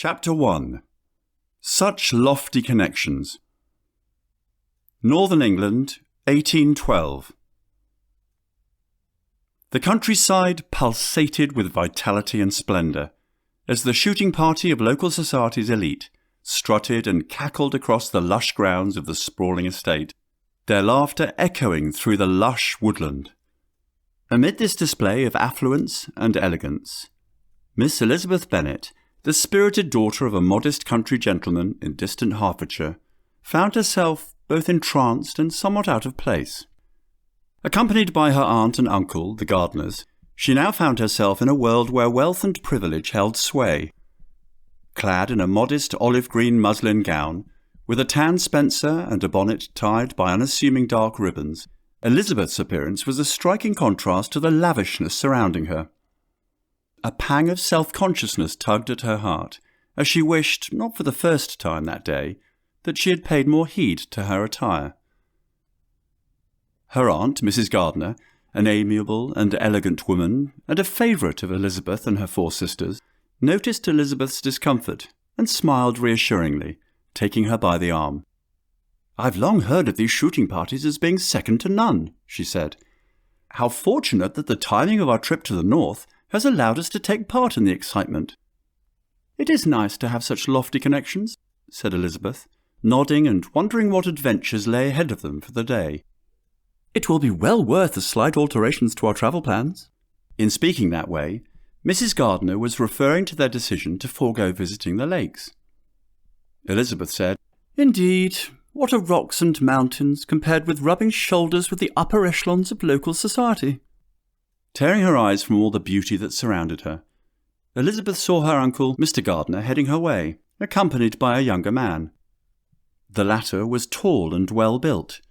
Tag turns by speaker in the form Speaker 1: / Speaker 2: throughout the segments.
Speaker 1: Chapter 1. Such Lofty Connections. Northern England, 1812. The countryside pulsated with vitality and splendour, as the shooting party of local society's elite strutted and cackled across the lush grounds of the sprawling estate, their laughter echoing through the lush woodland. Amid this display of affluence and elegance, Miss Elizabeth Bennet, the spirited daughter of a modest country gentleman in distant Hertfordshire, found herself both entranced and somewhat out of place. Accompanied by her aunt and uncle, the gardeners, she now found herself in a world where wealth and privilege held sway. Clad in a modest olive-green muslin gown, with a tan spencer and a bonnet tied by unassuming dark ribbons, Elizabeth's appearance was a striking contrast to the lavishness surrounding her. A pang of self-consciousness tugged at her heart, as she wished, not for the first time that day, that she had paid more heed to her attire. Her aunt, Mrs. Gardiner, an amiable and elegant woman, and a favourite of Elizabeth and her four sisters, noticed Elizabeth's discomfort, and smiled reassuringly, taking her by the arm. "I've long heard of these shooting parties as being second to none," she said. "How fortunate that the timing of our trip to the north has allowed us to take part in the excitement." "It is nice to have such lofty connections," said Elizabeth, nodding and wondering what adventures lay ahead of them for the day. "It will be well worth the slight alterations to our travel plans." In speaking that way, Mrs. Gardiner was referring to their decision to forego visiting the lakes. Elizabeth said, "Indeed, what are rocks and mountains compared with rubbing shoulders with the upper echelons of local society?" Tearing her eyes from all the beauty that surrounded her, Elizabeth saw her uncle, Mr. Gardiner, heading her way, accompanied by a younger man. The latter was tall and well-built,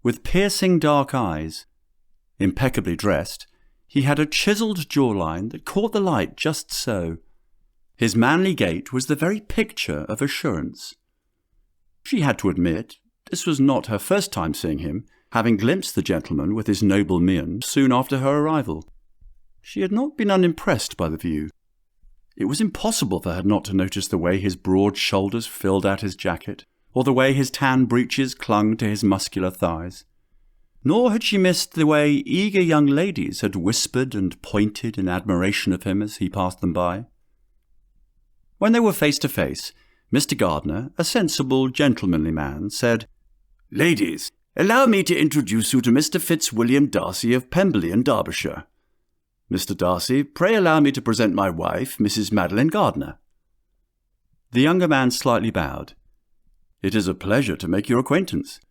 Speaker 1: with piercing dark eyes. Impeccably dressed, he had a chiselled jawline that caught the light just so. His manly gait was the very picture of assurance. She had to admit this was not her first time seeing him, having glimpsed the gentleman with his noble mien soon after her arrival. She had not been unimpressed by the view. It was impossible for her not to notice the way his broad shoulders filled out his jacket, or the way his tan breeches clung to his muscular thighs. Nor had she missed the way eager young ladies had whispered and pointed in admiration of him as he passed them by. When they were face to face, Mr. Gardiner, a sensible, gentlemanly man, said, "Ladies, allow me to introduce you to Mr. Fitzwilliam Darcy of Pemberley in Derbyshire. Mr. Darcy, pray allow me to present my wife, Mrs. Madeline Gardiner." The younger man slightly bowed. "It is a pleasure to make your acquaintance,"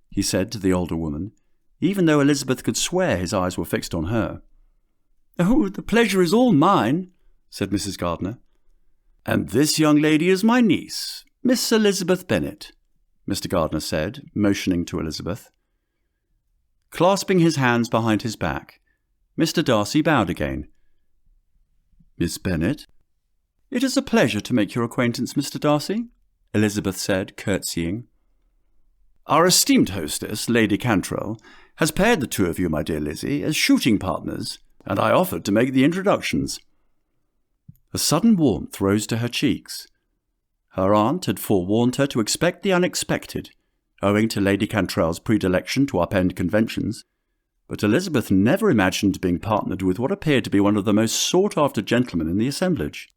Speaker 1: he said to the older woman, even though Elizabeth could swear his eyes were fixed on her. "Oh, the pleasure is all mine," said Mrs. Gardiner. "And this young lady is my niece, Miss Elizabeth Bennet," Mr. Gardiner said, motioning to Elizabeth. Clasping his hands behind his back, Mr. Darcy bowed again. "Miss Bennet?" "It is a pleasure to make your acquaintance, Mr. Darcy," Elizabeth said, curtsying. "Our esteemed hostess, Lady Cantrell, has paired the two of you, my dear Lizzie, as shooting partners, and I offered to make the introductions." A sudden warmth rose to her cheeks. Her aunt had forewarned her to expect the unexpected, owing to Lady Cantrell's predilection to upend conventions, but Elizabeth never imagined being partnered with what appeared to be one of the most sought-after gentlemen in the assemblage.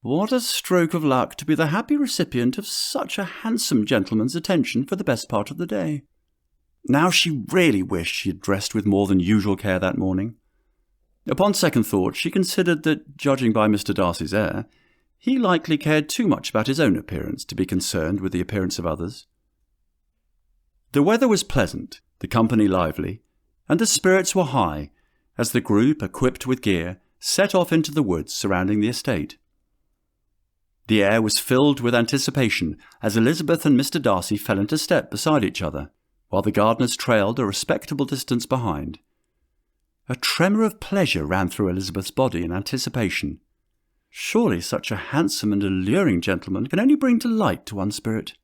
Speaker 1: What a stroke of luck to be the happy recipient of such a handsome gentleman's attention for the best part of the day. Now she really wished she had dressed with more than usual care that morning. Upon second thought, she considered that, judging by Mr. Darcy's air, he likely cared too much about his own appearance to be concerned with the appearance of others. The weather was pleasant, the company lively, and the spirits were high, as the group, equipped with gear, set off into the woods surrounding the estate. The air was filled with anticipation as Elizabeth and Mr. Darcy fell into step beside each other, while the Gardiners trailed a respectable distance behind. A tremor of pleasure ran through Elizabeth's body in anticipation. Surely such a handsome and alluring gentleman can only bring delight to one's spirit.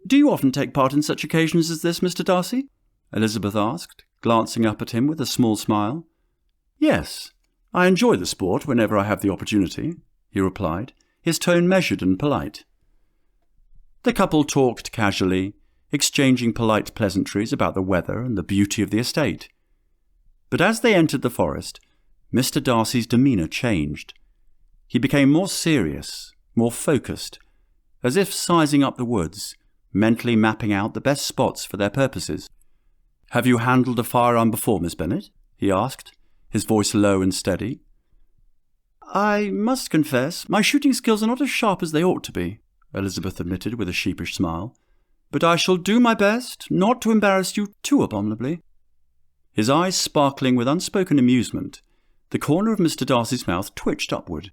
Speaker 1: "Do you often take part in such occasions as this, Mr. Darcy?" Elizabeth asked, glancing up at him with a small smile. "Yes, I enjoy the sport whenever I have the opportunity," he replied, his tone measured and polite. The couple talked casually, exchanging polite pleasantries about the weather and the beauty of the estate. But as they entered the forest, Mr. Darcy's demeanour changed. He became more serious, more focused, as if sizing up the woods, mentally mapping out the best spots for their purposes. "Have you handled a firearm before, Miss Bennet?" he asked, his voice low and steady. "I must confess, my shooting skills are not as sharp as they ought to be," Elizabeth admitted with a sheepish smile. "But I shall do my best not to embarrass you too abominably." His eyes sparkling with unspoken amusement, the corner of Mr. Darcy's mouth twitched upward.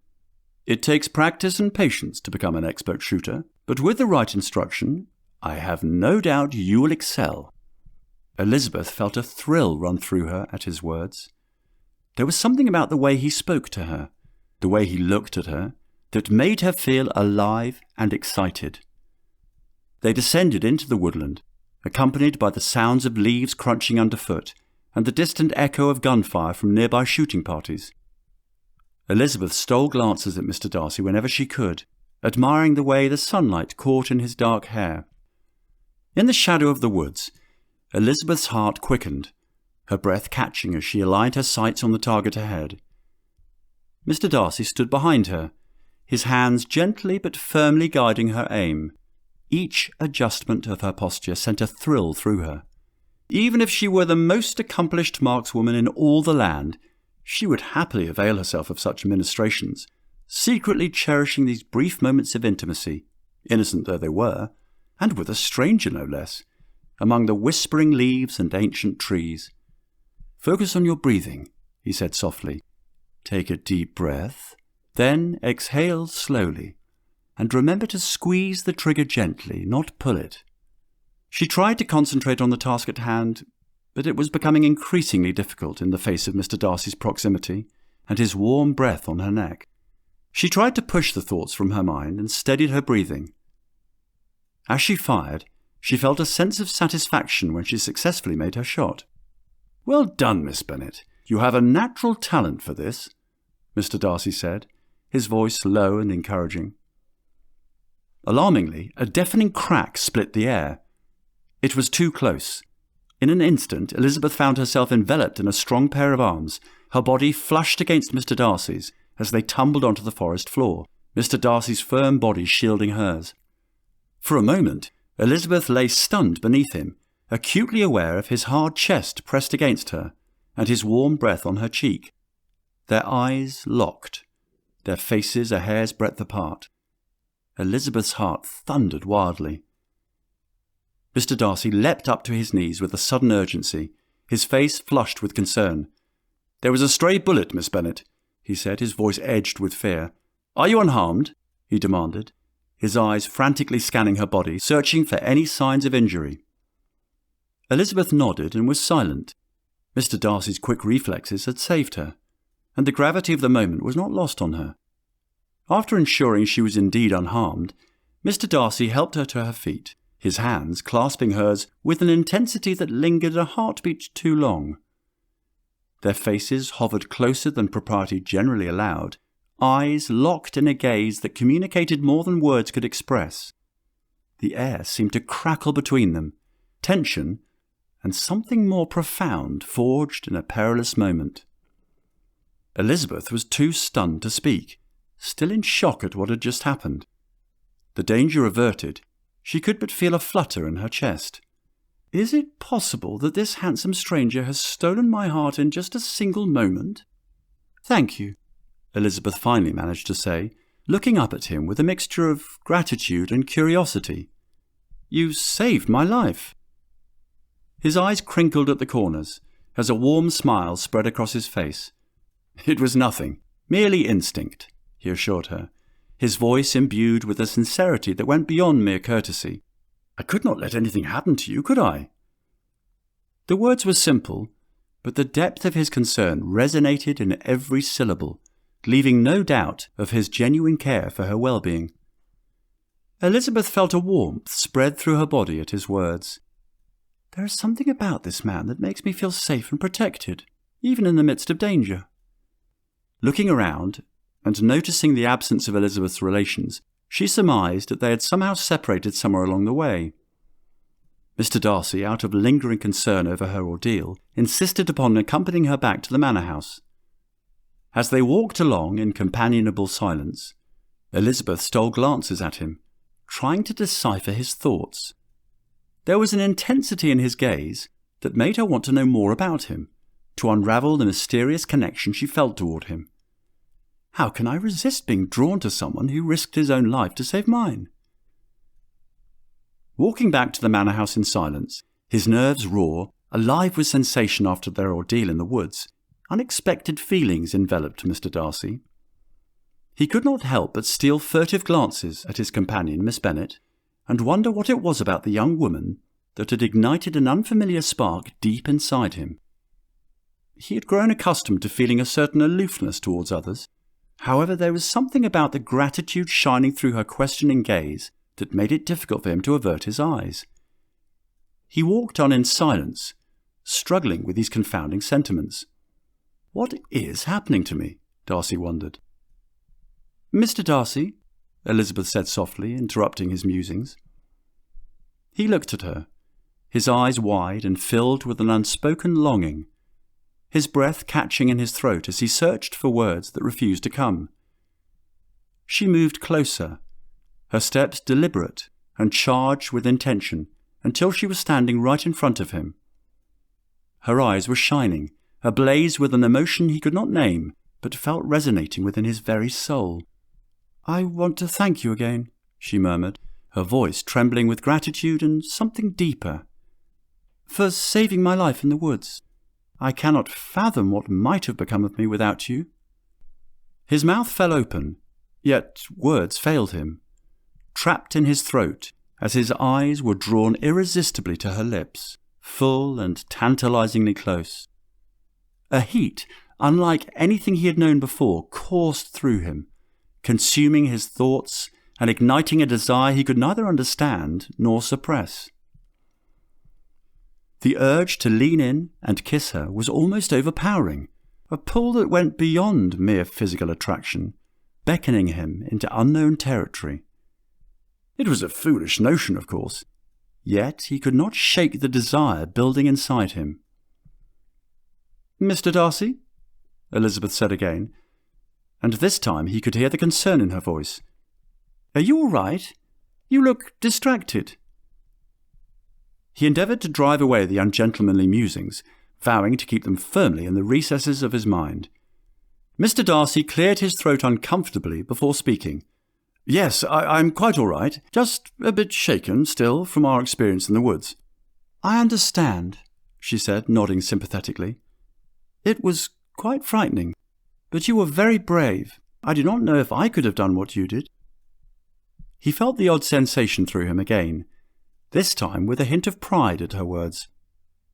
Speaker 1: "It takes practice and patience to become an expert shooter, but with the right instruction, I have no doubt you will excel." Elizabeth felt a thrill run through her at his words. There was something about the way he spoke to her, the way he looked at her, that made her feel alive and excited. They descended into the woodland, accompanied by the sounds of leaves crunching underfoot and the distant echo of gunfire from nearby shooting parties. Elizabeth stole glances at Mr. Darcy whenever she could, admiring the way the sunlight caught in his dark hair. In the shadow of the woods, Elizabeth's heart quickened, her breath catching as she aligned her sights on the target ahead. Mr. Darcy stood behind her, his hands gently but firmly guiding her aim. Each adjustment of her posture sent a thrill through her. Even if she were the most accomplished markswoman in all the land, she would happily avail herself of such ministrations, secretly cherishing these brief moments of intimacy, innocent though they were, and with a stranger no less, among the whispering leaves and ancient trees. "Focus on your breathing," he said softly. "Take a deep breath, then exhale slowly, and remember to squeeze the trigger gently, not pull it." She tried to concentrate on the task at hand, but it was becoming increasingly difficult in the face of Mr. Darcy's proximity and his warm breath on her neck. She tried to push the thoughts from her mind and steadied her breathing. As she fired, she felt a sense of satisfaction when she successfully made her shot. "Well done, Miss Bennet. You have a natural talent for this," Mr. Darcy said, his voice low and encouraging. Alarmingly, a deafening crack split the air. It was too close. In an instant, Elizabeth found herself enveloped in a strong pair of arms, her body flushed against Mr. Darcy's as they tumbled onto the forest floor, Mr. Darcy's firm body shielding hers. For a moment, Elizabeth lay stunned beneath him, acutely aware of his hard chest pressed against her and his warm breath on her cheek. Their eyes locked, their faces a hair's breadth apart. Elizabeth's heart thundered wildly. Mr. Darcy leapt up to his knees with a sudden urgency, his face flushed with concern. "There was a stray bullet, Miss Bennet," he said, his voice edged with fear. "Are you unharmed?" he demanded, his eyes frantically scanning her body, searching for any signs of injury. Elizabeth nodded and was silent. Mr. Darcy's quick reflexes had saved her, and the gravity of the moment was not lost on her. After ensuring she was indeed unharmed, Mr. Darcy helped her to her feet, his hands clasping hers with an intensity that lingered a heartbeat too long. Their faces hovered closer than propriety generally allowed, eyes locked in a gaze that communicated more than words could express. The air seemed to crackle between them, tension and something more profound forged in a perilous moment. Elizabeth was too stunned to speak, still in shock at what had just happened. The danger averted, she could but feel a flutter in her chest. "Is it possible that this handsome stranger has stolen my heart in just a single moment?" "Thank you," Elizabeth finally managed to say, looking up at him with a mixture of gratitude and curiosity. "You saved my life." His eyes crinkled at the corners, as a warm smile spread across his face. "It was nothing, merely instinct," he assured her, his voice imbued with a sincerity that went beyond mere courtesy. "I could not let anything happen to you, could I?" The words were simple, but the depth of his concern resonated in every syllable, leaving no doubt of his genuine care for her well-being. Elizabeth felt a warmth spread through her body at his words. "There is something about this man that makes me feel safe and protected, even in the midst of danger." Looking around, and noticing the absence of Elizabeth's relations, she surmised that they had somehow separated somewhere along the way. Mr. Darcy, out of lingering concern over her ordeal, insisted upon accompanying her back to the manor house. As they walked along in companionable silence, Elizabeth stole glances at him, trying to decipher his thoughts. There was an intensity in his gaze that made her want to know more about him, to unravel the mysterious connection she felt toward him. How can I resist being drawn to someone who risked his own life to save mine? Walking back to the manor house in silence, his nerves raw, alive with sensation after their ordeal in the woods, unexpected feelings enveloped Mr. Darcy. He could not help but steal furtive glances at his companion, Miss Bennet, and wonder what it was about the young woman that had ignited an unfamiliar spark deep inside him. He had grown accustomed to feeling a certain aloofness towards others. However, there was something about the gratitude shining through her questioning gaze that made it difficult for him to avert his eyes. He walked on in silence, struggling with these confounding sentiments. What is happening to me? Darcy wondered. Mr. Darcy, Elizabeth said softly, interrupting his musings. He looked at her, his eyes wide and filled with an unspoken longing, his breath catching in his throat as he searched for words that refused to come. She moved closer, her steps deliberate and charged with intention, until she was standing right in front of him. Her eyes were shining, ablaze with an emotion he could not name, but felt resonating within his very soul. "I want to thank you again," she murmured, her voice trembling with gratitude and something deeper, "for saving my life in the woods. I cannot fathom what might have become of me without you." His mouth fell open, yet words failed him, trapped in his throat as his eyes were drawn irresistibly to her lips, full and tantalizingly close. A heat, unlike anything he had known before, coursed through him, consuming his thoughts and igniting a desire he could neither understand nor suppress. The urge to lean in and kiss her was almost overpowering, a pull that went beyond mere physical attraction, beckoning him into unknown territory. It was a foolish notion, of course, yet he could not shake the desire building inside him. "Mr. Darcy?" Elizabeth said again, and this time he could hear the concern in her voice. "Are you all right? You look distracted." He endeavoured to drive away the ungentlemanly musings, vowing to keep them firmly in the recesses of his mind. Mr. Darcy cleared his throat uncomfortably before speaking. "Yes, I'm quite all right, just a bit shaken still from our experience in the woods." "I understand," she said, nodding sympathetically. "It was quite frightening, but you were very brave. I do not know if I could have done what you did." He felt the odd sensation through him again, this time with a hint of pride at her words.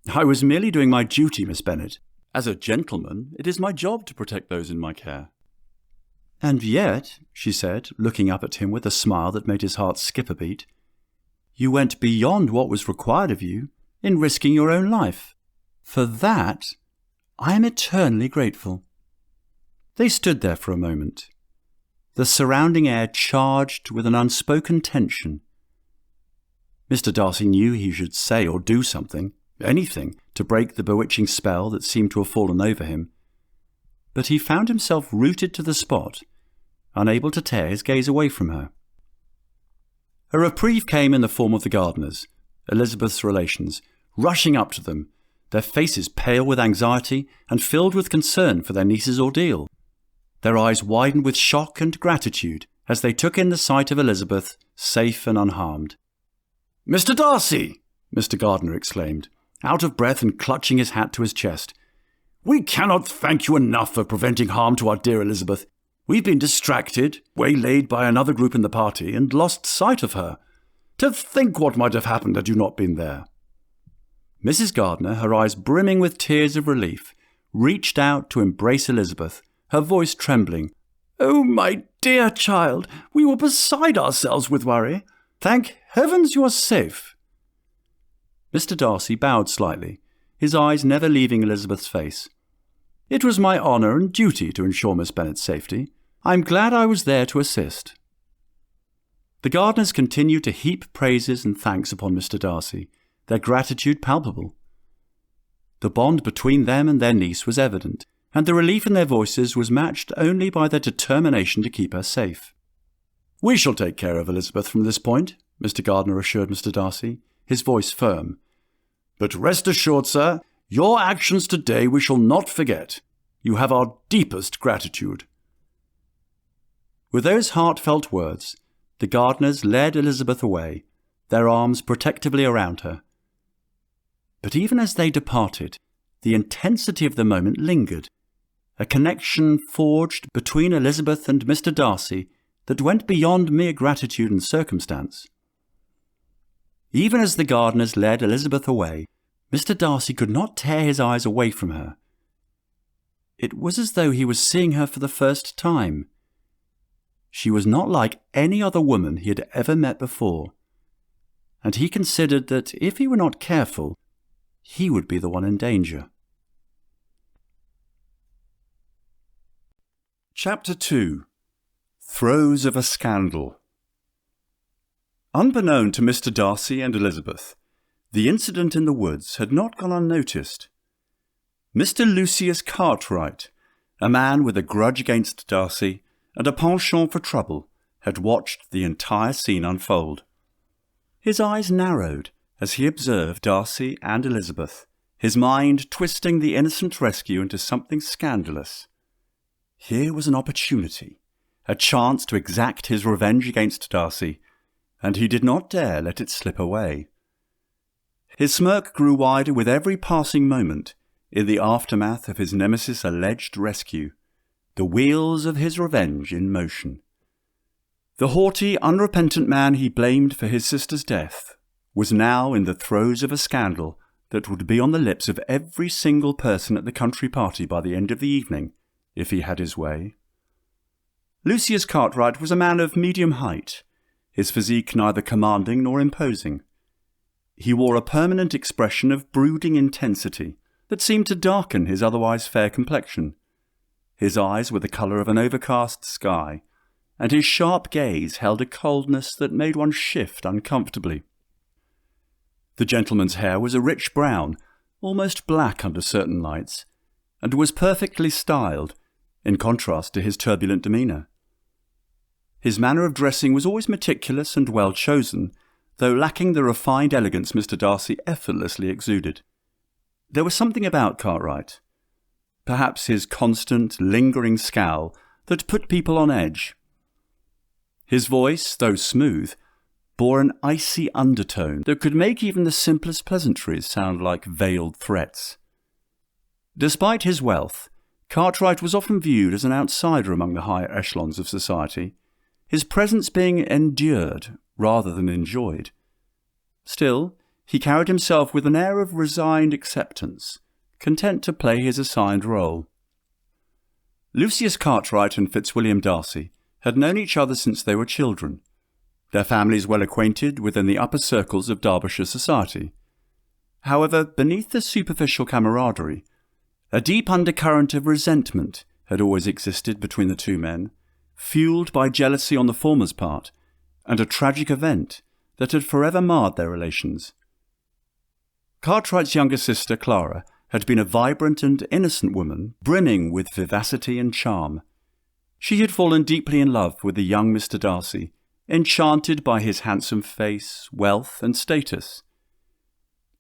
Speaker 1: "I was merely doing my duty, Miss Bennet. As a gentleman, it is my job to protect those in my care." "And yet," she said, looking up at him with a smile that made his heart skip a beat, "you went beyond what was required of you in risking your own life. For that, I am eternally grateful." They stood there for a moment, the surrounding air charged with an unspoken tension. Mr. Darcy knew he should say or do something, anything, to break the bewitching spell that seemed to have fallen over him, but he found himself rooted to the spot, unable to tear his gaze away from her. A reprieve came in the form of the gardeners, Elizabeth's relations, rushing up to them, their faces pale with anxiety and filled with concern for their niece's ordeal. Their eyes widened with shock and gratitude as they took in the sight of Elizabeth, safe and unharmed. "Mr. Darcy!" Mr. Gardiner exclaimed, out of breath and clutching his hat to his chest. "We cannot thank you enough for preventing harm to our dear Elizabeth. We've been distracted, waylaid by another group in the party, and lost sight of her. To think what might have happened had you not been there." Mrs. Gardiner, her eyes brimming with tears of relief, reached out to embrace Elizabeth, her voice trembling. "Oh, my dear child, we were beside ourselves with worry. Thank heavens you are safe." Mr. Darcy bowed slightly, his eyes never leaving Elizabeth's face. "It was my honour and duty to ensure Miss Bennet's safety. I'm glad I was there to assist." The Gardiners continued to heap praises and thanks upon Mr. Darcy, their gratitude palpable. The bond between them and their niece was evident, and the relief in their voices was matched only by their determination to keep her safe. "We shall take care of Elizabeth from this point," Mr. Gardiner assured Mr. Darcy, his voice firm. "But rest assured, sir, your actions today we shall not forget. You have our deepest gratitude." With those heartfelt words, the Gardiners led Elizabeth away, their arms protectively around her. But even as they departed, the intensity of the moment lingered, a connection forged between Elizabeth and Mr. Darcy that went beyond mere gratitude and circumstance. Even as the Gardiners led Elizabeth away, Mr. Darcy could not tear his eyes away from her. It was as though he was seeing her for the first time. She was not like any other woman he had ever met before, and he considered that if he were not careful, he would be the one in danger. Chapter 2. Throes of a Scandal. Unbeknown to Mr. Darcy and Elizabeth, the incident in the woods had not gone unnoticed. Mr. Lucius Cartwright, a man with a grudge against Darcy and a penchant for trouble, had watched the entire scene unfold. His eyes narrowed as he observed Darcy and Elizabeth, his mind twisting the innocent rescue into something scandalous. Here was an opportunity, a chance to exact his revenge against Darcy, and he did not dare let it slip away. His smirk grew wider with every passing moment in the aftermath of his nemesis' alleged rescue, the wheels of his revenge in motion. The haughty, unrepentant man he blamed for his sister's death was now in the throes of a scandal that would be on the lips of every single person at the country party by the end of the evening, if he had his way. Lucius Cartwright was a man of medium height, his physique neither commanding nor imposing. He wore a permanent expression of brooding intensity that seemed to darken his otherwise fair complexion. His eyes were the colour of an overcast sky, and his sharp gaze held a coldness that made one shift uncomfortably. The gentleman's hair was a rich brown, almost black under certain lights, and was perfectly styled, in contrast to his turbulent demeanour. His manner of dressing was always meticulous and well chosen, though lacking the refined elegance Mr. Darcy effortlessly exuded. There was something about Cartwright, perhaps his constant, lingering scowl, that put people on edge. His voice, though smooth, bore an icy undertone that could make even the simplest pleasantries sound like veiled threats. Despite his wealth, Cartwright was often viewed as an outsider among the higher echelons of society, his presence being endured rather than enjoyed. Still, he carried himself with an air of resigned acceptance, content to play his assigned role. Lucius Cartwright and Fitzwilliam Darcy had known each other since they were children, their families well acquainted within the upper circles of Derbyshire society. However, beneath the superficial camaraderie, a deep undercurrent of resentment had always existed between the two men, fueled by jealousy on the former's part, and a tragic event that had forever marred their relations. Cartwright's younger sister, Clara, had been a vibrant and innocent woman, brimming with vivacity and charm. She had fallen deeply in love with the young Mr. Darcy, enchanted by his handsome face, wealth, and status.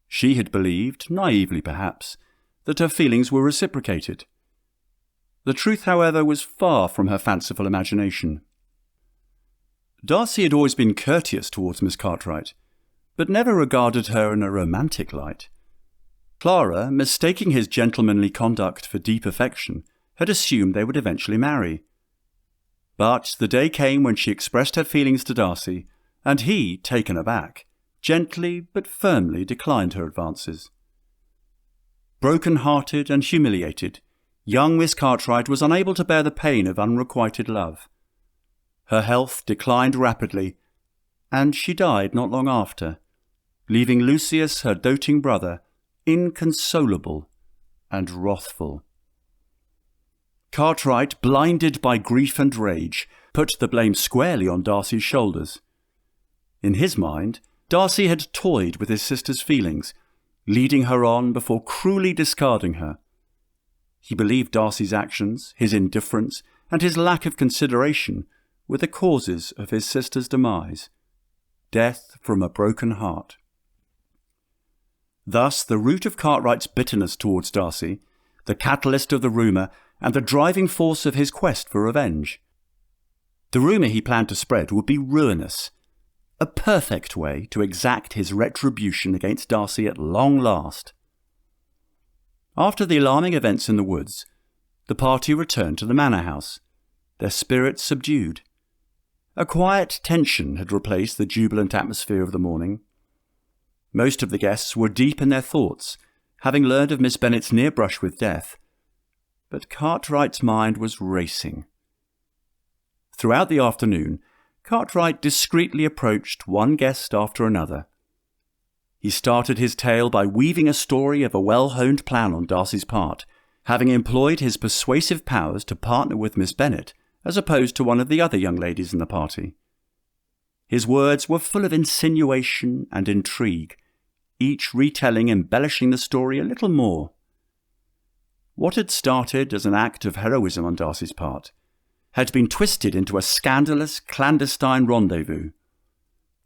Speaker 1: She had believed, naively perhaps, that her feelings were reciprocated. The truth, however, was far from her fanciful imagination. Darcy had always been courteous towards Miss Cartwright, but never regarded her in a romantic light. Clara, mistaking his gentlemanly conduct for deep affection, had assumed they would eventually marry. But the day came when she expressed her feelings to Darcy, and he, taken aback, gently but firmly declined her advances. Broken-hearted and humiliated, young Miss Cartwright was unable to bear the pain of unrequited love. Her health declined rapidly, and she died not long after, leaving Lucius, her doting brother, inconsolable and wrathful. Cartwright, blinded by grief and rage, put the blame squarely on Darcy's shoulders. In his mind, Darcy had toyed with his sister's feelings, leading her on before cruelly discarding her. He believed Darcy's actions, his indifference, and his lack of consideration were the causes of his sister's demise. Death from a broken heart. Thus, the root of Cartwright's bitterness towards Darcy, the catalyst of the rumour, and the driving force of his quest for revenge. The rumour he planned to spread would be ruinous, a perfect way to exact his retribution against Darcy at long last. After the alarming events in the woods, the party returned to the manor house, their spirits subdued. A quiet tension had replaced the jubilant atmosphere of the morning. Most of the guests were deep in their thoughts, having learned of Miss Bennet's near brush with death, but Cartwright's mind was racing. Throughout the afternoon, Cartwright discreetly approached one guest after another. He started his tale by weaving a story of a well-honed plan on Darcy's part, having employed his persuasive powers to partner with Miss Bennet, as opposed to one of the other young ladies in the party. His words were full of insinuation and intrigue, each retelling embellishing the story a little more. What had started as an act of heroism on Darcy's part had been twisted into a scandalous, clandestine rendezvous.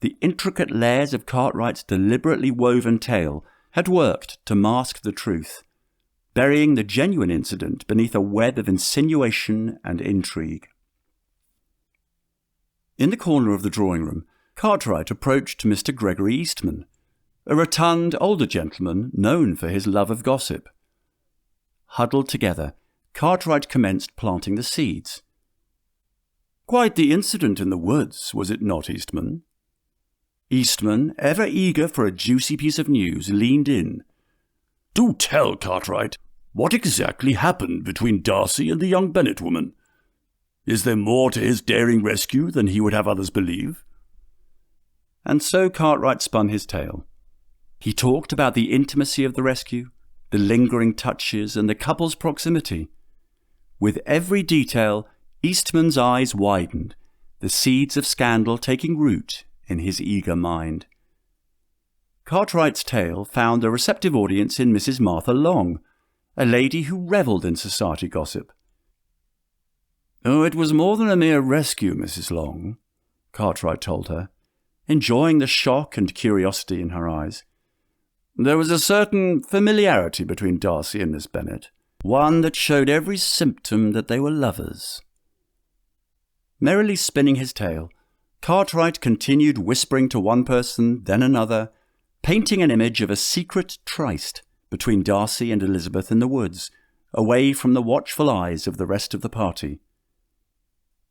Speaker 1: The intricate layers of Cartwright's deliberately woven tale had worked to mask the truth, burying the genuine incident beneath a web of insinuation and intrigue. In the corner of the drawing-room, Cartwright approached Mr. Gregory Eastman, a rotund older gentleman known for his love of gossip. Huddled together, Cartwright commenced planting the seeds. "Quite the incident in the woods, was it not, Eastman?" Eastman, ever eager for a juicy piece of news, leaned in. "Do tell, Cartwright, what exactly happened between Darcy and the young Bennet woman? Is there more to his daring rescue than he would have others believe?" And so Cartwright spun his tale. He talked about the intimacy of the rescue, the lingering touches, and the couple's proximity. With every detail, Eastman's eyes widened, the seeds of scandal taking root in his eager mind. Cartwright's tale found a receptive audience in Mrs. Martha Long, a lady who revelled in society gossip. "Oh, it was more than a mere rescue, Mrs. Long," Cartwright told her, enjoying the shock and curiosity in her eyes. "There was a certain familiarity between Darcy and Miss Bennet, one that showed every symptom that they were lovers." Merrily spinning his tale, Cartwright continued whispering to one person, then another, painting an image of a secret tryst between Darcy and Elizabeth in the woods, away from the watchful eyes of the rest of the party.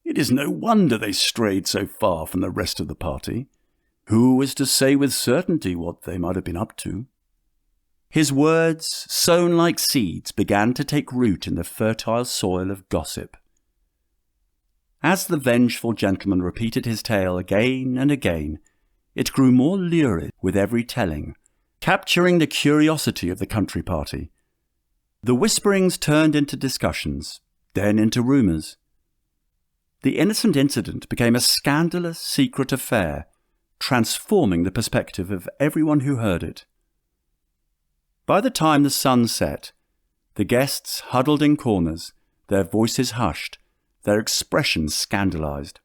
Speaker 1: It is no wonder they strayed so far from the rest of the party. Who was to say with certainty what they might have been up to? His words, sown like seeds, began to take root in the fertile soil of gossip. As the vengeful gentleman repeated his tale again and again, it grew more lurid with every telling, capturing the curiosity of the country party. The whisperings turned into discussions, then into rumours. The innocent incident became a scandalous secret affair, transforming the perspective of everyone who heard it. By the time the sun set, the guests huddled in corners, their voices hushed, their expressions scandalized.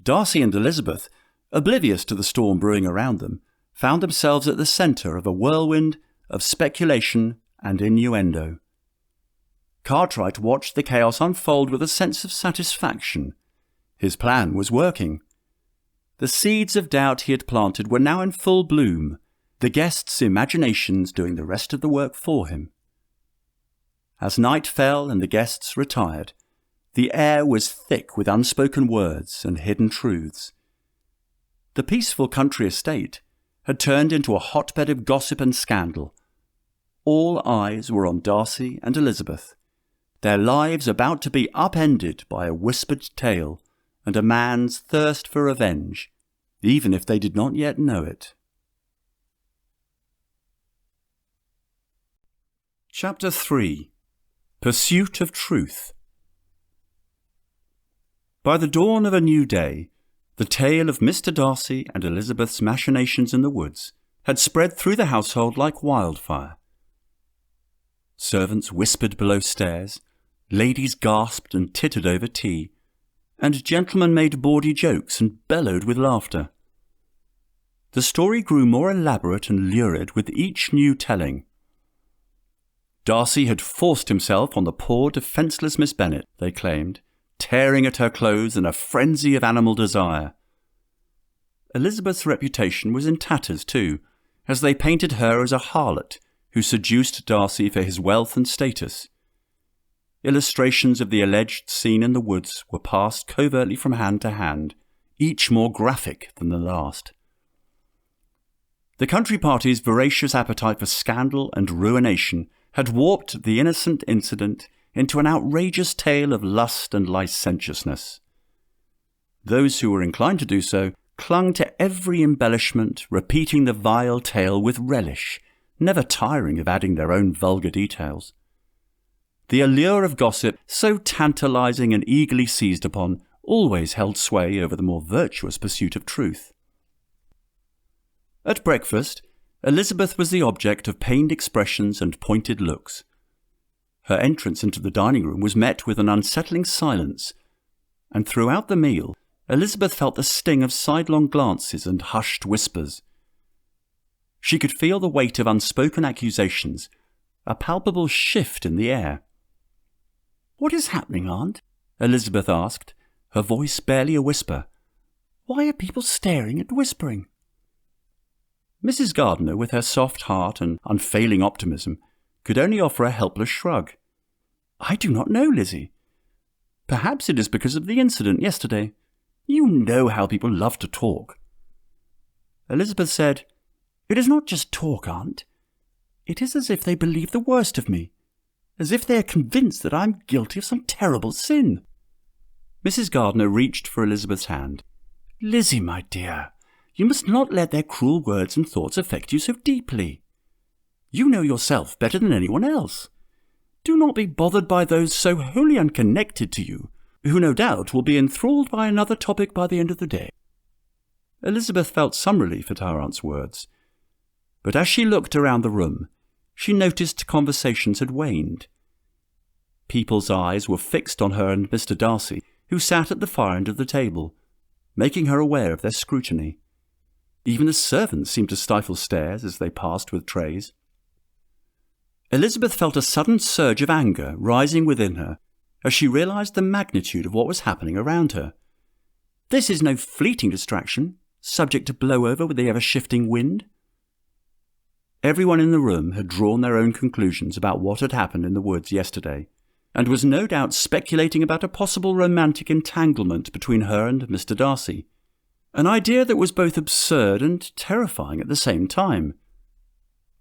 Speaker 1: Darcy and Elizabeth, oblivious to the storm brewing around them, found themselves at the centre of a whirlwind of speculation and innuendo. Cartwright watched the chaos unfold with a sense of satisfaction. His plan was working. The seeds of doubt he had planted were now in full bloom, the guests' imaginations doing the rest of the work for him. As night fell and the guests retired, the air was thick with unspoken words and hidden truths. The peaceful country estate had turned into a hotbed of gossip and scandal. All eyes were on Darcy and Elizabeth, their lives about to be upended by a whispered tale and a man's thirst for revenge, even if they did not yet know it. Chapter 3. Pursuit of Truth. By the dawn of a new day, the tale of Mr. Darcy and Elizabeth's machinations in the woods had spread through the household like wildfire. Servants whispered below stairs, ladies gasped and tittered over tea, and gentlemen made bawdy jokes and bellowed with laughter. The story grew more elaborate and lurid with each new telling. Darcy had forced himself on the poor defenceless Miss Bennet, they claimed, tearing at her clothes in a frenzy of animal desire. Elizabeth's reputation was in tatters too, as they painted her as a harlot who seduced Darcy for his wealth and status. Illustrations of the alleged scene in the woods were passed covertly from hand to hand, each more graphic than the last. The country party's voracious appetite for scandal and ruination had warped the innocent incident into an outrageous tale of lust and licentiousness. Those who were inclined to do so clung to every embellishment, repeating the vile tale with relish, never tiring of adding their own vulgar details. The allure of gossip, so tantalizing and eagerly seized upon, always held sway over the more virtuous pursuit of truth. At breakfast, Elizabeth was the object of pained expressions and pointed looks. Her entrance into the dining room was met with an unsettling silence, and throughout the meal, Elizabeth felt the sting of sidelong glances and hushed whispers. She could feel the weight of unspoken accusations, a palpable shift in the air. "What is happening, Aunt?" Elizabeth asked, her voice barely a whisper. "Why are people staring and whispering?" Mrs. Gardiner, with her soft heart and unfailing optimism, could only offer a helpless shrug. "I do not know, Lizzie. Perhaps it is because of the incident yesterday. You know how people love to talk." Elizabeth said, "It is not just talk, Aunt. It is as if they believe the worst of me, as if they are convinced that I am guilty of some terrible sin." Mrs. Gardiner reached for Elizabeth's hand. "Lizzie, my dear, you must not let their cruel words and thoughts affect you so deeply. You know yourself better than anyone else. Do not be bothered by those so wholly unconnected to you, who no doubt will be enthralled by another topic by the end of the day." Elizabeth felt some relief at her aunt's words, but as she looked around the room, she noticed conversations had waned. People's eyes were fixed on her and Mr. Darcy, who sat at the far end of the table, making her aware of their scrutiny. Even the servants seemed to stifle stares as they passed with trays. Elizabeth felt a sudden surge of anger rising within her as she realized the magnitude of what was happening around her. This is no fleeting distraction, subject to blow over with the ever-shifting wind. Everyone in the room had drawn their own conclusions about what had happened in the woods yesterday, and was no doubt speculating about a possible romantic entanglement between her and Mr. Darcy. An idea that was both absurd and terrifying at the same time.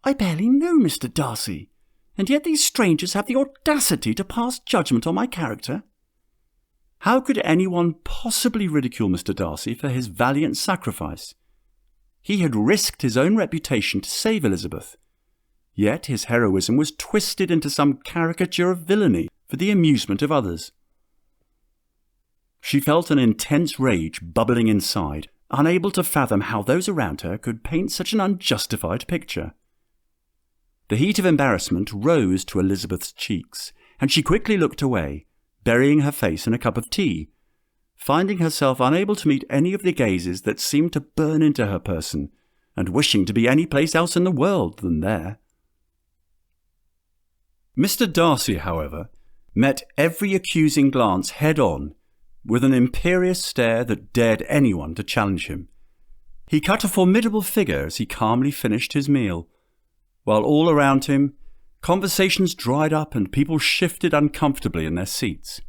Speaker 1: "I barely know Mr. Darcy, and yet these strangers have the audacity to pass judgment on my character. How could anyone possibly ridicule Mr. Darcy for his valiant sacrifice? He had risked his own reputation to save Elizabeth, yet his heroism was twisted into some caricature of villainy for the amusement of others." She felt an intense rage bubbling inside, unable to fathom how those around her could paint such an unjustified picture. The heat of embarrassment rose to Elizabeth's cheeks, and she quickly looked away, burying her face in a cup of tea, finding herself unable to meet any of the gazes that seemed to burn into her person, and wishing to be any place else in the world than there. Mr. Darcy, however, met every accusing glance head-on, with an imperious stare that dared anyone to challenge him. He cut a formidable figure as he calmly finished his meal, while all around him, conversations dried up and people shifted uncomfortably in their seats.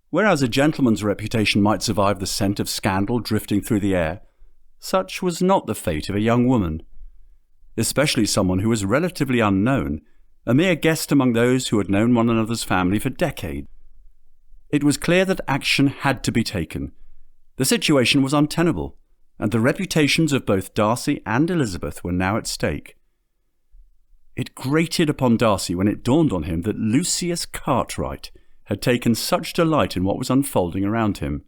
Speaker 1: Whereas a gentleman's reputation might survive the scent of scandal drifting through the air, such was not the fate of a young woman, especially someone who was relatively unknown, a mere guest among those who had known one another's family for decades. It was clear that action had to be taken. The situation was untenable, and the reputations of both Darcy and Elizabeth were now at stake. 'Darcy,' said Elizabeth, 'you must not let their cruel words and thoughts affect you so deeply. You know yourself better than anyone else. Do not be bothered by those so wholly unconnected to you, who no doubt will be enthralled by another topic by the end of the day.' Elizabeth felt some relief at her aunt's words, but as she looked around the room, she noticed conversations had waned. People's eyes were fixed on her and Mr. Darcy, who sat at the far end of the table, making her aware of their scrutiny. Even the servants seemed to stifle stares as they passed with trays. It grated upon Darcy when it dawned on him that Lucius Cartwright had taken such delight in what was unfolding around him.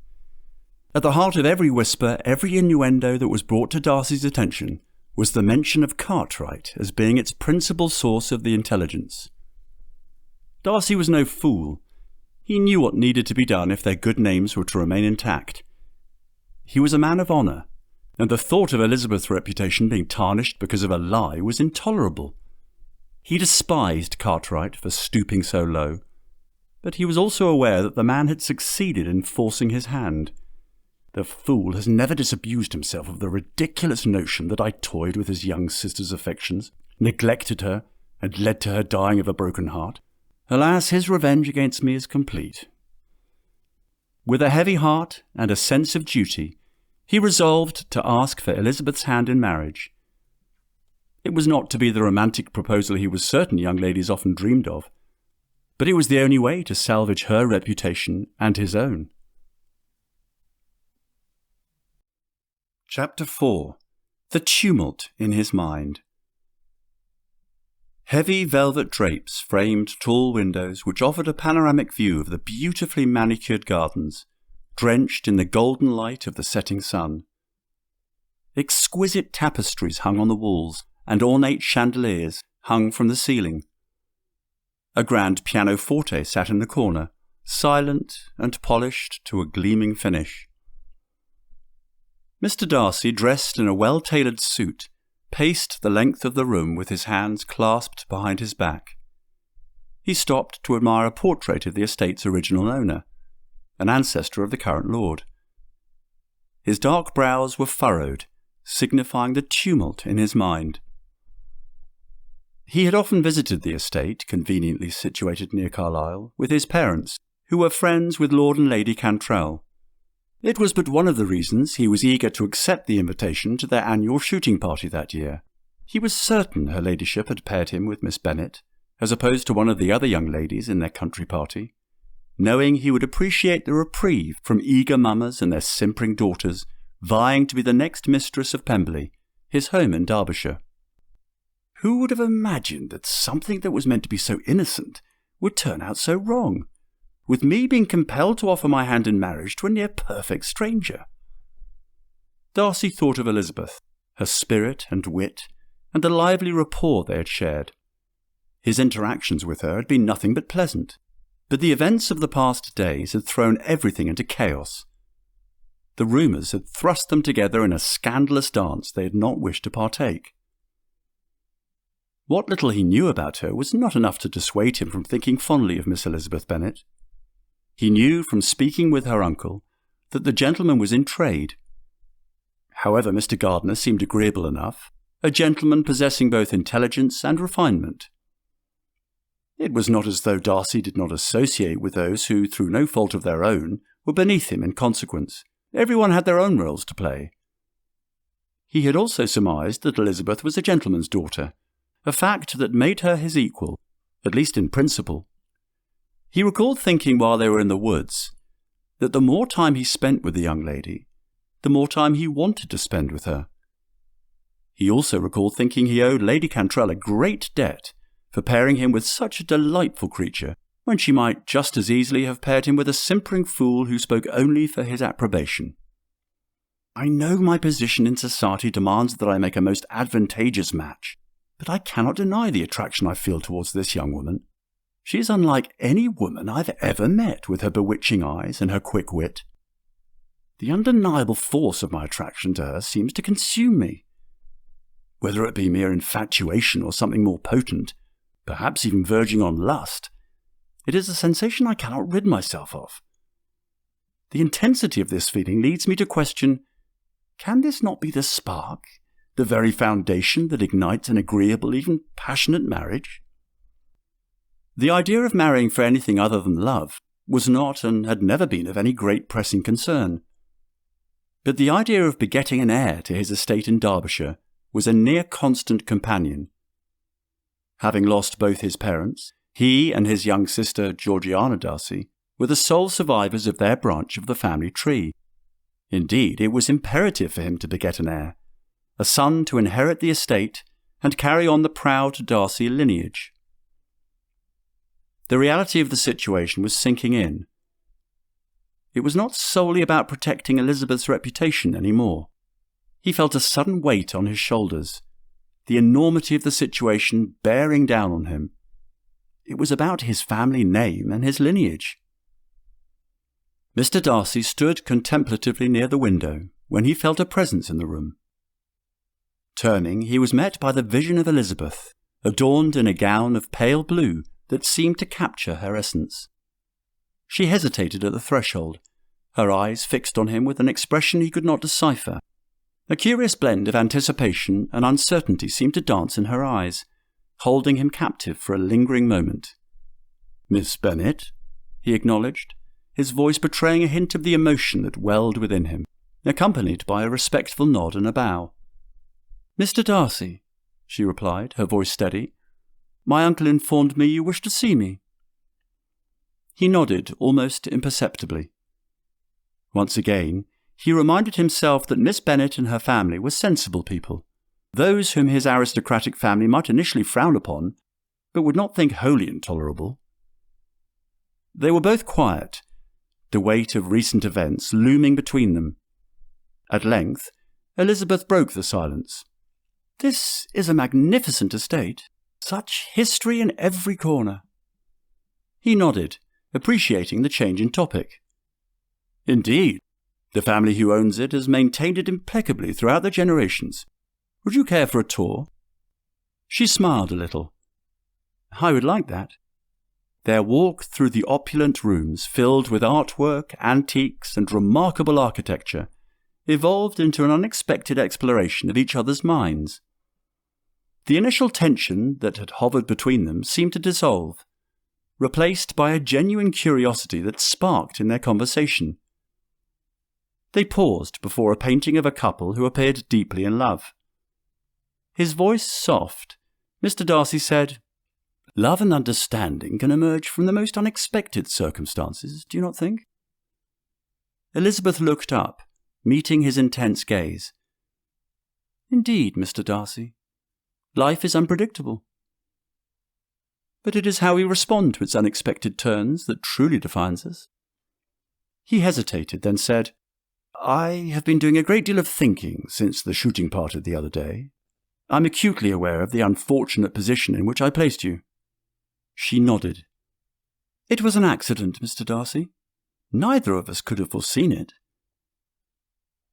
Speaker 1: At the heart of every whisper, every innuendo that was brought to Darcy's attention was the mention of Cartwright as being its principal source of the intelligence. Darcy was no fool. He knew what needed to be done if their good names were to remain intact. He was a man of honour, and the thought of Elizabeth's reputation being tarnished because of a lie was intolerable. He despised Cartwright for stooping so low, but he was also aware that the man had succeeded in forcing his hand. The fool has never disabused himself of the ridiculous notion that I toyed with his young sister's affections, neglected her, and led to her dying of a broken heart. Alas, his revenge against me is complete. With a heavy heart and a sense of duty, he resolved to ask for Elizabeth's hand in marriage. It was not to be the romantic proposal he was certain young ladies often dreamed of, but it was the only way to salvage her reputation and his own. Chapter 4. The Tumult in His Mind. Heavy velvet drapes framed tall windows which offered a panoramic view of the beautifully manicured gardens, drenched in the golden light of the setting sun. Exquisite tapestries hung on the walls, and ornate chandeliers hung from the ceiling. A grand pianoforte sat in the corner, silent and polished to a gleaming finish. Mr. Darcy, dressed in a well-tailored suit, paced the length of the room with his hands clasped behind his back. He stopped to admire a portrait of the estate's original owner, an ancestor of the current lord. His dark brows were furrowed, signifying the tumult in his mind. He had often visited the estate, conveniently situated near Carlisle, with his parents, who were friends with Lord and Lady Cantrell. It was but one of the reasons he was eager to accept the invitation to their annual shooting party that year. He was certain her ladyship had paired him with Miss Bennet, as opposed to one of the other young ladies in their country party, knowing he would appreciate the reprieve from eager mammas and their simpering daughters, vying to be the next mistress of Pemberley, his home in Derbyshire. Who would have imagined that something that was meant to be so innocent would turn out so wrong, with me being compelled to offer my hand in marriage to a near-perfect stranger? Darcy thought of Elizabeth, her spirit and wit, and the lively rapport they had shared. His interactions with her had been nothing but pleasant, but the events of the past days had thrown everything into chaos. The rumours had thrust them together in a scandalous dance they had not wished to partake. What little he knew about her was not enough to dissuade him from thinking fondly of Miss Elizabeth Bennet. He knew from speaking with her uncle that the gentleman was in trade. However, Mr. Gardiner seemed agreeable enough, a gentleman possessing both intelligence and refinement. It was not as though Darcy did not associate with those who, through no fault of their own, were beneath him in consequence. Everyone had their own roles to play. He had also surmised that Elizabeth was a gentleman's daughter, a fact that made her his equal, at least in principle. He recalled thinking while they were in the woods that the more time he spent with the young lady, the more time he wanted to spend with her. He also recalled thinking he owed Lady Cantrell a great debt for pairing him with such a delightful creature, when she might just as easily have paired him with a simpering fool who spoke only for his approbation. I know my position in society demands that I make a most advantageous match, but I cannot deny the attraction I feel towards this young woman. She is unlike any woman I've ever met, with her bewitching eyes and her quick wit. The undeniable force of my attraction to her seems to consume me. Whether it be mere infatuation or something more potent, perhaps even verging on lust, it is a sensation I cannot rid myself of. The intensity of this feeling leads me to question, can this not be the spark, the very foundation that ignites an agreeable, even passionate marriage? The idea of marrying for anything other than love was not and had never been of any great pressing concern. But the idea of begetting an heir to his estate in Derbyshire was a near-constant companion. Having lost both his parents, he and his young sister Georgiana Darcy were the sole survivors of their branch of the family tree. Indeed, it was imperative for him to beget an heir, a son to inherit the estate and carry on the proud Darcy lineage. The reality of the situation was sinking in. It was not solely about protecting Elizabeth's reputation anymore. He felt a sudden weight on his shoulders, the enormity of the situation bearing down on him. It was about his family name and his lineage. Mr. Darcy stood contemplatively near the window when he felt a presence in the room. Turning, he was met by the vision of Elizabeth, adorned in a gown of pale blue that seemed to capture her essence. She hesitated at the threshold, her eyes fixed on him with an expression he could not decipher. A curious blend of anticipation and uncertainty seemed to dance in her eyes, holding him captive for a lingering moment. "Miss Bennet," he acknowledged, his voice betraying a hint of the emotion that welled within him, accompanied by a respectful nod and a bow. "Mr. Darcy," she replied, her voice steady. "My uncle informed me you wished to see me." He nodded almost imperceptibly. Once again, he reminded himself that Miss Bennet and her family were sensible people, those whom his aristocratic family might initially frown upon, but would not think wholly intolerable. They were both quiet, the weight of recent events looming between them. At length, Elizabeth broke the silence. "This is a magnificent estate. Such history in every corner." He nodded, appreciating the change in topic. "Indeed. The family who owns it has maintained it impeccably throughout the generations. Would you care for a tour?" She smiled a little. "I would like that." Their walk through the opulent rooms filled with artwork, antiques, and remarkable architecture evolved into an unexpected exploration of each other's minds. The initial tension that had hovered between them seemed to dissolve, replaced by a genuine curiosity that sparked in their conversation. They paused before a painting of a couple who appeared deeply in love. His voice soft, Mr. Darcy said, "Love and understanding can emerge from the most unexpected circumstances, do you not think?" Elizabeth looked up, meeting his intense gaze. "Indeed, Mr. Darcy. Life is unpredictable. But it is how we respond to its unexpected turns that truly defines us." He hesitated, then said, "I have been doing a great deal of thinking since the shooting party the other day. I'm acutely aware of the unfortunate position in which I placed you." She nodded. "It was an accident, Mr. Darcy. Neither of us could have foreseen it."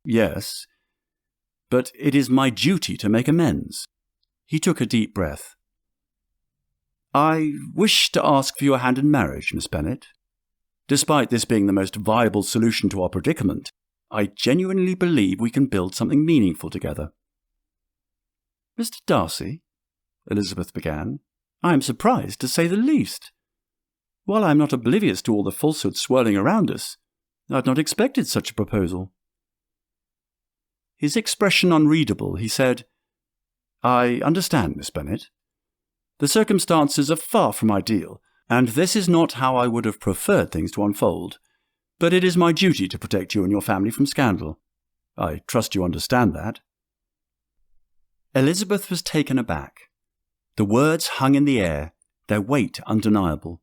Speaker 1: "Yes, but it is my duty to make amends." He took a deep breath. "I wish to ask for your hand in marriage, Miss Bennet. Despite this being the most viable solution to our predicament, I genuinely believe we can build something meaningful together." "Mr. Darcy," Elizabeth began, "I am surprised, to say the least. While I am not oblivious to all the falsehood swirling around us, I had not expected such a proposal." His expression unreadable, he said, "I understand, Miss Bennet. The circumstances are far from ideal, and this is not how I would have preferred things to unfold. But it is my duty to protect you and your family from scandal. I trust you understand that." Elizabeth was taken aback. The words hung in the air, their weight undeniable.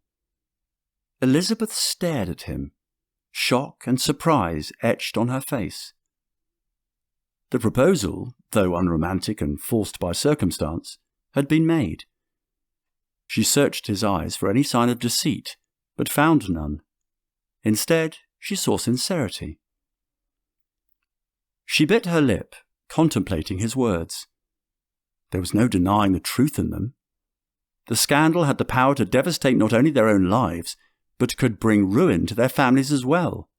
Speaker 1: Elizabeth stared at him, shock and surprise etched on her face. The proposal, though unromantic and forced by circumstance, had been made. She searched his eyes for any sign of deceit, but found none. Instead, she saw sincerity. She bit her lip, contemplating his words. There was no denying the truth in them. The scandal had the power to devastate not only their own lives, but could bring ruin to their families as well.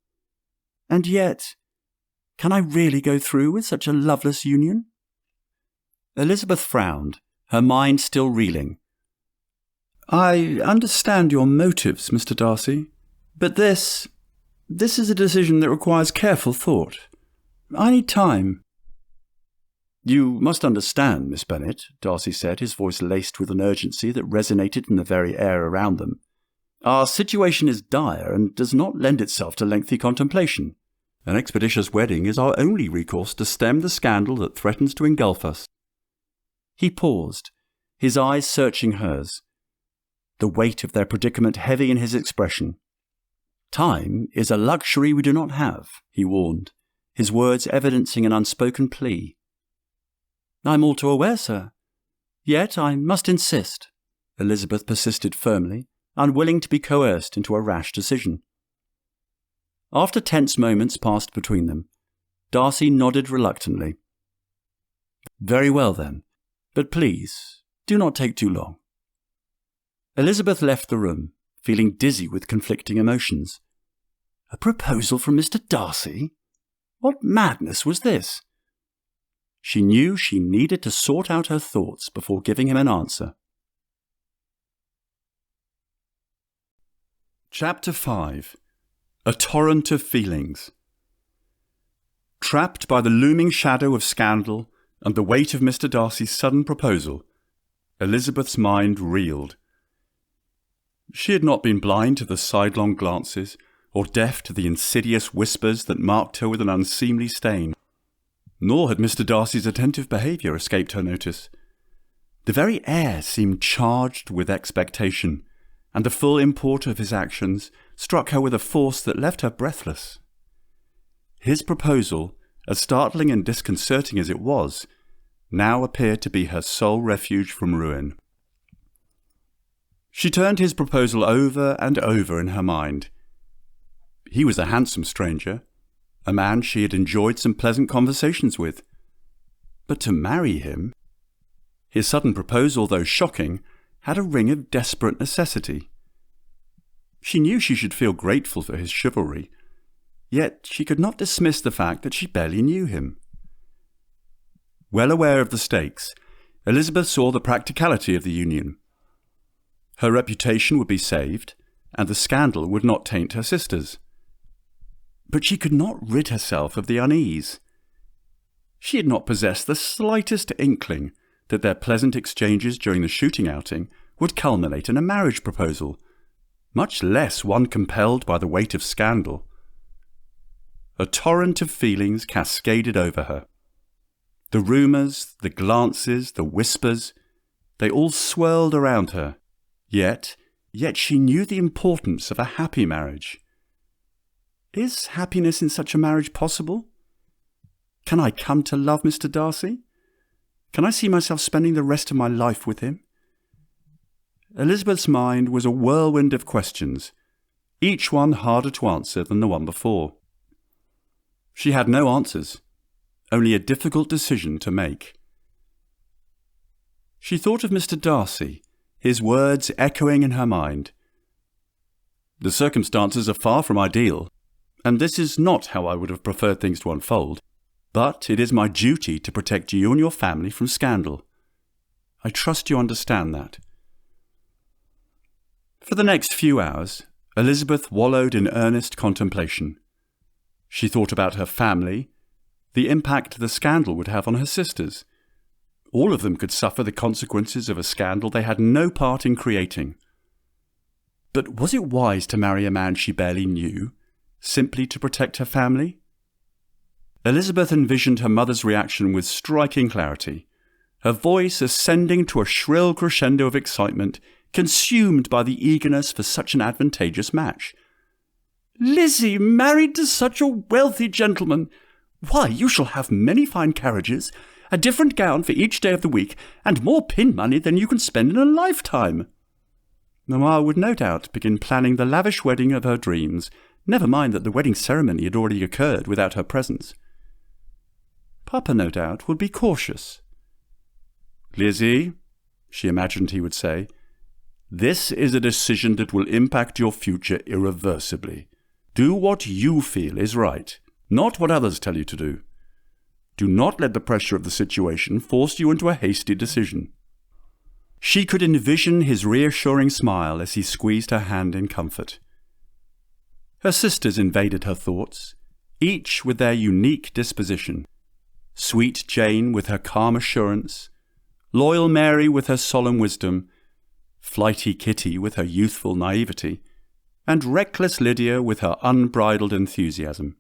Speaker 1: And yet, can I really go through with such a loveless union? Elizabeth frowned, her mind still reeling. "I understand your motives, Mr. Darcy, but this is a decision that requires careful thought. I need time." "You must understand, Miss Bennet," Darcy said, his voice laced with an urgency that resonated in the very air around them. "Our situation is dire and does not lend itself to lengthy contemplation. An expeditious wedding is our only recourse to stem the scandal that threatens to engulf us." He paused, his eyes searching hers, the weight of their predicament heavy in his expression. "Time is a luxury we do not have," he warned, his words evidencing an unspoken plea. "I'm all too aware, sir. Yet I must insist," Elizabeth persisted firmly, unwilling to be coerced into a rash decision. After tense moments passed between them, Darcy nodded reluctantly. "Very well, then. But please, do not take too long." Elizabeth left the room, feeling dizzy with conflicting emotions. A proposal from Mr. Darcy? What madness was this? She knew she needed to sort out her thoughts before giving him an answer. Chapter 5. A Torrent of Feelings. Trapped by the looming shadow of scandal and the weight of Mr. Darcy's sudden proposal, Elizabeth's mind reeled. She had not been blind to the sidelong glances, or deaf to the insidious whispers that marked her with an unseemly stain. Nor had Mr. Darcy's attentive behaviour escaped her notice. The very air seemed charged with expectation, and the full import of his actions struck her with a force that left her breathless. His proposal, as startling and disconcerting as it was, now appeared to be her sole refuge from ruin. She turned his proposal over and over in her mind. He was a handsome stranger, a man she had enjoyed some pleasant conversations with. But to marry him? His sudden proposal, though shocking, had a ring of desperate necessity. She knew she should feel grateful for his chivalry, yet she could not dismiss the fact that she barely knew him. Well aware of the stakes, Elizabeth saw the practicality of the union. Her reputation would be saved, and the scandal would not taint her sister's. But she could not rid herself of the unease. She had not possessed the slightest inkling that their pleasant exchanges during the shooting outing would culminate in a marriage proposal, much less one compelled by the weight of scandal. A torrent of feelings cascaded over her. The rumours, the glances, the whispers, they all swirled around her. Yet she knew the importance of a happy marriage. Is happiness in such a marriage possible? Can I come to love Mr. Darcy? Can I see myself spending the rest of my life with him? Elizabeth's mind was a whirlwind of questions, each one harder to answer than the one before. She had no answers, only a difficult decision to make. She thought of Mr. Darcy, his words echoing in her mind. "The circumstances are far from ideal, and this is not how I would have preferred things to unfold, but it is my duty to protect you and your family from scandal. I trust you understand that." For the next few hours, Elizabeth wallowed in earnest contemplation. She thought about her family, the impact the scandal would have on her sisters. All of them could suffer the consequences of a scandal they had no part in creating. But was it wise to marry a man she barely knew, simply to protect her family? Elizabeth envisioned her mother's reaction with striking clarity, her voice ascending to a shrill crescendo of excitement, consumed by the eagerness for such an advantageous match. "Lizzie married to such a wealthy gentleman! Why, you shall have many fine carriages, a different gown for each day of the week, and more pin money than you can spend in a lifetime." Mamma would no doubt begin planning the lavish wedding of her dreams, never mind that the wedding ceremony had already occurred without her presence. Papa, no doubt, would be cautious. "Lizzie," she imagined he would say, "this is a decision that will impact your future irreversibly. Do what you feel is right, not what others tell you to do. Do not let the pressure of the situation force you into a hasty decision." She could envision his reassuring smile as he squeezed her hand in comfort. Her sisters invaded her thoughts, each with their unique disposition. Sweet Jane with her calm assurance, loyal Mary with her solemn wisdom, flighty Kitty with her youthful naivety, and reckless Lydia with her unbridled enthusiasm.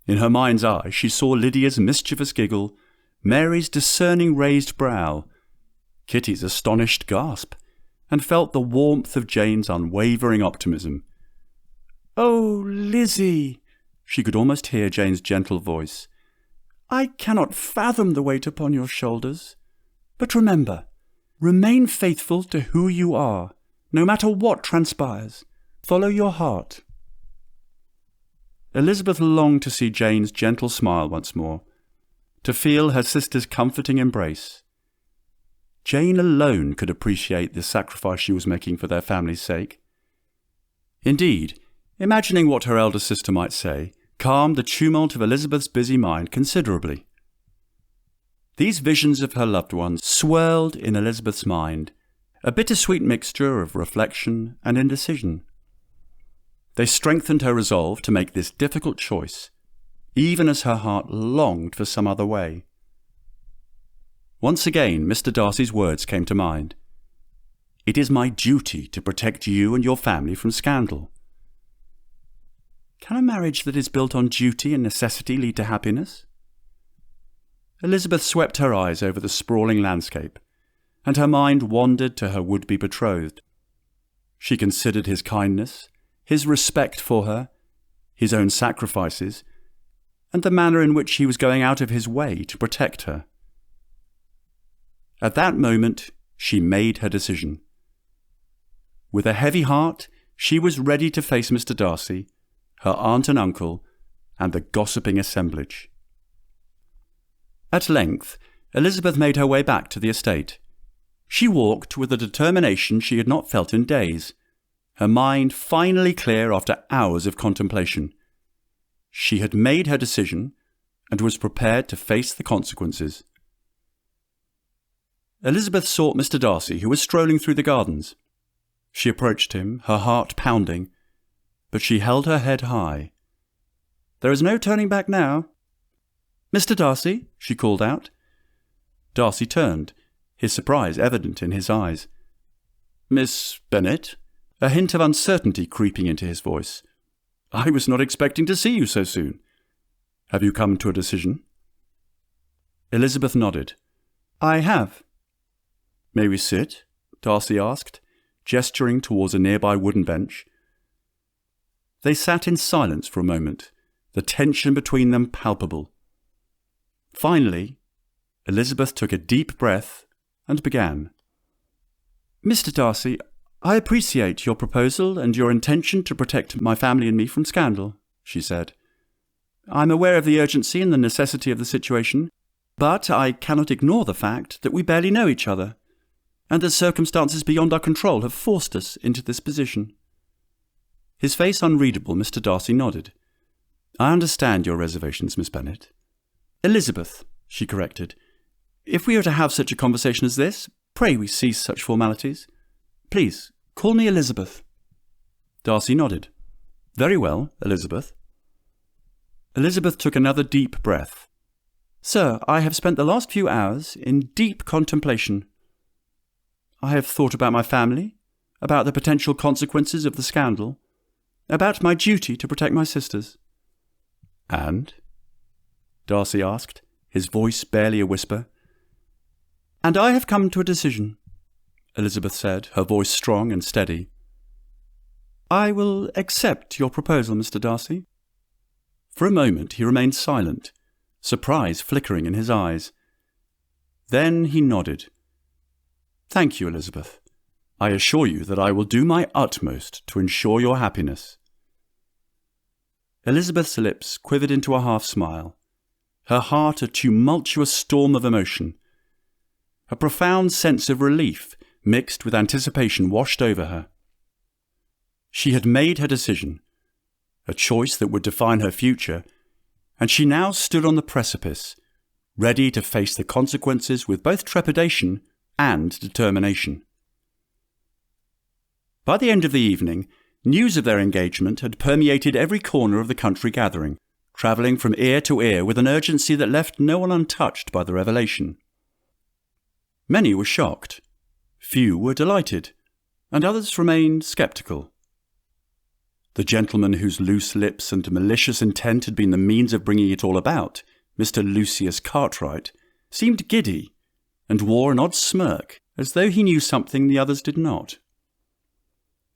Speaker 1: In her mind's eye she saw Lydia's mischievous giggle, Mary's discerning raised brow, Kitty's astonished gasp, and felt the warmth of Jane's unwavering optimism. "Oh, Lizzie," she could almost hear Jane's gentle voice, "I cannot fathom the weight upon your shoulders. But remember, remain faithful to who you are, no matter what transpires. Follow your heart." Elizabeth longed to see Jane's gentle smile once more, to feel her sister's comforting embrace. Jane alone could appreciate the sacrifice she was making for their family's sake. Indeed, imagining what her elder sister might say calmed the tumult of Elizabeth's busy mind considerably. These visions of her loved ones swirled in Elizabeth's mind, a bittersweet mixture of reflection and indecision. They strengthened her resolve to make this difficult choice, even as her heart longed for some other way. Once again, Mr. Darcy's words came to mind. "It is my duty to protect you and your family from scandal." Can a marriage that is built on duty and necessity lead to happiness? Elizabeth swept her eyes over the sprawling landscape, and her mind wandered to her would-be betrothed. She considered his kindness, his respect for her, his own sacrifices, and the manner in which he was going out of his way to protect her. At that moment, she made her decision. With a heavy heart, she was ready to face Mr. Darcy, her aunt and uncle, and the gossiping assemblage. At length, Elizabeth made her way back to the estate. She walked with a determination she had not felt in days, her mind finally clear after hours of contemplation. She had made her decision and was prepared to face the consequences. Elizabeth sought Mr. Darcy, who was strolling through the gardens. She approached him, her heart pounding, but she held her head high. "There is no turning back now." "Mr. Darcy," she called out. Darcy turned, his surprise evident in his eyes. "Miss Bennet?" A hint of uncertainty creeping into his voice. "I was not expecting to see you so soon. Have you come to a decision?" Elizabeth nodded. "I have." "May we sit?" Darcy asked, gesturing towards a nearby wooden bench. They sat in silence for a moment, the tension between them palpable. Finally, Elizabeth took a deep breath and began. "Mr. Darcy, I appreciate your proposal and your intention to protect my family and me from scandal," she said. "I'm aware of the urgency and the necessity of the situation, but I cannot ignore the fact that we barely know each other, and that circumstances beyond our control have forced us into this position." His face unreadable, Mr. Darcy nodded. "I understand your reservations, Miss Bennet." "Elizabeth," she corrected. "If we are to have such a conversation as this, pray we cease such formalities. Please, call me Elizabeth." Darcy nodded. "Very well, Elizabeth." Elizabeth took another deep breath. "Sir, I have spent the last few hours in deep contemplation. I have thought about my family, about the potential consequences of the scandal, about my duty to protect my sisters." "And?" Darcy asked, his voice barely a whisper. "And I have come to a decision," Elizabeth said, her voice strong and steady. "I will accept your proposal, Mr. Darcy." For a moment he remained silent, surprise flickering in his eyes. Then he nodded. "Thank you, Elizabeth. I assure you that I will do my utmost to ensure your happiness." Elizabeth's lips quivered into a half-smile, her heart a tumultuous storm of emotion. A profound sense of relief mixed with anticipation washed over her. She had made her decision, a choice that would define her future, and she now stood on the precipice, ready to face the consequences with both trepidation and determination. By the end of the evening, news of their engagement had permeated every corner of the country gathering, travelling from ear to ear with an urgency that left no one untouched by the revelation. Many were shocked, few were delighted, and others remained sceptical. The gentleman whose loose lips and malicious intent had been the means of bringing it all about, Mr. Lucius Cartwright, seemed giddy and wore an odd smirk, as though he knew something the others did not.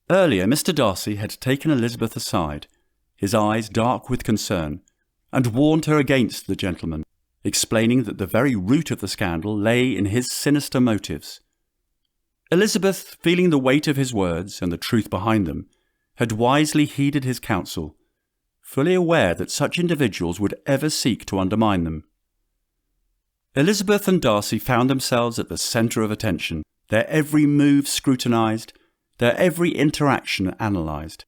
Speaker 1: Earlier, Mr. Darcy had taken Elizabeth aside, his eyes dark with concern, and warned her against the gentleman, explaining that the very root of the scandal lay in his sinister motives. Elizabeth, feeling the weight of his words and the truth behind them, had wisely heeded his counsel, fully aware that such individuals would ever seek to undermine them. Elizabeth and Darcy found themselves at the centre of attention, their every move scrutinised, their every interaction analysed.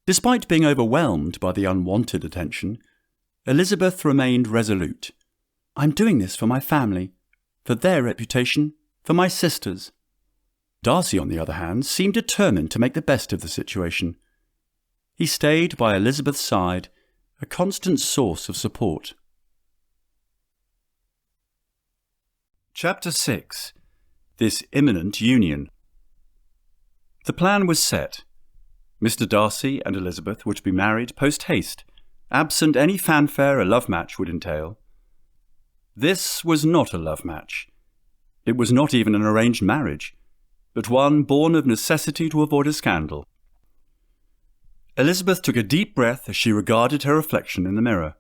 Speaker 1: Despite being overwhelmed by the unwanted attention, Elizabeth remained resolute. "I'm doing this for my family, for their reputation, for my sisters." Darcy, on the other hand, seemed determined to make the best of the situation. He stayed by Elizabeth's side, a constant source of support. Chapter 6. This imminent union. The plan was set. Mr. Darcy and Elizabeth were to be married post-haste, absent any fanfare a love match would entail. This was not a love match. It was not even an arranged marriage, but one born of necessity to avoid a scandal. Elizabeth took a deep breath as she regarded her reflection in the mirror.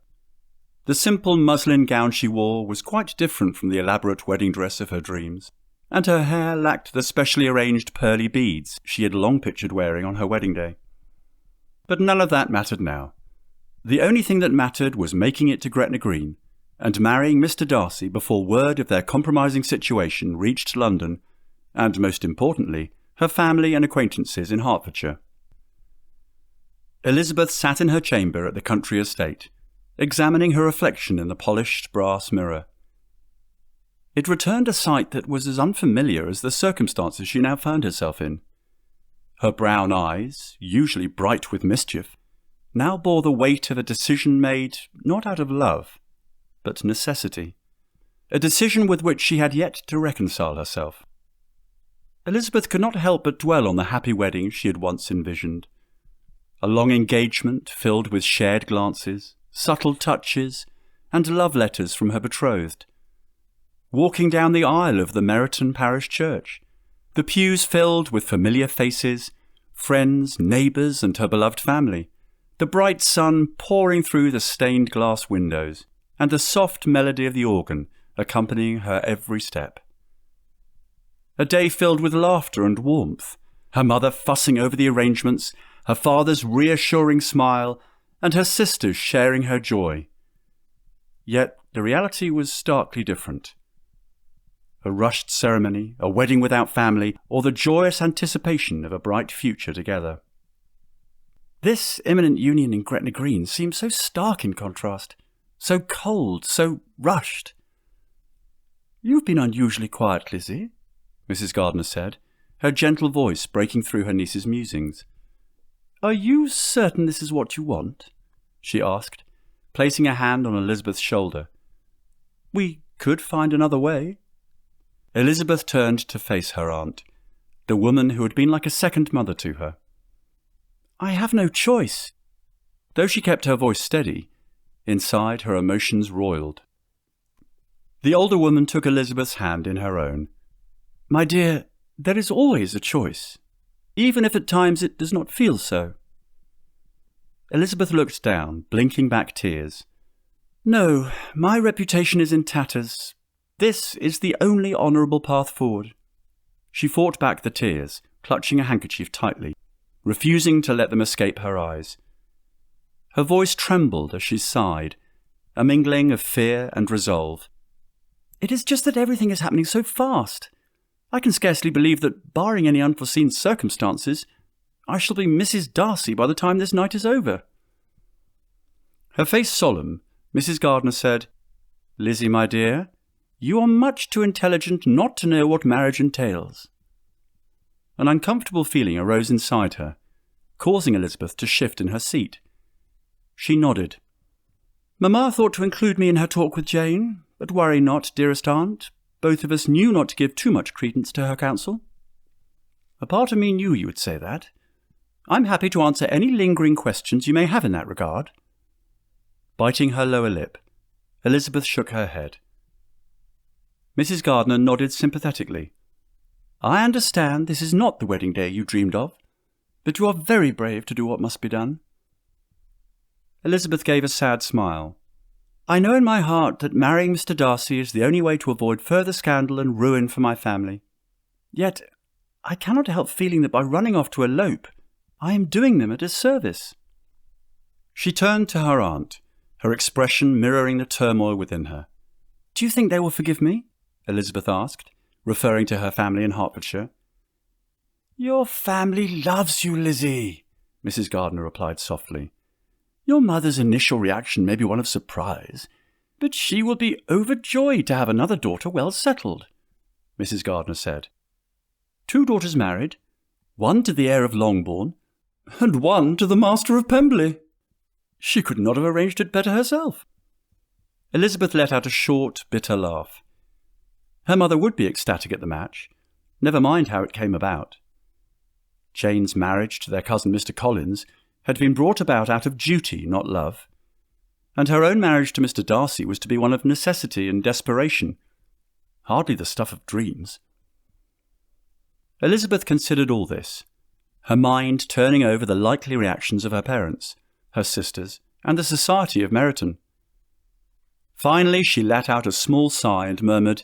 Speaker 1: The simple muslin gown she wore was quite different from the elaborate wedding dress of her dreams, and her hair lacked the specially arranged pearly beads she had long pictured wearing on her wedding day. But none of that mattered now. The only thing that mattered was making it to Gretna Green, and marrying Mr. Darcy before word of their compromising situation reached London, and, most importantly, her family and acquaintances in Hertfordshire. Elizabeth sat in her chamber at the country estate, examining her reflection in the polished brass mirror. It returned a sight that was as unfamiliar as the circumstances she now found herself in. Her brown eyes, usually bright with mischief, now bore the weight of a decision made not out of love, but necessity, a decision with which she had yet to reconcile herself. Elizabeth could not help but dwell on the happy wedding she had once envisioned. A long engagement filled with shared glances, subtle touches, and love letters from her betrothed. Walking down the aisle of the Meryton Parish Church, the pews filled with familiar faces, friends, neighbours, and her beloved family, the bright sun pouring through the stained glass windows, and the soft melody of the organ accompanying her every step. A day filled with laughter and warmth, her mother fussing over the arrangements, her father's reassuring smile, and her sisters sharing her joy. Yet the reality was starkly different. A rushed ceremony, a wedding without family, or the joyous anticipation of a bright future together. This imminent union in Gretna Green seemed so stark in contrast, so cold, so rushed. "You've been unusually quiet, Lizzie," Mrs. Gardiner said, her gentle voice breaking through her niece's musings. "Are you certain this is what you want?" she asked, placing a hand on Elizabeth's shoulder. "We could find another way." Elizabeth turned to face her aunt, the woman who had been like a second mother to her. "I have no choice." Though she kept her voice steady, inside her emotions roiled. The older woman took Elizabeth's hand in her own. "My dear, there is always a choice, even if at times it does not feel so." Elizabeth looked down, blinking back tears. "No, my reputation is in tatters. This is the only honourable path forward." She fought back the tears, clutching a handkerchief tightly, refusing to let them escape her eyes. Her voice trembled as she sighed, a mingling of fear and resolve. "It is just that everything is happening so fast. I can scarcely believe that, barring any unforeseen circumstances, I shall be Mrs. Darcy by the time this night is over." Her face solemn, Mrs. Gardiner said, "Lizzie, my dear, you are much too intelligent not to know what marriage entails." An uncomfortable feeling arose inside her, causing Elizabeth to shift in her seat. She nodded. "Mamma thought to include me in her talk with Jane, but worry not, dearest aunt. Both of us knew not to give too much credence to her counsel." "A part of me knew you would say that. I'm happy to answer any lingering questions you may have in that regard." Biting her lower lip, Elizabeth shook her head. Mrs. Gardner nodded sympathetically. "I understand this is not the wedding day you dreamed of, but you are very brave to do what must be done." Elizabeth gave a sad smile. "I know in my heart that marrying Mr. Darcy is the only way to avoid further scandal and ruin for my family. Yet I cannot help feeling that by running off to elope, I am doing them a disservice." She turned to her aunt, her expression mirroring the turmoil within her. "Do you think they will forgive me?" Elizabeth asked, referring to her family in Hertfordshire. "Your family loves you, Lizzie," Mrs. Gardner replied softly. "Your mother's initial reaction may be one of surprise, but she will be overjoyed to have another daughter well settled," Mrs. Gardner said. "2 daughters married, one to the heir of Longbourn, and one to the Master of Pemberley. She could not have arranged it better herself." Elizabeth let out a short, bitter laugh. Her mother would be ecstatic at the match, never mind how it came about. Jane's marriage to their cousin Mr. Collins had been brought about out of duty, not love, and her own marriage to Mr. Darcy was to be one of necessity and desperation, hardly the stuff of dreams. Elizabeth considered all this, her mind turning over the likely reactions of her parents, her sisters, and the society of Meryton. Finally she let out a small sigh and murmured,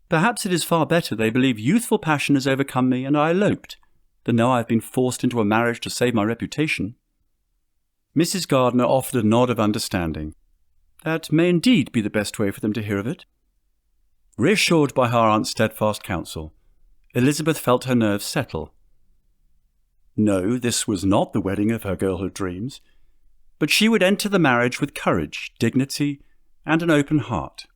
Speaker 1: "Perhaps it is far better they believe youthful passion has overcome me and I eloped, than know I have been forced into a marriage to save my reputation." Mrs. Gardner offered a nod of understanding. "That may indeed be the best way for them to hear of it." Reassured by her aunt's steadfast counsel, Elizabeth felt her nerves settle. No, this was not the wedding of her girlhood dreams, but she would enter the marriage with courage, dignity, and an open heart.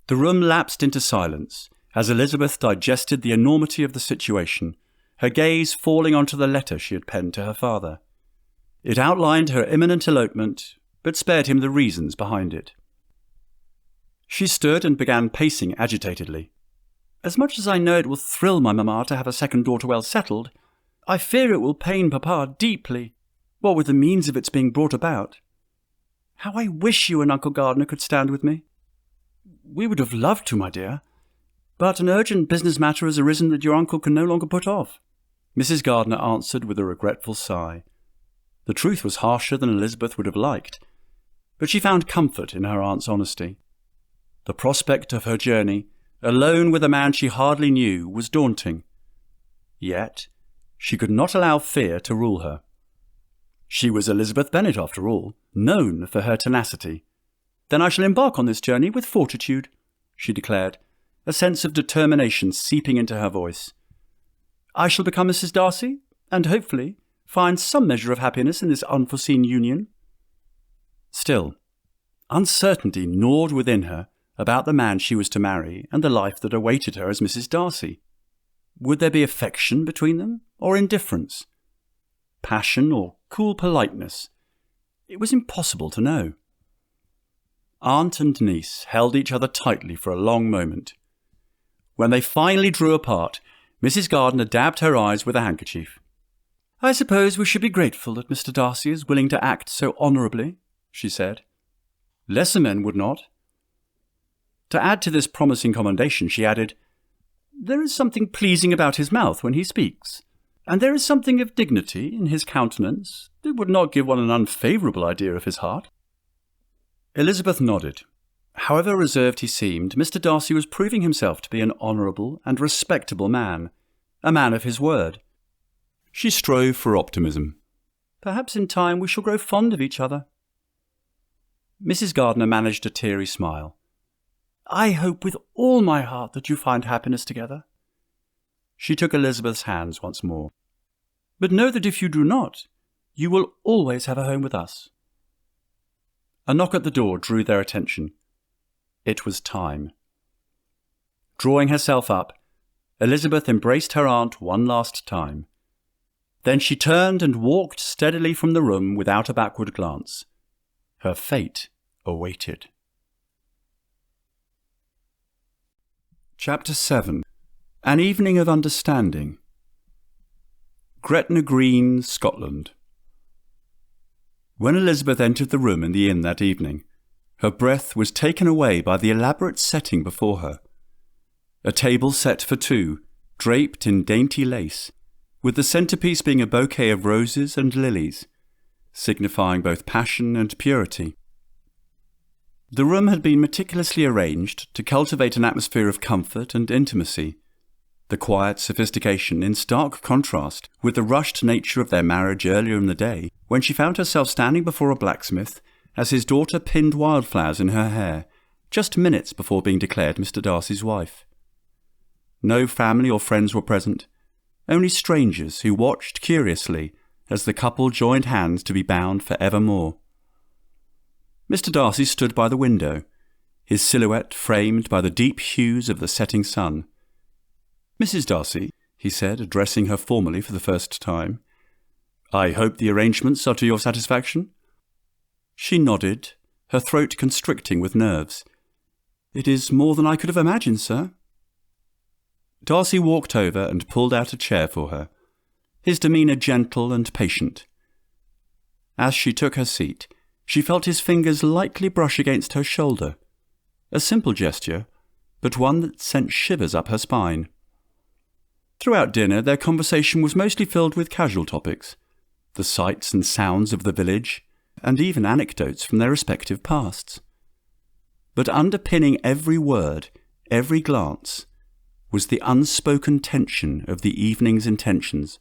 Speaker 1: The room lapsed into silence as Elizabeth digested the enormity of the situation, her gaze falling onto the letter she had penned to her father. It outlined her imminent elopement, but spared him the reasons behind it. She stood and began pacing agitatedly. "As much as I know it will thrill my mamma to have a second daughter well settled, I fear it will pain papa deeply, what with the means of its being brought about. How I wish you and Uncle Gardner could stand with me." "We would have loved to, my dear, but an urgent business matter has arisen that your uncle can no longer put off," Mrs. Gardner answered with a regretful sigh. The truth was harsher than Elizabeth would have liked, but she found comfort in her aunt's honesty. The prospect of her journey, alone with a man she hardly knew, was daunting. Yet she could not allow fear to rule her. She was Elizabeth Bennet, after all, known for her tenacity. "Then I shall embark on this journey with fortitude," she declared, a sense of determination seeping into her voice. "I shall become Mrs. Darcy, and hopefully find some measure of happiness in this unforeseen union." Still, uncertainty gnawed within her about the man she was to marry and the life that awaited her as Mrs. Darcy. Would there be affection between them, or indifference? Passion or cool politeness? It was impossible to know. Aunt and niece held each other tightly for a long moment. When they finally drew apart, Mrs. Gardner dabbed her eyes with a handkerchief. "I suppose we should be grateful that Mr. Darcy is willing to act so honourably," she said. "Lesser men would not." To add to this promising commendation, she added, "There is something pleasing about his mouth when he speaks, and there is something of dignity in his countenance that would not give one an unfavourable idea of his heart." Elizabeth nodded. However reserved he seemed, Mr. Darcy was proving himself to be an honourable and respectable man, a man of his word. She strove for optimism. "Perhaps in time we shall grow fond of each other." Mrs. Gardner managed a teary smile. "I hope with all my heart that you find happiness together." She took Elizabeth's hands once more. "But know that if you do not, you will always have a home with us." A knock at the door drew their attention. It was time. Drawing herself up, Elizabeth embraced her aunt one last time. Then she turned and walked steadily from the room without a backward glance. Her fate awaited. Chapter 7. An Evening of Understanding. Gretna Green, Scotland. When Elizabeth entered the room in the inn that evening, Her breath was taken away by the elaborate setting before her. A table set for two, draped in dainty lace, with the centrepiece being a bouquet of roses and lilies, signifying both passion and purity. The room had been meticulously arranged to cultivate an atmosphere of comfort and intimacy, the quiet sophistication in stark contrast with the rushed nature of their marriage earlier in the day, when she found herself standing before a blacksmith as his daughter pinned wildflowers in her hair, just minutes before being declared Mr. Darcy's wife. No family or friends were present, only strangers who watched curiously as the couple joined hands to be bound for evermore. Mr. Darcy stood by the window, his silhouette framed by the deep hues of the setting sun. "Mrs. Darcy," he said, addressing her formally for the first time, "I hope the arrangements are to your satisfaction?" She nodded, her throat constricting with nerves. "It is more than I could have imagined, sir." Darcy walked over and pulled out a chair for her, his demeanour gentle and patient. As she took her seat, she felt his fingers lightly brush against her shoulder, a simple gesture, but one that sent shivers up her spine. Throughout dinner, their conversation was mostly filled with casual topics, the sights and sounds of the village, and even anecdotes from their respective pasts. But underpinning every word, every glance, was the unspoken tension of the evening's intentions.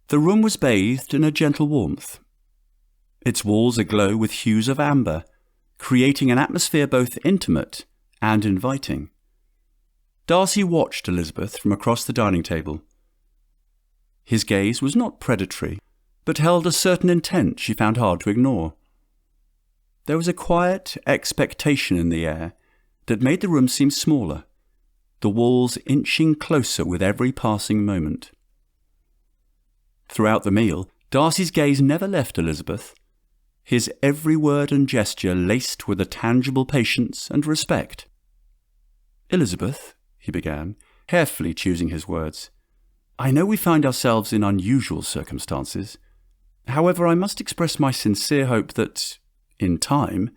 Speaker 1: The room was bathed in a gentle warmth, its walls aglow with hues of amber, creating an atmosphere both intimate and inviting. Darcy watched Elizabeth from across the dining table. His gaze was not predatory, but held a certain intent she found hard to ignore. There was a quiet expectation in the air that made the room seem smaller, the walls inching closer with every passing moment. Throughout the meal, Darcy's gaze never left Elizabeth, his every word and gesture laced with a tangible patience and respect. "Elizabeth," he began, carefully choosing his words, "I know we find ourselves in unusual circumstances. However, I must express my sincere hope that, in time,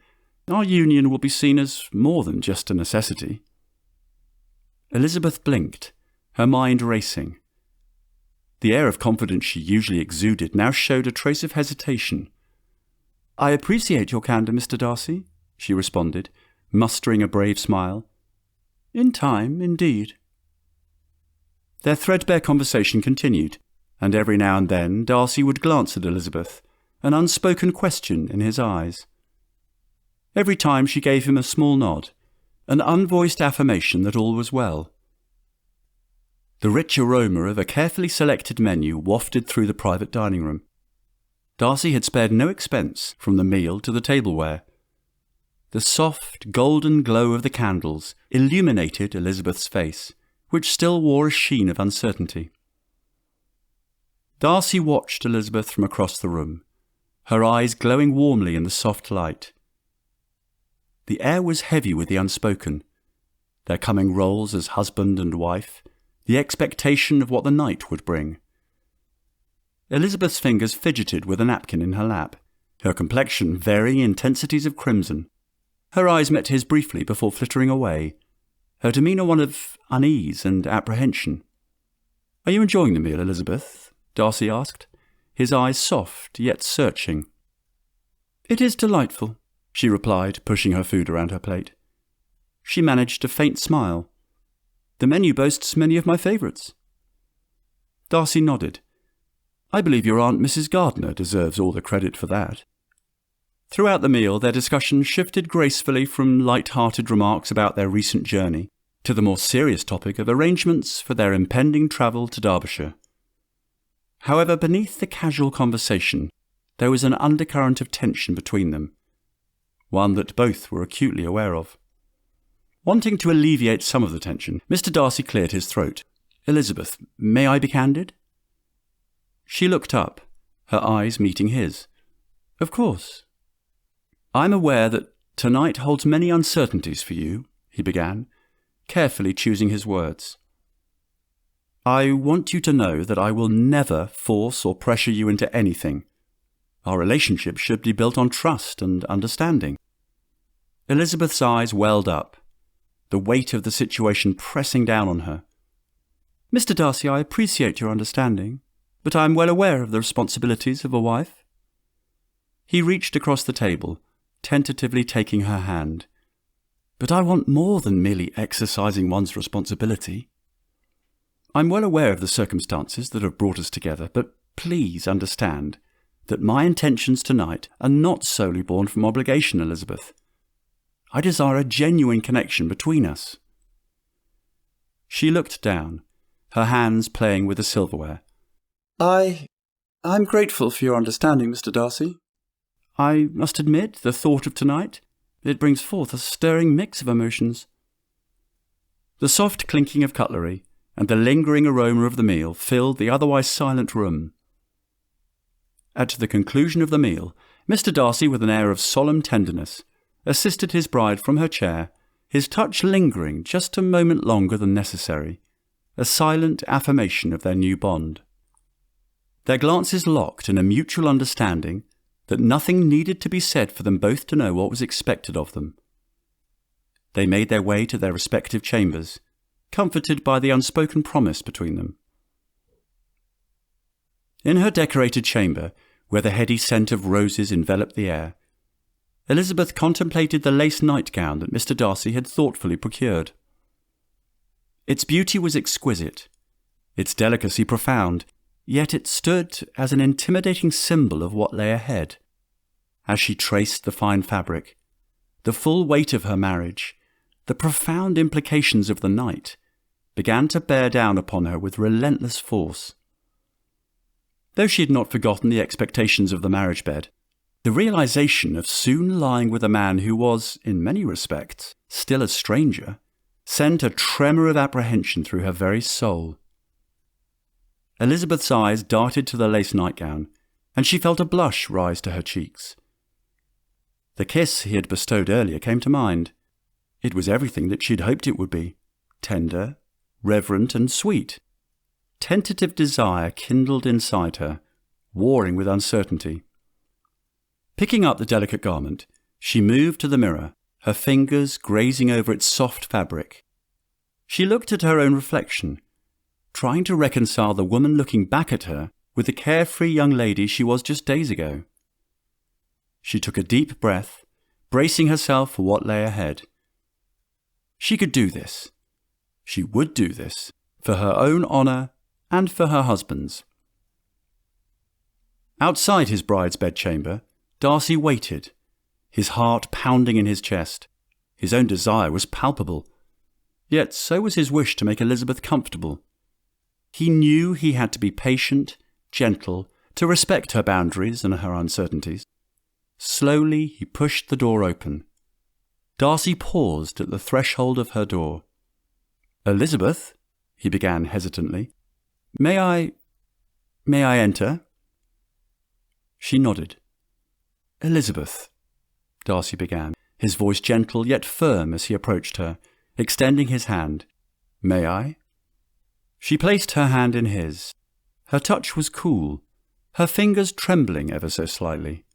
Speaker 1: our union will be seen as more than just a necessity." Elizabeth blinked, her mind racing. The air of confidence she usually exuded now showed a trace of hesitation. "I appreciate your candour, Mr. Darcy," she responded, mustering a brave smile. "In time, indeed." Their threadbare conversation continued, and every now and then Darcy would glance at Elizabeth, an unspoken question in his eyes. Every time she gave him a small nod, an unvoiced affirmation that all was well. The rich aroma of a carefully selected menu wafted through the private dining room. Darcy had spared no expense from the meal to the tableware. The soft, golden glow of the candles illuminated Elizabeth's face, which still wore a sheen of uncertainty. Darcy watched Elizabeth from across the room, her eyes glowing warmly in the soft light. The air was heavy with the unspoken, their coming roles as husband and wife, the expectation of what the night would bring. Elizabeth's fingers fidgeted with a napkin in her lap, her complexion varying intensities of crimson. Her eyes met his briefly before flittering away, her demeanour one of unease and apprehension. "Are you enjoying the meal, Elizabeth?" Darcy asked, his eyes soft yet searching. "It is delightful," she replied, pushing her food around her plate. She managed a faint smile. "The menu boasts many of my favourites." Darcy nodded. "I believe your Aunt Mrs. Gardner deserves all the credit for that." Throughout the meal, their discussion shifted gracefully from light-hearted remarks about their recent journey to the more serious topic of arrangements for their impending travel to Derbyshire. However, beneath the casual conversation, there was an undercurrent of tension between them, one that both were acutely aware of. Wanting to alleviate some of the tension, Mr. Darcy cleared his throat. "Elizabeth, may I be candid?" She looked up, her eyes meeting his. "Of course." "I'm aware that tonight holds many uncertainties for you," he began, carefully choosing his words. "I want you to know that I will never force or pressure you into anything. Our relationship should be built on trust and understanding. Elizabeth's eyes welled up, the weight of the situation pressing down on her. "Mr. Darcy, I appreciate your understanding, but I am well aware of the responsibilities of a wife." He reached across the table, tentatively taking her hand. "But I want more than merely exercising one's responsibility. I'm well aware of the circumstances that have brought us together, but please understand that my intentions tonight are not solely born from obligation, Elizabeth. I desire a genuine connection between us." She looked down, her hands playing with the silverware. I'm grateful for your understanding, Mr. Darcy. I must admit, the thought of tonight, it brings forth a stirring mix of emotions." The soft clinking of cutlery and the lingering aroma of the meal filled the otherwise silent room. At the conclusion of the meal, Mr. Darcy, with an air of solemn tenderness, assisted his bride from her chair, his touch lingering just a moment longer than necessary, a silent affirmation of their new bond. Their glances locked in a mutual understanding that nothing needed to be said for them both to know what was expected of them. They made their way to their respective chambers, comforted by the unspoken promise between them. In her decorated chamber, where the heady scent of roses enveloped the air, Elizabeth contemplated the lace nightgown that Mr. Darcy had thoughtfully procured. Its beauty was exquisite, its delicacy profound, yet it stood as an intimidating symbol of what lay ahead. As she traced the fine fabric, the full weight of her marriage, the profound implications of the night, began to bear down upon her with relentless force. Though she had not forgotten the expectations of the marriage bed, the realization of soon lying with a man who was, in many respects, still a stranger, sent a tremor of apprehension through her very soul. Elizabeth's eyes darted to the lace nightgown, and she felt a blush rise to her cheeks. The kiss he had bestowed earlier came to mind. It was everything that she had hoped it would be, tender, reverent, and sweet. Tentative desire kindled inside her, warring with uncertainty. Picking up the delicate garment, she moved to the mirror, her fingers grazing over its soft fabric. She looked at her own reflection, trying to reconcile the woman looking back at her with the carefree young lady she was just days ago. She took a deep breath, bracing herself for what lay ahead. She could do this. She would do this, for her own honour and for her husband's. Outside his bride's bedchamber, Darcy waited, his heart pounding in his chest. His own desire was palpable, yet so was his wish to make Elizabeth comfortable. He knew he had to be patient, gentle, to respect her boundaries and her uncertainties. Slowly he pushed the door open. Darcy paused at the threshold of her door. "Elizabeth," he began hesitantly, May I enter?" She nodded. "Elizabeth," Darcy began, his voice gentle yet firm as he approached her, extending his hand. "May I?" She placed her hand in his. Her touch was cool, her fingers trembling ever so slightly.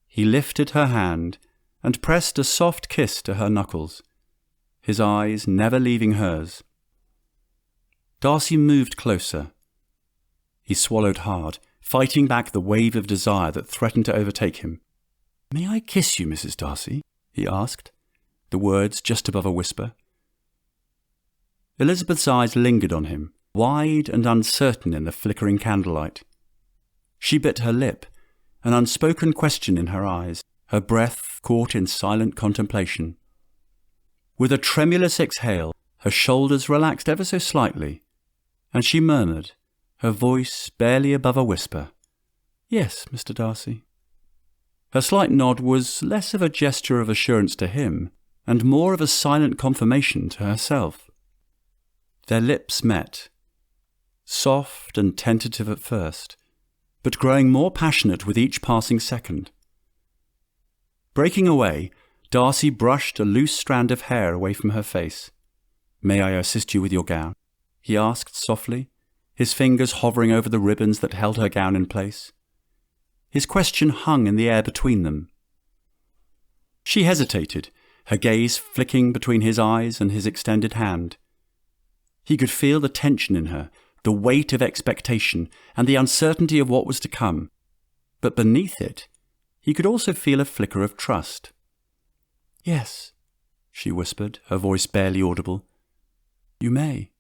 Speaker 1: He lifted her hand and pressed a soft kiss to her knuckles, his eyes never leaving hers. Darcy moved closer. He swallowed hard, fighting back the wave of desire that threatened to overtake him. "May I kiss you, Mrs. Darcy?" he asked, the words just above a whisper. Elizabeth's eyes lingered on him, wide and uncertain in the flickering candlelight. She bit her lip, an unspoken question in her eyes, her breath caught in silent contemplation. With a tremulous exhale, her shoulders relaxed ever so slightly, and she murmured, her voice barely above a whisper, "Yes, Mr. Darcy." Her slight nod was less of a gesture of assurance to him, and more of a silent confirmation to herself. Their lips met, soft and tentative at first, but growing more passionate with each passing second. Breaking away, Darcy brushed a loose strand of hair away from her face. "May I assist you with your gown?" he asked softly, his fingers hovering over the ribbons that held her gown in place. His question hung in the air between them. She hesitated, her gaze flicking between his eyes and his extended hand. He could feel the tension in her, the weight of expectation, and the uncertainty of what was to come. But beneath it, he could also feel a flicker of trust. "Yes," she whispered, her voice barely audible. "You may."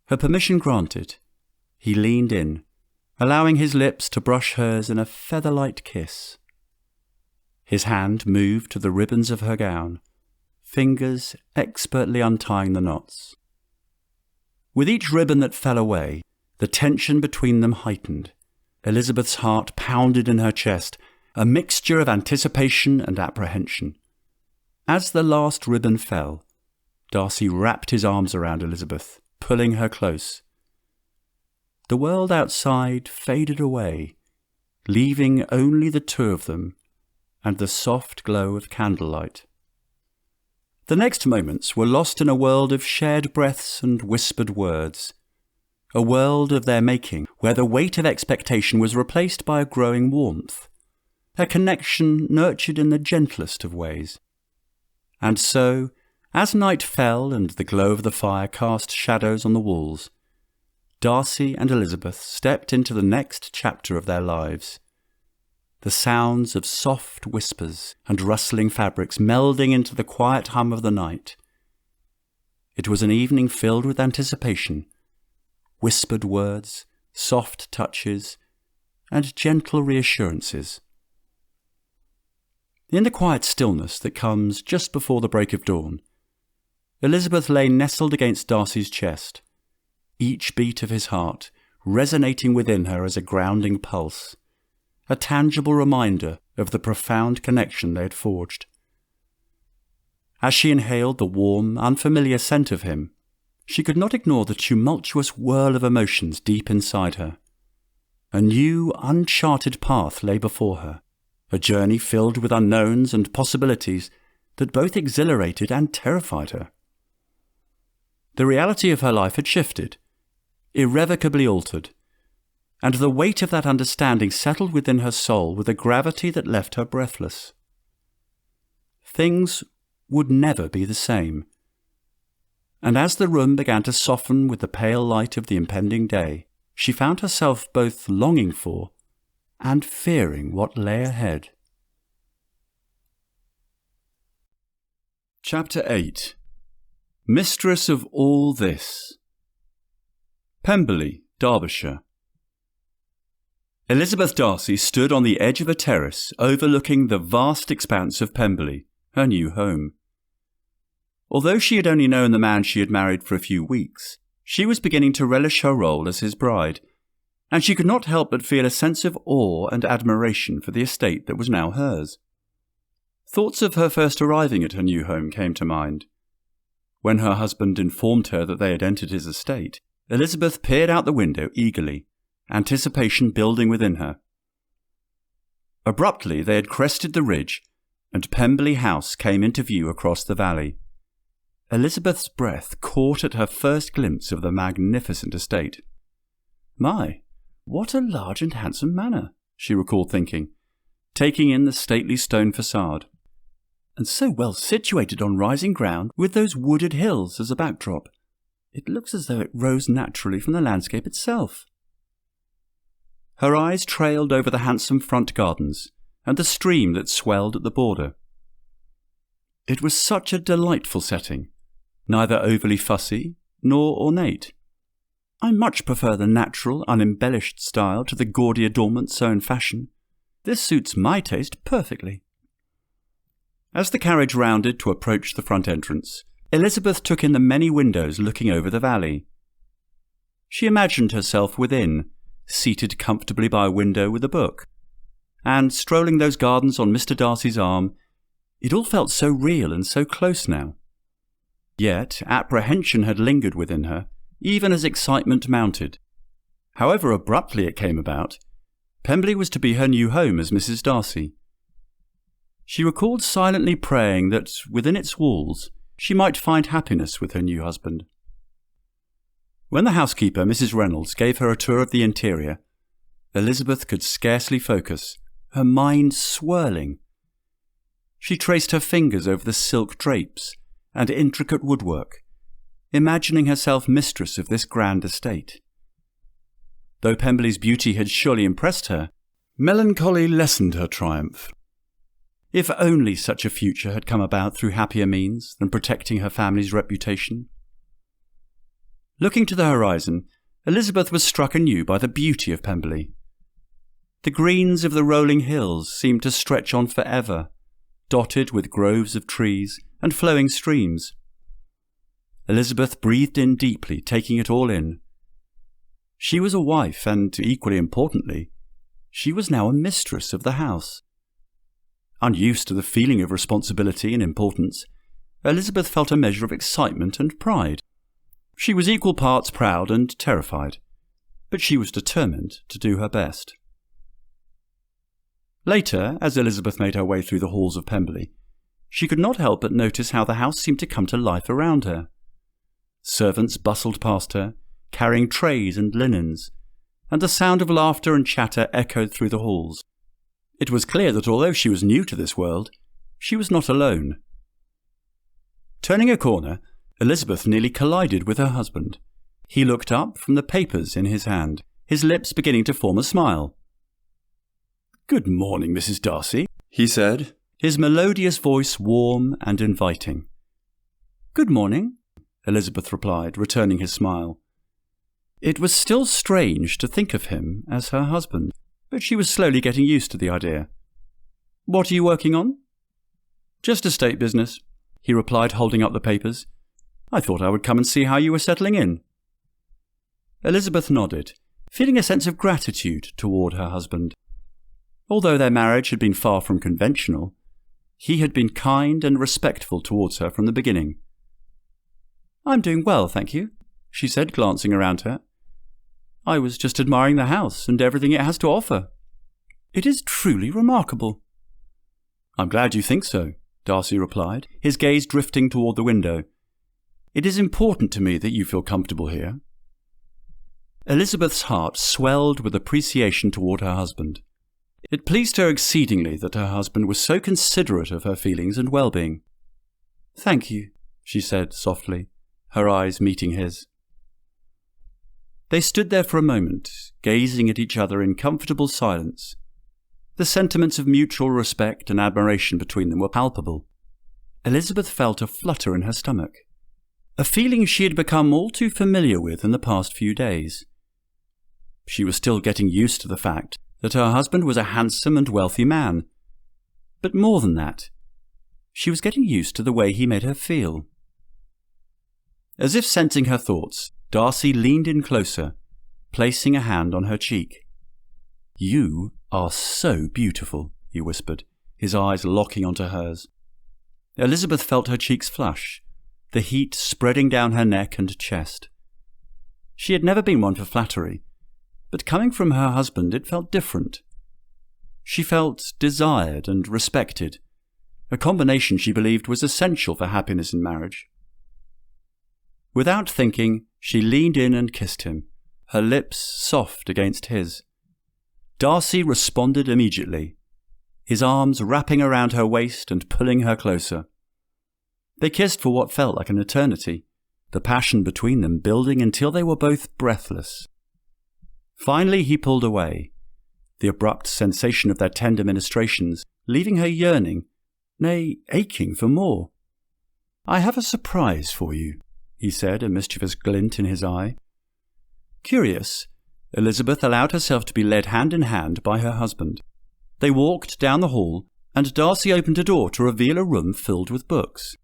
Speaker 1: Her permission granted, he leaned in, allowing his lips to brush hers in a feather-light kiss. His hand moved to the ribbons of her gown, fingers expertly untying the knots. With each ribbon that fell away, the tension between them heightened. Elizabeth's heart pounded in her chest, a mixture of anticipation and apprehension. As the last ribbon fell, Darcy wrapped his arms around Elizabeth, pulling her close. The world outside faded away, leaving only the two of them and the soft glow of candlelight. The next moments were lost in a world of shared breaths and whispered words, a world of their making, where the weight of expectation was replaced by a growing warmth, a connection nurtured in the gentlest of ways. And so, as night fell and the glow of the fire cast shadows on the walls, Darcy and Elizabeth stepped into the next chapter of their lives, the sounds of soft whispers and rustling fabrics melding into the quiet hum of the night. It was an evening filled with anticipation, whispered words, soft touches, and gentle reassurances. In the quiet stillness that comes just before the break of dawn, Elizabeth lay nestled against Darcy's chest, each beat of his heart resonating within her as a grounding pulse, a tangible reminder of the profound connection they had forged. As she inhaled the warm, unfamiliar scent of him, she could not ignore the tumultuous whirl of emotions deep inside her. A new, uncharted path lay before her, a journey filled with unknowns and possibilities that both exhilarated and terrified her. The reality of her life had shifted, irrevocably altered, and the weight of that understanding settled within her soul with a gravity that left her breathless. Things would never be the same, and as the room began to soften with the pale light of the impending day, she found herself both longing for and fearing what lay ahead. Chapter 8. Mistress of All This. Pemberley, Derbyshire. Elizabeth Darcy stood on the edge of a terrace overlooking the vast expanse of Pemberley, her new home. Although she had only known the man she had married for a few weeks, she was beginning to relish her role as his bride, and she could not help but feel a sense of awe and admiration for the estate that was now hers. Thoughts of her first arriving at her new home came to mind. When her husband informed her that they had entered his estate, Elizabeth peered out the window eagerly, anticipation building within her. Abruptly they had crested the ridge, and Pemberley House came into view across the valley. Elizabeth's breath caught at her first glimpse of the magnificent estate. "My, what a large and handsome manor," she recalled thinking, taking in the stately stone facade. "And so well situated on rising ground with those wooded hills as a backdrop. It looks as though it rose naturally from the landscape itself." Her eyes trailed over the handsome front gardens and the stream that swelled at the border. It was such a delightful setting, neither overly fussy nor ornate. "I much prefer the natural, unembellished style to the gaudy adornments so in fashion. This suits my taste perfectly." As the carriage rounded to approach the front entrance, Elizabeth took in the many windows looking over the valley. She imagined herself within, seated comfortably by a window with a book, and strolling those gardens on Mr. Darcy's arm. It all felt so real and so close now. Yet apprehension had lingered within her, even as excitement mounted. However abruptly it came about, Pemberley was to be her new home as Mrs. Darcy. She recalled silently praying that, within its walls, she might find happiness with her new husband. When the housekeeper, Mrs. Reynolds, gave her a tour of the interior, Elizabeth could scarcely focus, her mind swirling. She traced her fingers over the silk drapes and intricate woodwork, imagining herself mistress of this grand estate. Though Pemberley's beauty had surely impressed her, melancholy lessened her triumph. If only such a future had come about through happier means than protecting her family's reputation. Looking to the horizon, Elizabeth was struck anew by the beauty of Pemberley. The greens of the rolling hills seemed to stretch on forever, dotted with groves of trees and flowing streams. Elizabeth breathed in deeply, taking it all in. She was a wife, and, equally importantly, she was now a mistress of the house. Unused to the feeling of responsibility and importance, Elizabeth felt a measure of excitement and pride. She was equal parts proud and terrified, but she was determined to do her best. Later, as Elizabeth made her way through the halls of Pemberley, she could not help but notice how the house seemed to come to life around her. Servants bustled past her, carrying trays and linens, and the sound of laughter and chatter echoed through the halls. It was clear that although she was new to this world, she was not alone. Turning a corner, Elizabeth nearly collided with her husband. He looked up from the papers in his hand, his lips beginning to form a smile. "Good morning, Mrs. Darcy," he said, his melodious voice warm and inviting. "Good morning," Elizabeth replied, returning his smile. It was still strange to think of him as her husband, but she was slowly getting used to the idea. "What are you working on?" "Just estate business," he replied, holding up the papers. "I thought I would come and see how you were settling in." Elizabeth nodded, feeling a sense of gratitude toward her husband. Although their marriage had been far from conventional, he had been kind and respectful towards her from the beginning. "I'm doing well, thank you," she said, glancing around her. "I was just admiring the house and everything it has to offer. It is truly remarkable." "I'm glad you think so," Darcy replied, his gaze drifting toward the window. "It is important to me that you feel comfortable here." Elizabeth's heart swelled with appreciation toward her husband. It pleased her exceedingly that her husband was so considerate of her feelings and well-being. "Thank you," she said softly, her eyes meeting his. They stood there for a moment, gazing at each other in comfortable silence. The sentiments of mutual respect and admiration between them were palpable. Elizabeth felt a flutter in her stomach, a feeling she had become all too familiar with in the past few days. She was still getting used to the fact that her husband was a handsome and wealthy man. But more than that, she was getting used to the way he made her feel. As if sensing her thoughts, Darcy leaned in closer, placing a hand on her cheek. "You are so beautiful," he whispered, his eyes locking onto hers. Elizabeth felt her cheeks flush, the heat spreading down her neck and chest. She had never been one for flattery, but coming from her husband it felt different. She felt desired and respected, a combination she believed was essential for happiness in marriage. Without thinking, she leaned in and kissed him, her lips soft against his. Darcy responded immediately, his arms wrapping around her waist and pulling her closer. They kissed for what felt like an eternity, the passion between them building until they were both breathless. Finally he pulled away, the abrupt sensation of their tender ministrations leaving her yearning, nay, aching for more. "I have a surprise for you," he said, a mischievous glint in his eye. Curious, Elizabeth allowed herself to be led hand in hand by her husband. They walked down the hall, and Darcy opened a door to reveal a room filled with books.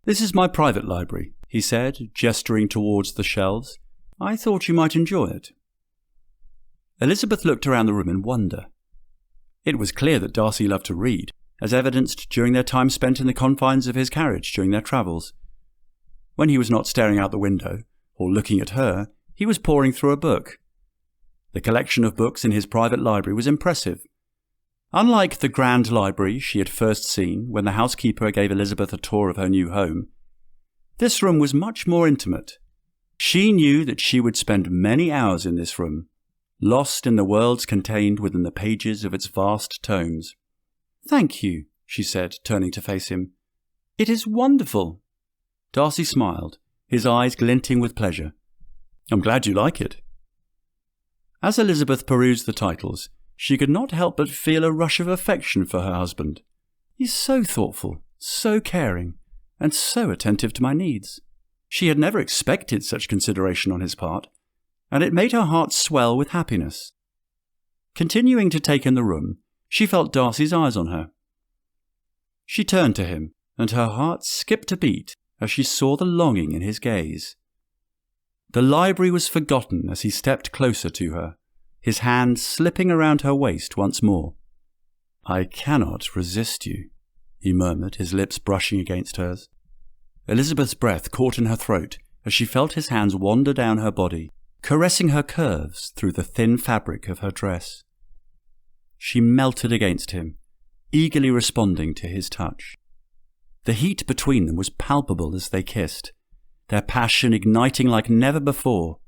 Speaker 1: "This is my private library," he said, gesturing towards the shelves. "I thought you might enjoy it." Elizabeth looked around the room in wonder. It was clear that Darcy loved to read, as evidenced during their time spent in the confines of his carriage during their travels. When he was not staring out the window, or looking at her, he was poring through a book. The collection of books in his private library was impressive. Unlike the grand library she had first seen when the housekeeper gave Elizabeth a tour of her new home, this room was much more intimate. She knew that she would spend many hours in this room, lost in the worlds contained within the pages of its vast tomes. "Thank you," she said, turning to face him. "It is wonderful." Darcy smiled, his eyes glinting with pleasure. "I'm glad you like it." As Elizabeth perused the titles, she could not help but feel a rush of affection for her husband. "He's so thoughtful, so caring, and so attentive to my needs." She had never expected such consideration on his part, and it made her heart swell with happiness. Continuing to take in the room, she felt Darcy's eyes on her. She turned to him, and her heart skipped a beat as she saw the longing in his gaze. The library was forgotten as he stepped closer to her, his hand slipping around her waist once more. "I cannot resist you," he murmured, his lips brushing against hers. Elizabeth's breath caught in her throat as she felt his hands wander down her body, caressing her curves through the thin fabric of her dress. She melted against him, eagerly responding to his touch. The heat between them was palpable as they kissed, their passion igniting like never before.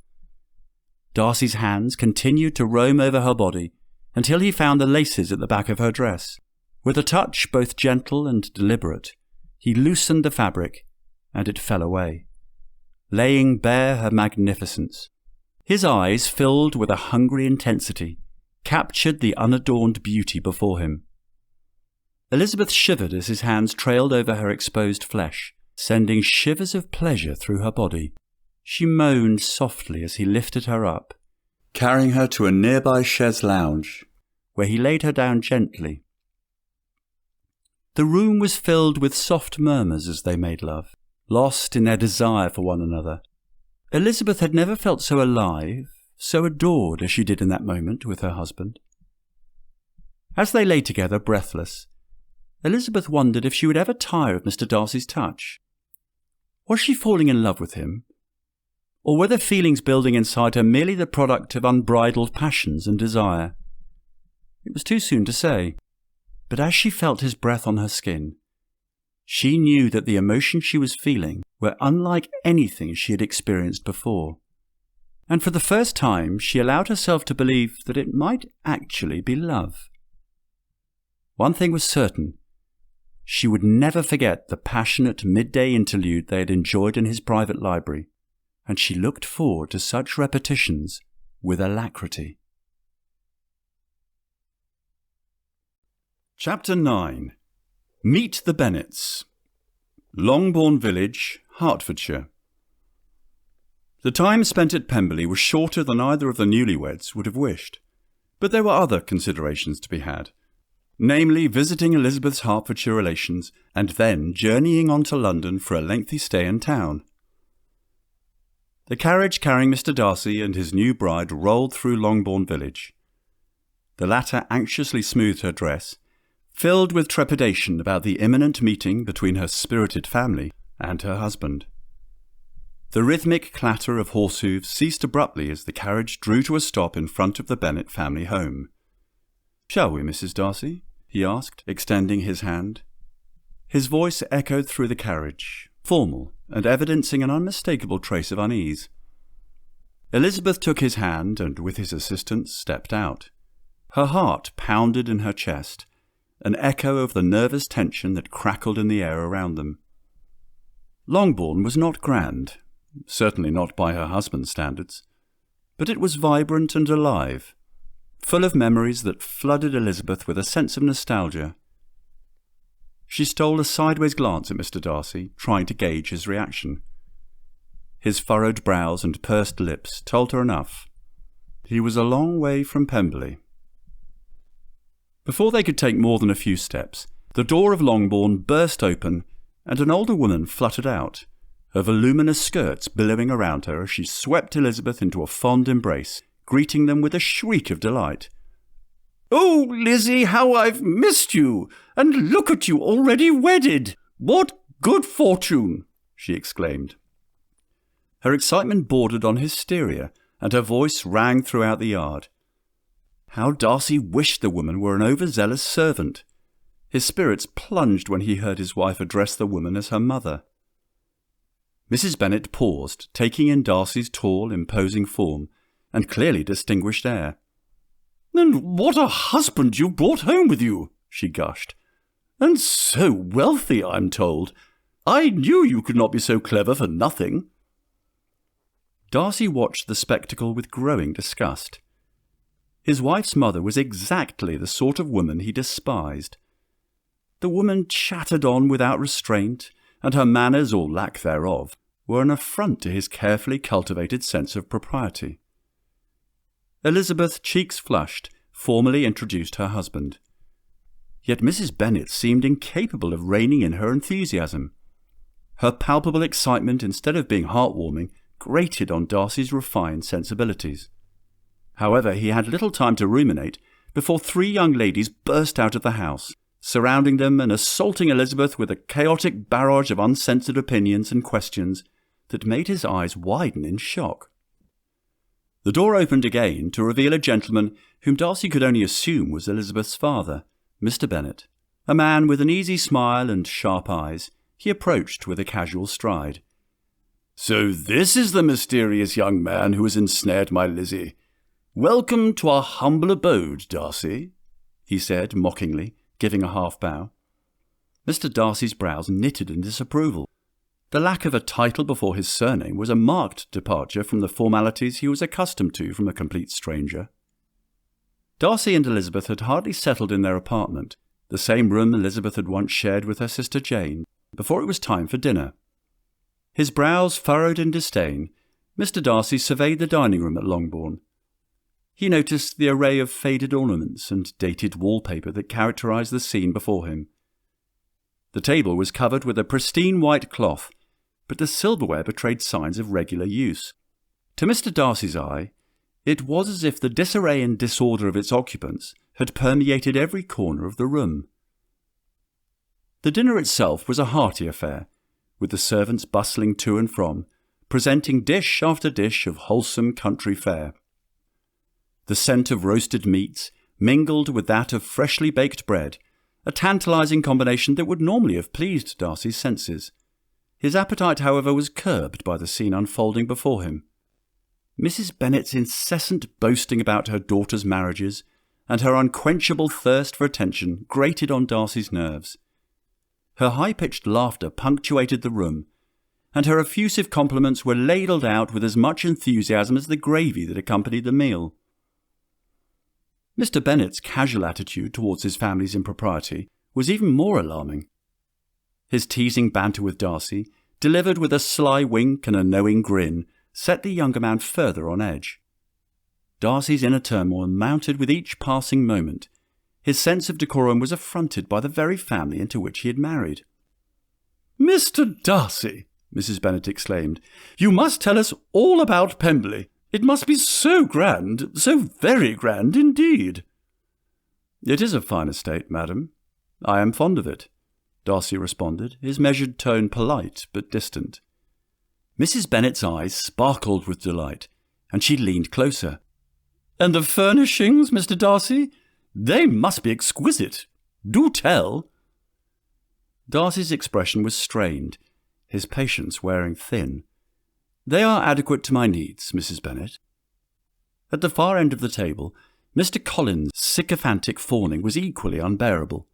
Speaker 1: Darcy's hands continued to roam over her body until he found the laces at the back of her dress. With a touch both gentle and deliberate, he loosened the fabric, and it fell away, laying bare her magnificence. His eyes, filled with a hungry intensity, captured the unadorned beauty before him. Elizabeth shivered as his hands trailed over her exposed flesh, sending shivers of pleasure through her body. She moaned softly as he lifted her up, carrying her to a nearby chaise lounge, where he laid her down gently. The room was filled with soft murmurs as they made love, lost in their desire for one another. Elizabeth had never felt so alive, so adored as she did in that moment with her husband. As they lay together, breathless, Elizabeth wondered if she would ever tire of Mr. Darcy's touch. Was she falling in love with him? Or were the feelings building inside her merely the product of unbridled passions and desire? It was too soon to say, but as she felt his breath on her skin, she knew that the emotions she was feeling were unlike anything she had experienced before. And for the first time she allowed herself to believe that it might actually be love. One thing was certain. She would never forget the passionate midday interlude they had enjoyed in his private library, and she looked forward to such repetitions with alacrity. Chapter 9. Meet the Bennets. Longbourn Village, Hertfordshire. The time spent at Pemberley was shorter than either of the newlyweds would have wished, but there were other considerations to be had, namely visiting Elizabeth's Hertfordshire relations and then journeying on to London for a lengthy stay in town. The carriage carrying Mr. Darcy and his new bride rolled through Longbourn Village. The latter anxiously smoothed her dress, filled with trepidation about the imminent meeting between her spirited family and her husband. The rhythmic clatter of horse hooves ceased abruptly as the carriage drew to a stop in front of the Bennet family home. "Shall we, Mrs. Darcy?" he asked, extending his hand. His voice echoed through the carriage, formal and evidencing an unmistakable trace of unease. Elizabeth took his hand and, with his assistance, stepped out. Her heart pounded in her chest, an echo of the nervous tension that crackled in the air around them. Longbourn was not grand, certainly not by her husband's standards, but it was vibrant and alive, full of memories that flooded Elizabeth with a sense of nostalgia. She stole a sideways glance at Mr. Darcy, trying to gauge his reaction. His furrowed brows and pursed lips told her enough. He was a long way from Pemberley. Before they could take more than a few steps, the door of Longbourn burst open, and an older woman fluttered out, her voluminous skirts billowing around her as she swept Elizabeth into a fond embrace, greeting them with a shriek of delight. "Oh, Lizzie, how I've missed you! And look at you already wedded! What good fortune!" she exclaimed. Her excitement bordered on hysteria, and her voice rang throughout the yard. How Darcy wished the woman were an overzealous servant. His spirits plunged when he heard his wife address the woman as her mother. Mrs. Bennet paused, taking in Darcy's tall, imposing form, and clearly distinguished air. "And what a husband you brought home with you!" she gushed. And so wealthy, I'm told. I knew you could not be so clever for nothing." Darcy watched the spectacle with growing disgust. His wife's mother was exactly the sort of woman he despised. The woman chattered on without restraint, and her manners, or lack thereof, were an affront to his carefully cultivated sense of propriety. Elizabeth, cheeks flushed, formally introduced her husband. Yet Mrs. Bennet seemed incapable of reining in her enthusiasm. Her palpable excitement, instead of being heartwarming, grated on Darcy's refined sensibilities. However, he had little time to ruminate before 3 young ladies burst out of the house, surrounding them and assaulting Elizabeth with a chaotic barrage of uncensored opinions and questions that made his eyes widen in shock. The door opened again to reveal a gentleman whom Darcy could only assume was Elizabeth's father, Mr. Bennet. A man with an easy smile and sharp eyes, he approached with a casual stride. "So this is the mysterious young man who has ensnared my Lizzie. Welcome to our humble abode, Darcy," he said mockingly, giving a half-bow. Mr. Darcy's brows knitted in disapproval. The lack of a title before his surname was a marked departure from the formalities he was accustomed to from a complete stranger. Darcy and Elizabeth had hardly settled in their apartment, the same room Elizabeth had once shared with her sister Jane, before it was time for dinner. His brows furrowed in disdain, Mr. Darcy surveyed the dining room at Longbourn. He noticed the array of faded ornaments and dated wallpaper that characterized the scene before him. The table was covered with a pristine white cloth, but the silverware betrayed signs of regular use. To Mr. Darcy's eye, it was as if the disarray and disorder of its occupants had permeated every corner of the room. The dinner itself was a hearty affair, with the servants bustling to and from, presenting dish after dish of wholesome country fare. The scent of roasted meats mingled with that of freshly baked bread, a tantalizing combination that would normally have pleased Darcy's senses. His appetite, however, was curbed by the scene unfolding before him. Mrs. Bennet's incessant boasting about her daughters' marriages and her unquenchable thirst for attention grated on Darcy's nerves. Her high-pitched laughter punctuated the room, and her effusive compliments were ladled out with as much enthusiasm as the gravy that accompanied the meal. Mr. Bennet's casual attitude towards his family's impropriety was even more alarming. His teasing banter with Darcy, delivered with a sly wink and a knowing grin, set the younger man further on edge. Darcy's inner turmoil mounted with each passing moment. His sense of decorum was affronted by the very family into which he had married. "Mr. Darcy," Mrs. Bennet exclaimed, "you must tell us all about Pemberley. It must be so grand, so very grand indeed." "It is a fine estate, madam. I am fond of it," Darcy responded, his measured tone polite but distant. Mrs. Bennet's eyes sparkled with delight, and she leaned closer. "And the furnishings, Mr. Darcy? They must be exquisite. Do tell." Darcy's expression was strained, his patience wearing thin. "They are adequate to my needs, Mrs. Bennet." At the far end of the table, Mr. Collins' sycophantic fawning was equally unbearable.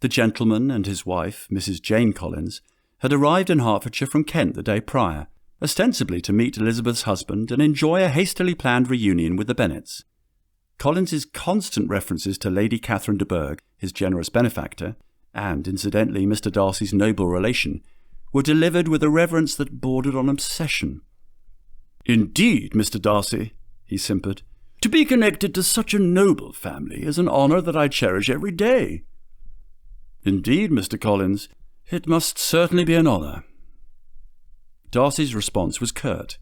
Speaker 1: The gentleman and his wife, Mrs. Jane Collins, had arrived in Hertfordshire from Kent the day prior, ostensibly to meet Elizabeth's husband and enjoy a hastily planned reunion with the Bennets. Collins's constant references to Lady Catherine de Bourgh, his generous benefactor, and, incidentally, Mr. Darcy's noble relation, were delivered with a reverence that bordered on obsession. "Indeed, Mr. Darcy," he simpered, "to be connected to such a noble family is an honour that I cherish every day." "Indeed, Mr. Collins, it must certainly be an honour." Darcy's response was curt,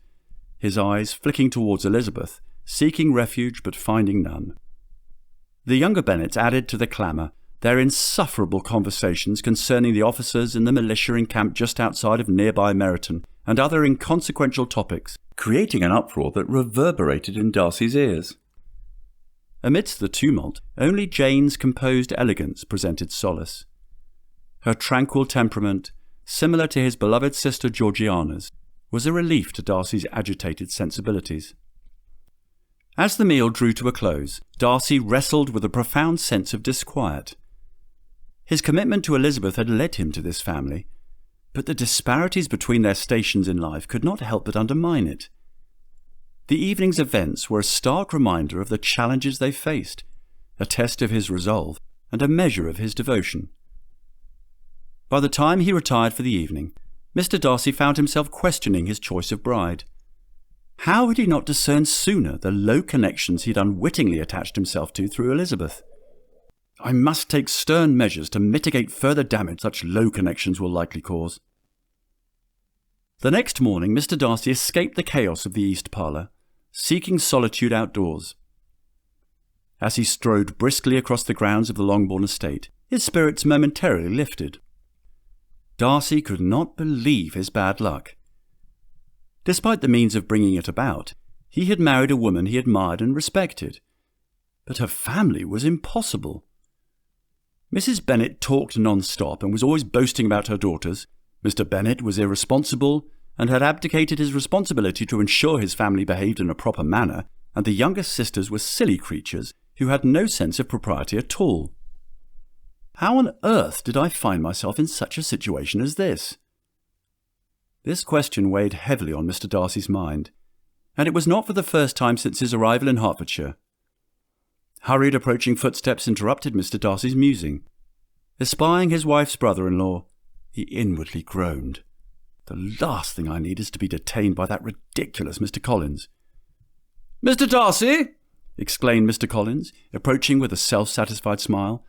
Speaker 1: his eyes flicking towards Elizabeth, seeking refuge but finding none. The younger Bennets added to the clamour their insufferable conversations concerning the officers in the militia encamped just outside of nearby Meryton, and other inconsequential topics, creating an uproar that reverberated in Darcy's ears. Amidst the tumult, only Jane's composed elegance presented solace. Her tranquil temperament, similar to his beloved sister Georgiana's, was a relief to Darcy's agitated sensibilities. As the meal drew to a close, Darcy wrestled with a profound sense of disquiet. His commitment to Elizabeth had led him to this family, but the disparities between their stations in life could not help but undermine it. The evening's events were a stark reminder of the challenges they faced, a test of his resolve, and a measure of his devotion. By the time he retired for the evening, Mr. Darcy found himself questioning his choice of bride. How had he not discerned sooner the low connections he had unwittingly attached himself to through Elizabeth? I must take stern measures to mitigate further damage such low connections will likely cause. The next morning Mr. Darcy escaped the chaos of the East Parlour, seeking solitude outdoors. As he strode briskly across the grounds of the Longbourn estate, his spirits momentarily lifted. Darcy could not believe his bad luck. Despite the means of bringing it about, he had married a woman he admired and respected. But her family was impossible. Mrs. Bennet talked non-stop and was always boasting about her daughters. Mr. Bennet was irresponsible and had abdicated his responsibility to ensure his family behaved in a proper manner, and the younger sisters were silly creatures who had no sense of propriety at all. How on earth did I find myself in such a situation as this? This question weighed heavily on Mr. Darcy's mind, and it was not for the first time since his arrival in Hertfordshire. Hurried approaching footsteps interrupted Mr. Darcy's musing. Espying his wife's brother-in-law, he inwardly groaned. The last thing I need is to be detained by that ridiculous Mr. Collins. "Mr. Darcy!" exclaimed Mr. Collins, approaching with a self-satisfied smile.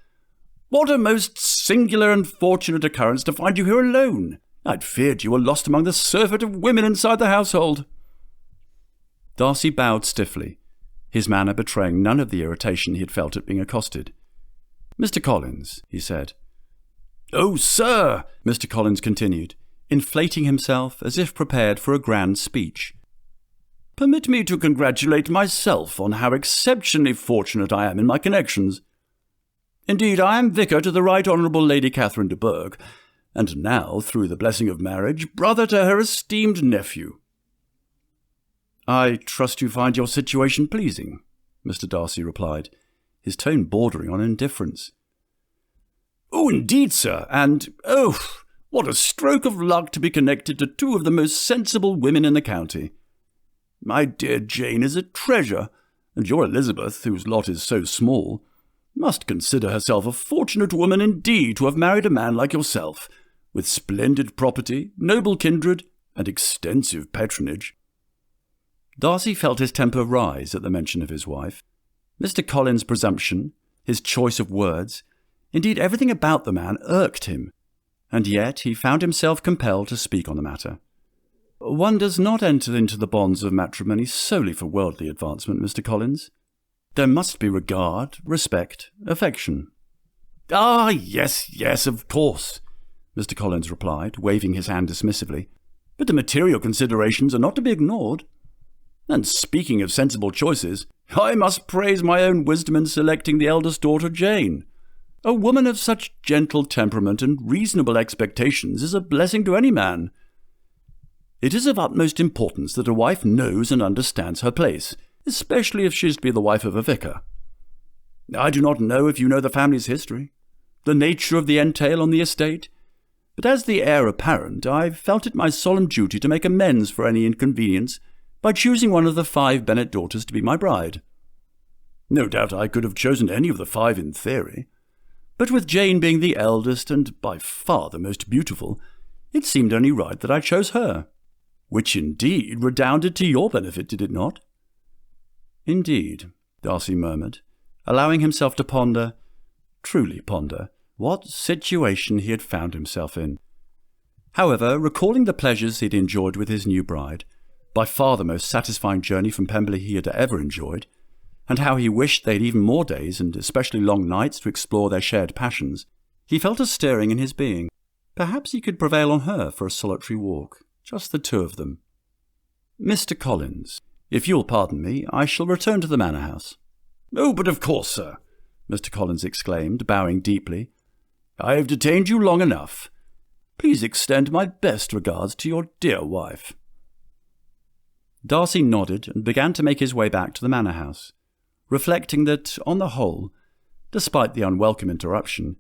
Speaker 1: "What a most singular and fortunate occurrence to find you here alone! I'd feared you were lost among the surfeit of women inside the household." Darcy bowed stiffly, his manner betraying none of the irritation he had felt at being accosted. "Mr. Collins," he said. "Oh, sir," Mr. Collins continued, inflating himself as if prepared for a grand speech. "Permit me to congratulate myself on how exceptionally fortunate I am in my connections. Indeed, I am vicar to the Right Honourable Lady Catherine de Bourgh, and now, through the blessing of marriage, brother to her esteemed nephew." "I trust you find your situation pleasing," Mr. Darcy replied, his tone bordering on indifference. "Oh, indeed, sir, and, what a stroke of luck to be connected to two of the most sensible women in the county. My dear Jane is a treasure, and your Elizabeth, whose lot is so small, must consider herself a fortunate woman indeed to have married a man like yourself, with splendid property, noble kindred, and extensive patronage." Darcy felt his temper rise at the mention of his wife. Mr. Collins' presumption, his choice of words, indeed everything about the man irked him, and yet he found himself compelled to speak on the matter. "One does not enter into the bonds of matrimony solely for worldly advancement, Mr. Collins. There must be regard, respect, affection." "Ah, yes, of course," Mr. Collins replied, waving his hand dismissively. "But the material considerations are not to be ignored. And speaking of sensible choices, I must praise my own wisdom in selecting the eldest daughter, Jane. A woman of such gentle temperament and reasonable expectations is a blessing to any man. It is of utmost importance that a wife knows and understands her place, especially if she is to be the wife of a vicar. I do not know if you know the family's history, the nature of the entail on the estate, but as the heir apparent, I felt it my solemn duty to make amends for any inconvenience by choosing one of the 5 Bennet daughters to be my bride. No doubt I could have chosen any of the 5 in theory, but with Jane being the eldest and by far the most beautiful, it seemed only right that I chose her, which indeed redounded to your benefit, did it not?" "Indeed," Darcy murmured, allowing himself to ponder, truly ponder, what situation he had found himself in. However, recalling the pleasures he had enjoyed with his new bride, by far the most satisfying journey from Pemberley he had ever enjoyed, and how he wished they had even more days, and especially long nights, to explore their shared passions, he felt a stirring in his being. Perhaps he could prevail on her for a solitary walk, just the two of them. "Mr. Collins, if you'll pardon me, I shall return to the manor house." "Oh, but of course, sir," Mr. Collins exclaimed, bowing deeply. "I have detained you long enough. Please extend my best regards to your dear wife." Darcy nodded and began to make his way back to the manor house, reflecting that, on the whole, despite the unwelcome interruption,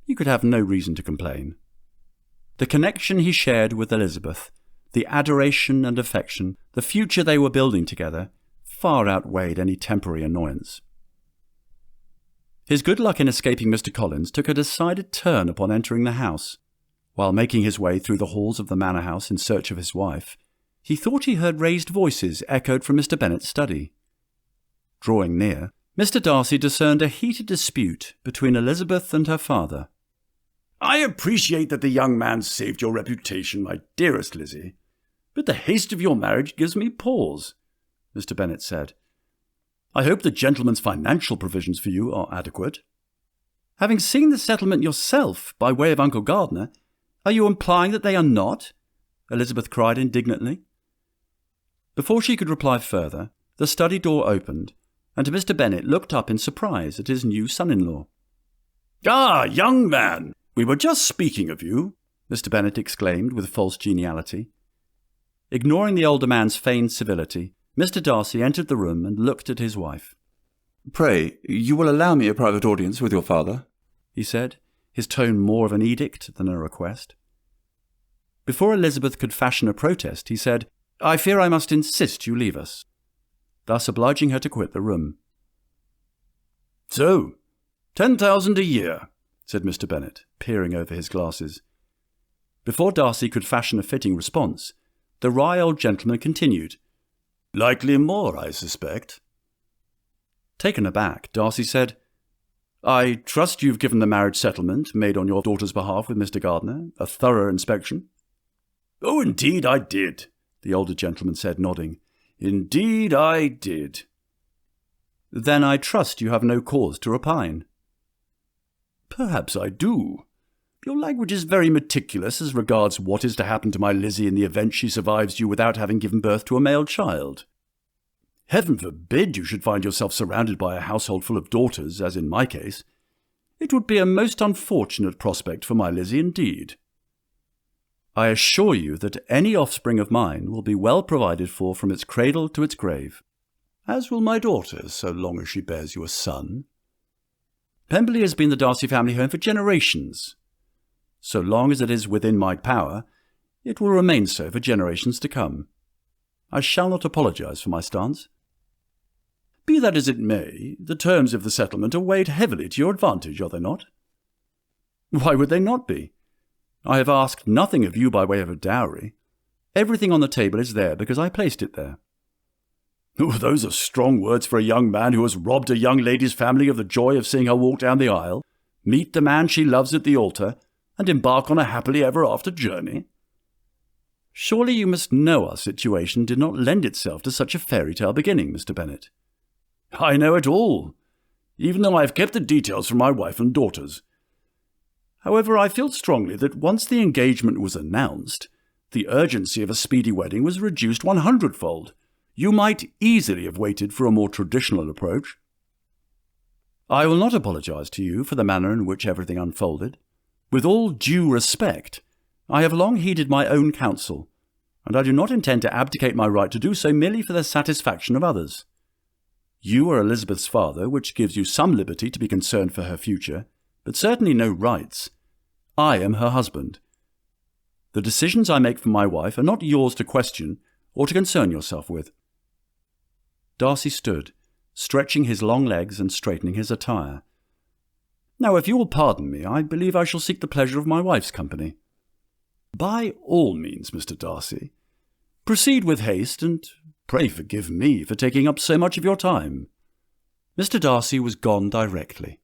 Speaker 1: he could have no reason to complain. The connection he shared with Elizabeth, the adoration and affection, the future they were building together, far outweighed any temporary annoyance. His good luck in escaping Mr. Collins took a decided turn upon entering the house. While making his way through the halls of the manor house in search of his wife, he thought he heard raised voices echoed from Mr. Bennet's study. Drawing near, Mr. Darcy discerned a heated dispute between Elizabeth and her father.
Speaker 2: "I appreciate that the young man saved your reputation, my dearest Lizzie, but the haste of your marriage gives me pause," Mr. Bennet said. "I hope the gentleman's financial provisions for you are adequate."
Speaker 1: "Having seen the settlement yourself by way of Uncle Gardner, are you implying that they are not?" Elizabeth cried indignantly. Before she could reply further, the study door opened, and Mr. Bennet looked up in surprise at his new son-in-law.
Speaker 2: "Ah, young man, we were just speaking of you,"
Speaker 1: Mr. Bennet exclaimed with false geniality. Ignoring the older man's feigned civility, Mr. Darcy entered the room and looked at his wife.
Speaker 3: "Pray, you will allow me a private audience with your father?"
Speaker 1: he said, his tone more of an edict than a request. Before Elizabeth could fashion a protest, he said, "I fear I must insist you leave us," thus obliging her to quit the room.
Speaker 2: "So, 10,000 a year,"
Speaker 1: said Mr. Bennet, peering over his glasses. Before Darcy could fashion a fitting response, the wry old gentleman continued,
Speaker 2: "Likely more, I suspect."
Speaker 1: Taken aback, Darcy said, "I trust you've given the marriage settlement made on your daughter's behalf with Mr. Gardner a thorough inspection?"
Speaker 2: "Oh, indeed I did," the older gentleman said, nodding. "Indeed I did."
Speaker 1: "Then I trust you have no cause to repine."
Speaker 2: "Perhaps I do. Your language is very meticulous as regards what is to happen to my Lizzie in the event she survives you without having given birth to a male child. Heaven forbid you should find yourself surrounded by a household full of daughters, as in my case. It would be a most unfortunate prospect for my Lizzie indeed."
Speaker 1: "I assure you that any offspring of mine will be well provided for from its cradle to its grave."
Speaker 2: "As will my daughter, so long as she bears you a son."
Speaker 1: "Pemberley has been the Darcy family home for generations. So long as it is within my power, it will remain so for generations to come. I shall not apologize for my stance."
Speaker 2: "Be that as it may, the terms of the settlement are weighed heavily to your advantage, are they not?"
Speaker 1: "Why would they not be? I have asked nothing of you by way of a dowry. Everything on the table is there because I placed it there."
Speaker 2: "Oh, those are strong words for a young man who has robbed a young lady's family of the joy of seeing her walk down the aisle, meet the man she loves at the altar, and embark on a happily ever after journey."
Speaker 1: "Surely you must know our situation did not lend itself to such a fairy tale beginning, Mr. Bennet."
Speaker 2: "I know it all, even though I have kept the details from my wife and daughters. However, I feel strongly that once the engagement was announced, the urgency of a speedy wedding was reduced 100-fold. You might easily have waited for a more traditional approach."
Speaker 1: "I will not apologize to you for the manner in which everything unfolded. With all due respect, I have long heeded my own counsel, and I do not intend to abdicate my right to do so merely for the satisfaction of others. You are Elizabeth's father, which gives you some liberty to be concerned for her future, but certainly no rights. I am her husband. The decisions I make for my wife are not yours to question or to concern yourself with." Darcy stood, stretching his long legs and straightening his attire. "Now, if you will pardon me, I believe I shall seek the pleasure of my wife's company."
Speaker 2: "By all means, Mr. Darcy. Proceed with haste, and pray forgive me for taking up so much of your time."
Speaker 1: Mr. Darcy was gone directly.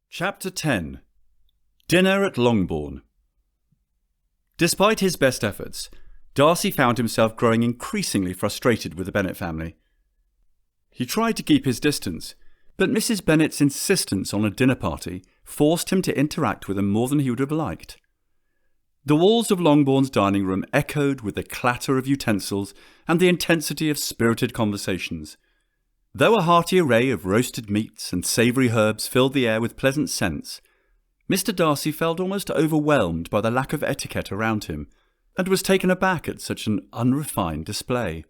Speaker 1: Chapter 10. Dinner at Longbourn. Despite his best efforts, Darcy found himself growing increasingly frustrated with the Bennet family. He tried to keep his distance, but Mrs. Bennet's insistence on a dinner party forced him to interact with them more than he would have liked. The walls of Longbourn's dining room echoed with the clatter of utensils and the intensity of spirited conversations. Though a hearty array of roasted meats and savoury herbs filled the air with pleasant scents, Mr. Darcy felt almost overwhelmed by the lack of etiquette around him, and was taken aback at such an unrefined display.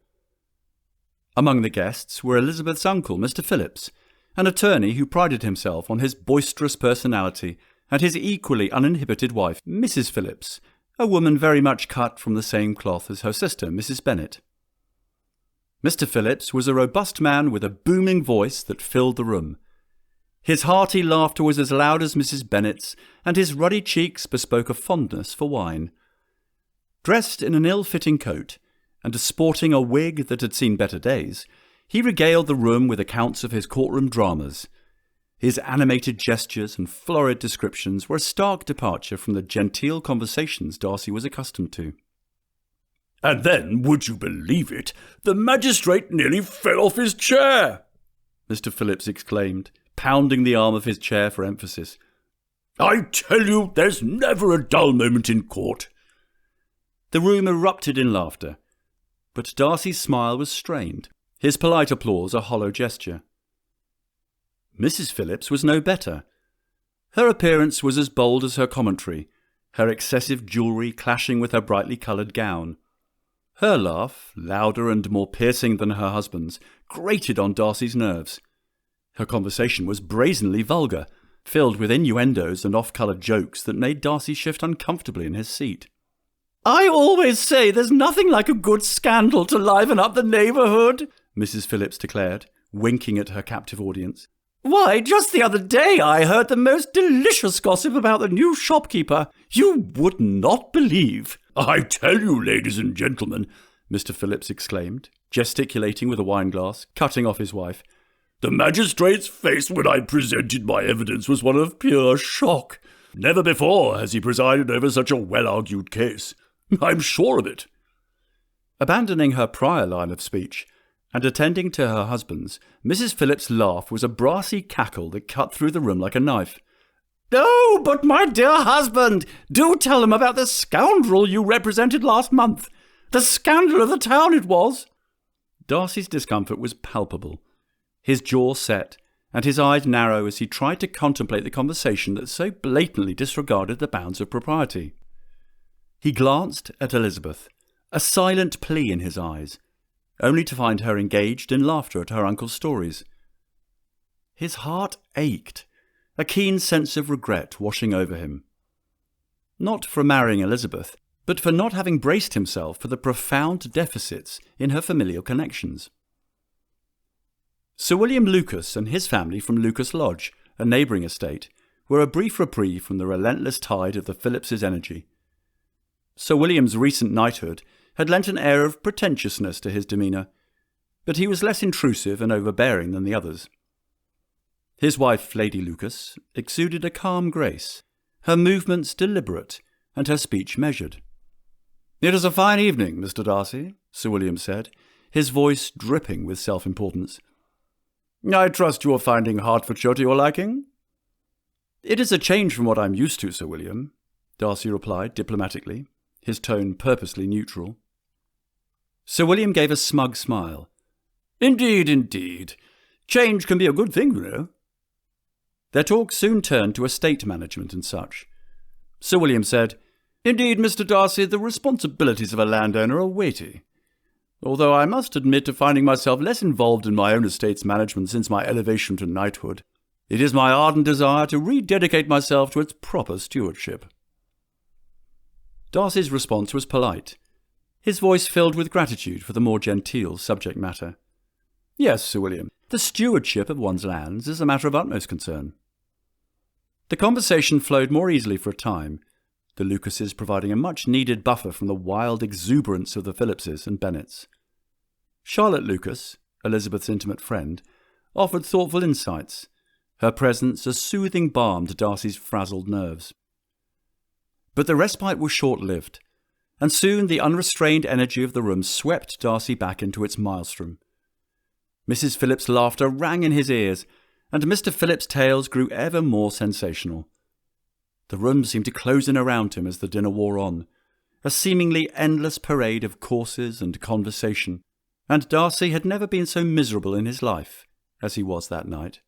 Speaker 1: Among the guests were Elizabeth's uncle, Mr. Phillips, an attorney who prided himself on his boisterous personality, and his equally uninhibited wife, Mrs. Phillips, a woman very much cut from the same cloth as her sister, Mrs. Bennet. Mr. Phillips was a robust man with a booming voice that filled the room. His hearty laughter was as loud as Mrs. Bennet's, and his ruddy cheeks bespoke a fondness for wine. Dressed in an ill-fitting coat, and sporting a wig that had seen better days, he regaled the room with accounts of his courtroom dramas. His animated gestures and florid descriptions were a stark departure from the genteel conversations Darcy was accustomed to.
Speaker 2: "And then, would you believe it, the magistrate nearly fell off his chair!" Mr. Phillips exclaimed, pounding the arm of his chair for emphasis. "I tell you, there's never a dull moment in court." The room erupted in laughter, but Darcy's smile was strained, his polite applause a hollow gesture. Mrs. Phillips was no better. Her appearance was as bold as her commentary, her excessive jewellery clashing with her brightly coloured gown. Her laugh, louder and more piercing than her husband's, grated on Darcy's nerves. Her conversation was brazenly vulgar, filled with innuendos and off-coloured jokes that made Darcy shift uncomfortably in his seat. "I always say there's nothing like a good scandal to liven up the neighbourhood," Mrs. Phillips declared, winking at her captive audience. "Why, just the other day I heard the most delicious gossip about the new shopkeeper. You would not believe." "I tell you, ladies and gentlemen," Mr. Phillips exclaimed, gesticulating with a wineglass, cutting off his wife, "the magistrate's face when I presented my evidence was one of pure shock. Never before has he presided over such a well-argued case. I'm sure of it." Abandoning her prior line of speech, and attending to her husband's, Mrs. Phillips' laugh was a brassy cackle that cut through the room like a knife. "Oh, but my dear husband, do tell him about the scoundrel you represented last month. The scandal of the town it was." Darcy's discomfort was palpable. His jaw set, and his eyes narrow as he tried to contemplate the conversation that so blatantly disregarded the bounds of propriety. He glanced at Elizabeth, a silent plea in his eyes, only to find her engaged in laughter at her uncle's stories. His heart ached, a keen sense of regret washing over him. Not for marrying Elizabeth, but for not having braced himself for the profound deficits in her familial connections. Sir William Lucas and his family from Lucas Lodge, a neighbouring estate, were a brief reprieve from the relentless tide of the Phillipses' energy. Sir William's recent knighthood had lent an air of pretentiousness to his demeanour, but he was less intrusive and overbearing than the others. His wife, Lady Lucas, exuded a calm grace, her movements deliberate and her speech measured. "It is a fine evening, Mr. Darcy," Sir William said, his voice dripping with self-importance. "I trust you are finding Hertfordshire to your liking?" "It is a change from what I'm used to, Sir William," Darcy replied diplomatically, his tone purposely neutral. Sir William gave a smug smile. "Indeed, indeed. Change can be a good thing, you know." Their talk soon turned to estate management and such. Sir William said, "Indeed, Mr. Darcy, the responsibilities of a landowner are weighty. Although I must admit to finding myself less involved in my own estate's management since my elevation to knighthood, it is my ardent desire to rededicate myself to its proper stewardship." Darcy's response was polite, his voice filled with gratitude for the more genteel subject matter. "Yes, Sir William, the stewardship of one's lands is a matter of utmost concern." The conversation flowed more easily for a time, the Lucases providing a much-needed buffer from the wild exuberance of the Phillipses and Bennets. Charlotte Lucas, Elizabeth's intimate friend, offered thoughtful insights, her presence a soothing balm to Darcy's frazzled nerves. But the respite was short-lived, and soon the unrestrained energy of the room swept Darcy back into its maelstrom. Mrs. Phillips' laughter rang in his ears, and Mr. Phillips' tales grew ever more sensational. The room seemed to close in around him as the dinner wore on, a seemingly endless parade of courses and conversation, and Darcy had never been so miserable in his life as he was that night.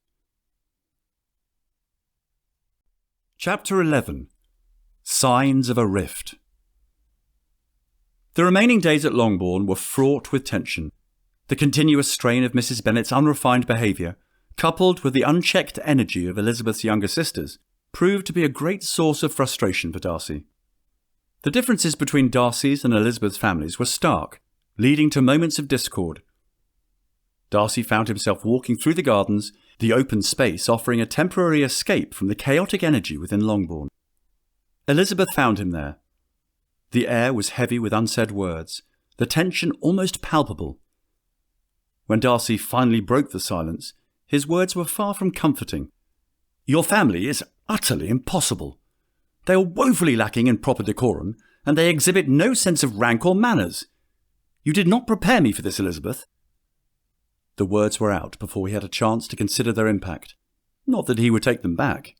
Speaker 2: Chapter 11. Signs of a Rift. The remaining days at Longbourn were fraught with tension. The continuous strain of Mrs. Bennet's unrefined behaviour,
Speaker 1: coupled with the unchecked energy of Elizabeth's younger sisters, proved to be a great source of frustration for Darcy. The differences between Darcy's and Elizabeth's families were stark, leading to moments of discord. Darcy found himself walking through the gardens, the open space offering a temporary escape from the chaotic energy within Longbourn. Elizabeth found him there. The air was heavy with unsaid words, the tension almost palpable. When Darcy finally broke the silence, his words were far from comforting. "Your family is utterly impossible. They are woefully lacking in proper decorum, and they exhibit no sense of rank or manners. You did not prepare me for this, Elizabeth." The words were out before he had a chance to consider their impact. Not that he would take them back.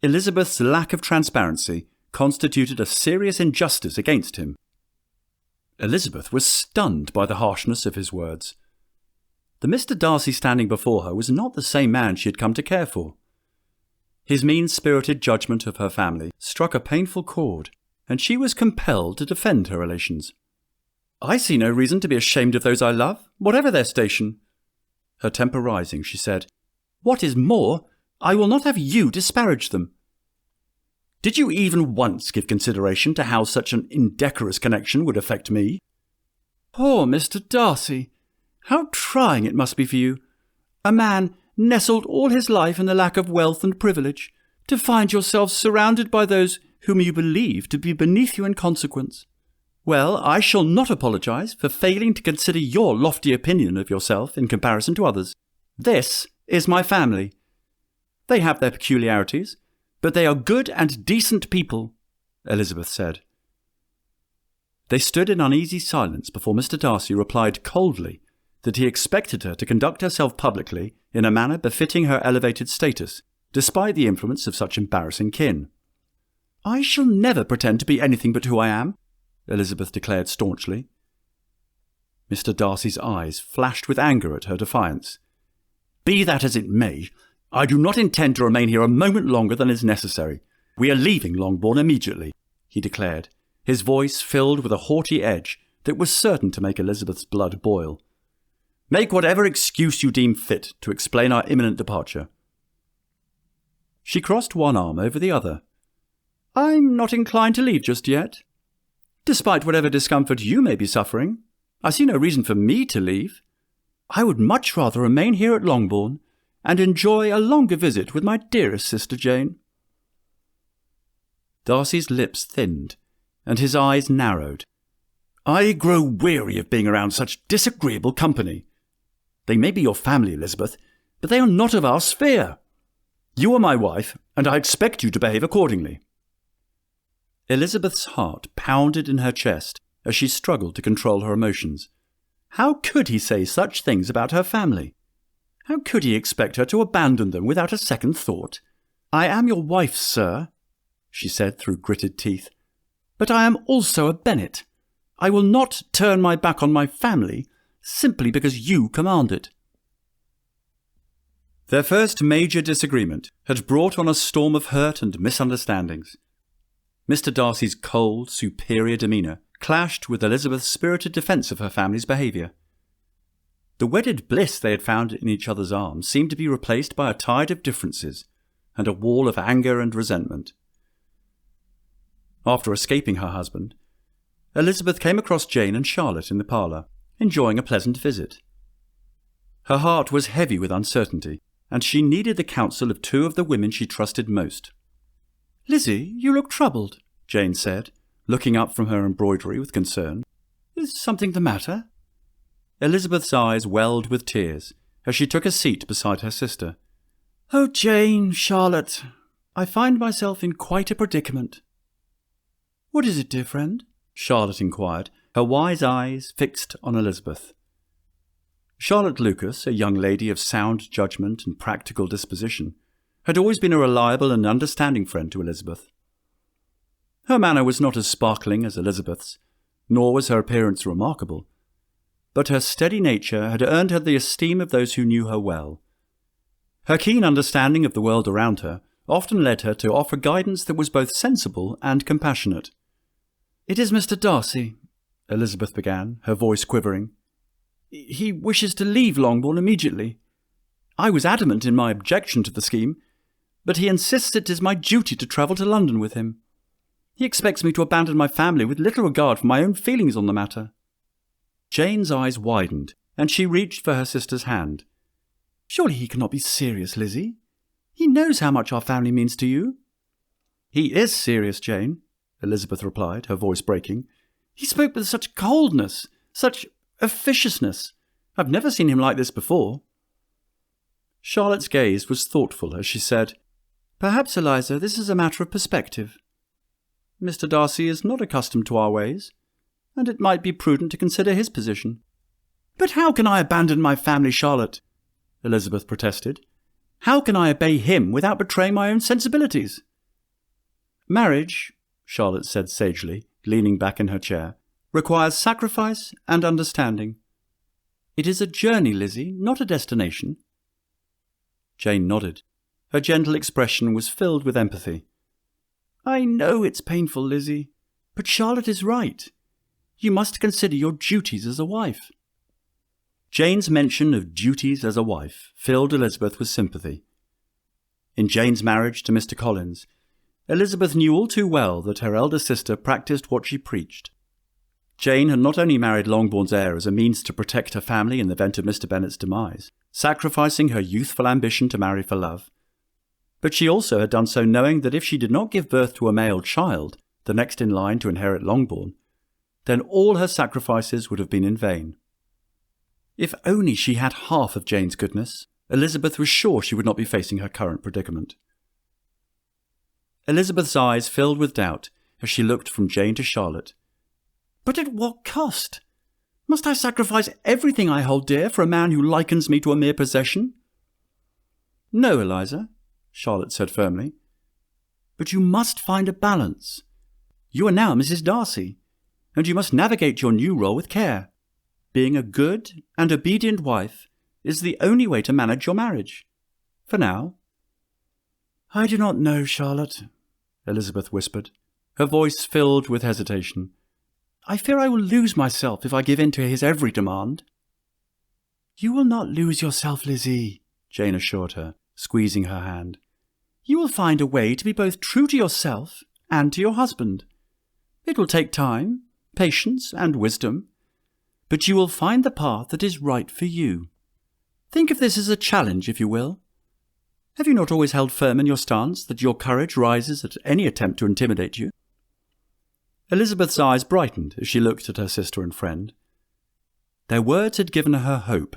Speaker 1: Elizabeth's lack of transparency constituted a serious injustice against him. Elizabeth was stunned by the harshness of his words. The Mr. Darcy standing before her was not the same man she had come to care for. His mean-spirited judgment of her family struck a painful chord, and she was compelled to defend her relations. "I see no reason to be ashamed of those I love, whatever their station." Her temper rising, she said, "What is more, I will not have you disparage them. Did you even once give consideration to how such an indecorous connection would affect me?" "Poor Mr. Darcy! How trying it must be for you, a man nestled all his life in the lack of wealth and privilege, to find yourself surrounded by those whom you believe to be beneath you in consequence. Well, I shall not apologize for failing to consider your lofty opinion of yourself in comparison to others. This is my family. They have their peculiarities, but they are good and decent people," Elizabeth said. They stood in uneasy silence before Mr. Darcy replied coldly that he expected her to conduct herself publicly in a manner befitting her elevated status, despite the influence of such embarrassing kin. "I shall never pretend to be anything but who I am," Elizabeth declared staunchly. Mr. Darcy's eyes flashed with anger at her defiance. "Be that as it may, I do not intend to remain here a moment longer than is necessary. We are leaving Longbourn immediately," he declared, his voice filled with a haughty edge that was certain to make Elizabeth's blood boil. "Make whatever excuse you deem fit to explain our imminent departure." She crossed one arm over the other. "I'm not inclined to leave just yet. Despite whatever discomfort you may be suffering, I see no reason for me to leave. I would much rather remain here at Longbourn and enjoy a longer visit with my dearest sister Jane." Darcy's lips thinned, and his eyes narrowed. "I grow weary of being around such disagreeable company. They may be your family, Elizabeth, but they are not of our sphere. You are my wife, and I expect you to behave accordingly." Elizabeth's heart pounded in her chest as she struggled to control her emotions. How could he say such things about her family? How could he expect her to abandon them without a second thought? "I am your wife, sir," she said through gritted teeth, "but I am also a Bennet. I will not turn my back on my family simply because you command it." Their first major disagreement had brought on a storm of hurt and misunderstandings. Mr. Darcy's cold, superior demeanour clashed with Elizabeth's spirited defence of her family's behaviour. The wedded bliss they had found in each other's arms seemed to be replaced by a tide of differences and a wall of anger and resentment. After escaping her husband, Elizabeth came across Jane and Charlotte in the parlour, enjoying a pleasant visit. Her heart was heavy with uncertainty, and she needed the counsel of two of the women she trusted most. "Lizzie, you look troubled," Jane said, looking up from her embroidery with concern. "Is something the matter?" Elizabeth's eyes welled with tears as she took a seat beside her sister. "Oh, Jane, Charlotte, I find myself in quite a predicament." "What is it, dear friend?" Charlotte inquired, her wise eyes fixed on Elizabeth. Charlotte Lucas, a young lady of sound judgment and practical disposition, had always been a reliable and understanding friend to Elizabeth. Her manner was not as sparkling as Elizabeth's, nor was her appearance remarkable, but her steady nature had earned her the esteem of those who knew her well. Her keen understanding of the world around her often led her to offer guidance that was both sensible and compassionate. "It is Mr. Darcy," Elizabeth began, her voice quivering. "He wishes to leave Longbourn immediately.
Speaker 2: I was adamant in my objection to the scheme, but he insists it is my duty to travel to London with him. He expects me to abandon my family with little regard for my own feelings on the matter." Jane's eyes widened, and she reached for her sister's hand. "Surely he cannot be serious, Lizzie. He knows how much our family means to you." "He is serious, Jane," Elizabeth replied, her voice breaking. "He spoke with such coldness, such officiousness. I've never seen him like this before." Charlotte's gaze was thoughtful as she said, "Perhaps, Eliza, this is a matter of perspective. Mr. Darcy is not accustomed to our ways, and it might be prudent to consider his position." "But how can I abandon my family, Charlotte?" Elizabeth protested. "How can I obey him without betraying my own sensibilities?" "Marriage," Charlotte said sagely, leaning back in her chair, "requires sacrifice and understanding. It is a journey, Lizzie, not a destination." Jane nodded. Her gentle expression was filled with empathy. "I know it's painful, Lizzie, but Charlotte is right. You must consider your duties as a wife." Jane's mention of duties as a wife filled Elizabeth with sympathy. In Jane's marriage to Mr. Collins, Elizabeth knew all too well that her elder sister practised what she preached. Jane had not only married Longbourn's heir as a means to protect her family in the event of Mr. Bennet's demise, sacrificing her youthful ambition to marry for love, but she also had done so knowing that if she did not give birth to a male child, the next in line to inherit Longbourn, then all her sacrifices would have been in vain. If only she had half of Jane's goodness, Elizabeth was sure she would not be facing her current predicament. Elizabeth's eyes filled with doubt as she looked from Jane to Charlotte. "But at what cost? Must I sacrifice everything I hold dear for a man who likens me to a mere possession?" "No, Eliza," Charlotte said firmly. "But you must find a balance. You are now Mrs. Darcy, and you must navigate your new role with care. Being a good and obedient wife is the only way to manage your marriage. For now." "I do not know, Charlotte," Elizabeth whispered, her voice filled with hesitation. "I fear I will lose myself if I give in to his every demand." "You will not lose yourself, Lizzie," Jane assured her, squeezing her hand. "You will find a way to be both true to yourself and to your husband. It will take time, patience, and wisdom, but you will find the path that is right for you. Think of this as a challenge, if you will. Have you not always held firm in your stance that your courage rises at any attempt to intimidate you?" Elizabeth's eyes brightened as she looked at her sister and friend. Their words had given her hope,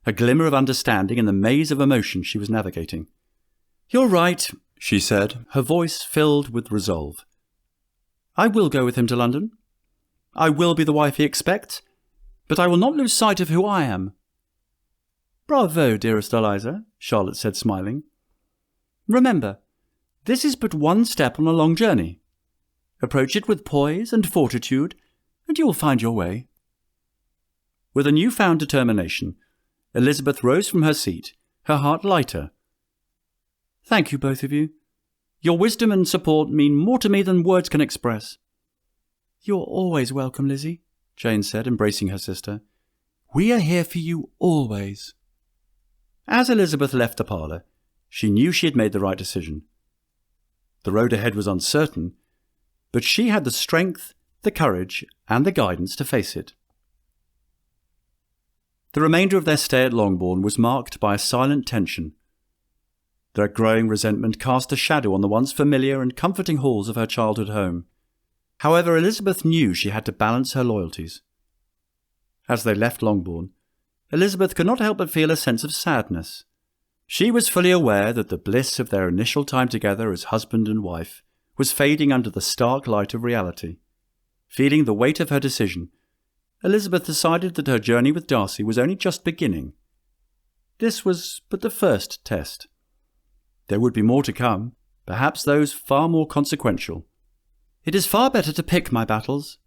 Speaker 2: a glimmer of understanding in the maze of emotion she was navigating. "You're right," she said, her voice filled with resolve. "I will go with him to London. I will be the wife he expects, but I will not lose sight of who I am." "Bravo, dearest Eliza," Charlotte said, smiling. "Remember, this is but one step on a long journey. Approach it with poise and fortitude, and you will find your way." With a newfound determination, Elizabeth rose from her seat, her heart lighter. "Thank you, both of you. Your wisdom and support mean more to me than words can express." "You're always welcome, Lizzie," Jane said, embracing her sister. "We are here for you always." As Elizabeth left the parlour, she knew she had made the right decision. The road ahead was uncertain, but she had the strength, the courage, and the guidance to face it. The remainder of their stay at Longbourn was marked by a silent tension. Their growing resentment cast a shadow on the once familiar and comforting halls of her childhood home. However, Elizabeth knew she had to balance her loyalties. As they left Longbourn, Elizabeth could not help but feel a sense of sadness. She was fully aware that the bliss of their initial time together as husband and wife was fading under the stark light of reality. Feeling the weight of her decision, Elizabeth decided that her journey with Darcy was only just beginning. This was but the first test. There would be more to come, perhaps those far more consequential. "It is far better to pick my battles.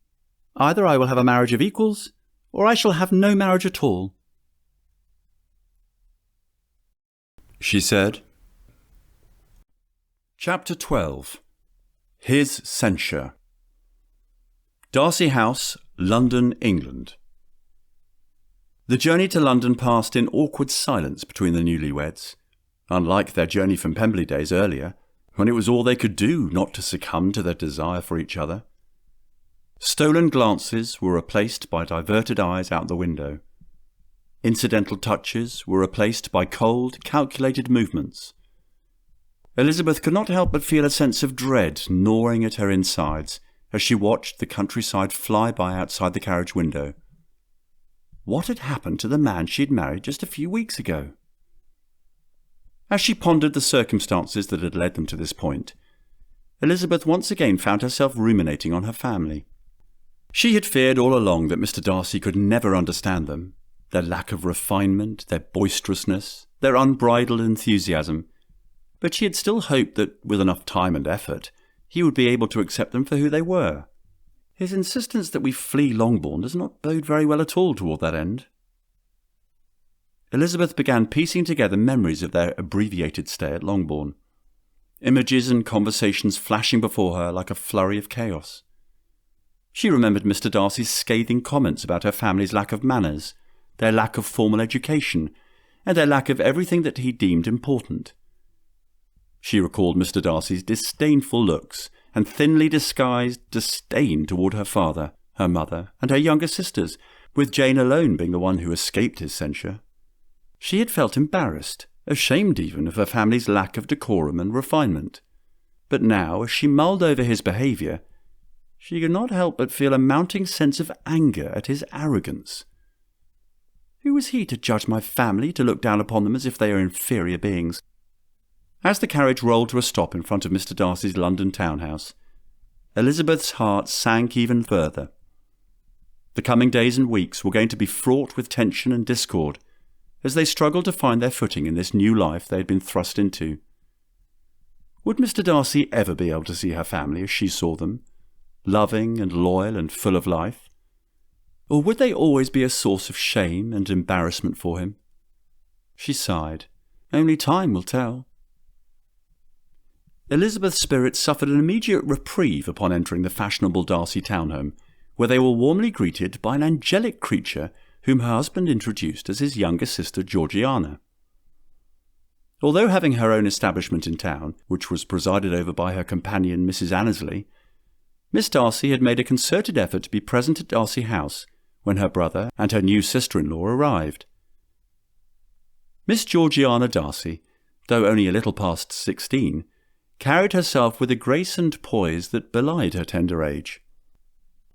Speaker 2: Either I will have a marriage of equals, or I shall have no marriage at all,"
Speaker 1: she said. Chapter 12. His Censure. Darcy House, London, England. The journey to London passed in awkward silence between the newlyweds, unlike their journey from Pemberley days earlier, when it was all they could do not to succumb to their desire for each other. Stolen glances were replaced by diverted eyes out the window. Incidental touches were replaced by cold, calculated movements. Elizabeth could not help but feel a sense of dread gnawing at her insides as she watched the countryside fly by outside the carriage window. What had happened to the man she had married just a few weeks ago? As she pondered the circumstances that had led them to this point, Elizabeth once again found herself ruminating on her family. She had feared all along that Mr. Darcy could never understand them, their lack of refinement, their boisterousness, their unbridled enthusiasm, but she had still hoped that, with enough time and effort, he would be able to accept them for who they were. His insistence that we flee Longbourn does not bode very well at all toward that end. Elizabeth began piecing together memories of their abbreviated stay at Longbourn, images and conversations flashing before her like a flurry of chaos. She remembered Mr. Darcy's scathing comments about her family's lack of manners, their lack of formal education, and their lack of everything that he deemed important. She recalled Mr. Darcy's disdainful looks and thinly disguised disdain toward her father, her mother, and her younger sisters, with Jane alone being the one who escaped his censure. She had felt embarrassed, ashamed even of her family's lack of decorum and refinement. But now, as she mulled over his behaviour, she could not help but feel a mounting sense of anger at his arrogance. Who was he to judge my family, to look down upon them as if they are inferior beings? As the carriage rolled to a stop in front of Mr. Darcy's London townhouse, Elizabeth's heart sank even further. The coming days and weeks were going to be fraught with tension and discord, as they struggled to find their footing in this new life they had been thrust into. Would Mr. Darcy ever be able to see her family as she saw them, loving and loyal and full of life? Or would they always be a source of shame and embarrassment for him? She sighed. Only time will tell. Elizabeth's spirits suffered an immediate reprieve upon entering the fashionable Darcy townhome, where they were warmly greeted by an angelic creature whom her husband introduced as his younger sister Georgiana. Although having her own establishment in town, which was presided over by her companion Mrs. Annesley, Miss Darcy had made a concerted effort to be present at Darcy House when her brother and her new sister-in-law arrived. Miss Georgiana Darcy, though only a little past 16, carried herself with a grace and poise that belied her tender age.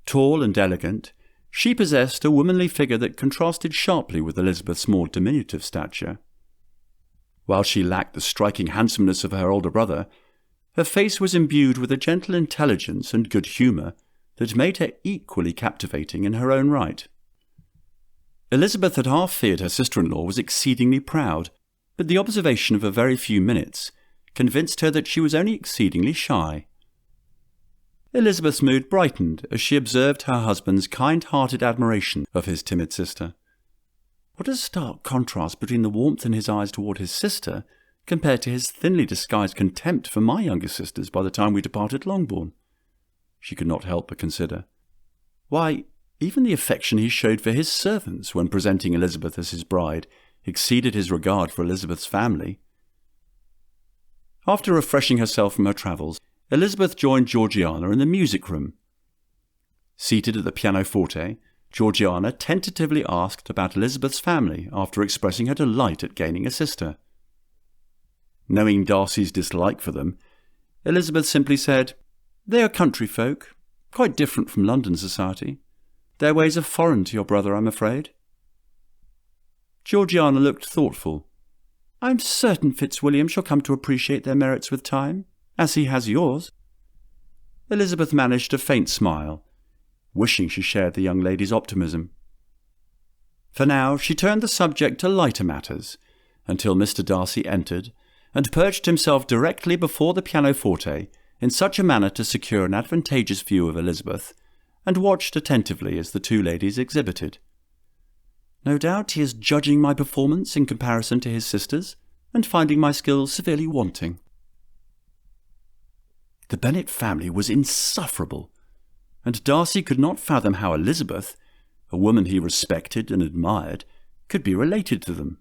Speaker 1: Tall and elegant, she possessed a womanly figure that contrasted sharply with Elizabeth's more diminutive stature. While she lacked the striking handsomeness of her older brother, her face was imbued with a gentle intelligence and good humour that made her equally captivating in her own right. Elizabeth had half feared her sister-in-law was exceedingly proud, but the observation of a very few minutes convinced her that she was only exceedingly shy. Elizabeth's mood brightened as she observed her husband's kind-hearted admiration of his timid sister. What a stark contrast between the warmth in his eyes toward his sister compared to his thinly disguised contempt for my younger sisters by the time we departed Longbourn, she could not help but consider. Why, even the affection he showed for his servants when presenting Elizabeth as his bride exceeded his regard for Elizabeth's family. After refreshing herself from her travels, Elizabeth joined Georgiana in the music-room. Seated at the pianoforte, Georgiana tentatively asked about Elizabeth's family after expressing her delight at gaining a sister. Knowing Darcy's dislike for them, Elizabeth simply said, "They are country folk, quite different from London society. Their ways are foreign to your brother, I'm afraid." Georgiana looked thoughtful. "I'm certain Fitzwilliam shall come to appreciate their merits with time, as he has yours." Elizabeth managed a faint smile, wishing she shared the young lady's optimism. For now, she turned the subject to lighter matters, until Mr. Darcy entered and perched himself directly before the pianoforte in such a manner to secure an advantageous view of Elizabeth, and watched attentively as the two ladies exhibited. No doubt he is judging my performance in comparison to his sisters, and finding my skill severely wanting. The Bennet family was insufferable, and Darcy could not fathom how Elizabeth, a woman he respected and admired, could be related to them.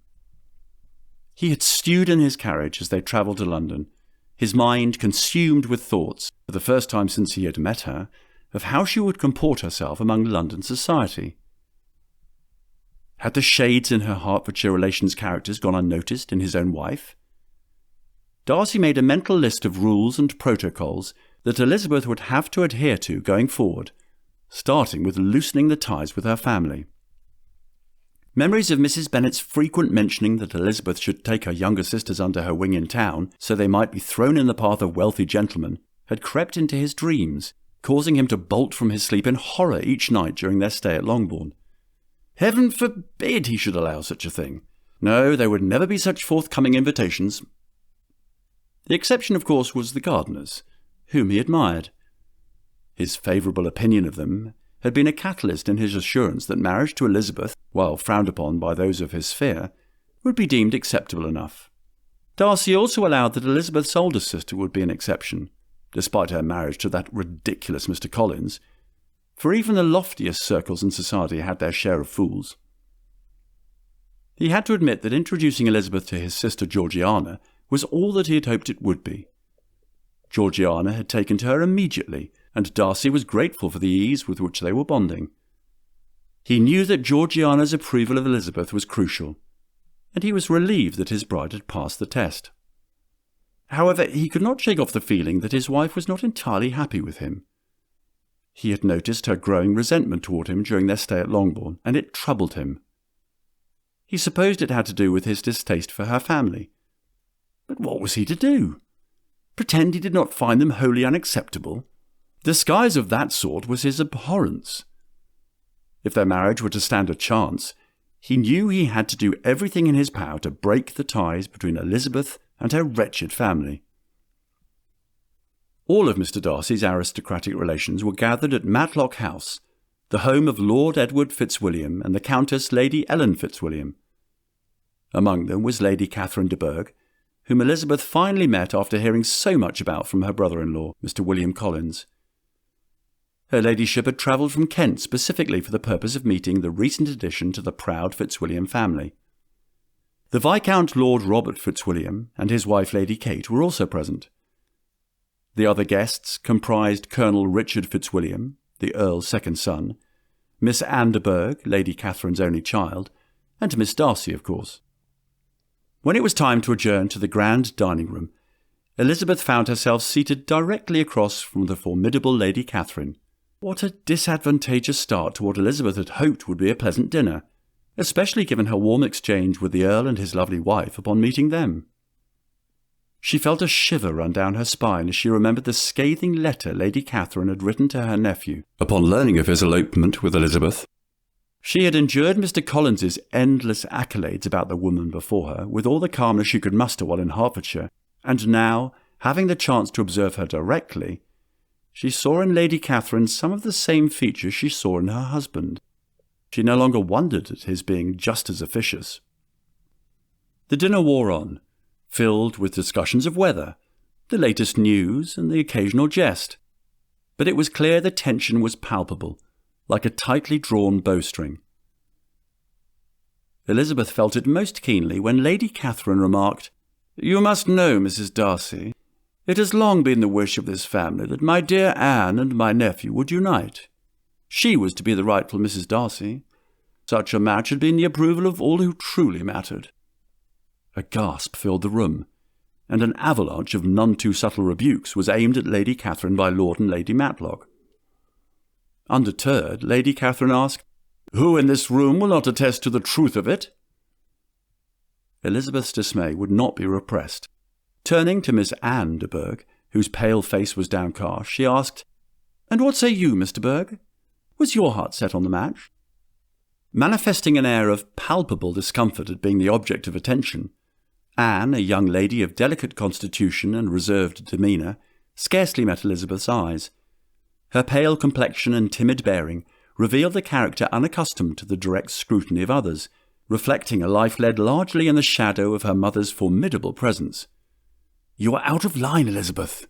Speaker 1: He had stewed in his carriage as they travelled to London, his mind consumed with thoughts, for the first time since he had met her, of how she would comport herself among London society. Had the shades in her Hertfordshire relations' characters gone unnoticed in his own wife? Darcy made a mental list of rules and protocols that Elizabeth would have to adhere to going forward, starting with loosening the ties with her family. Memories of Mrs. Bennet's frequent mentioning that Elizabeth should take her younger sisters under her wing in town so they might be thrown in the path of wealthy gentlemen had crept into his dreams, causing him to bolt from his sleep in horror each night during their stay at Longbourn. Heaven forbid he should allow such a thing. No, there would never be such forthcoming invitations. The exception, of course, was the Gardiners, whom he admired. His favourable opinion of them had been a catalyst in his assurance that marriage to Elizabeth, while frowned upon by those of his sphere, would be deemed acceptable enough. Darcy also allowed that Elizabeth's older sister would be an exception, despite her marriage to that ridiculous Mr. Collins, for even the loftiest circles in society had their share of fools. He had to admit that introducing Elizabeth to his sister Georgiana was all that he had hoped it would be. Georgiana had taken to her immediately, and Darcy was grateful for the ease with which they were bonding. He knew that Georgiana's approval of Elizabeth was crucial, and he was relieved that his bride had passed the test. However, he could not shake off the feeling that his wife was not entirely happy with him. He had noticed her growing resentment toward him during their stay at Longbourn, and it troubled him. He supposed it had to do with his distaste for her family. But what was he to do? Pretend he did not find them wholly unacceptable? Disguise of that sort was his abhorrence. If their marriage were to stand a chance, he knew he had to do everything in his power to break the ties between Elizabeth and her wretched family. All of Mr. Darcy's aristocratic relations were gathered at Matlock House, the home of Lord Edward Fitzwilliam and the Countess Lady Ellen Fitzwilliam. Among them was Lady Catherine de Bourgh, whom Elizabeth finally met after hearing so much about from her brother-in-law, Mr. William Collins. Her ladyship had travelled from Kent specifically for the purpose of meeting the recent addition to the proud Fitzwilliam family. The Viscount Lord Robert Fitzwilliam and his wife Lady Kate were also present. The other guests comprised Colonel Richard Fitzwilliam, the Earl's second son, Miss Anne de Bourgh, Lady Catherine's only child, and Miss Darcy, of course. When it was time to adjourn to the grand dining room, Elizabeth found herself seated directly across from the formidable Lady Catherine. What a disadvantageous start to what Elizabeth had hoped would be a pleasant dinner, especially given her warm exchange with the Earl and his lovely wife upon meeting them. She felt a shiver run down her spine as she remembered the scathing letter Lady Catherine had written to her nephew
Speaker 3: upon learning of his elopement with Elizabeth.
Speaker 1: She had endured Mr. Collins's endless accolades about the woman before her with all the calmness she could muster while in Hertfordshire, and now, having the chance to observe her directly, she saw in Lady Catherine some of the same features she saw in her husband. She no longer wondered at his being just as officious. The dinner wore on, filled with discussions of weather, the latest news, and the occasional jest. But it was clear the tension was palpable, like a tightly drawn bowstring. Elizabeth felt it most keenly when Lady Catherine remarked, "You must know, Mrs. Darcy, it has long been the wish of this family that my dear Anne and my nephew would unite. She was to be the rightful Mrs. Darcy. Such a match had been the approval of all who truly mattered." A gasp filled the room, and an avalanche of none too subtle rebukes was aimed at Lady Catherine by Lord and Lady Matlock. Undeterred, Lady Catherine asked, "Who in this room will not attest to the truth of it?" Elizabeth's dismay would not be repressed. Turning to Miss Anne de Bourgh, whose pale face was downcast, she asked, "And what say you, Mr. Bourgh? Was your heart set on the match?" Manifesting an air of palpable discomfort at being the object of attention, Anne, a young lady of delicate constitution and reserved demeanour, scarcely met Elizabeth's eyes. Her pale complexion and timid bearing revealed the character unaccustomed to the direct scrutiny of others, reflecting a life led largely in the shadow of her mother's formidable presence. "You are out of line, Elizabeth,"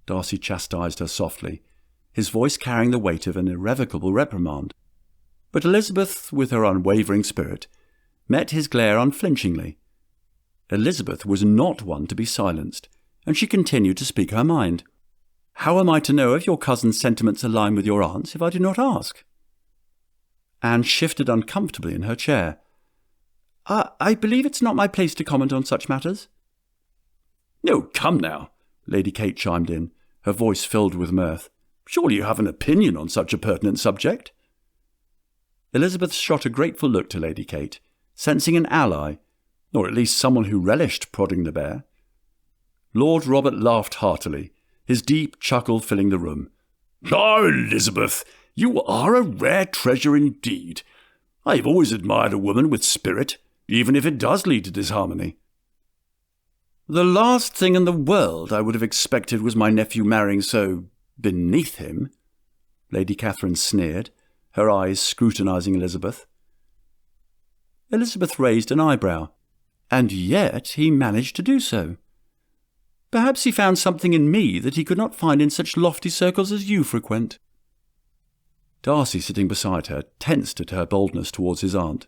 Speaker 1: Darcy chastised her softly, his voice carrying the weight of an irrevocable reprimand. But Elizabeth, with her unwavering spirit, met his glare unflinchingly. Elizabeth was not one to be silenced, and she continued to speak her mind. "How am I to know if your cousin's sentiments align with your aunt's if I do not ask?" Anne shifted uncomfortably in her chair. I believe it's not my place to comment on such matters."
Speaker 2: "No, come now," Lady Kate chimed in, her voice filled with mirth. "Surely you have an opinion on such a pertinent subject?"
Speaker 1: Elizabeth shot a grateful look to Lady Kate, sensing an ally, or at least someone who relished prodding the bear.
Speaker 2: Lord Robert laughed heartily, his deep chuckle filling the room. "Oh, Elizabeth, you are a rare treasure indeed. I have always admired a woman with spirit, even if it does lead to disharmony."
Speaker 1: "The last thing in the world I would have expected was my nephew marrying so beneath him," Lady Catherine sneered, her eyes scrutinizing Elizabeth. Elizabeth raised an eyebrow. "And yet he managed to do so. Perhaps he found something in me that he could not find in such lofty circles as you frequent."
Speaker 2: Darcy, sitting beside her, tensed at her boldness towards his aunt.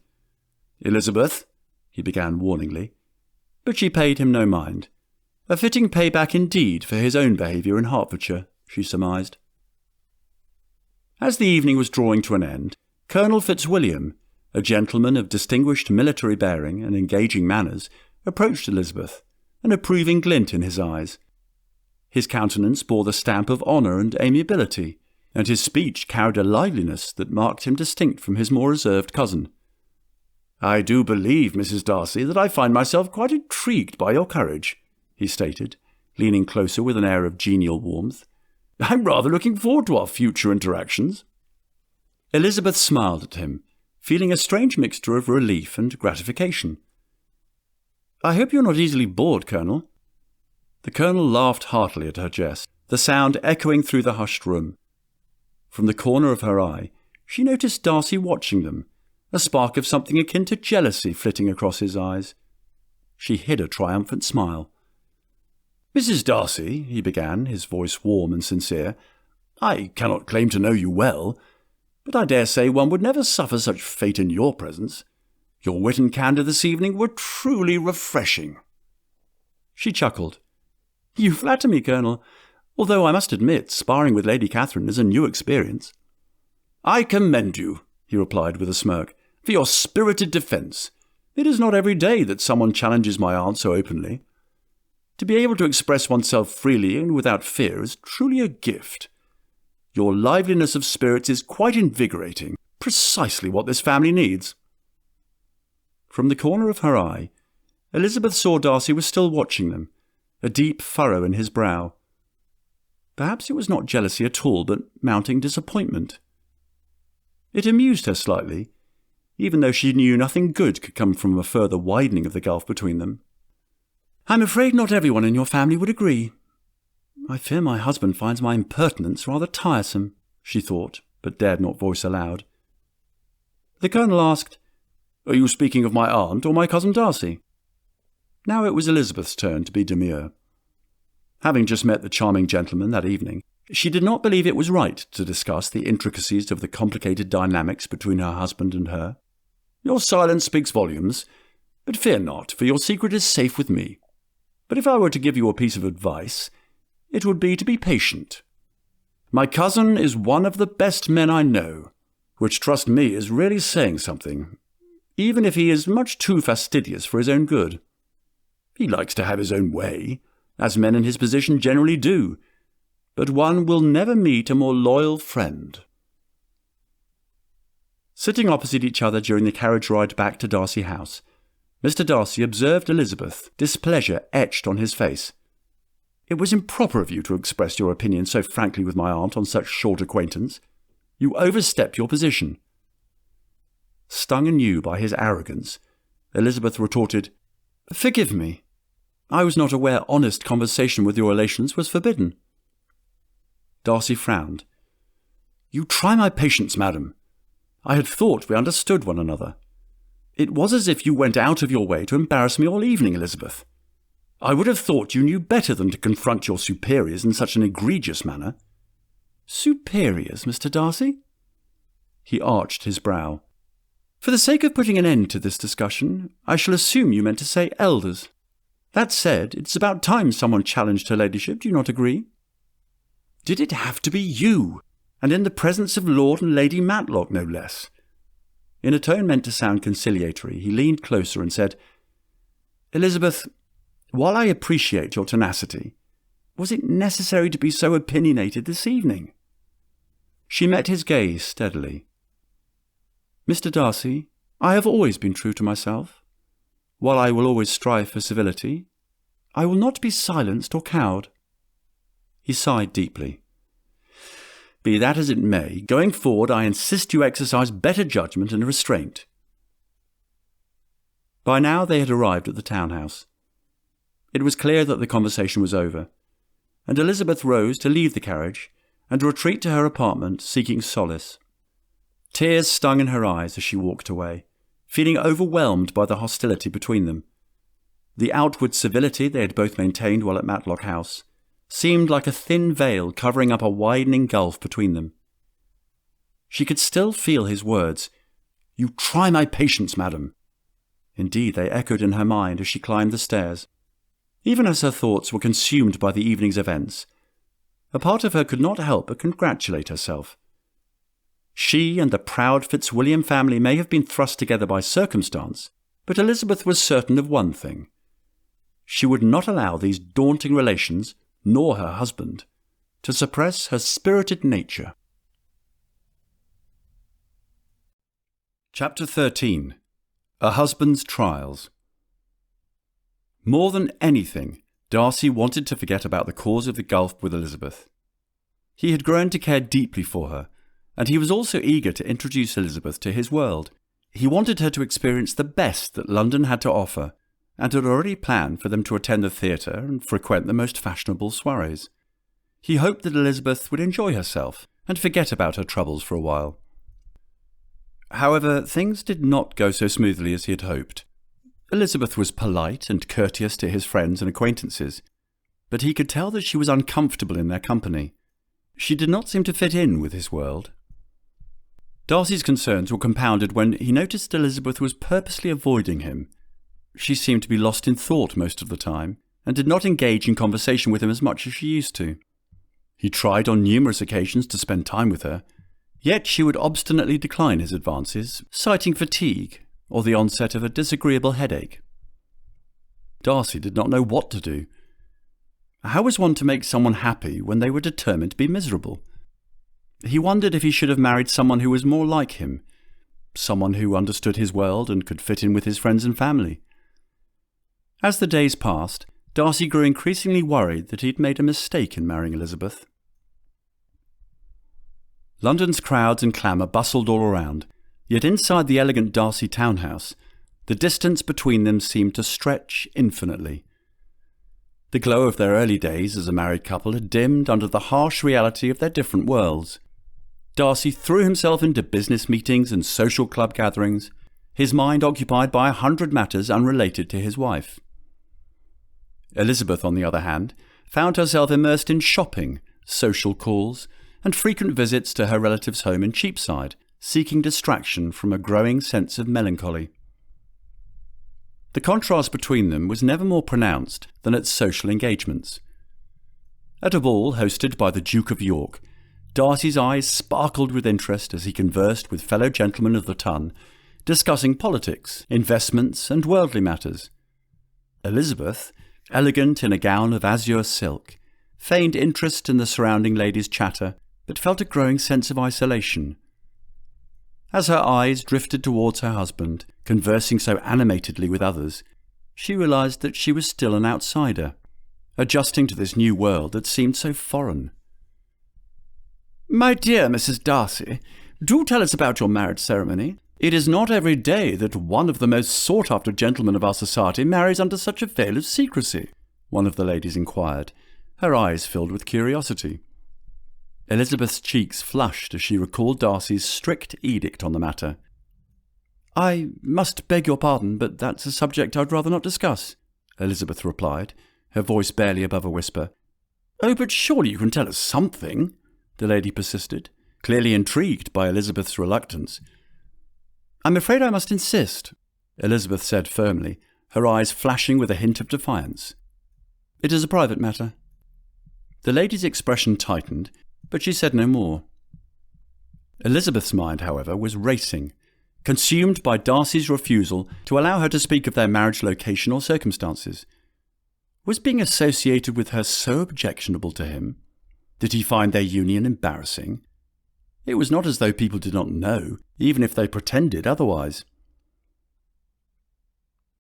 Speaker 1: "Elizabeth," he began warningly, but she paid him no mind. A fitting payback indeed for his own behaviour in Hertfordshire, she surmised. As the evening was drawing to an end, Colonel Fitzwilliam, a gentleman of distinguished military bearing and engaging manners, approached Elizabeth, an approving glint in his eyes. His countenance bore the stamp of honour and amiability, and his speech carried a liveliness that marked him distinct from his more reserved cousin. "I do believe, Mrs. Darcy, that I find myself quite intrigued by your courage," he stated, leaning closer with an air of genial warmth. "I'm rather looking forward to our future interactions." Elizabeth smiled at him, feeling a strange mixture of relief and gratification. "I hope you're not easily bored, Colonel." The Colonel laughed heartily at her jest, the sound echoing through the hushed room. From the corner of her eye, she noticed Darcy watching them, a spark of something akin to jealousy flitting across his eyes. She hid a triumphant smile. "Mrs. Darcy," he began, his voice warm and sincere, "I cannot claim to know you well, but I dare say one would never suffer such fate in your presence. Your wit and candour this evening were truly refreshing." She chuckled. "You flatter me, Colonel, although I must admit sparring with Lady Catherine is a new experience." "I commend you," he replied with a smirk, "for your spirited defence. It is not every day that someone challenges my aunt so openly. To be able to express oneself freely and without fear is truly a gift. Your liveliness of spirits is quite invigorating, precisely what this family needs." From the corner of her eye, Elizabeth saw Darcy was still watching them, a deep furrow in his brow. Perhaps it was not jealousy at all, but mounting disappointment. It amused her slightly, even though she knew nothing good could come from a further widening of the gulf between them. "I'm afraid not everyone in your family would agree. I fear my husband finds my impertinence rather tiresome," she thought, but dared not voice aloud. The Colonel asked, "Are you speaking of my aunt or my cousin Darcy?" Now it was Elizabeth's turn to be demure. Having just met the charming gentleman that evening, she did not believe it was right to discuss the intricacies of the complicated dynamics between her husband and her. "Your silence speaks volumes, but fear not, for your secret is safe with me. But if I were to give you a piece of advice, it would be to be patient. My cousin is one of the best men I know, which, trust me, is really saying something, even if he is much too fastidious for his own good. He likes to have his own way, as men in his position generally do, but one will never meet a more loyal friend." Sitting opposite each other during the carriage ride back to Darcy House, Mr. Darcy observed Elizabeth, displeasure etched on his face. "It was improper of you to express your opinion so frankly with my aunt on such short acquaintance. You overstepped your position." Stung anew by his arrogance, Elizabeth retorted, "Forgive me. I was not aware honest conversation with your relations was forbidden." Darcy frowned. "You try my patience, madam. I had thought we understood one another. It was as if you went out of your way to embarrass me all evening, Elizabeth. I would have thought you knew better than to confront your superiors in such an egregious manner." "Superiors, Mr. Darcy?" He arched his brow. For the sake of putting an end to this discussion, I shall assume you meant to say elders. That said, it's about time someone challenged her ladyship, do you not agree? Did it have to be you? And in the presence of Lord and Lady Matlock, no less? In a tone meant to sound conciliatory, he leaned closer and said, Elizabeth, while I appreciate your tenacity, was it necessary to be so opinionated this evening? She met his gaze steadily. Mr. Darcy, I have always been true to myself. While I will always strive for civility, I will not be silenced or cowed. He sighed deeply. Be that as it may, going forward I insist you exercise better judgment and restraint. By now they had arrived at the townhouse. It was clear that the conversation was over, and Elizabeth rose to leave the carriage and retreat to her apartment, seeking solace. Tears stung in her eyes as she walked away, feeling overwhelmed by the hostility between them. The outward civility they had both maintained while at Matlock House seemed like a thin veil covering up a widening gulf between them. She could still feel his words, "You try my patience, madam." Indeed, they echoed in her mind as she climbed the stairs. Even as her thoughts were consumed by the evening's events, a part of her could not help but congratulate herself. She and the proud Fitzwilliam family may have been thrust together by circumstance, but Elizabeth was certain of one thing. She would not allow these daunting relations, nor her husband, to suppress her spirited nature. Chapter 13. A Husband's Trials. More than anything, Darcy wanted to forget about the cause of the gulf with Elizabeth. He had grown to care deeply for her, and he was also eager to introduce Elizabeth to his world. He wanted her to experience the best that London had to offer, and had already planned for them to attend the theatre and frequent the most fashionable soirees. He hoped that Elizabeth would enjoy herself and forget about her troubles for a while. However, things did not go so smoothly as he had hoped. Elizabeth was polite and courteous to his friends and acquaintances, but he could tell that she was uncomfortable in their company. She did not seem to fit in with his world. Darcy's concerns were compounded when he noticed Elizabeth was purposely avoiding him. She seemed to be lost in thought most of the time, and did not engage in conversation with him as much as she used to. He tried on numerous occasions to spend time with her, yet she would obstinately decline his advances, citing fatigue or the onset of a disagreeable headache. Darcy did not know what to do. How was one to make someone happy when they were determined to be miserable? He wondered if he should have married someone who was more like him, someone who understood his world and could fit in with his friends and family. As the days passed, Darcy grew increasingly worried that he had made a mistake in marrying Elizabeth. London's crowds and clamour bustled all around, yet inside the elegant Darcy townhouse, the distance between them seemed to stretch infinitely. The glow of their early days as a married couple had dimmed under the harsh reality of their different worlds. Darcy threw himself into business meetings and social club gatherings, his mind occupied by 100 matters unrelated to his wife. Elizabeth, on the other hand, found herself immersed in shopping, social calls, and frequent visits to her relative's home in Cheapside, seeking distraction from a growing sense of melancholy. The contrast between them was never more pronounced than at social engagements. At a ball hosted by the Duke of York, Darcy's eyes sparkled with interest as he conversed with fellow gentlemen of the ton, discussing politics, investments, and worldly matters. Elizabeth, elegant in a gown of azure silk, feigned interest in the surrounding ladies' chatter, but felt a growing sense of isolation. As her eyes drifted towards her husband, conversing so animatedly with others, she realized that she was still an outsider, adjusting to this new world that seemed so foreign. "My dear Mrs. Darcy, do tell us about your marriage ceremony. It is not every day that one of the most sought-after gentlemen of our society marries under such a veil of secrecy," one of the ladies inquired, her eyes filled with curiosity. Elizabeth's cheeks flushed as she recalled Darcy's strict edict on the matter. "I must beg your pardon, but that's a subject I'd rather not discuss," Elizabeth replied, her voice barely above a whisper. "Oh, but surely you can tell us something," the lady persisted, clearly intrigued by Elizabeth's reluctance. "I'm afraid I must insist," Elizabeth said firmly, her eyes flashing with a hint of defiance. "It is a private matter." The lady's expression tightened, but she said no more. Elizabeth's mind, however, was racing, consumed by Darcy's refusal to allow her to speak of their marriage location or circumstances. Was being associated with her so objectionable to him? Did he find their union embarrassing? It was not as though people did not know, even if they pretended otherwise.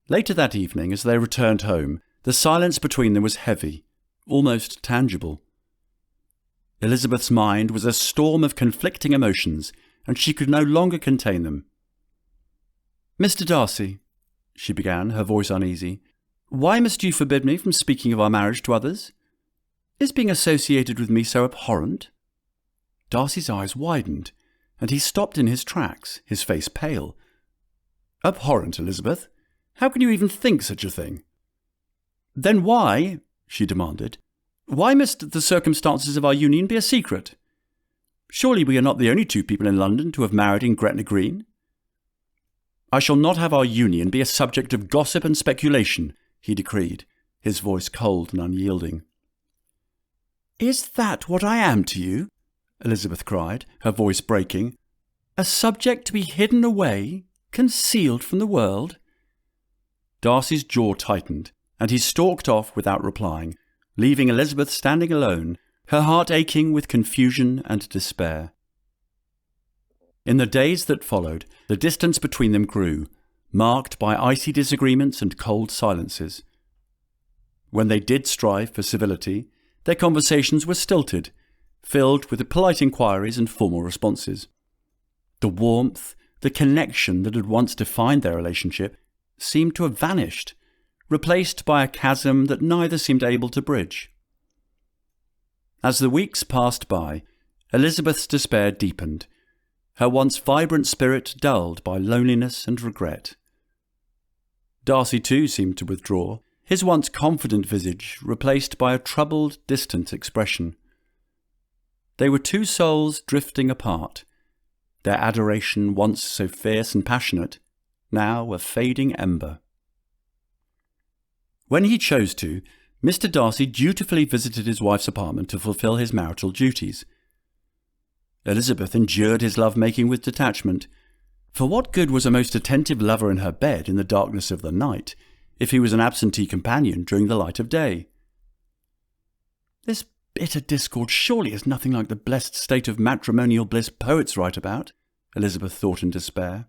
Speaker 1: Later that evening, as they returned home, the silence between them was heavy, almost tangible. Elizabeth's mind was a storm of conflicting emotions, and she could no longer contain them. "Mr. Darcy," she began, her voice uneasy, "why must you forbid me from speaking of our marriage to others? Is being associated with me so abhorrent?" Darcy's eyes widened, and he stopped in his tracks, his face pale. "Abhorrent, Elizabeth? How can you even think such a thing?" "Then why," she demanded, "why must the circumstances of our union be a secret? Surely we are not the only two people in London to have married in Gretna Green?" "I shall not have our union be a subject of gossip and speculation," he decreed, his voice cold and unyielding. "Is that what I am to you?" Elizabeth cried, her voice breaking. "A subject to be hidden away, concealed from the world?" Darcy's jaw tightened, and he stalked off without replying, leaving Elizabeth standing alone, her heart aching with confusion and despair. In the days that followed, the distance between them grew, marked by icy disagreements and cold silences. When they did strive for civility, their conversations were stilted, filled with polite inquiries and formal responses. The warmth, the connection that had once defined their relationship seemed to have vanished, replaced by a chasm that neither seemed able to bridge. As the weeks passed by, Elizabeth's despair deepened, her once vibrant spirit dulled by loneliness and regret. Darcy too seemed to withdraw, his once confident visage replaced by a troubled, distant expression. They were two souls drifting apart, their adoration once so fierce and passionate, now a fading ember. When he chose to, Mr. Darcy dutifully visited his wife's apartment to fulfil his marital duties. Elizabeth endured his love-making with detachment. For what good was a most attentive lover in her bed in the darkness of the night, if he was an absentee companion during the light of day? This bitter discord surely is nothing like the blessed state of matrimonial bliss poets write about, Elizabeth thought in despair.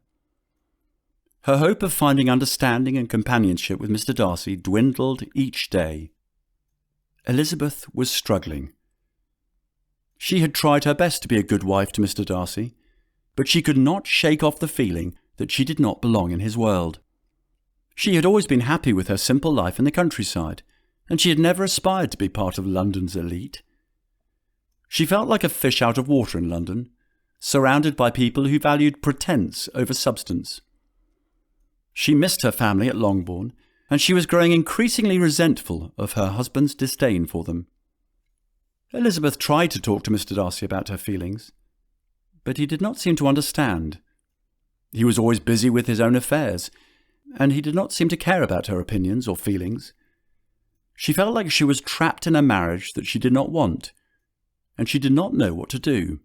Speaker 1: Her hope of finding understanding and companionship with Mr. Darcy dwindled each day. Elizabeth was struggling. She had tried her best to be a good wife to Mr. Darcy, but she could not shake off the feeling that she did not belong in his world. She had always been happy with her simple life in the countryside, and she had never aspired to be part of London's elite. She felt like a fish out of water in London, surrounded by people who valued pretence over substance. She missed her family at Longbourn, and she was growing increasingly resentful of her husband's disdain for them. Elizabeth tried to talk to Mr. Darcy about her feelings, but he did not seem to understand. He was always busy with his own affairs, and he did not seem to care about her opinions or feelings. She felt like she was trapped in a marriage that she did not want, and she did not know what to do.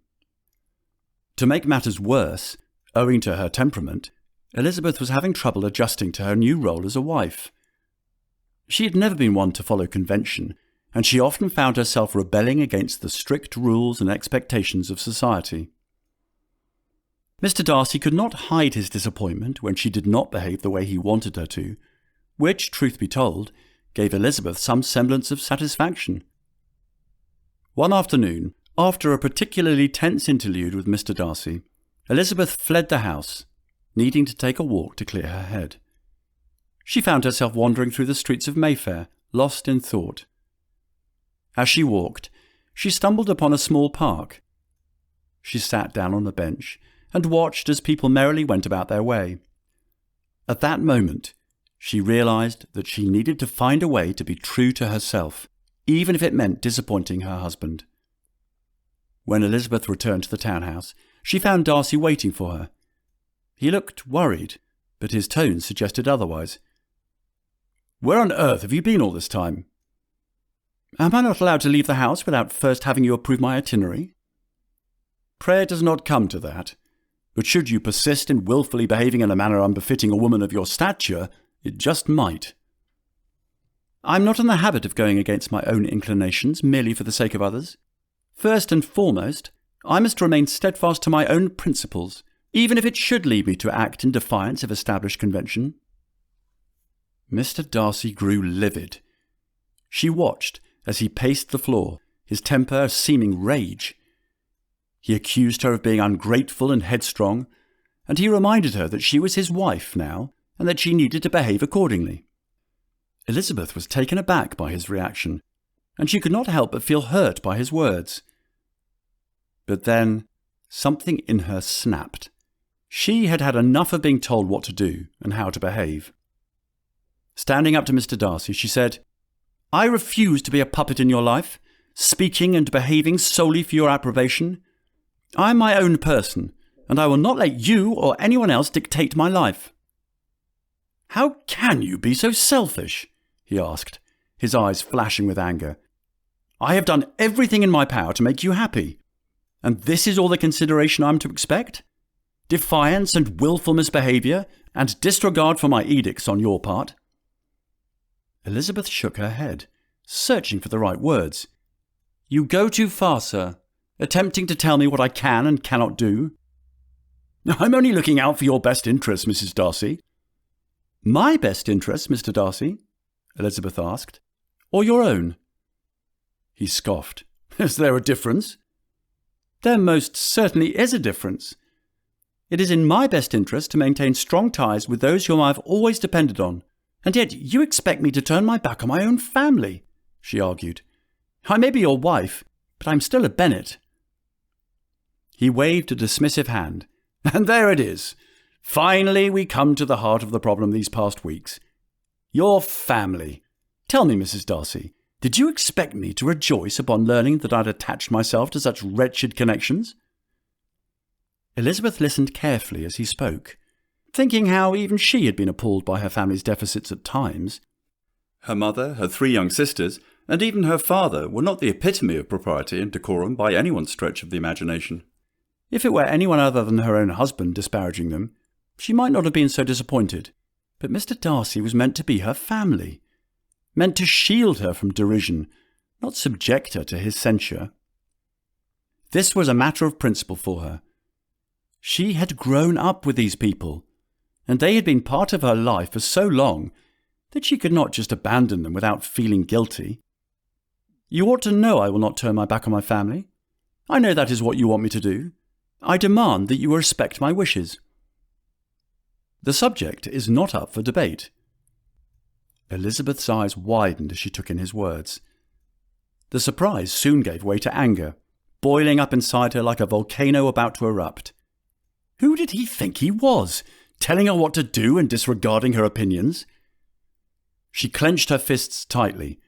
Speaker 1: To make matters worse, owing to her temperament, Elizabeth was having trouble adjusting to her new role as a wife. She had never been one to follow convention, and she often found herself rebelling against the strict rules and expectations of society. Mr. Darcy could not hide his disappointment when she did not behave the way he wanted her to, which, truth be told, gave Elizabeth some semblance of satisfaction. One afternoon, after a particularly tense interlude with Mr. Darcy, Elizabeth fled the house, needing to take a walk to clear her head. She found herself wandering through the streets of Mayfair, lost in thought. As she walked, she stumbled upon a small park. She sat down on a bench and watched as people merrily went about their way. At that moment, she realized that she needed to find a way to be true to herself, even if it meant disappointing her husband. When Elizabeth returned to the townhouse, she found Darcy waiting for her.
Speaker 2: He looked worried, but his tone suggested otherwise. "Where on earth have you been all this time?" "Am I not allowed to leave the house without first having you approve my itinerary?" "Pray it does not come to that. But should you persist in wilfully behaving in a manner unbefitting a woman of your stature, it just might." "I'm not in the habit of going against my own inclinations merely for the sake of others. First and foremost, I must remain steadfast to my own principles, even if it should lead me to act in defiance of established convention." Mr. Darcy grew livid. She watched as he paced the floor, his temper a seeming rage. He accused her of being ungrateful and headstrong, and he reminded her that she was his wife now, and that she needed to behave accordingly. Elizabeth was taken aback by his reaction, and she could not help but feel hurt by his words. But then something in her snapped. She had had enough of being told what to do and how to behave. Standing up to Mr. Darcy, she said, "I refuse to be a puppet in your life, speaking and behaving solely for your approbation. I am my own person, and I will not let you or anyone else dictate my life." "How can you be so selfish?" he asked, his eyes flashing with anger. "I have done everything in my power to make you happy, and this is all the consideration I am to expect? Defiance and wilful misbehaviour, and disregard for my edicts on your part?" Elizabeth shook her head, searching for the right words. "You go too far, sir, attempting to tell me what I can and cannot do." "I'm only looking out for your best interests, Mrs. Darcy." "My best interests, Mr. Darcy?" Elizabeth asked. "Or your own?" He scoffed. "Is there a difference?" "There most certainly is a difference. It is in my best interest to maintain strong ties with those whom I have always depended on, and yet you expect me to turn my back on my own family," she argued. "I may be your wife, but I'm still a Bennet." He waved a dismissive hand. "And there it is. Finally we come to the heart of the problem these past weeks. Your family. Tell me, Mrs. Darcy, did you expect me to rejoice upon learning that I'd attached myself to such wretched connections?" Elizabeth listened carefully as he spoke, thinking how even she had been appalled by her family's deficits at times.
Speaker 1: Her mother, her 3 young sisters, and even her father were not the epitome of propriety and decorum by anyone's stretch of the imagination.
Speaker 2: If it were anyone other than her own husband disparaging them, she might not have been so disappointed. But Mr. Darcy was meant to be her family, meant to shield her from derision, not subject her to his censure. This was a matter of principle for her. She had grown up with these people, and they had been part of her life for so long that she could not just abandon them without feeling guilty. "You ought to know I will not turn my back on my family. I know that is what you want me to do. I demand that you respect my wishes." "The subject is not up for debate." Elizabeth's eyes widened as she took in his words. The surprise soon gave way to anger, boiling up inside her like a volcano about to erupt. Who did he think he was, telling her what to do and disregarding her opinions? She clenched her fists tightly,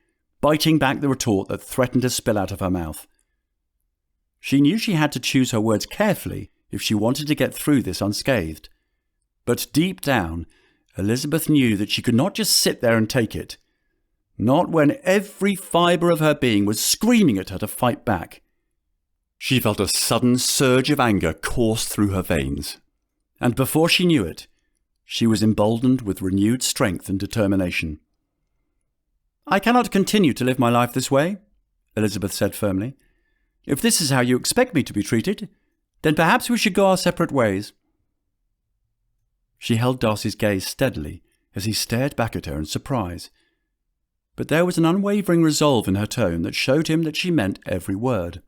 Speaker 2: biting back the retort that threatened to spill out of her mouth. She knew she had to choose her words carefully if she wanted to get through this unscathed. But deep down, Elizabeth knew that she could not just sit there and take it. Not when every fibre of her being was screaming at her to fight back. She felt a sudden surge of anger course through her veins, and before she knew it, she was emboldened with renewed strength and determination. "I cannot continue to live my life this way," Elizabeth said firmly. "If this is how you expect me to be treated, then perhaps we should go our separate ways." She held Darcy's gaze steadily as he stared back at her in surprise, but there was an unwavering resolve in her tone that showed him that she meant every word.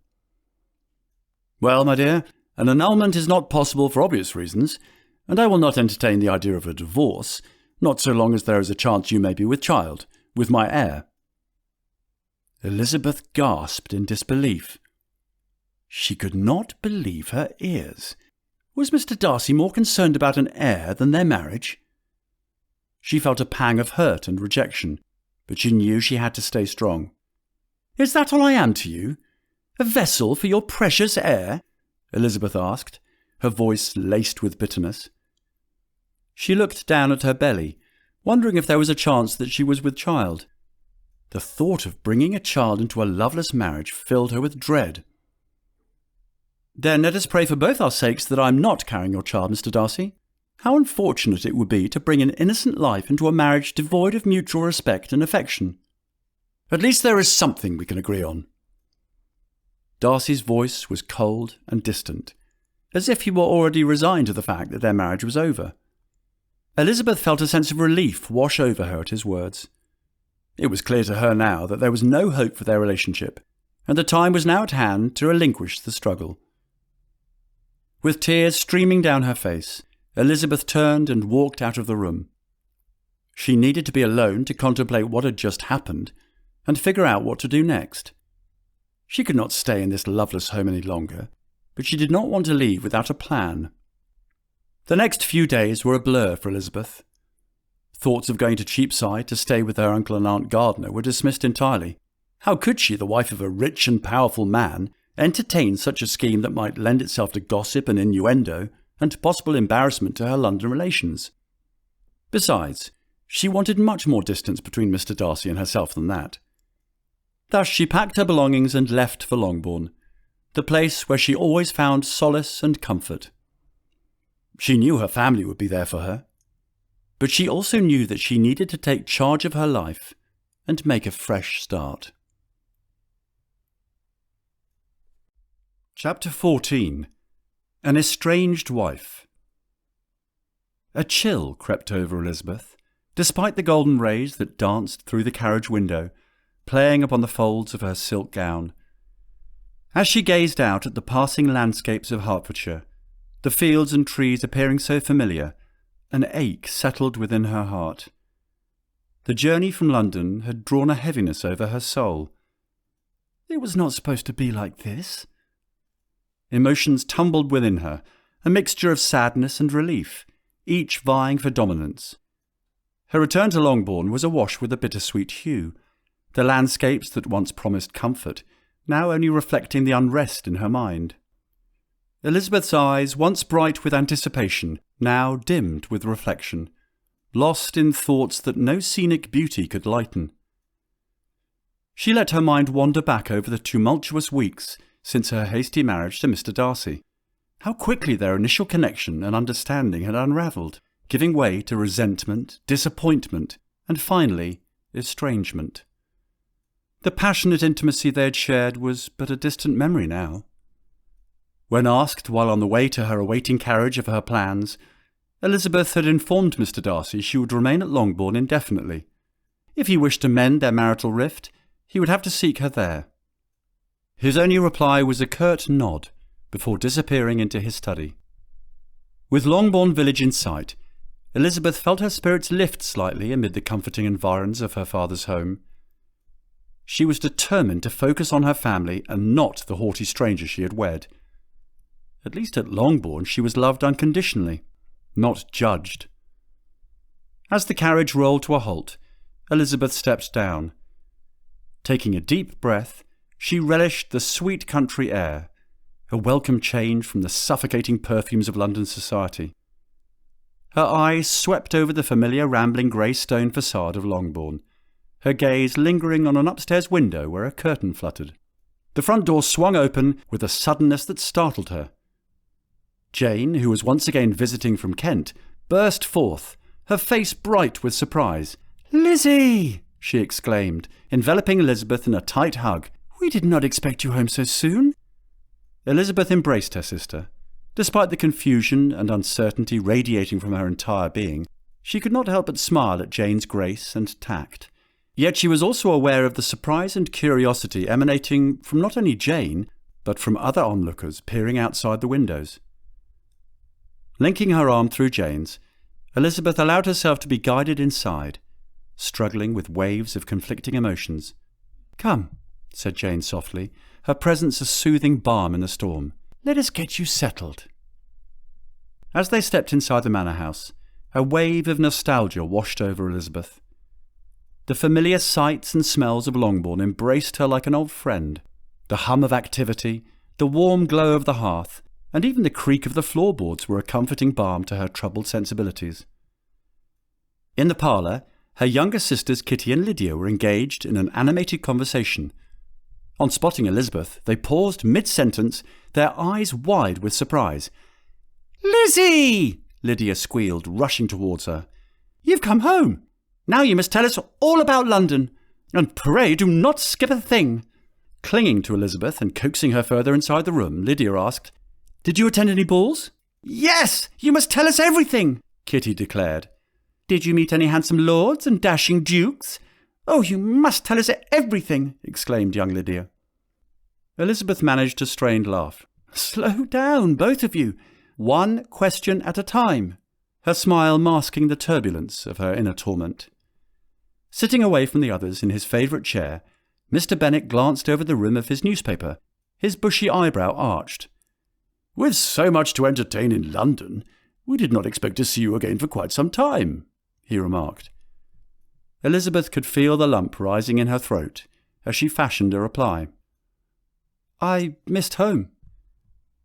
Speaker 2: "Well, my dear, an annulment is not possible for obvious reasons, and I will not entertain the idea of a divorce, not so long as there is a chance you may be with child, with my heir." Elizabeth gasped in disbelief. She could not believe her ears. Was Mr. Darcy more concerned about an heir than their marriage? She felt a pang of hurt and rejection, but she knew she had to stay strong. "Is that all I am to you? A vessel for your precious heir?" Elizabeth asked, her voice laced with bitterness.
Speaker 1: She looked down at her belly, wondering if there was a chance that she was with child. The thought of bringing a child into a loveless marriage filled her with dread. "Then let us pray for both our sakes that I am not carrying your child, Mr. Darcy. How unfortunate it would be to bring an innocent life into a marriage devoid of mutual respect and affection." "At least there is something we can agree on." Darcy's voice was cold and distant, as if he were already resigned to the fact that their marriage was over. Elizabeth felt a sense of relief wash over her at his words. It was clear to her now that there was no hope for their relationship, and the time was now at hand to relinquish the struggle. With tears streaming down her face, Elizabeth turned and walked out of the room. She needed to be alone to contemplate what had just happened and figure out what to do next. She could not stay in this loveless home any longer, but she did not want to leave without a plan. The next few days were a blur for Elizabeth. Thoughts of going to Cheapside to stay with her uncle and Aunt Gardner were dismissed entirely. How could she, the wife of a rich and powerful man, entertain such a scheme that might lend itself to gossip and innuendo and possible embarrassment to her London relations? Besides, she wanted much more distance between Mr. Darcy and herself than that. Thus she packed her belongings and left for Longbourn, the place where she always found solace and comfort. She knew her family would be there for her, but she also knew that she needed to take charge of her life and make a fresh start. Chapter 14. An Estranged Wife. A chill crept over Elizabeth, despite the golden rays that danced through the carriage window, playing upon the folds of her silk gown. As she gazed out at the passing landscapes of Hertfordshire, the fields and trees appearing so familiar, an ache settled within her heart. The journey from London had drawn a heaviness over her soul. It was not supposed to be like this. Emotions tumbled within her, a mixture of sadness and relief, each vying for dominance. Her return to Longbourn was awash with a bittersweet hue, the landscapes that once promised comfort, now only reflecting the unrest in her mind. Elizabeth's eyes, once bright with anticipation, now dimmed with reflection, lost in thoughts that no scenic beauty could lighten. She let her mind wander back over the tumultuous weeks since her hasty marriage to Mr. Darcy. How quickly their initial connection and understanding had unravelled, giving way to resentment, disappointment, and finally estrangement. The passionate intimacy they had shared was but a distant memory now. When asked, while on the way to her awaiting carriage, of her plans, Elizabeth had informed Mr. Darcy she would remain at Longbourn indefinitely. If he wished to mend their marital rift, he would have to seek her there. His only reply was a curt nod, before disappearing into his study. With Longbourn village in sight, Elizabeth felt her spirits lift slightly amid the comforting environs of her father's home. She was determined to focus on her family and not the haughty stranger she had wed. At least at Longbourn she was loved unconditionally, not judged. As the carriage rolled to a halt, Elizabeth stepped down. Taking a deep breath, she relished the sweet country air, a welcome change from the suffocating perfumes of London society. Her eyes swept over the familiar rambling grey stone facade of Longbourn, her gaze lingering on an upstairs window where a curtain fluttered. The front door swung open with a suddenness that startled her. Jane, who was once again visiting from Kent, burst forth, her face bright with surprise. "Lizzie!" she exclaimed, enveloping Elizabeth in a tight hug. "We did not expect you home so soon." Elizabeth embraced her sister. Despite the confusion and uncertainty radiating from her entire being, she could not help but smile at Jane's grace and tact. Yet she was also aware of the surprise and curiosity emanating from not only Jane, but from other onlookers peering outside the windows. Linking her arm through Jane's, Elizabeth allowed herself to be guided inside, struggling with waves of conflicting emotions. "Come," said Jane softly, her presence a soothing balm in the storm. "Let us get you settled." As they stepped inside the manor house, a wave of nostalgia washed over Elizabeth. The familiar sights and smells of Longbourn embraced her like an old friend. The hum of activity, the warm glow of the hearth, and even the creak of the floorboards were a comforting balm to her troubled sensibilities. In the parlour, her younger sisters Kitty and Lydia were engaged in an animated conversation. On spotting Elizabeth, they paused mid-sentence, their eyes wide with surprise. "Lizzie!" Lydia squealed, rushing towards her. "You've come home. Now you must tell us all about London. And pray do not skip a thing." Clinging to Elizabeth and coaxing her further inside the room, Lydia asked, "Did you attend any balls?" "Yes, you must tell us everything," Kitty declared. "Did you meet any handsome lords and dashing dukes? Oh, you must tell us everything," exclaimed young Lydia. Elizabeth managed a strained laugh. "Slow down, both of you. One question at a time," her smile masking the turbulence of her inner torment. Sitting away from the others in his favourite chair, Mr. Bennet glanced over the rim of his newspaper, his bushy eyebrow arched. "With so much to entertain in London, we did not expect to see you again for quite some time," he remarked. Elizabeth could feel the lump rising in her throat as she fashioned a reply. "I missed home."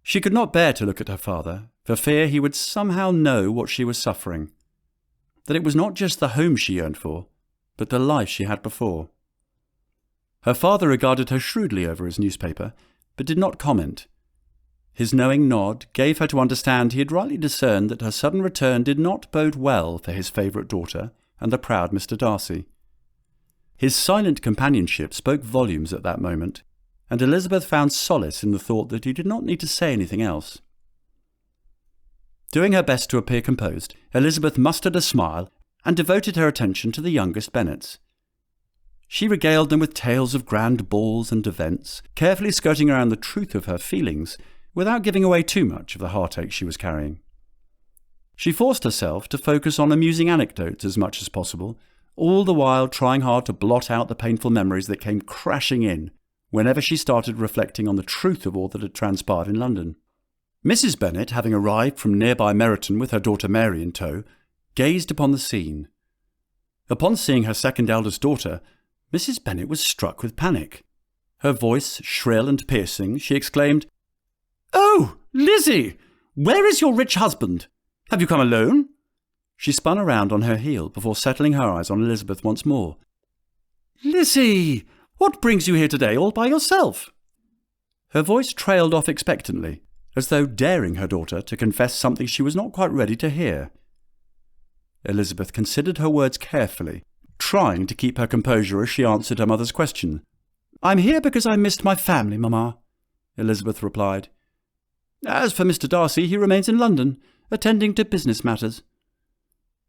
Speaker 1: She could not bear to look at her father, for fear he would somehow know what she was suffering. That it was not just the home she yearned for, but the life she had before. Her father regarded her shrewdly over his newspaper, but did not comment. His knowing nod gave her to understand he had rightly discerned that her sudden return did not bode well for his favourite daughter and the proud Mr. Darcy. His silent companionship spoke volumes at that moment, and Elizabeth found solace in the thought that he did not need to say anything else. Doing her best to appear composed, Elizabeth mustered a smile and devoted her attention to the youngest Bennets. She regaled them with tales of grand balls and events, carefully skirting around the truth of her feelings, without giving away too much of the heartache she was carrying. She forced herself to focus on amusing anecdotes as much as possible, all the while trying hard to blot out the painful memories that came crashing in whenever she started reflecting on the truth of all that had transpired in London. Mrs. Bennet, having arrived from nearby Meryton with her daughter Mary in tow, gazed upon the scene. Upon seeing her second eldest daughter, Mrs. Bennet was struck with panic. Her voice shrill and piercing, she exclaimed, "Oh, Lizzie! Where is your rich husband? Have you come alone?" She spun around on her heel before settling her eyes on Elizabeth once more. "Lizzie! What brings you here today all by yourself?" Her voice trailed off expectantly, as though daring her daughter to confess something she was not quite ready to hear. Elizabeth considered her words carefully, trying to keep her composure as she answered her mother's question. "I'm here because I missed my family, Mamma," Elizabeth replied. "As for Mr. Darcy, he remains in London, attending to business matters."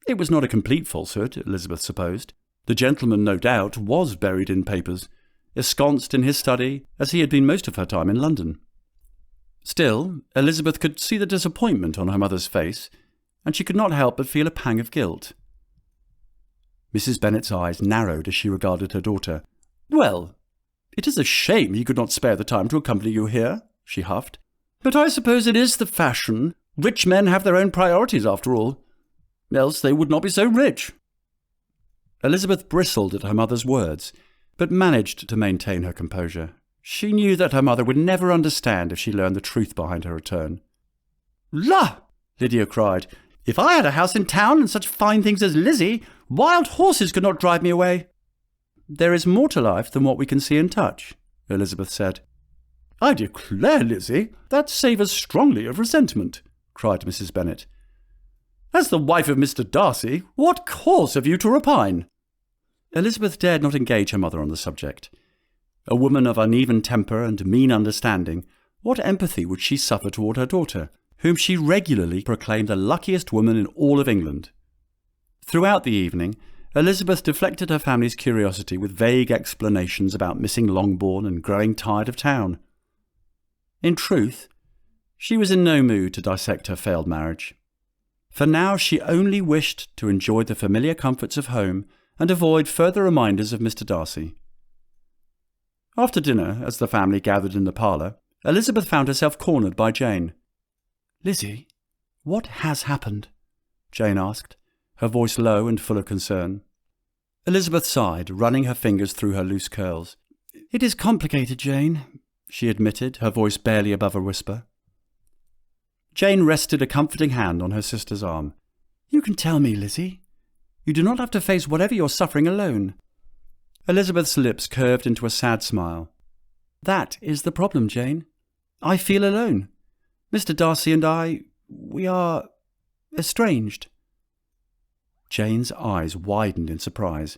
Speaker 1: It was not a complete falsehood, Elizabeth supposed. The gentleman, no doubt, was buried in papers, ensconced in his study, as he had been most of her time in London. Still, Elizabeth could see the disappointment on her mother's face, and she could not help but feel a pang of guilt. Mrs. Bennet's eyes narrowed as she regarded her daughter. "Well, it is a shame he could not spare the time to accompany you here," she huffed. "But I suppose it is the fashion. Rich men have their own priorities, after all. Else they would not be so rich." Elizabeth bristled at her mother's words, but managed to maintain her composure. She knew that her mother would never understand if she learned the truth behind her return. "La!" Lydia cried. "If I had a house in town and such fine things as Lizzie, wild horses could not drive me away." "There is more to life than what we can see and touch," Elizabeth said. "I declare, Lizzie, that savours strongly of resentment," cried Mrs. Bennet. "As the wife of Mr. Darcy, what cause have you to repine?" Elizabeth dared not engage her mother on the subject. A woman of uneven temper and mean understanding, what empathy would she suffer toward her daughter, whom she regularly proclaimed the luckiest woman in all of England? Throughout the evening, Elizabeth deflected her family's curiosity with vague explanations about missing Longbourn and growing tired of town. In truth, she was in no mood to dissect her failed marriage. For now she only wished to enjoy the familiar comforts of home and avoid further reminders of Mr. Darcy. After dinner, as the family gathered in the parlour, Elizabeth found herself cornered by Jane. "Lizzie, what has happened?" Jane asked, her voice low and full of concern. Elizabeth sighed, running her fingers through her loose curls. "It is complicated, Jane," she admitted, her voice barely above a whisper. Jane rested a comforting hand on her sister's arm. "You can tell me, Lizzie. You do not have to face whatever you're suffering alone." Elizabeth's lips curved into a sad smile. "That is the problem, Jane. I feel alone. Mr. Darcy and we are estranged." Jane's eyes widened in surprise.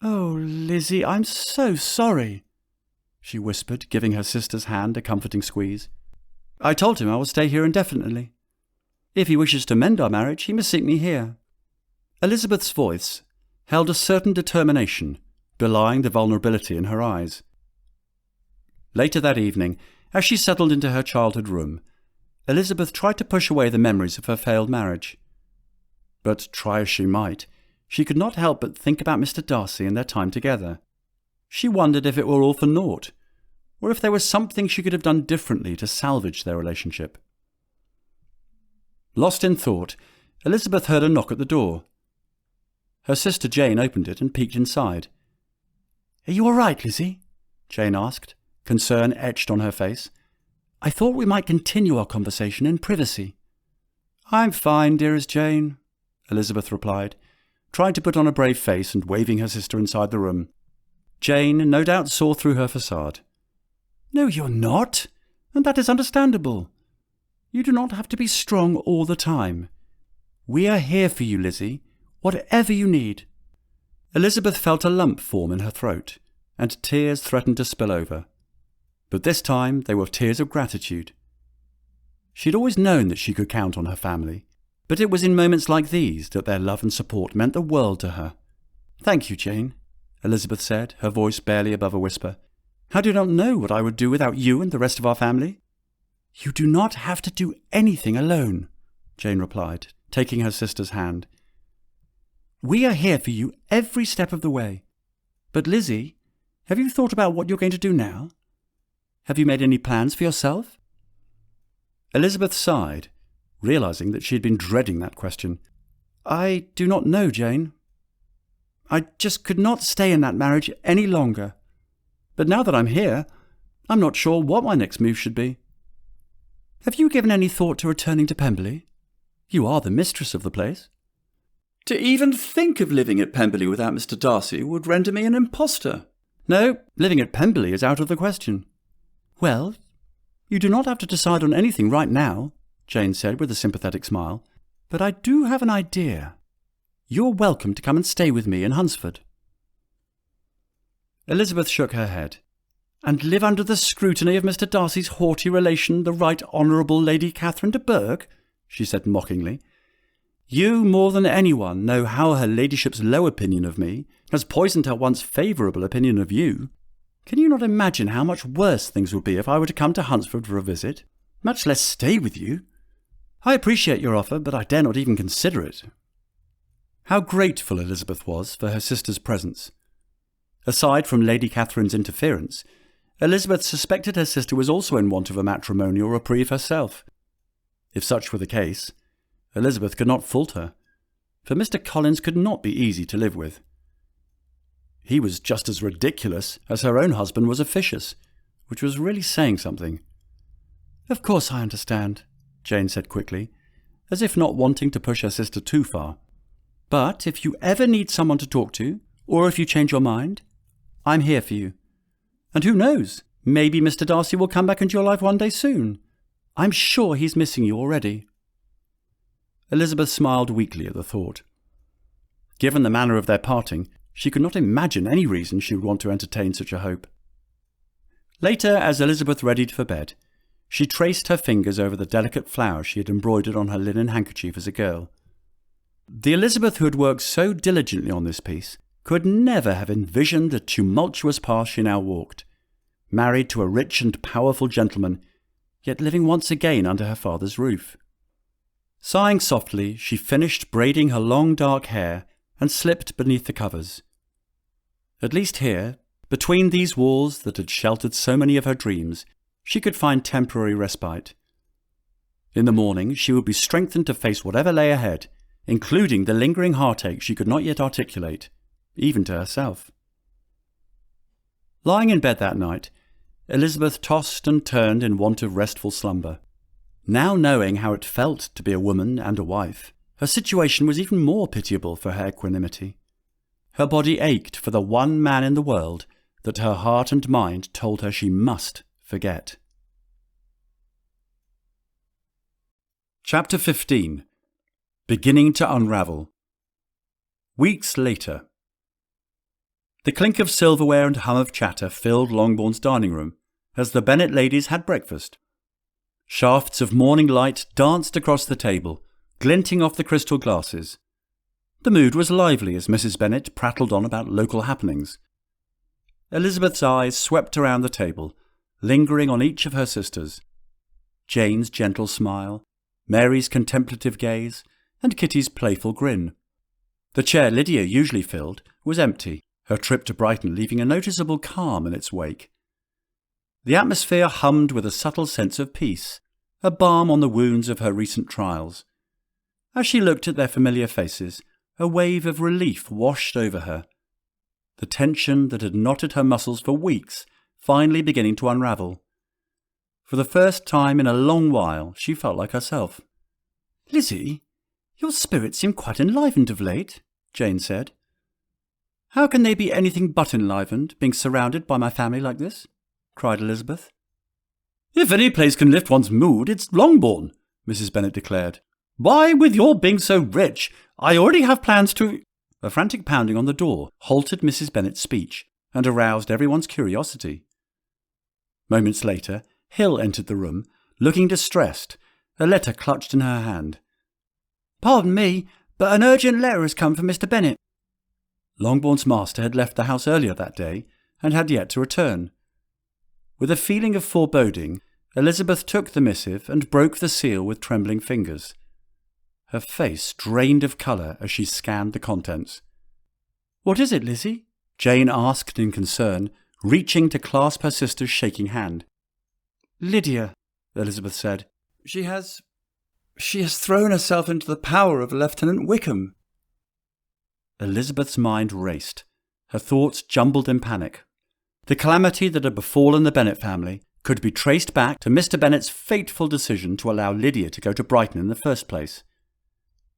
Speaker 1: "Oh, Lizzie, I'm so sorry," she whispered, giving her sister's hand a comforting squeeze. "I told him I will stay here indefinitely. If he wishes to mend our marriage, he must seek me here." Elizabeth's voice held a certain determination, belying the vulnerability in her eyes. Later that evening, as she settled into her childhood room, Elizabeth tried to push away the memories of her failed marriage. But try as she might, she could not help but think about Mr. Darcy and their time together. She wondered if it were all for naught, or if there was something she could have done differently to salvage their relationship. Lost in thought, Elizabeth heard a knock at the door. Her sister Jane opened it and peeked inside. "Are you all right, Lizzie?" Jane asked, concern etched on her face. "I thought we might continue our conversation in privacy." "I'm fine, dearest Jane," Elizabeth replied, trying to put on a brave face and waving her sister inside the room. Jane no doubt saw through her facade. "No, you're not, and that is understandable. You do not have to be strong all the time. We are here for you, Lizzie, whatever you need." Elizabeth felt a lump form in her throat, and tears threatened to spill over. But this time they were tears of gratitude. She had always known that she could count on her family, but it was in moments like these that their love and support meant the world to her. "Thank you, Jane," Elizabeth said, her voice barely above a whisper. "I do not know what I would do without you and the rest of our family." "You do not have to do anything alone," Jane replied, taking her sister's hand. "We are here for you every step of the way. But Lizzie, have you thought about what you're going to do now? Have you made any plans for yourself?" Elizabeth sighed, realizing that she had been dreading that question. "I do not know, Jane. I just could not stay in that marriage any longer. But now that I'm here, I'm not sure what my next move should be. Have you given any thought to returning to Pemberley? You are the mistress of the place."
Speaker 3: To even think of living at Pemberley without Mr. Darcy would render me an impostor.
Speaker 1: "No, living at Pemberley is out of the question." "Well, you do not have to decide on anything right now," Jane said with a sympathetic smile. "But I do have an idea. You're welcome to come and stay with me in Hunsford." Elizabeth shook her head. "And live under the scrutiny of Mr. Darcy's haughty relation, the Right Honourable Lady Catherine de Bourgh?" she said mockingly. "You, more than anyone, know how her ladyship's low opinion of me has poisoned her once favourable opinion of you. Can you not imagine how much worse things would be if I were to come to Hunsford for a visit, much less stay with you? I appreciate your offer, but I dare not even consider it." How grateful Elizabeth was for her sister's presence. Aside from Lady Catherine's interference, Elizabeth suspected her sister was also in want of a matrimonial reprieve herself. If such were the case, Elizabeth could not fault her, for Mr. Collins could not be easy to live with. He was just as ridiculous as her own husband was officious, which was really saying something. "Of course I understand," Jane said quickly, as if not wanting to push her sister too far. "But if you ever need someone to talk to, or if you change your mind, I'm here for you. And who knows, maybe Mr. Darcy will come back into your life one day soon. I'm sure he's missing you already." Elizabeth smiled weakly at the thought. Given the manner of their parting, she could not imagine any reason she would want to entertain such a hope. Later, as Elizabeth readied for bed, she traced her fingers over the delicate flowers she had embroidered on her linen handkerchief as a girl. The Elizabeth who had worked so diligently on this piece could never have envisioned the tumultuous path she now walked, married to a rich and powerful gentleman, yet living once again under her father's roof. Sighing softly, she finished braiding her long dark hair and slipped beneath the covers. At least here, between these walls that had sheltered so many of her dreams, she could find temporary respite. In the morning she would be strengthened to face whatever lay ahead, including the lingering heartache she could not yet articulate, even to herself. Lying in bed that night, Elizabeth tossed and turned in want of restful slumber. Now knowing how it felt to be a woman and a wife, Her situation was even more pitiable for her equanimity. Her body ached for the one man in the world that her heart and mind told her she must forget. Chapter 15. Beginning to Unravel. Weeks later. The clink of silverware and hum of chatter filled Longbourn's dining room as the Bennet ladies had breakfast. Shafts of morning light danced across the table, glinting off the crystal glasses. The mood was lively as Mrs. Bennet prattled on about local happenings. Elizabeth's eyes swept around the table, lingering on each of her sisters. Jane's gentle smile, Mary's contemplative gaze, and Kitty's playful grin. The chair Lydia usually filled was empty, her trip to Brighton leaving a noticeable calm in its wake. The atmosphere hummed with a subtle sense of peace, a balm on the wounds of her recent trials. As she looked at their familiar faces, a wave of relief washed over her. The tension that had knotted her muscles for weeks finally beginning to unravel. For the first time in a long while, she felt like herself. "Lizzie, your spirits seem quite enlivened of late," Jane said. "How can they be anything but enlivened, being surrounded by my family like this?" cried Elizabeth. "If any place can lift one's mood, it's Longbourn," Mrs. Bennet declared. "Why, with your being so rich, I already have plans to—" A frantic pounding on the door halted Mrs. Bennet's speech and aroused everyone's curiosity. Moments later, Hill entered the room, looking distressed, a letter clutched in her hand. "Pardon me, but an urgent letter has come from Mr. Bennet." Longbourn's master had left the house earlier that day and had yet to return. With a feeling of foreboding, Elizabeth took the missive and broke the seal with trembling fingers. Her face drained of colour as she scanned the contents. "What is it, Lizzie?" Jane asked in concern, reaching to clasp her sister's shaking hand. "Lydia," Elizabeth said. She has thrown herself into the power of Lieutenant Wickham." Elizabeth's mind raced. Her thoughts jumbled in panic. The calamity that had befallen the Bennet family could be traced back to Mr. Bennet's fateful decision to allow Lydia to go to Brighton in the first place.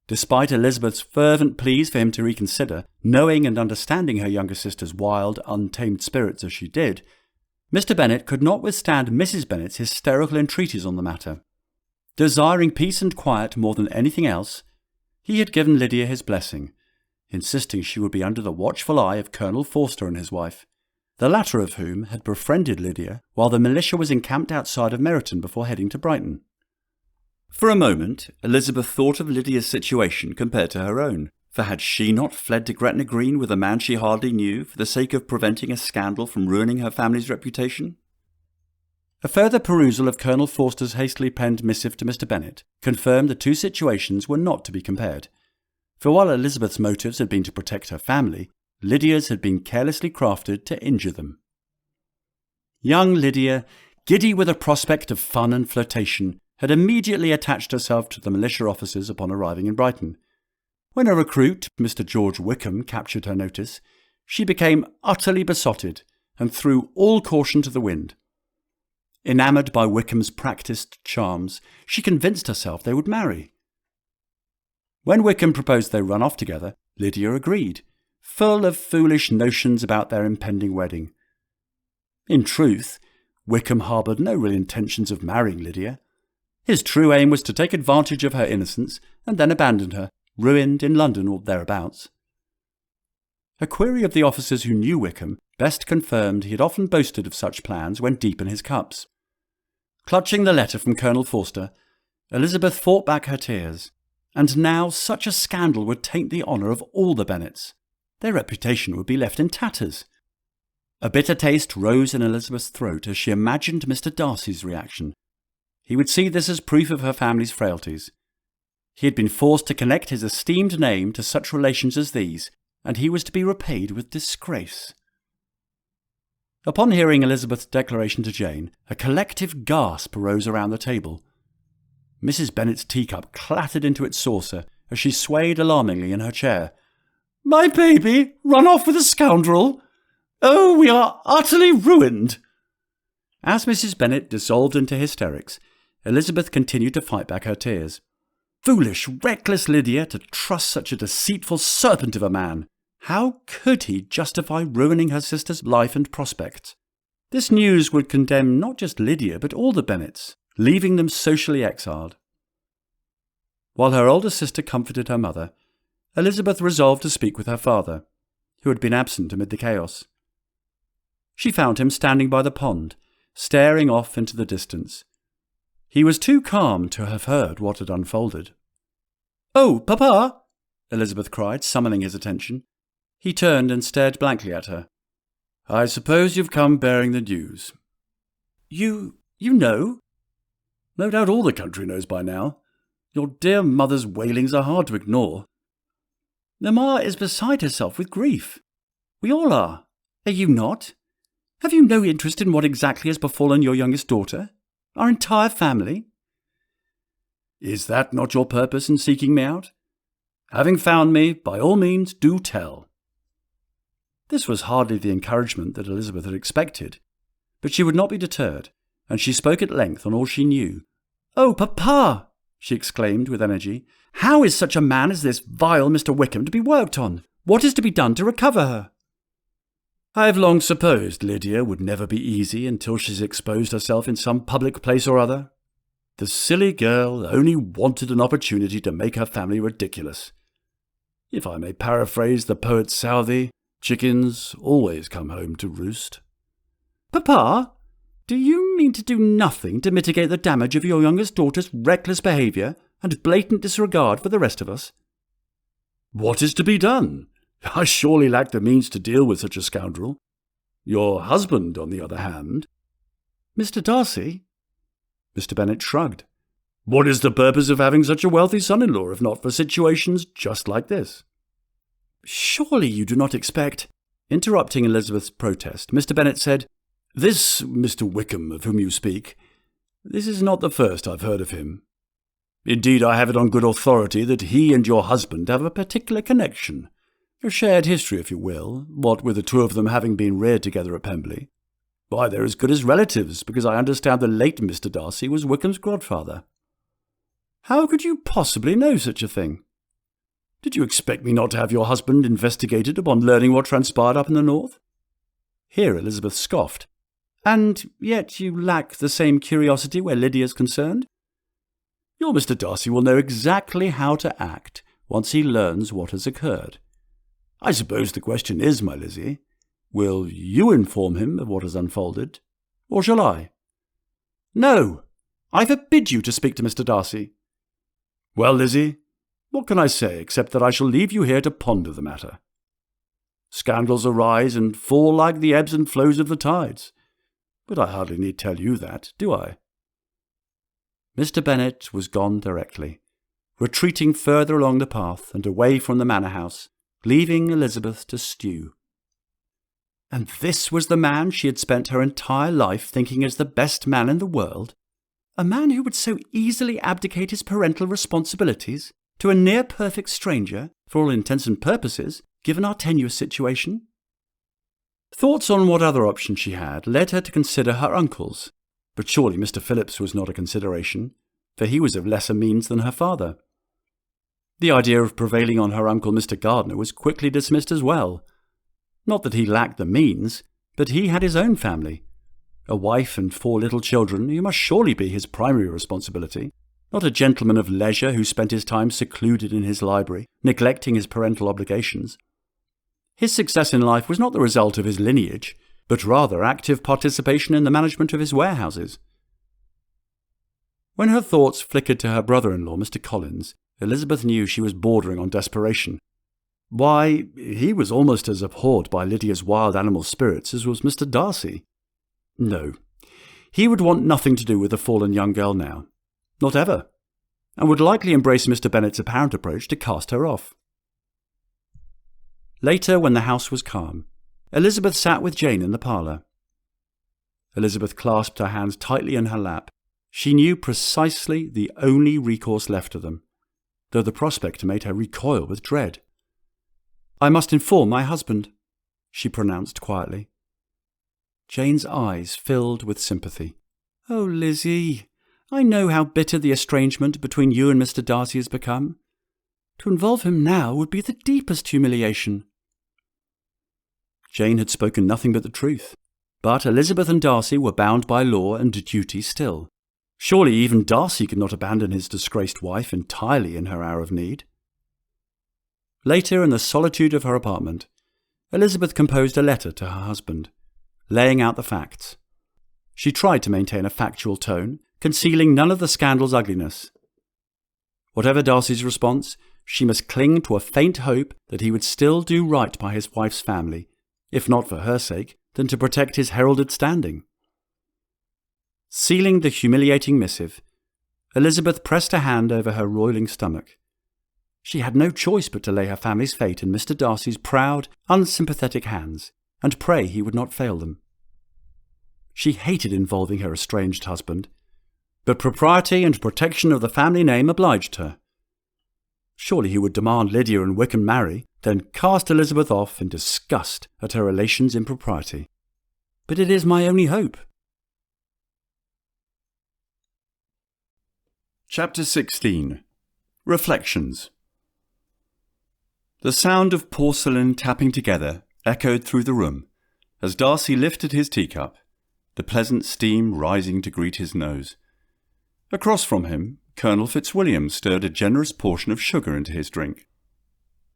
Speaker 1: Despite Elizabeth's fervent pleas for him to reconsider, knowing and understanding her younger sister's wild, untamed spirits as she did, Mr. Bennet could not withstand Mrs. Bennet's hysterical entreaties on the matter. Desiring peace and quiet more than anything else, he had given Lydia his blessing, insisting she would be under the watchful eye of Colonel Forster and his wife, the latter of whom had befriended Lydia while the militia was encamped outside of Meryton before heading to Brighton. For a moment, Elizabeth thought of Lydia's situation compared to her own, for had she not fled to Gretna Green with a man she hardly knew for the sake of preventing a scandal from ruining her family's reputation? A further perusal of Colonel Forster's hastily penned missive to Mr. Bennet confirmed the two situations were not to be compared, for while Elizabeth's motives had been to protect her family, Lydia's had been carelessly crafted to injure them. Young Lydia, giddy with the prospect of fun and flirtation, had immediately attached herself to the militia officers upon arriving in Brighton. When a recruit, Mr. George Wickham, captured her notice, she became utterly besotted and threw all caution to the wind. Enamoured by Wickham's practised charms, she convinced herself they would marry. When Wickham proposed they run off together, Lydia agreed, full of foolish notions about their impending wedding. In truth, Wickham harboured no real intentions of marrying Lydia. His true aim was to take advantage of her innocence and then abandon her, ruined in London or thereabouts. A query of the officers who knew Wickham best confirmed he had often boasted of such plans when deep in his cups. Clutching the letter from Colonel Forster, Elizabeth fought back her tears. And now such a scandal would taint the honour of all the Bennets. Their reputation would be left in tatters. A bitter taste rose in Elizabeth's throat as she imagined Mr. Darcy's reaction. He would see this as proof of her family's frailties. He had been forced to connect his esteemed name to such relations as these, and he was to be repaid with disgrace. Upon hearing Elizabeth's declaration to Jane, a collective gasp rose around the table. Mrs. Bennet's teacup clattered into its saucer as she swayed alarmingly in her chair. "My baby, run off with a scoundrel! Oh, we are utterly ruined!" As Mrs. Bennet dissolved into hysterics, Elizabeth continued to fight back her tears.
Speaker 2: Foolish, reckless Lydia to trust such a deceitful serpent of a man. How could he justify ruining her sister's life and prospects? This news would condemn not just Lydia, but all the Bennets, leaving them socially exiled. While her older sister comforted her mother, Elizabeth resolved to speak with her father, who had been absent amid the chaos. She found him standing by the pond, staring off into the distance. He was too calm to have heard what had unfolded. "Oh, Papa!" Elizabeth cried, summoning his attention. He turned and stared blankly at her. "I suppose you've come bearing the news." You know?" "No doubt all the country knows by now. Your dear mother's wailings are hard to ignore." "Mamma is beside herself with grief. We all are. Are you not? Have you no interest in what exactly has befallen your youngest daughter? Our entire family?" "Is that not your purpose in seeking me out? Having found me, by all means do tell." This was hardly the encouragement that Elizabeth had expected, but she would not be deterred, and she spoke at length on all she knew. "Oh, Papa!" she exclaimed with energy. "How is such a man as this vile Mr. Wickham to be worked on? What is to be done to recover her?" "I have long supposed Lydia would never be easy until she's exposed herself in some public place or other. The silly girl only wanted an opportunity to make her family ridiculous. If I may paraphrase the poet Southey, chickens always come home to roost." "Papa, do you mean to do nothing to mitigate the damage of your youngest daughter's reckless behaviour and blatant disregard for the rest of us?" "What is to be done? I surely lack the means to deal with such a scoundrel. Your husband, on the other hand—" "Mr. Darcy?" Mr. Bennet shrugged. "What is the purpose of having such a wealthy son-in-law if not for situations just like this?" "Surely you do not expect—" Interrupting Elizabeth's protest, Mr. Bennet said, "This Mr. Wickham of whom you speak, this is not the first I've heard of him. Indeed, I have it on good authority that he and your husband have a particular connection. A shared history, if you will, what with the two of them having been reared together at Pemberley. Why, they're as good as relatives, because I understand the late Mr. Darcy was Wickham's godfather." "How could you possibly know such a thing?" "Did you expect me not to have your husband investigated upon learning what transpired up in the north?" Here Elizabeth scoffed. "And yet you lack the same curiosity where Lydia is concerned?" "Your Mr. Darcy will know exactly how to act once he learns what has occurred. I suppose the question is, my Lizzie, will you inform him of what has unfolded, or shall I?" "No, I forbid you to speak to Mr. Darcy." "Well, Lizzie, what can I say except that I shall leave you here to ponder the matter? Scandals arise and fall like the ebbs and flows of the tides, but I hardly need tell you that, do I?" Mr. Bennet was gone directly, retreating further along the path and away from the manor house, leaving Elizabeth to stew. And this was the man she had spent her entire life thinking as the best man in the world? A man who would so easily abdicate his parental responsibilities to a near-perfect stranger, for all intents and purposes, given our tenuous situation? Thoughts on what other option she had led her to consider her uncles, but surely Mr. Phillips was not a consideration, for he was of lesser means than her father. The idea of prevailing on her uncle Mr. Gardiner was quickly dismissed as well. Not that he lacked the means, but he had his own family. A wife and 4 little children who must surely be his primary responsibility, not a gentleman of leisure who spent his time secluded in his library, neglecting his parental obligations. His success in life was not the result of his lineage, but rather active participation in the management of his warehouses. When her thoughts flickered to her brother-in-law, Mr. Collins, Elizabeth knew she was bordering on desperation. Why, he was almost as abhorred by Lydia's wild animal spirits as was Mr. Darcy. No, he would want nothing to do with the fallen young girl now. Not ever, and would likely embrace Mr. Bennet's apparent approach to cast her off. Later, when the house was calm, Elizabeth sat with Jane in the parlour. Elizabeth clasped her hands tightly in her lap. She knew precisely the only recourse left to them, though the prospect made her recoil with dread. "I must inform my husband," she pronounced quietly. Jane's eyes filled with sympathy. "Oh, Lizzie,
Speaker 1: I know how bitter the estrangement between you and Mr. Darcy has become. To involve him now would be the deepest humiliation." Jane had spoken nothing but the truth, but Elizabeth and Darcy were bound by law and duty still. Surely even Darcy could not abandon his disgraced wife entirely in her hour of need. Later, in the solitude of her apartment, Elizabeth composed a letter to her husband, laying out the facts. She tried to maintain a factual tone, concealing none of the scandal's ugliness. Whatever Darcy's response, she must cling to a faint hope that he would still do right by his wife's family, if not for her sake, then to protect his heralded standing. Sealing the humiliating missive, Elizabeth pressed a hand over her roiling stomach. She had no choice but to lay her family's fate in Mr. Darcy's proud, unsympathetic hands, and pray he would not fail them. She hated involving her estranged husband, but propriety and protection of the family name obliged her. Surely he would demand Lydia and Wickham marry, then cast Elizabeth off in disgust at her relation's impropriety. But it is my only hope.
Speaker 3: Chapter 16. Reflections. The sound of porcelain tapping together echoed through the room as Darcy lifted his teacup, the pleasant steam rising to greet his nose. Across from him, Colonel Fitzwilliam stirred a generous portion of sugar into his drink.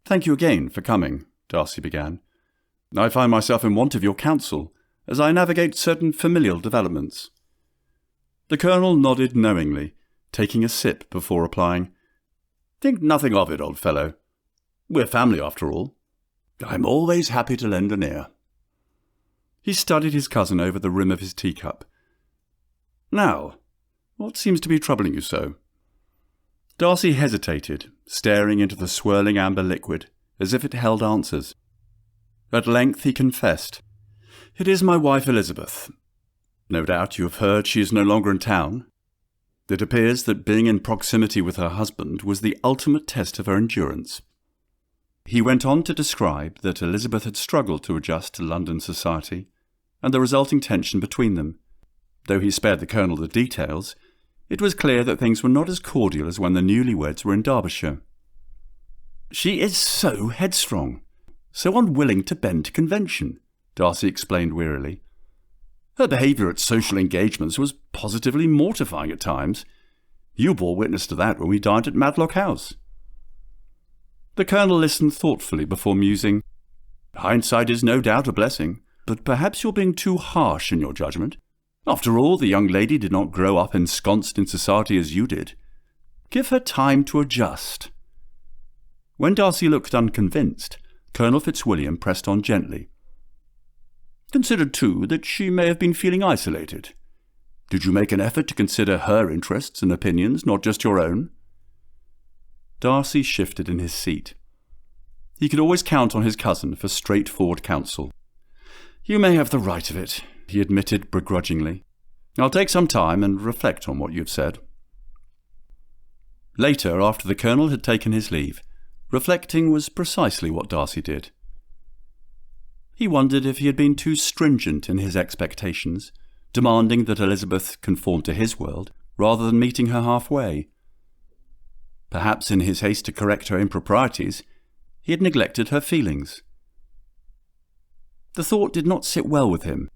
Speaker 3: "Thank you again for coming," Darcy began. "I find myself in want of your counsel as I navigate certain familial developments." The Colonel nodded knowingly, taking a sip before replying, "Think nothing of it, old fellow. We're family after all. I'm always happy to lend an ear." He studied his cousin over the rim of his teacup. "Now, what seems to be troubling you so?" Darcy hesitated, staring into the swirling amber liquid, as if it held answers. At length he confessed, "It is my wife Elizabeth. No doubt you have heard she is no longer in town. It appears that being in proximity with her husband was the ultimate test of her endurance." He went on to describe that Elizabeth had struggled to adjust to London society, and the resulting tension between them. Though he spared the Colonel the details, it was clear that things were not as cordial as when the newlyweds were in Derbyshire. "She is so headstrong, so unwilling to bend to convention," Darcy explained wearily. "Her behaviour at social engagements was positively mortifying at times. You bore witness to that when we dined at Matlock House." The Colonel listened thoughtfully before musing, "Hindsight is no doubt a blessing, but perhaps you're being too harsh in your judgment. After all, the young lady did not grow up ensconced in society as you did. Give her time to adjust." When Darcy looked unconvinced, Colonel Fitzwilliam pressed on gently. "Consider, too, that she may have been feeling isolated. Did you make an effort to consider her interests and opinions, not just your own?" Darcy shifted in his seat. He could always count on his cousin for straightforward counsel. "You may have the right of it," he admitted begrudgingly. "I'll take some time and reflect on what you've said." Later, after the Colonel had taken his leave, reflecting was precisely what Darcy did. He wondered if he had been too stringent in his expectations, demanding that Elizabeth conform to his world rather than meeting her halfway. Perhaps in his haste to correct her improprieties, he had neglected her feelings. The thought did not sit well with him.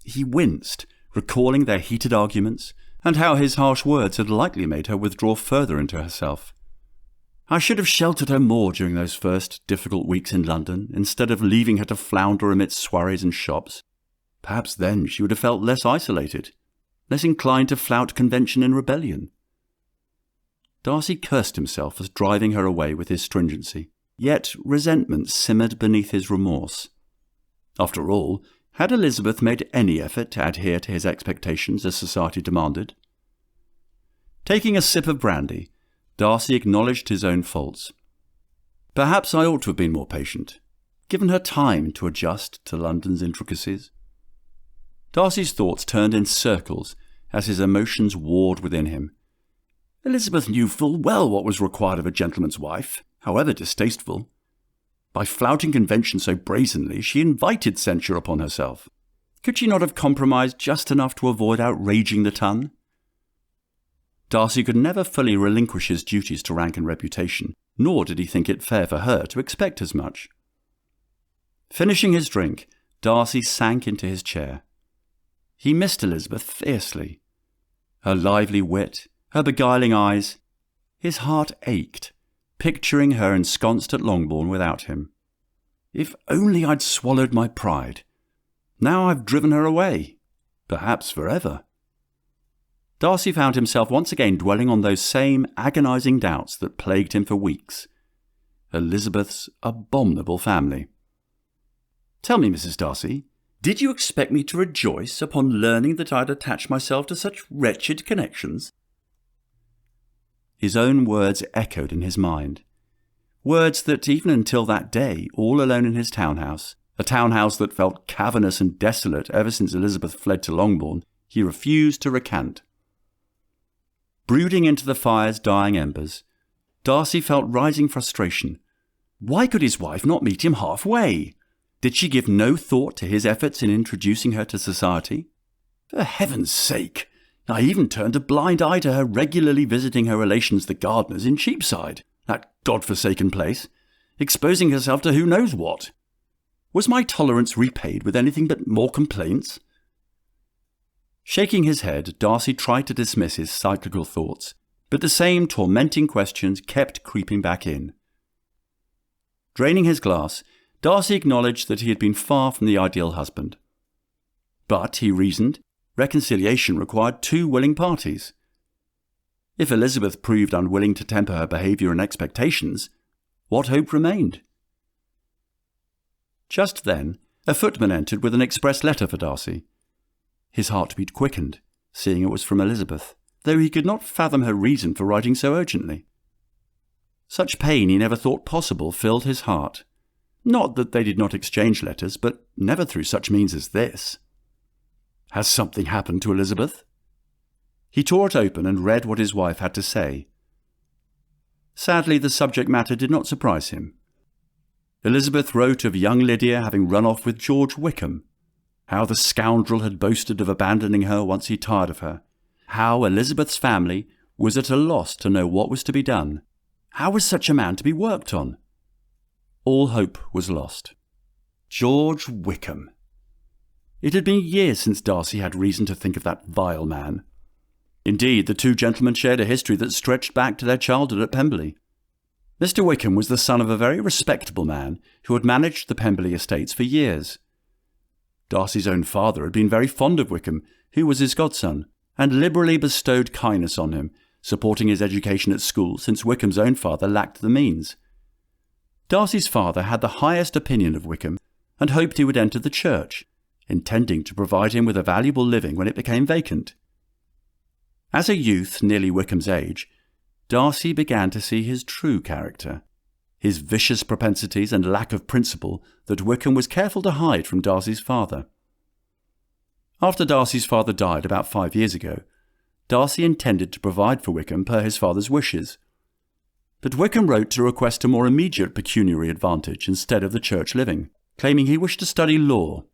Speaker 3: He winced, recalling their heated arguments, and how his harsh words had likely made her withdraw further into herself. "I should have sheltered her more during those first difficult weeks in London, instead of leaving her to flounder amidst soirees and shops. Perhaps then she would have felt less isolated, less inclined to flout convention in rebellion." Darcy cursed himself as driving her away with his stringency, yet resentment simmered beneath his remorse. After all, had Elizabeth made any effort to adhere to his expectations as society demanded? Taking a sip of brandy, Darcy acknowledged his own faults. "Perhaps I ought to have been more patient, given her time to adjust to London's intricacies." Darcy's thoughts turned in circles as his emotions warred within him. Elizabeth knew full well what was required of a gentleman's wife, however distasteful. By flouting convention so brazenly, she invited censure upon herself. Could she not have compromised just enough to avoid outraging the ton? Darcy could never fully relinquish his duties to rank and reputation, nor did he think it fair for her to expect as much. Finishing his drink, Darcy sank into his chair. He missed Elizabeth fiercely. Her lively wit, her beguiling eyes. His heart ached, picturing her ensconced at Longbourn without him. If only I'd swallowed my pride. Now I've driven her away, perhaps forever. Darcy found himself once again dwelling on those same agonizing doubts that plagued him for weeks. Elizabeth's abominable family. Tell me, Mrs. Darcy, did you expect me to rejoice upon learning that I'd attached myself to such wretched connections? His own words echoed in his mind. Words that, even until that day, all alone in his townhouse, a townhouse that felt cavernous and desolate ever since Elizabeth fled to Longbourn, he refused to recant. Brooding into the fire's dying embers, Darcy felt rising frustration. Why could his wife not meet him halfway? Did she give no thought to his efforts in introducing her to society? For heaven's sake! I even turned a blind eye to her regularly visiting her relations the gardeners in Cheapside, that God-forsaken place, exposing herself to who knows what. Was my tolerance repaid with anything but more complaints? Shaking his head, Darcy tried to dismiss his cyclical thoughts, but the same tormenting questions kept creeping back in. Draining his glass, Darcy acknowledged that he had been far from the ideal husband. But, he reasoned, reconciliation required two willing parties. If Elizabeth proved unwilling to temper her behaviour and expectations, what hope remained? Just then, a footman entered with an express letter for Darcy. His heartbeat quickened, seeing it was from Elizabeth, though he could not fathom her reason for writing so urgently. Such pain he never thought possible filled his heart. Not that they did not exchange letters, but never through such means as this. Has something happened to Elizabeth? He tore it open and read what his wife had to say. Sadly, the subject matter did not surprise him. Elizabeth wrote of young Lydia having run off with George Wickham, how the scoundrel had boasted of abandoning her once he tired of her, how Elizabeth's family was at a loss to know what was to be done. How was such a man to be worked on? All hope was lost. George Wickham. It had been years since Darcy had reason to think of that vile man. Indeed, the two gentlemen shared a history that stretched back to their childhood at Pemberley. Mr. Wickham was the son of a very respectable man who had managed the Pemberley estates for years. Darcy's own father had been very fond of Wickham, who was his godson, and liberally bestowed kindness on him, supporting his education at school since Wickham's own father lacked the means. Darcy's father had the highest opinion of Wickham and hoped he would enter the church, intending to provide him with a valuable living when it became vacant. As a youth nearly Wickham's age, Darcy began to see his true character, his vicious propensities and lack of principle that Wickham was careful to hide from Darcy's father. After Darcy's father died about 5 years ago, Darcy intended to provide for Wickham per his father's wishes. But Wickham wrote to request a more immediate pecuniary advantage instead of the church living, claiming he wished to study law.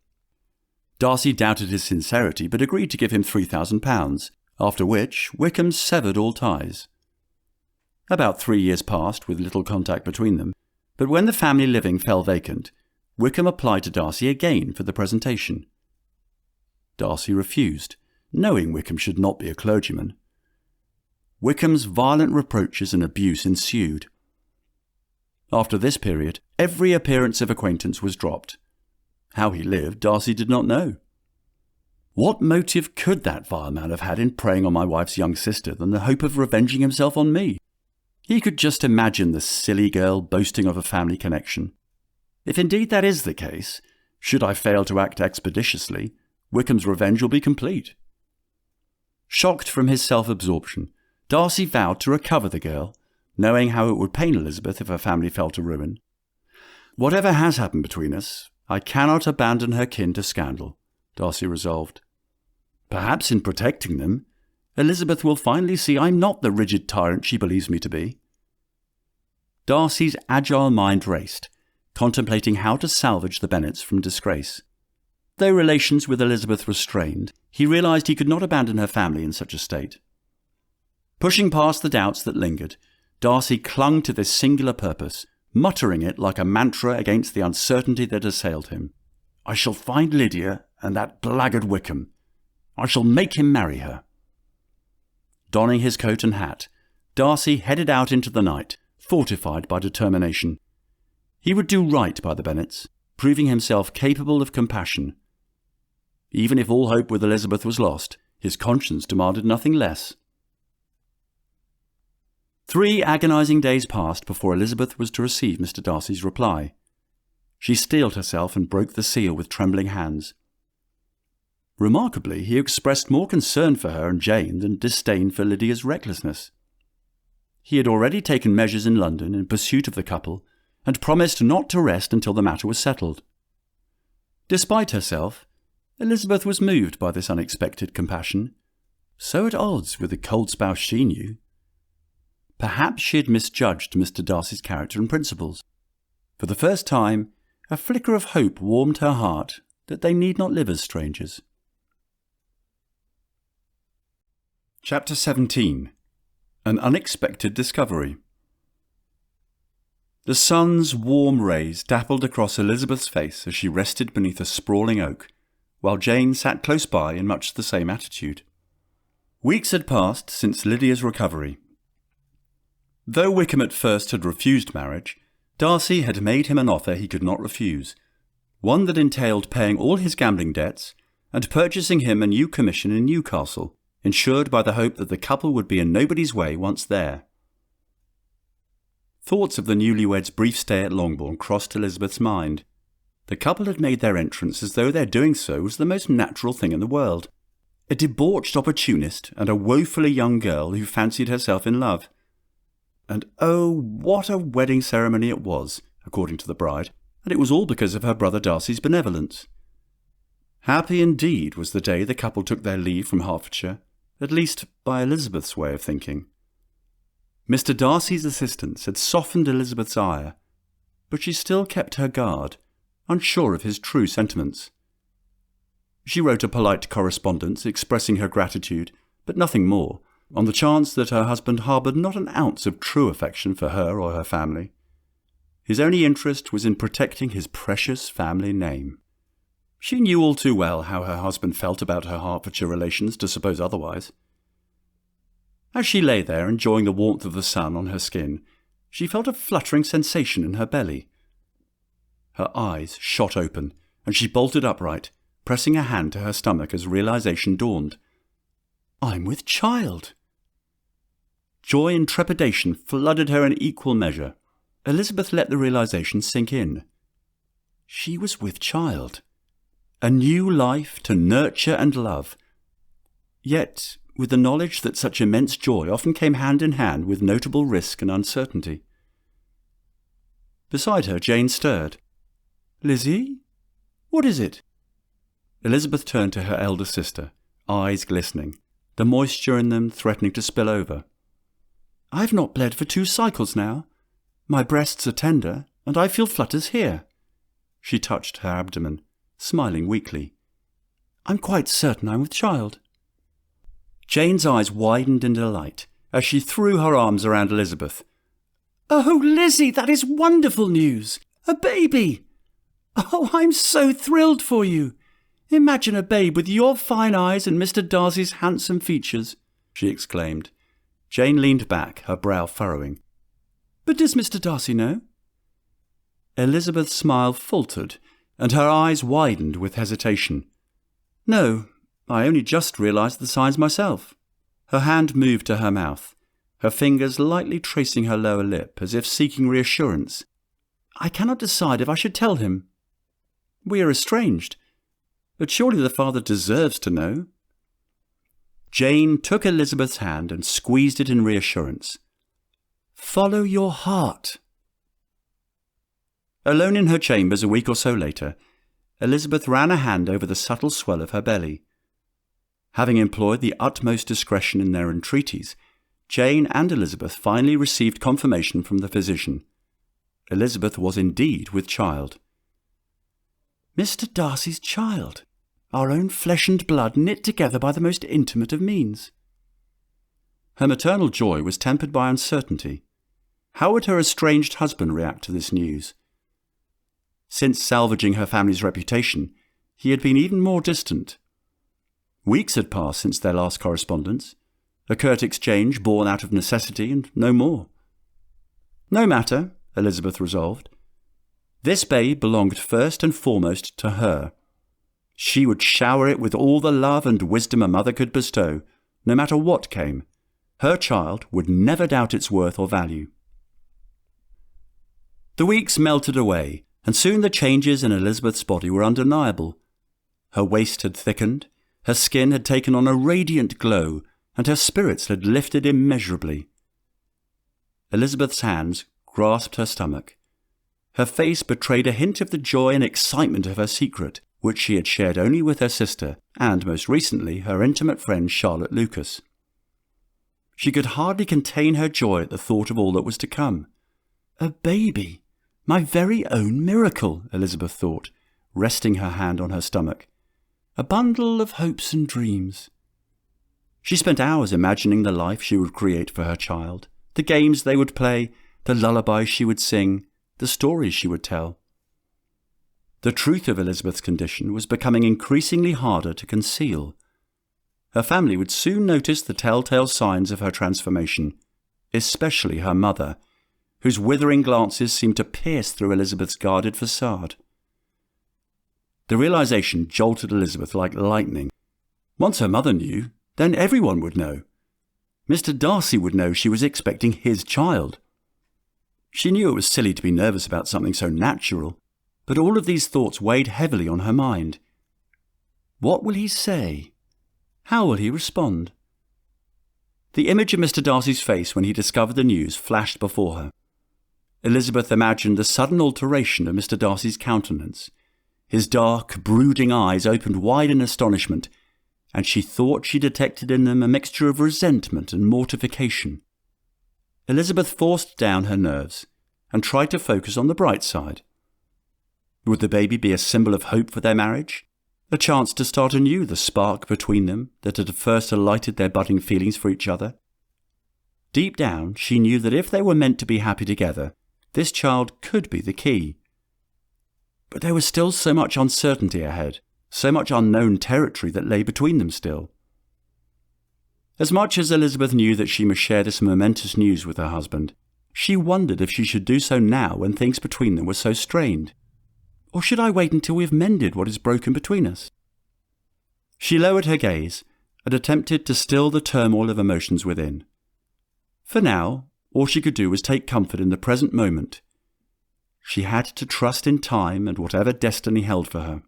Speaker 3: Darcy doubted his sincerity but agreed to give him £3,000, after which Wickham severed all ties. About 3 years passed with little contact between them, but when the family living fell vacant, Wickham applied to Darcy again for the presentation. Darcy refused, knowing Wickham should not be a clergyman. Wickham's violent reproaches and abuse ensued. After this period, every appearance of acquaintance was dropped. How he lived, Darcy did not know. What motive could that vile man have had in preying on my wife's young sister than the hope of revenging himself on me? He could just imagine the silly girl boasting of a family connection. If indeed that is the case, should I fail to act expeditiously, Wickham's revenge will be complete. Shocked from his self-absorption, Darcy vowed to recover the girl, knowing how it would pain Elizabeth if her family fell to ruin. Whatever has happened between us, I cannot abandon her kin to scandal, Darcy resolved. Perhaps in protecting them, Elizabeth will finally see I'm not the rigid tyrant she believes me to be. Darcy's agile mind raced, contemplating how to salvage the Bennets from disgrace. Though relations with Elizabeth were strained, he realised he could not abandon her family in such a state. Pushing past the doubts that lingered, Darcy clung to this singular purpose, muttering it like a mantra against the uncertainty that assailed him. "I shall find Lydia and that blackguard Wickham. I shall make him marry her." Donning his coat and hat, Darcy headed out into the night, fortified by determination. He would do right by the Bennets, proving himself capable of compassion. Even if all hope with Elizabeth was lost, his conscience demanded nothing less. 3 agonizing days passed before Elizabeth was to receive Mr. Darcy's reply. She steeled herself and broke the seal with trembling hands. Remarkably, he expressed more concern for her and Jane than disdain for Lydia's recklessness. He had already taken measures in London in pursuit of the couple, and promised not to rest until the matter was settled. Despite herself, Elizabeth was moved by this unexpected compassion, so at odds with the cold spouse she knew. Perhaps she had misjudged Mr. Darcy's character and principles. For the first time, a flicker of hope warmed her heart that they need not live as strangers. Chapter 17. An Unexpected Discovery. The sun's warm rays dappled across Elizabeth's face as she rested beneath a sprawling oak, while Jane sat close by in much the same attitude. Weeks had passed since Lydia's recovery. Though Wickham at first had refused marriage, Darcy had made him an offer he could not refuse, one that entailed paying all his gambling debts and purchasing him a new commission in Newcastle, ensured by the hope that the couple would be in nobody's way once there. Thoughts of the newlyweds' brief stay at Longbourn crossed Elizabeth's mind. The couple had made their entrance as though their doing so was the most natural thing in the world. A debauched opportunist and a woefully young girl who fancied herself in love. And oh, what a wedding ceremony it was, according to the bride, and it was all because of her brother Darcy's benevolence. Happy indeed was the day the couple took their leave from Hertfordshire, at least by Elizabeth's way of thinking. Mr. Darcy's assistance had softened Elizabeth's ire, but she still kept her guard, unsure of his true sentiments. She wrote a polite correspondence expressing her gratitude, but nothing more, on the chance that her husband harboured not an ounce of true affection for her or her family. His only interest was in protecting his precious family name. She knew all too well how her husband felt about her Hertfordshire relations to suppose otherwise. As she lay there enjoying the warmth of the sun on her skin, she felt a fluttering sensation in her belly. Her eyes shot open, and she bolted upright, pressing a hand to her stomach as realization dawned. "I'm with child." Joy and trepidation flooded her in equal measure. Elizabeth let the realization sink in. She was with child. A new life to nurture and love. Yet, with the knowledge that such immense joy often came hand in hand with notable risk and uncertainty. Beside her, Jane stirred. "Lizzie? What is it?" Elizabeth turned to her elder sister, eyes glistening, the moisture in them threatening to spill over. "I've not bled for 2 cycles now. My breasts are tender, and I feel flutters here." She touched her abdomen, smiling weakly. "I'm quite certain I'm with child." Jane's eyes widened in delight as she threw her arms around Elizabeth. "Oh, Lizzie, that is wonderful news! A baby! Oh, I'm so thrilled for you! Imagine a babe with your fine eyes and Mr. Darcy's handsome features," she exclaimed. Jane leaned back, her brow furrowing. "But does Mr. Darcy know?" Elizabeth's smile faltered, and her eyes widened with hesitation. "No, I only just realized the signs myself." Her hand moved to her mouth, her fingers lightly tracing her lower lip as if seeking reassurance. "I cannot decide if I should tell him. We are estranged, but surely the father deserves to know." Jane took Elizabeth's hand and squeezed it in reassurance. "Follow your heart." Alone in her chambers a week or so later, Elizabeth ran a hand over the subtle swell of her belly. Having employed the utmost discretion in their entreaties, Jane and Elizabeth finally received confirmation from the physician. Elizabeth was indeed with child. Mr. Darcy's child, our own flesh and blood knit together by the most intimate of means. Her maternal joy was tempered by uncertainty. How would her estranged husband react to this news? Since salvaging her family's reputation, he had been even more distant. Weeks had passed since their last correspondence, a curt exchange born out of necessity and no more. No matter, Elizabeth resolved. This babe belonged first and foremost to her. She would shower it with all the love and wisdom a mother could bestow, no matter what came. Her child would never doubt its worth or value. The weeks melted away, and soon the changes in Elizabeth's body were undeniable. Her waist had thickened, her skin had taken on a radiant glow, and her spirits had lifted immeasurably. Elizabeth's hands grasped her stomach. Her face betrayed a hint of the joy and excitement of her secret, which she had shared only with her sister and, most recently, her intimate friend Charlotte Lucas. She could hardly contain her joy at the thought of all that was to come. A baby! My very own miracle, Elizabeth thought, resting her hand on her stomach. A bundle of hopes and dreams. She spent hours imagining the life she would create for her child, the games they would play, the lullabies she would sing, the stories she would tell. The truth of Elizabeth's condition was becoming increasingly harder to conceal. Her family would soon notice the telltale signs of her transformation, especially her mother, whose withering glances seemed to pierce through Elizabeth's guarded facade. The realization jolted Elizabeth like lightning. Once her mother knew, then everyone would know. Mr. Darcy would know she was expecting his child. She knew it was silly to be nervous about something so natural, but all of these thoughts weighed heavily on her mind. What will he say? How will he respond? The image of Mr. Darcy's face when he discovered the news flashed before her. Elizabeth imagined the sudden alteration of Mr. Darcy's countenance. His dark, brooding eyes opened wide in astonishment, and she thought she detected in them a mixture of resentment and mortification. Elizabeth forced down her nerves and tried to focus on the bright side. Would the baby be a symbol of hope for their marriage? A chance to start anew the spark between them that had first alighted their budding feelings for each other? Deep down, she knew that if they were meant to be happy together, this child could be the key. But there was still so much uncertainty ahead, so much unknown territory that lay between them still. As much as Elizabeth knew that she must share this momentous news with her husband, she wondered if she should do so now when things between them were so strained. Or should I wait until we have mended what is broken between us? She lowered her gaze and attempted to still the turmoil of emotions within. For now, all she could do was take comfort in the present moment. She had to trust in time and whatever destiny held for her.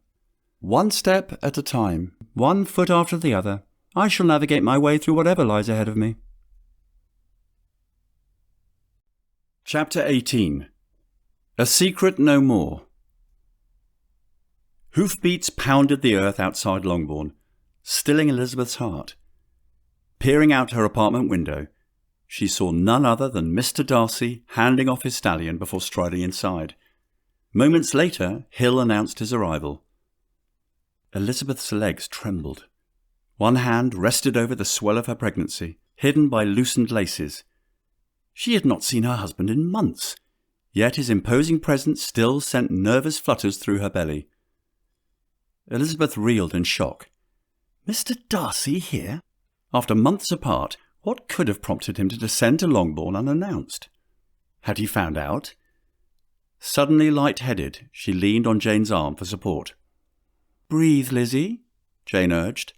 Speaker 3: One step at a time, one foot after the other, I shall navigate my way through whatever lies ahead of me. Chapter 18. A Secret No More. Hoofbeats pounded the earth outside Longbourn, stilling Elizabeth's heart. Peering out her apartment window, she saw none other than Mr. Darcy handing off his stallion before striding inside. Moments later, Hill announced his arrival. Elizabeth's legs trembled. One hand rested over the swell of her pregnancy, hidden by loosened laces. She had not seen her husband in months, yet his imposing presence still sent nervous flutters through her belly. Elizabeth reeled in shock. Mr. Darcy here? After months apart, what could have prompted him to descend to Longbourn unannounced? Had he found out? Suddenly light-headed, she leaned on Jane's arm for support. "Breathe, Lizzie," Jane urged.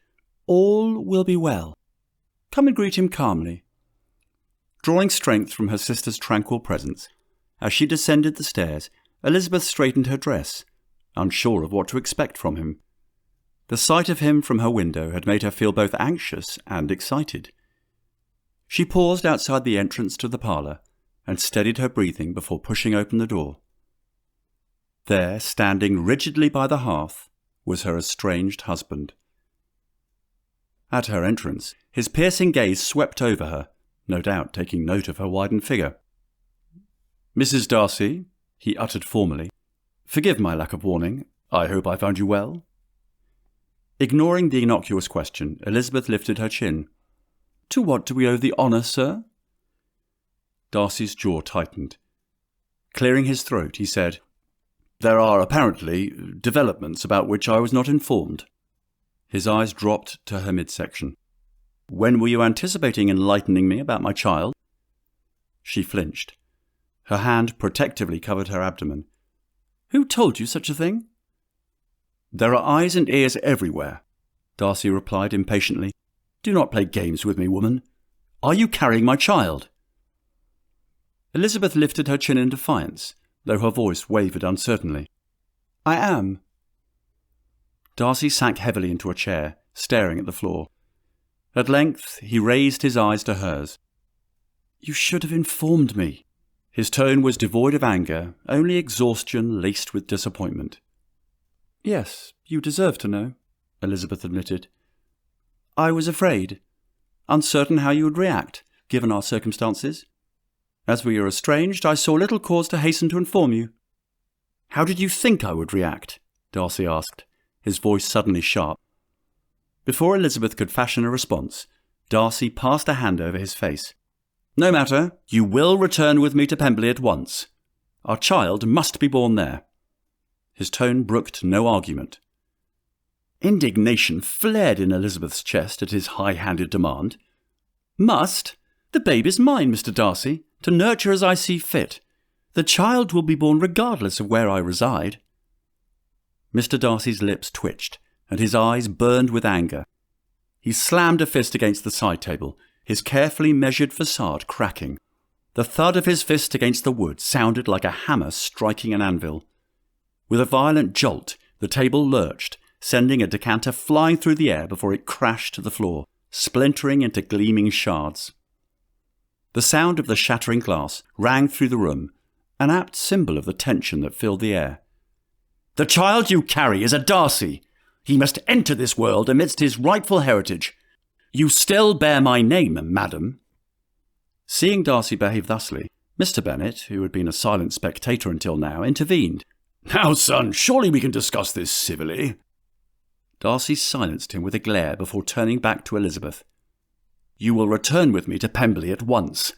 Speaker 3: "All will be well. Come and greet him calmly." Drawing strength from her sister's tranquil presence, as she descended the stairs, Elizabeth straightened her dress, unsure of what to expect from him. The sight of him from her window had made her feel both anxious and excited. She paused outside the entrance to the parlour and steadied her breathing before pushing open the door. There, standing rigidly by the hearth, was her estranged husband. At her entrance, his piercing gaze swept over her, no doubt taking note of her widened figure. "Mrs. Darcy," he uttered formally, "forgive my lack of warning. I hope I found you well?" Ignoring the innocuous question, Elizabeth lifted her chin. To what do we owe the honour, sir? Darcy's jaw tightened. Clearing his throat, he said, There are apparently developments about which I was not informed. His eyes dropped to her midsection. When were you anticipating enlightening me about my child? She flinched. Her hand protectively covered her abdomen. Who told you such a thing? There are eyes and ears everywhere, Darcy replied impatiently. Do not play games with me, woman. Are you carrying my child? Elizabeth lifted her chin in defiance, though her voice wavered uncertainly. I am. Darcy sank heavily into a chair, staring at the floor. At length he raised his eyes to hers. You should have informed me. His tone was devoid of anger, only exhaustion laced with disappointment. Yes, you deserve to know, Elizabeth admitted. I was afraid, uncertain how you would react, given our circumstances. As we are estranged, I saw little cause to hasten to inform you. How did you think I would react? Darcy asked, his voice suddenly sharp. Before Elizabeth could fashion a response, Darcy passed a hand over his face. No matter, you will return with me to Pemberley at once. Our child must be born there. His tone brooked no argument. Indignation flared in Elizabeth's chest at his high-handed demand. Must? The babe is mine, Mr. Darcy, to nurture as I see fit. The child will be born regardless of where I reside. Mr. Darcy's lips twitched, and his eyes burned with anger. He slammed a fist against the side table, his carefully measured facade cracking. The thud of his fist against the wood sounded like a hammer striking an anvil. With a violent jolt, the table lurched, sending a decanter flying through the air before it crashed to the floor, splintering into gleaming shards. The sound of the shattering glass rang through the room, an apt symbol of the tension that filled the air. The child you carry is a Darcy. He must enter this world amidst his rightful heritage. You still bear my name, madam. Seeing Darcy behave thusly, Mr. Bennet, who had been a silent spectator until now, intervened. Now, son, surely we can discuss this civilly. Darcy silenced him with a glare before turning back to Elizabeth. You will return with me to Pemberley at once.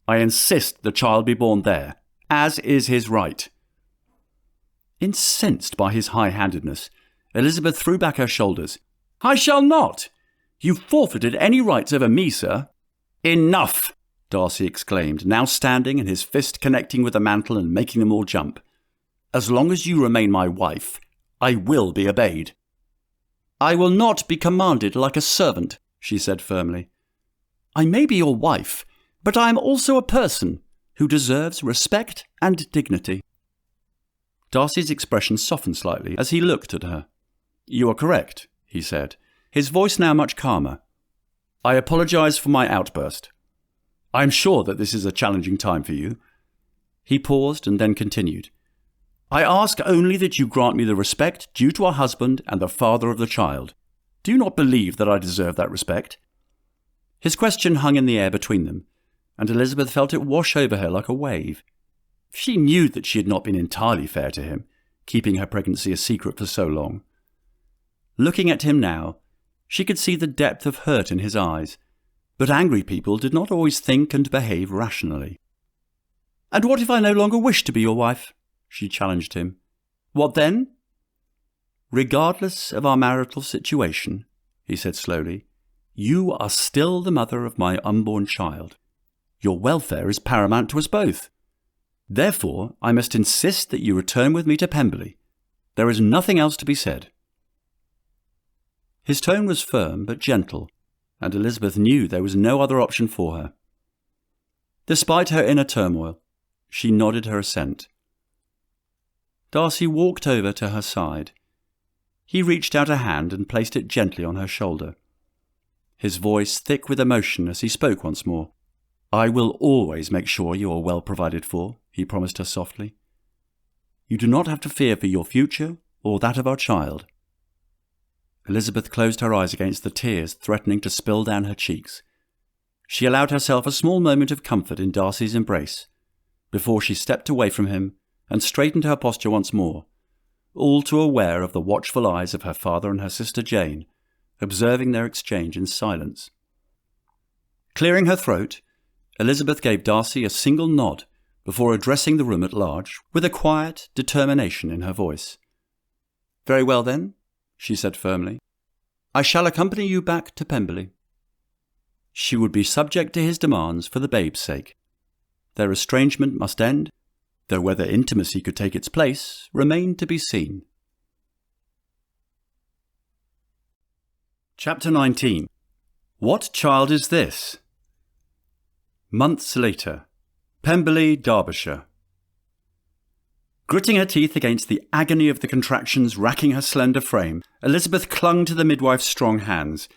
Speaker 3: I insist the child be born there, as is his right. Incensed by his high-handedness, Elizabeth threw back her shoulders. I shall not. You forfeited any rights over me, sir. Enough, Darcy exclaimed, now standing and his fist connecting with the mantel and making them all jump. As long as you remain my wife, I will be obeyed. I will not be commanded like a servant, she said firmly. I may be your wife, but I am also a person who deserves respect and dignity. Darcy's expression softened slightly as he looked at her. You are correct, he said, his voice now much calmer. I apologize for my outburst. I am sure that this is a challenging time for you. He paused and then continued. I ask only that you grant me the respect due to a husband and the father of the child. Do you not believe that I deserve that respect? His question hung in the air between them, and Elizabeth felt it wash over her like a wave. She knew that she had not been entirely fair to him, keeping her pregnancy a secret for so long. Looking at him now, she could see the depth of hurt in his eyes, but angry people did not always think and behave rationally. And what if I no longer wish to be your wife? She challenged him. What then? Regardless of our marital situation, he said slowly, you are still the mother of my unborn child. Your welfare is paramount to us both. Therefore, I must insist that you return with me to Pemberley. There is nothing else to be said. His tone was firm but gentle, and Elizabeth knew there was no other option for her. Despite her inner turmoil, she nodded her assent. Darcy walked over to her side. He reached out a hand and placed it gently on her shoulder. His voice thick with emotion as he spoke once more. I will always make sure you are well provided for, he promised her softly. You do not have to fear for your future or that of our child. Elizabeth closed her eyes against the tears threatening to spill down her cheeks. She allowed herself a small moment of comfort in Darcy's embrace, before she stepped away from him and straightened her posture once more, all too aware of the watchful eyes of her father and her sister Jane, observing their exchange in silence. Clearing her throat, Elizabeth gave Darcy a single nod before addressing the room at large with a quiet determination in her voice. "Very well then," she said firmly. "I shall accompany you back to Pemberley." She would be subject to his demands for the babe's sake. Their estrangement must end, though whether intimacy could take its place remained to be seen. Chapter 19. What child is this? Months later. Pemberley, Derbyshire. Gritting her teeth against the agony of the contractions racking her slender frame, Elizabeth clung to the midwife's strong hands.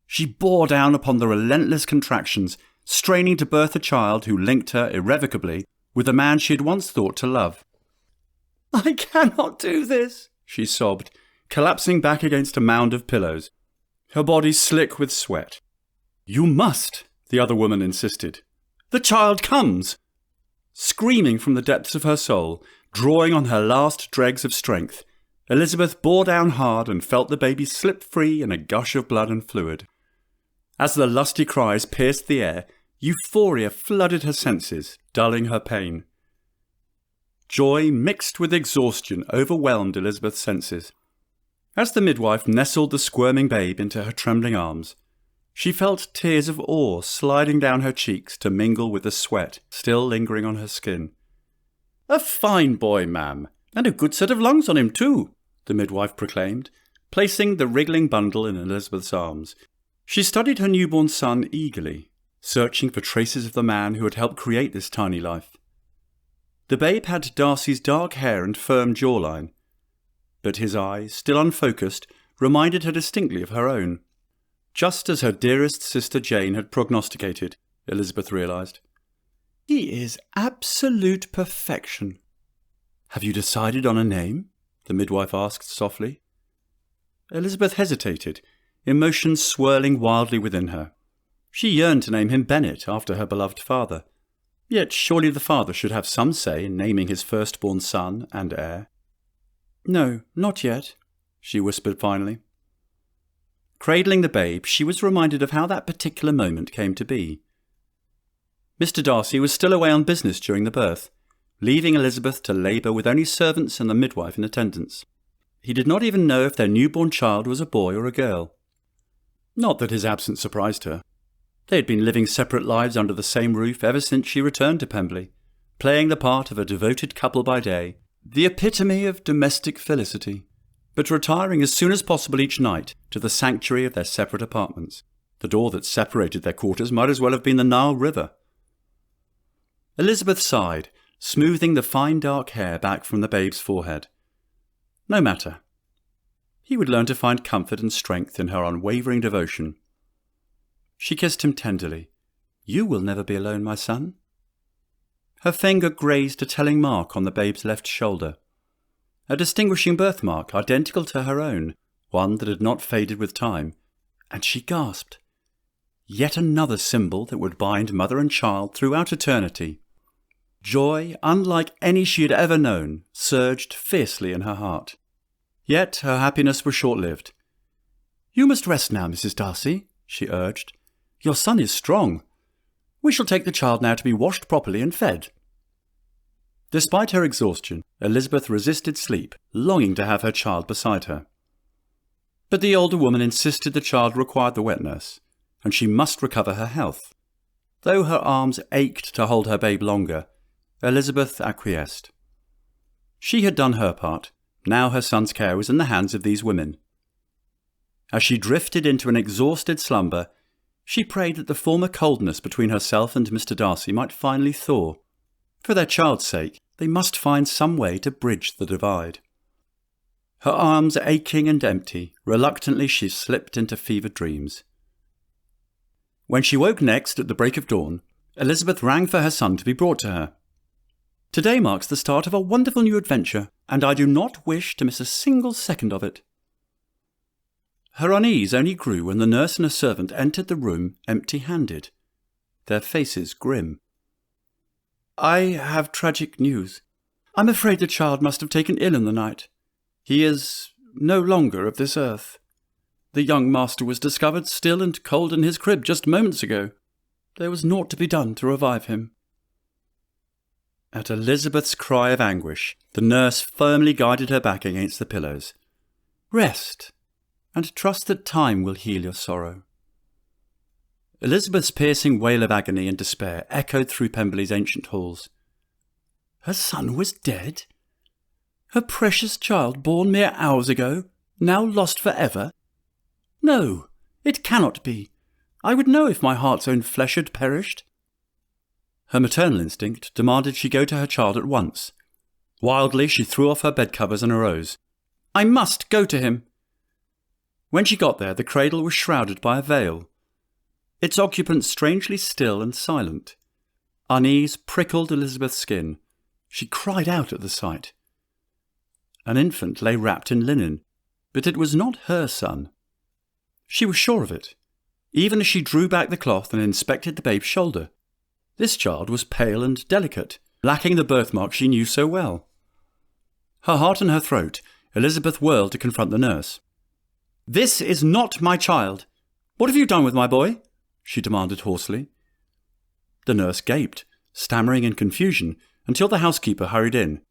Speaker 3: She bore down upon the relentless contractions, straining to birth a child who linked her irrevocably with the man she had once thought to love. "I cannot do this," she sobbed, collapsing back against a mound of pillows, her body slick with sweat. "You must," the other woman insisted. "The child comes!" Screaming from the depths of her soul, drawing on her last dregs of strength, Elizabeth bore down hard and felt the baby slip free in a gush of blood and fluid. As the lusty cries pierced the air, euphoria flooded her senses, dulling her pain. Joy mixed with exhaustion overwhelmed Elizabeth's senses. As the midwife nestled the squirming babe into her trembling arms, she felt tears of awe sliding down her cheeks to mingle with the sweat still lingering on her skin. "A fine boy, ma'am, and a good set of lungs on him too," the midwife proclaimed, placing the wriggling bundle in Elizabeth's arms. She studied her newborn son eagerly, searching for traces of the man who had helped create this tiny life. The babe had Darcy's dark hair and firm jawline, but his eyes, still unfocused, reminded her distinctly of her own. Just as her dearest sister Jane had prognosticated, Elizabeth realised. "He is absolute perfection." "Have you decided on a name?" the midwife asked softly. Elizabeth hesitated, emotions swirling wildly within her. She yearned to name him Bennet after her beloved father. Yet surely the father should have some say in naming his firstborn son and heir. "No, not yet," she whispered finally. Cradling the babe, she was reminded of how that particular moment came to be. Mr. Darcy was still away on business during the birth, leaving Elizabeth to labour with only servants and the midwife in attendance. He did not even know if their newborn child was a boy or a girl. Not that his absence surprised her. They had been living separate lives under the same roof ever since she returned to Pemberley, playing the part of a devoted couple by day, the epitome of domestic felicity, but retiring as soon as possible each night to the sanctuary of their separate apartments. The door that separated their quarters might as well have been the Nile River. Elizabeth sighed, smoothing the fine dark hair back from the babe's forehead. No matter. He would learn to find comfort and strength in her unwavering devotion. She kissed him tenderly. "You will never be alone, my son." Her finger grazed a telling mark on the babe's left shoulder. A distinguishing birthmark identical to her own, one that had not faded with time, and she gasped. Yet another symbol that would bind mother and child throughout eternity. Joy, unlike any she had ever known, surged fiercely in her heart. Yet her happiness was short-lived. "You must rest now, Mrs. Darcy," she urged. "Your son is strong. We shall take the child now to be washed properly and fed." Despite her exhaustion, Elizabeth resisted sleep, longing to have her child beside her. But the older woman insisted the child required the wet nurse, and she must recover her health. Though her arms ached to hold her babe longer, Elizabeth acquiesced. She had done her part. Now her son's care was in the hands of these women. As she drifted into an exhausted slumber, she prayed that the former coldness between herself and Mr. Darcy might finally thaw. For their child's sake, they must find some way to bridge the divide. Her arms aching and empty, reluctantly she slipped into fevered dreams. When she woke next at the break of dawn, Elizabeth rang for her son to be brought to her. "Today marks the start of a wonderful new adventure, and I do not wish to miss a single second of it." Her unease only grew when the nurse and a servant entered the room empty-handed, their faces grim. "I have tragic news. I'm afraid the child must have taken ill in the night. He is no longer of this earth. The young master was discovered still and cold in his crib just moments ago. There was naught to be done to revive him. At Elizabeth's cry of anguish, the nurse firmly guided her back against the pillows. Rest, and trust that time will heal your sorrow. Elizabeth's piercing wail of agony and despair echoed through Pemberley's ancient halls. Her son was dead? Her precious child born mere hours ago, now lost for ever? No, it cannot be. I would know if my heart's own flesh had perished. Her maternal instinct demanded she go to her child at once. Wildly she threw off her bedcovers and arose. I must go to him. When she got there, the cradle was shrouded by a veil. Its occupant strangely still and silent. Unease prickled Elizabeth's skin. She cried out at the sight. An infant lay wrapped in linen, but it was not her son. She was sure of it, even as she drew back the cloth and inspected the babe's shoulder. This child was pale and delicate, lacking the birthmark she knew so well. Her heart in her throat, Elizabeth whirled to confront the nurse. This is not my child. What have you done with my boy? She demanded hoarsely. The nurse gaped, stammering in confusion, until the housekeeper hurried in.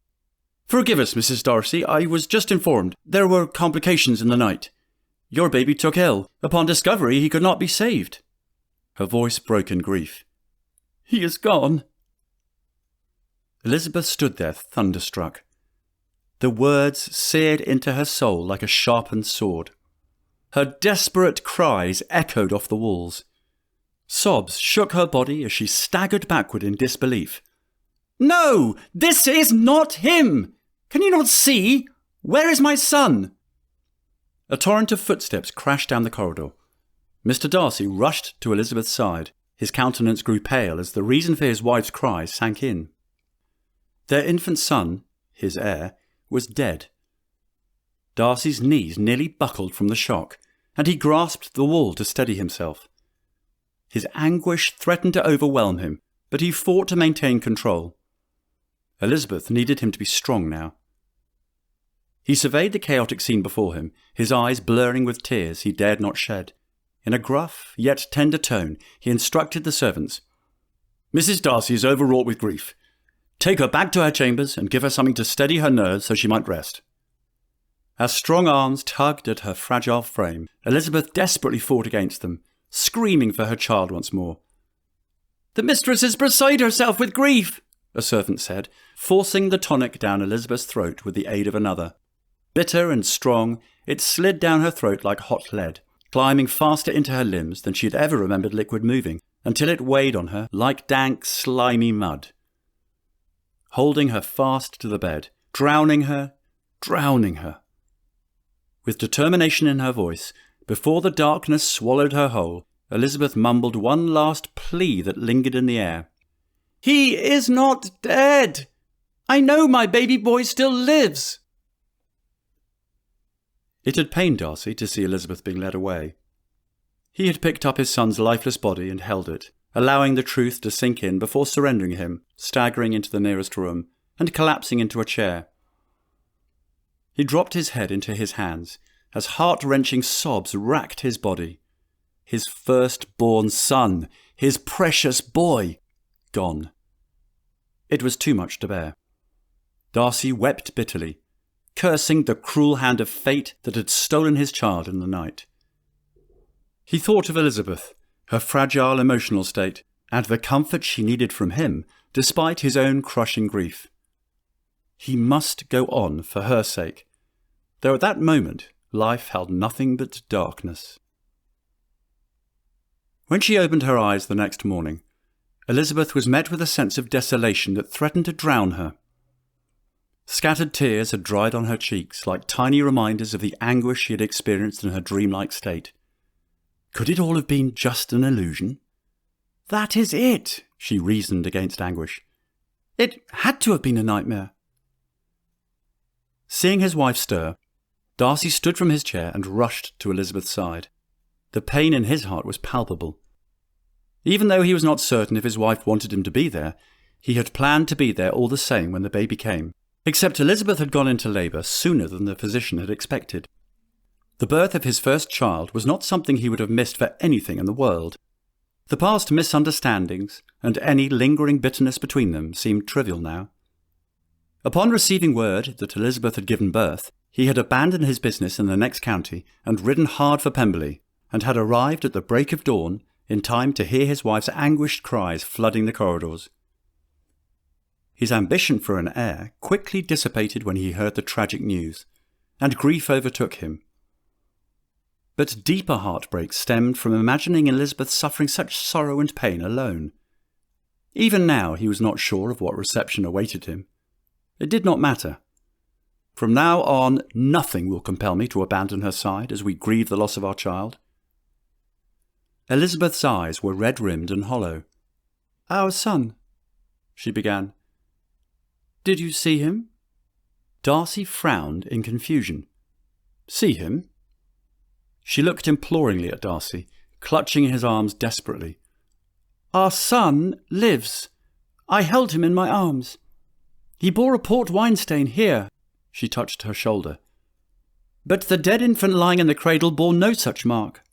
Speaker 3: Forgive us, Mrs. Darcy. I was just informed. There were complications in the night. Your baby took ill. Upon discovery, he could not be saved. Her voice broke in grief. He is gone. Elizabeth stood there, thunderstruck. The words seared into her soul like a sharpened sword. Her desperate cries echoed off the walls. Sobs shook her body as she staggered backward in disbelief. No! This is not him! Can you not see? Where is my son? A torrent of footsteps crashed down the corridor. Mr. Darcy rushed to Elizabeth's side. His countenance grew pale as the reason for his wife's cries sank in. Their infant son, his heir, was dead. Darcy's knees nearly buckled from the shock, and he grasped the wall to steady himself. His anguish threatened to overwhelm him, but he fought to maintain control. Elizabeth needed him to be strong now. He surveyed the chaotic scene before him, his eyes blurring with tears he dared not shed. In a gruff, yet tender tone, he instructed the servants. Mrs. Darcy is overwrought with grief. Take her back to her chambers and give her something to steady her nerves so she might rest. As strong arms tugged at her fragile frame, Elizabeth desperately fought against them, screaming for her child once more. The mistress is beside herself with grief, a servant said, forcing the tonic down Elizabeth's throat with the aid of another. Bitter and strong, it slid down her throat like hot lead, climbing faster into her limbs than she had ever remembered liquid moving, until it weighed on her like dank, slimy mud. Holding her fast to the bed, drowning her. With determination in her voice, before the darkness swallowed her whole, Elizabeth mumbled one last plea that lingered in the air. He is not dead! I know my baby boy still lives! It had pained Darcy to see Elizabeth being led away. He had picked up his son's lifeless body and held it, allowing the truth to sink in before surrendering him, staggering into the nearest room, and collapsing into a chair. He dropped his head into his hands, as heart-wrenching sobs racked his body. His first-born son, his precious boy, gone. It was too much to bear. Darcy wept bitterly, cursing the cruel hand of fate that had stolen his child in the night. He thought of Elizabeth, her fragile emotional state, and the comfort she needed from him, despite his own crushing grief. He must go on for her sake, though at that moment life held nothing but darkness. When she opened her eyes the next morning, Elizabeth was met with a sense of desolation that threatened to drown her. Scattered tears had dried on her cheeks like tiny reminders of the anguish she had experienced in her dreamlike state. Could it all have been just an illusion? That is it, she reasoned against anguish. It had to have been a nightmare. Seeing his wife stir, Darcy stood from his chair and rushed to Elizabeth's side. The pain in his heart was palpable. Even though he was not certain if his wife wanted him to be there, he had planned to be there all the same when the baby came. Except Elizabeth had gone into labour sooner than the physician had expected. The birth of his first child was not something he would have missed for anything in the world.
Speaker 1: The past misunderstandings and any lingering bitterness between them seemed trivial now. Upon receiving word that Elizabeth had given birth, he had abandoned his business in the next county and ridden hard for Pemberley, and had arrived at the break of dawn in time to hear his wife's anguished cries flooding the corridors. His ambition for an heir quickly dissipated when he heard the tragic news, and grief overtook him. But deeper heartbreak stemmed from imagining Elizabeth suffering such sorrow and pain alone. Even now he was not sure of what reception awaited him. It did not matter. From now on, nothing will compel me to abandon her side as we grieve the loss of our child. Elizabeth's eyes were red-rimmed and hollow. "Our son," she began. "Did you see him?" Darcy frowned in confusion. "See him?" She looked imploringly at Darcy, clutching his arms desperately. "Our son lives. I held him in my arms. He bore a port wine stain here." She touched her shoulder. "But the dead infant lying in the cradle bore no such mark."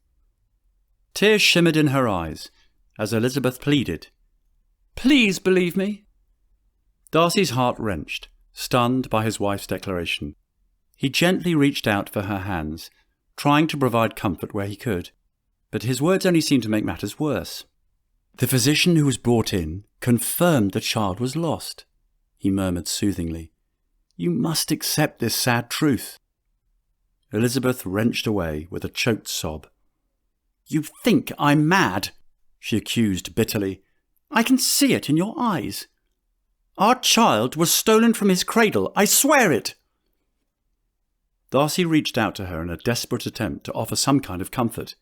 Speaker 1: Tears shimmered in her eyes as Elizabeth pleaded, "Please believe me." Darcy's heart wrenched, stunned by his wife's declaration. He gently reached out for her hands, trying to provide comfort where he could, but his words only seemed to make matters worse. "The physician who was brought in confirmed the child was lost," he murmured soothingly. "You must accept this sad truth." Elizabeth wrenched away with a choked sob. "You think I'm mad," she accused bitterly. "I can see it in your eyes. Our child was stolen from his cradle, I swear it." Darcy reached out to her in a desperate attempt to offer some kind of comfort,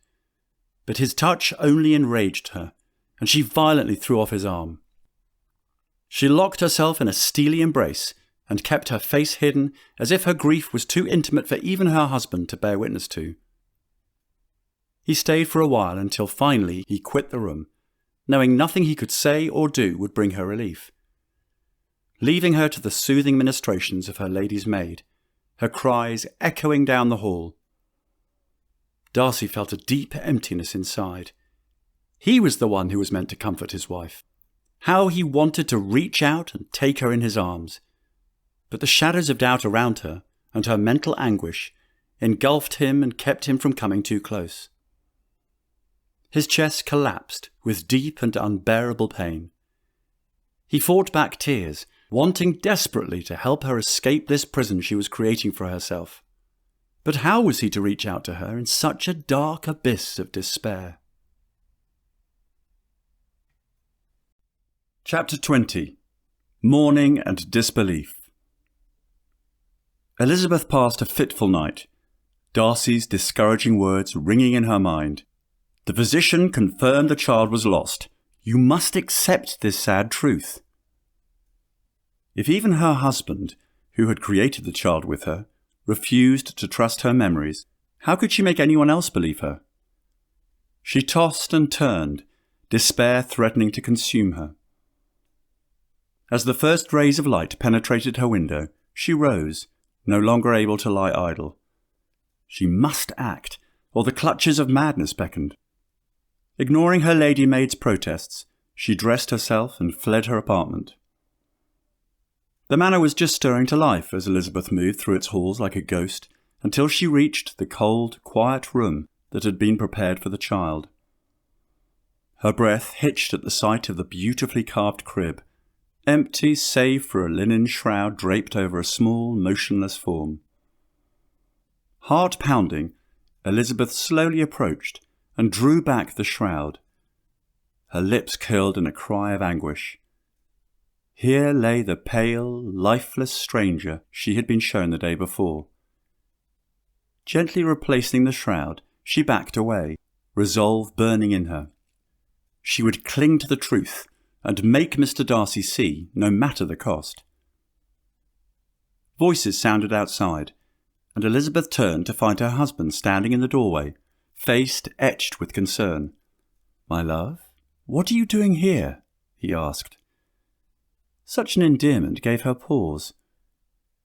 Speaker 1: but his touch only enraged her, and she violently threw off his arm. She locked herself in a steely embrace and kept her face hidden as if her grief was too intimate for even her husband to bear witness to. He stayed for a while until finally he quit the room, knowing nothing he could say or do would bring her relief. Leaving her to the soothing ministrations of her lady's maid, her cries echoing down the hall. Darcy felt a deep emptiness inside. He was the one who was meant to comfort his wife. How he wanted to reach out and take her in his arms. But the shadows of doubt around her and her mental anguish engulfed him and kept him from coming too close. His chest collapsed with deep and unbearable pain. He fought back tears, wanting desperately to help her escape this prison she was creating for herself. But how was he to reach out to her in such a dark abyss of despair? Chapter 20. Mourning and Disbelief. Elizabeth passed a fitful night, Darcy's discouraging words ringing in her mind. The physician confirmed the child was lost. You must accept this sad truth. If even her husband, who had created the child with her, refused to trust her memories, how could she make anyone else believe her? She tossed and turned, despair threatening to consume her. As the first rays of light penetrated her window, she rose, no longer able to lie idle. She must act, or the clutches of madness beckoned. Ignoring her lady maid's protests, she dressed herself and fled her apartment. The manor was just stirring to life as Elizabeth moved through its halls like a ghost until she reached the cold, quiet room that had been prepared for the child. Her breath hitched at the sight of the beautifully carved crib, empty save for a linen shroud draped over a small, motionless form. Heart pounding, Elizabeth slowly approached and drew back the shroud. Her lips curled in a cry of anguish. Here lay the pale, lifeless stranger she had been shown the day before. Gently replacing the shroud, she backed away, resolve burning in her. She would cling to the truth and make Mr. Darcy see, no matter the cost. Voices sounded outside, and Elizabeth turned to find her husband standing in the doorway, face etched with concern. "My love, what are you doing here?" he asked. Such an endearment gave her pause.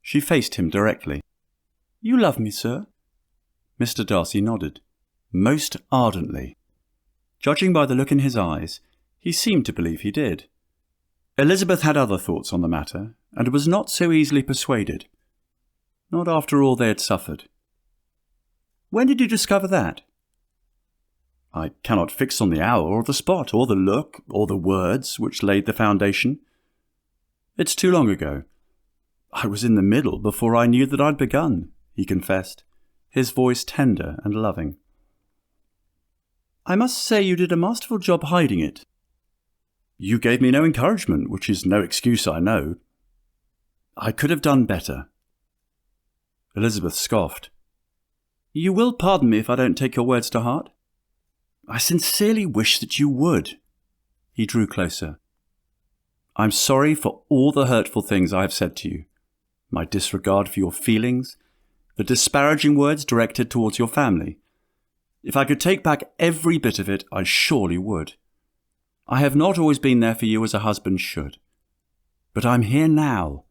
Speaker 1: She faced him directly. "You love me, sir?" Mr. Darcy nodded, most ardently. Judging by the look in his eyes, he seemed to believe he did. Elizabeth had other thoughts on the matter, and was not so easily persuaded. Not after all they had suffered. When did you discover that? I cannot fix on the hour, or the spot, or the look, or the words which laid the foundation. It's too long ago. I was in the middle before I knew that I'd begun, he confessed, his voice tender and loving. I must say you did a masterful job hiding it. You gave me no encouragement, which is no excuse, I know. I could have done better. Elizabeth scoffed. You will pardon me if I don't take your words to heart? I sincerely wish that you would. He drew closer. I'm sorry for all the hurtful things I have said to you. My disregard for your feelings, the disparaging words directed towards your family. If I could take back every bit of it, I surely would. I have not always been there for you as a husband should. But I'm here now.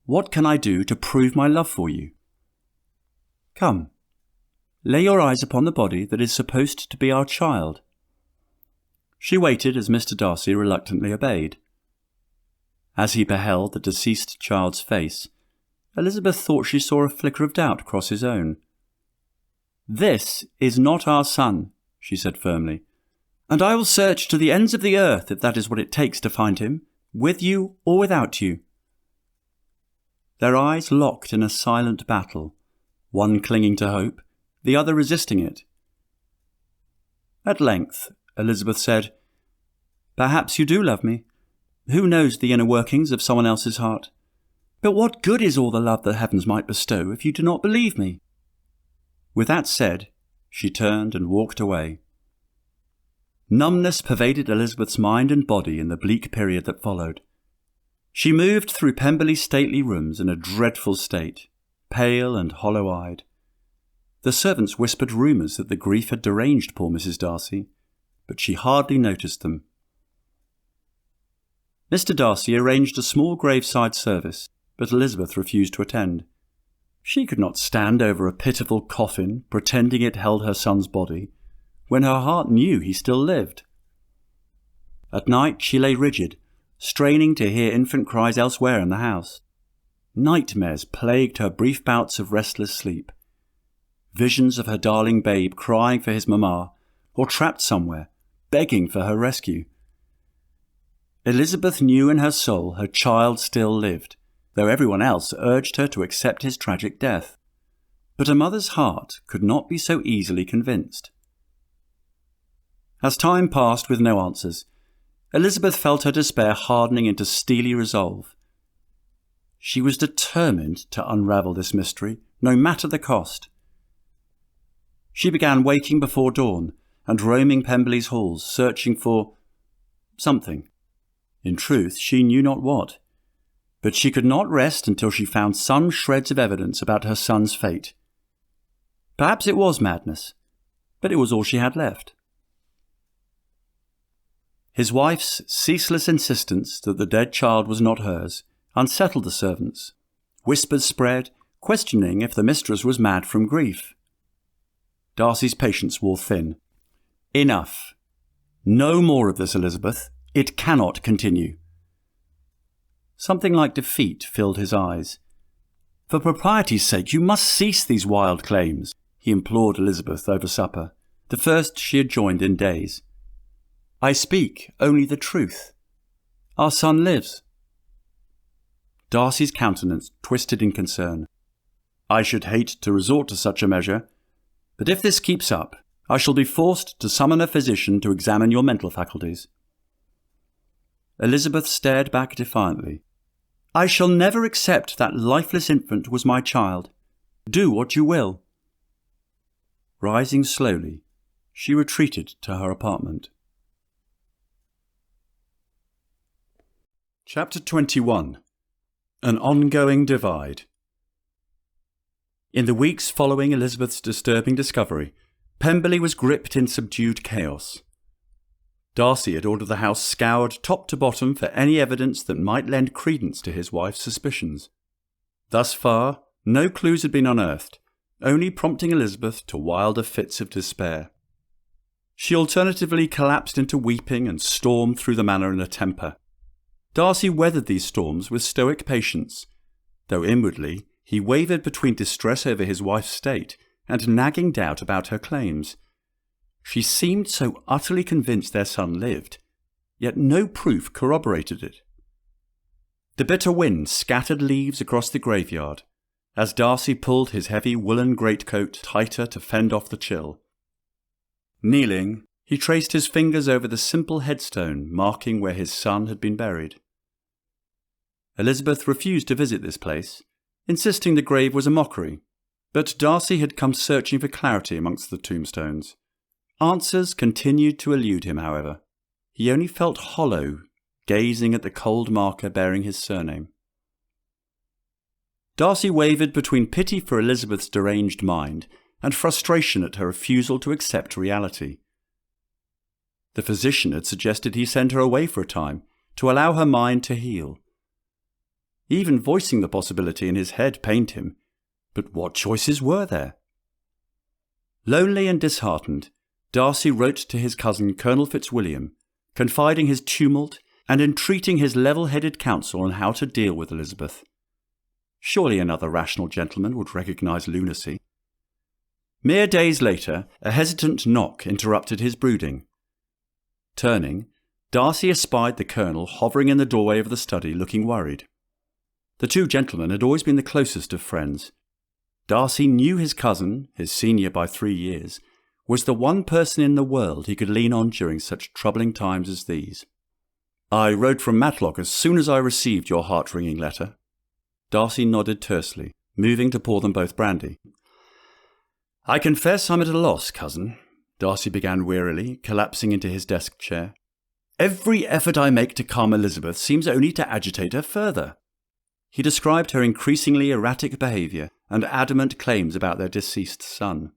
Speaker 1: What can I do to prove my love for you? Come, lay your eyes upon the body that is supposed to be our child. She waited as Mr. Darcy reluctantly obeyed. As he beheld the deceased child's face, Elizabeth thought she saw a flicker of doubt cross his own. This is not our son, she said firmly, and I will search to the ends of the earth if that is what it takes to find him, with you or without you. Their eyes locked in a silent battle, one clinging to hope, the other resisting it. At length, Elizabeth said, Perhaps you do love me. Who knows the inner workings of someone else's heart? But what good is all the love the heavens might bestow if you do not believe me? With that said, she turned and walked away. Numbness pervaded Elizabeth's mind and body in the bleak period that followed. She moved through Pemberley's stately rooms in a dreadful state, pale and hollow-eyed. The servants whispered rumours that the grief had deranged poor Mrs. Darcy, but she hardly noticed them. Mr. Darcy arranged a small graveside service, but Elizabeth refused to attend. She could not stand over a pitiful coffin, pretending it held her son's body, when her heart knew he still lived. At night she lay rigid, straining to hear infant cries elsewhere in the house. Nightmares plagued her brief bouts of restless sleep. Visions of her darling babe crying for his mamma, or trapped somewhere, begging for her rescue. Elizabeth knew in her soul her child still lived, though everyone else urged her to accept his tragic death. But a mother's heart could not be so easily convinced. As time passed with no answers, Elizabeth felt her despair hardening into steely resolve. She was determined to unravel this mystery, no matter the cost. She began waking before dawn and roaming Pemberley's halls, searching for something. In truth, she knew not what. But she could not rest until she found some shreds of evidence about her son's fate. Perhaps it was madness, but it was all she had left. His wife's ceaseless insistence that the dead child was not hers unsettled the servants. Whispers spread, questioning if the mistress was mad from grief. Darcy's patience wore thin. Enough. No more of this, Elizabeth. It cannot continue. Something like defeat filled his eyes. For propriety's sake, you must cease these wild claims, he implored Elizabeth over supper, the first she had joined in days. I speak only the truth. Our son lives. Darcy's countenance twisted in concern. I should hate to resort to such a measure, but if this keeps up, I shall be forced to summon a physician to examine your mental faculties. Elizabeth stared back defiantly. I shall never accept that lifeless infant was my child. Do what you will. Rising slowly, she retreated to her apartment. Chapter 21. An Ongoing Divide. In the weeks following Elizabeth's disturbing discovery, Pemberley was gripped in subdued chaos. Darcy had ordered the house scoured top to bottom for any evidence that might lend credence to his wife's suspicions. Thus far, no clues had been unearthed, only prompting Elizabeth to wilder fits of despair. She alternatively collapsed into weeping and stormed through the manor in a temper. Darcy weathered these storms with stoic patience, though inwardly he wavered between distress over his wife's state and nagging doubt about her claims. She seemed so utterly convinced their son lived, yet no proof corroborated it. The bitter wind scattered leaves across the graveyard, as Darcy pulled his heavy woolen greatcoat tighter to fend off the chill. Kneeling, he traced his fingers over the simple headstone marking where his son had been buried. Elizabeth refused to visit this place, insisting the grave was a mockery, but Darcy had come searching for clarity amongst the tombstones. Answers continued to elude him, however. He only felt hollow, gazing at the cold marker bearing his surname. Darcy wavered between pity for Elizabeth's deranged mind and frustration at her refusal to accept reality. The physician had suggested he send her away for a time, to allow her mind to heal. Even voicing the possibility in his head pained him, but what choices were there? Lonely and disheartened, Darcy wrote to his cousin Colonel Fitzwilliam, confiding his tumult and entreating his level-headed counsel on how to deal with Elizabeth. Surely another rational gentleman would recognise lunacy. Mere days later, a hesitant knock interrupted his brooding. Turning, Darcy espied the Colonel hovering in the doorway of the study, looking worried. The two gentlemen had always been the closest of friends. Darcy knew his cousin, his senior by 3 years, was the one person in the world he could lean on during such troubling times as these. "I rode from Matlock as soon as I received your heart-wringing letter." Darcy nodded tersely, moving to pour them both brandy. "I confess I'm at a loss, cousin," Darcy began wearily, collapsing into his desk chair. "Every effort I make to calm Elizabeth seems only to agitate her further." He described her increasingly erratic behaviour and adamant claims about their deceased son.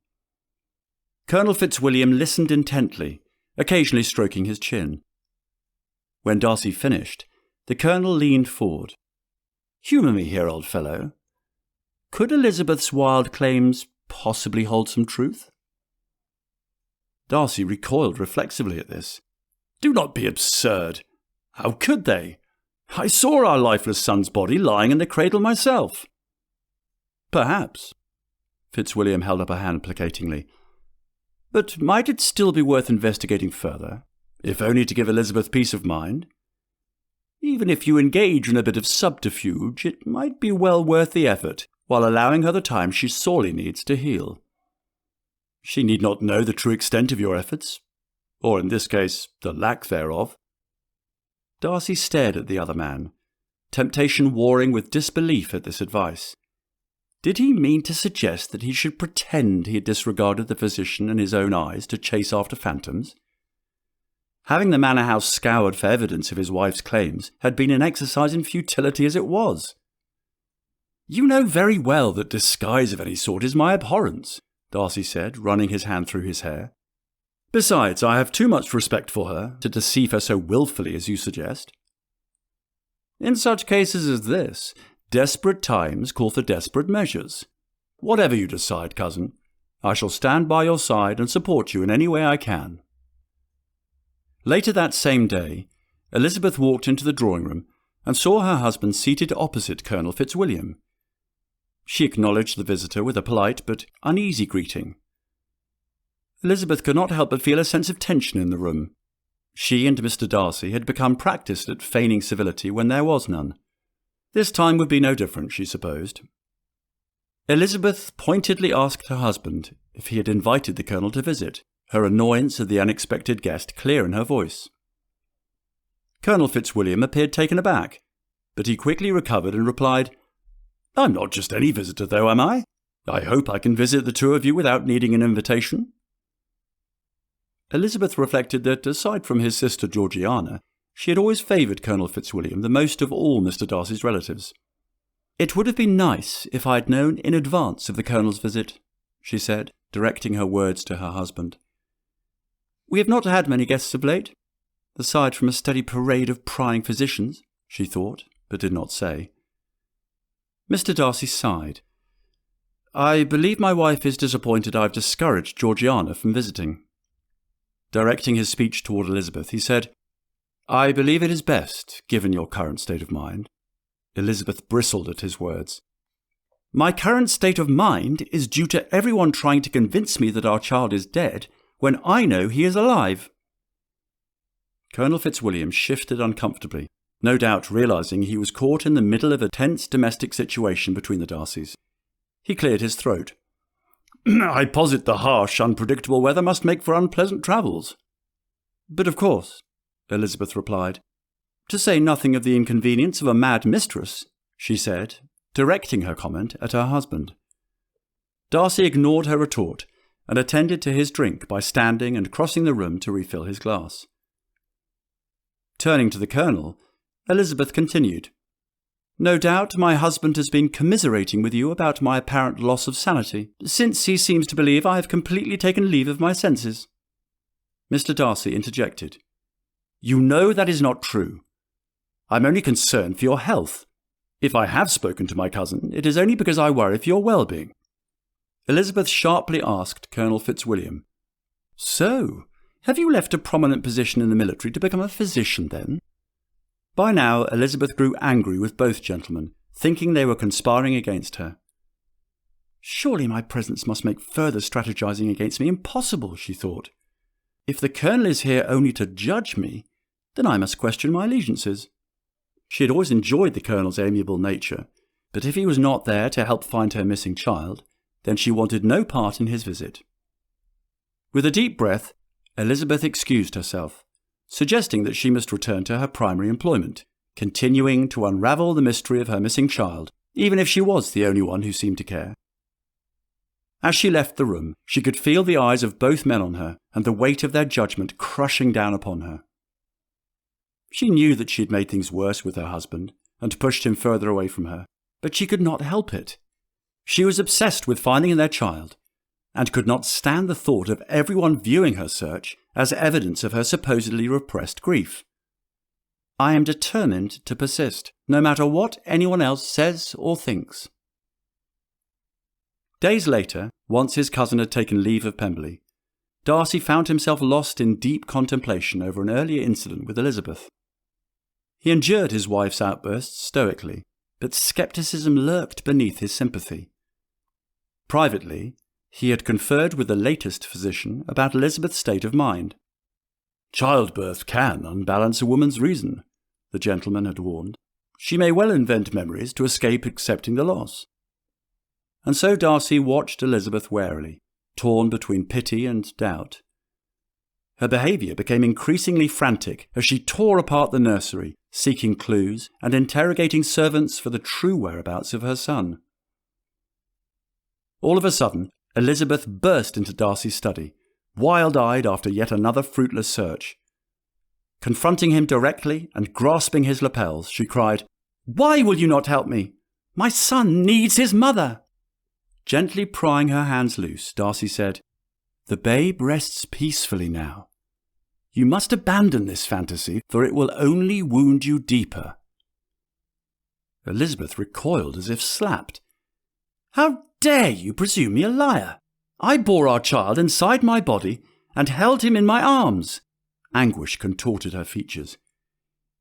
Speaker 1: Colonel Fitzwilliam listened intently, occasionally stroking his chin. When Darcy finished, the Colonel leaned forward. "Humour me here, old fellow. Could Elizabeth's wild claims possibly hold some truth?" Darcy recoiled reflexively at this. "Do not be absurd. How could they? I saw our lifeless son's body lying in the cradle myself." "Perhaps." Fitzwilliam held up a hand placatingly. "But might it still be worth investigating further, if only to give Elizabeth peace of mind? Even if you engage in a bit of subterfuge, it might be well worth the effort, while allowing her the time she sorely needs to heal. She need not know the true extent of your efforts, or in this case, the lack thereof." Darcy stared at the other man, temptation warring with disbelief at this advice. Did he mean to suggest that he should pretend he had disregarded the physician and his own eyes to chase after phantoms? Having the manor house scoured for evidence of his wife's claims had been an exercise in futility as it was. "You know very well that disguise of any sort is my abhorrence," Darcy said, running his hand through his hair. "Besides, I have too much respect for her to deceive her so wilfully as you suggest. In such cases as this, desperate times call for desperate measures. Whatever you decide, cousin, I shall stand by your side and support you in any way I can." Later that same day, Elizabeth walked into the drawing-room and saw her husband seated opposite Colonel Fitzwilliam. She acknowledged the visitor with a polite but uneasy greeting. Elizabeth could not help but feel a sense of tension in the room. She and Mr. Darcy had become practised at feigning civility when there was none. This time would be no different, she supposed. Elizabeth pointedly asked her husband if he had invited the Colonel to visit, her annoyance at the unexpected guest clear in her voice. Colonel Fitzwilliam appeared taken aback, but he quickly recovered and replied, "I'm not just any visitor, though, am I? I hope I can visit the two of you without needing an invitation." Elizabeth reflected that, aside from his sister Georgiana, she had always favoured Colonel Fitzwilliam the most of all Mr. Darcy's relatives. "It would have been nice if I had known in advance of the Colonel's visit," she said, directing her words to her husband. "We have not had many guests of late, aside from a steady parade of prying physicians," she thought, but did not say. Mr. Darcy sighed. "I believe my wife is disappointed I've discouraged Georgiana from visiting."
Speaker 3: Directing his speech toward Elizabeth, he said, "I believe it is best, given your current state of mind." Elizabeth bristled at his words. "My current state of mind is due to everyone trying to convince me that our child is dead when I know he is alive." Colonel Fitzwilliam shifted uncomfortably, no doubt realizing he was caught in the middle of a tense domestic situation between the Darcys. He cleared his throat. "I posit the harsh, unpredictable weather must make for unpleasant travels." "But of course," Elizabeth replied. "To say nothing of the inconvenience of a mad mistress," she said, directing her comment at her husband. Darcy ignored her retort and attended to his drink by standing and crossing the room to refill his glass. Turning to the Colonel, Elizabeth continued, "No doubt my husband has been commiserating with you about my apparent loss of sanity, since he seems to believe I have completely taken leave of my senses." Mr. Darcy interjected, "You know that is not true. I'm only concerned for your health. If I have spoken to my cousin, it is only because I worry for your well-being." Elizabeth sharply asked Colonel Fitzwilliam, "So, have you left a prominent position in the military to become a physician, then?" By now, Elizabeth grew angry with both gentlemen, thinking they were conspiring against her. "Surely my presence must make further strategizing against me impossible," she thought. "If the Colonel is here only to judge me, then I must question my allegiances." She had always enjoyed the Colonel's amiable nature, but if he was not there to help find her missing child, then she wanted no part in his visit. With a deep breath, Elizabeth excused herself, suggesting that she must return to her primary employment, continuing to unravel the mystery of her missing child, even if she was the only one who seemed to care. As she left the room, she could feel the eyes of both men on her and the weight of their judgment crushing down upon her. She knew that she had made things worse with her husband and pushed him further away from her, but she could not help it. She was obsessed with finding their child, and could not stand the thought of everyone viewing her search as evidence of her supposedly repressed grief. "I am determined to persist, no matter what anyone else says or thinks." Days later, once his cousin had taken leave of Pemberley, Darcy found himself lost in deep contemplation over an earlier incident with Elizabeth. He endured his wife's outbursts stoically, but scepticism lurked beneath his sympathy. Privately, he had conferred with the latest physician about Elizabeth's state of mind. "Childbirth can unbalance a woman's reason," the gentleman had warned. "She may well invent memories to escape accepting the loss." And so Darcy watched Elizabeth warily, torn between pity and doubt. Her behaviour became increasingly frantic as she tore apart the nursery, seeking clues and interrogating servants for the true whereabouts of her son. All of a sudden, Elizabeth burst into Darcy's study, wild-eyed after yet another fruitless search. Confronting him directly and grasping his lapels, she cried, "Why will you not help me? My son needs his mother!" Gently prying her hands loose, Darcy said, "The babe rests peacefully now. You must abandon this fantasy, for it will only wound you deeper." Elizabeth recoiled as if slapped. "How dare you presume me a liar? I bore our child inside my body and held him in my arms." Anguish contorted her features.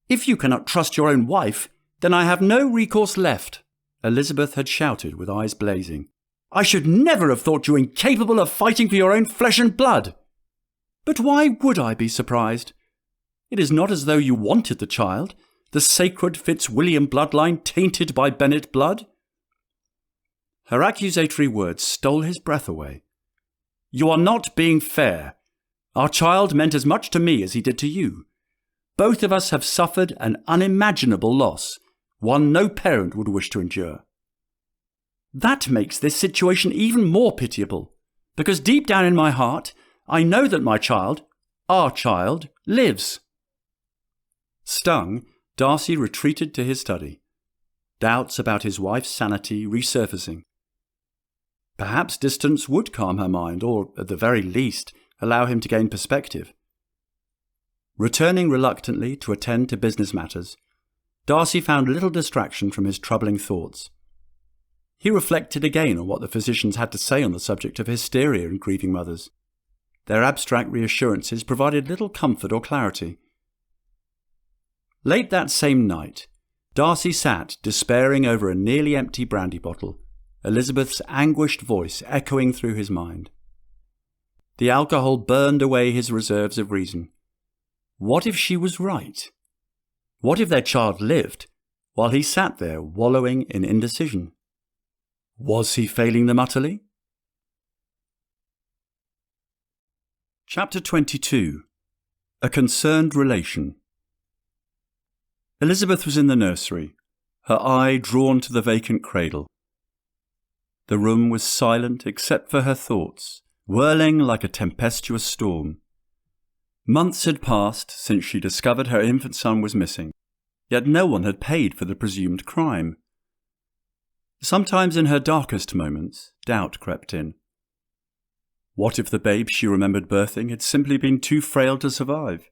Speaker 3: "If you cannot trust your own wife, then I have no recourse left," Elizabeth had shouted with eyes blazing. "I should never have thought you incapable of fighting for your own flesh and blood. But why would I be surprised? It is not as though you wanted the child, the sacred Fitzwilliam bloodline tainted by Bennet blood." Her accusatory words stole his breath away. "You are not being fair. Our child meant as much to me as he did to you. Both of us have suffered an unimaginable loss, one no parent would wish to endure. That makes this situation even more pitiable, because deep down in my heart, I know that my child, our child, lives." Stung, Darcy retreated to his study, doubts about his wife's sanity resurfacing. Perhaps distance would calm her mind, or, at the very least, allow him to gain perspective. Returning reluctantly to attend to business matters, Darcy found little distraction from his troubling thoughts. He reflected again on what the physicians had to say on the subject of hysteria in grieving mothers. Their abstract reassurances provided little comfort or clarity. Late that same night, Darcy sat despairing over a nearly empty brandy bottle, Elizabeth's anguished voice echoing through his mind. The alcohol burned away his reserves of reason. What if she was right? What if their child lived, while he sat there wallowing in indecision? Was he failing them utterly? Chapter 22. A Concerned Relation. Elizabeth was in the nursery, her eye drawn to the vacant cradle. The room was silent except for her thoughts, whirling like a tempestuous storm. Months had passed since she discovered her infant son was missing, yet no one had paid for the presumed crime. Sometimes in her darkest moments, doubt crept in. What if the babe she remembered birthing had simply been too frail to survive?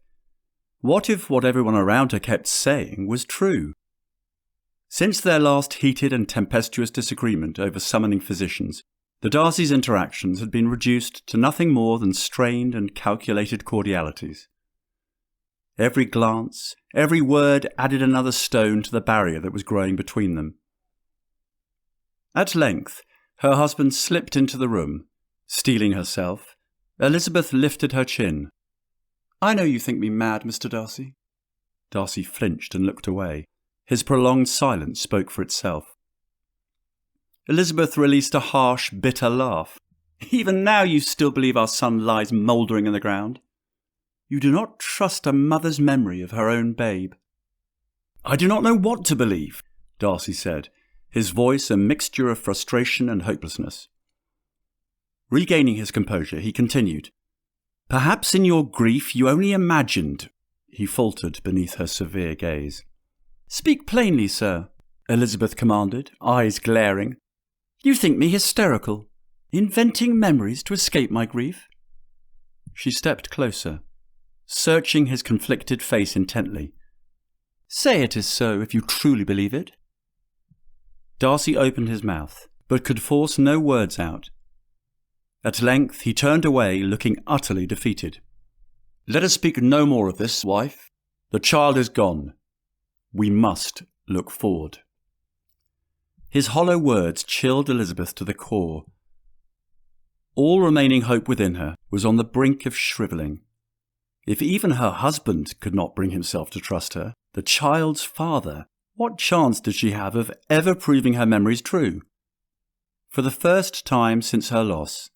Speaker 3: What if what everyone around her kept saying was true? Since their last heated and tempestuous disagreement over summoning physicians, the Darcys' interactions had been reduced to nothing more than strained and calculated cordialities. Every glance, every word added another stone to the barrier that was growing between them. At length, her husband slipped into the room. Steeling herself, Elizabeth lifted her chin. "I know you think me mad, Mr. Darcy." Darcy flinched and looked away. His prolonged silence spoke for itself. Elizabeth released a harsh, bitter laugh. "Even now you still believe our son lies mouldering in the ground? You do not trust a mother's memory of her own babe." "I do not know what to believe," Darcy said, his voice a mixture of frustration and hopelessness. Regaining his composure, he continued, "Perhaps in your grief you only imagined—" He faltered beneath her severe gaze. "Speak plainly, sir," Elizabeth commanded, eyes glaring. "You think me hysterical, inventing memories to escape my grief?" She stepped closer, searching his conflicted face intently. "Say it is so, if you truly believe it." Darcy opened his mouth, but could force no words out. At length he turned away, looking utterly defeated. "Let us speak no more of this, wife. The child is gone. We must look forward." His hollow words chilled Elizabeth to the core. All remaining hope within her was on the brink of shrivelling. If even her husband could not bring himself to trust her, the child's father, what chance did she have of ever proving her memories true? For the first time since her loss,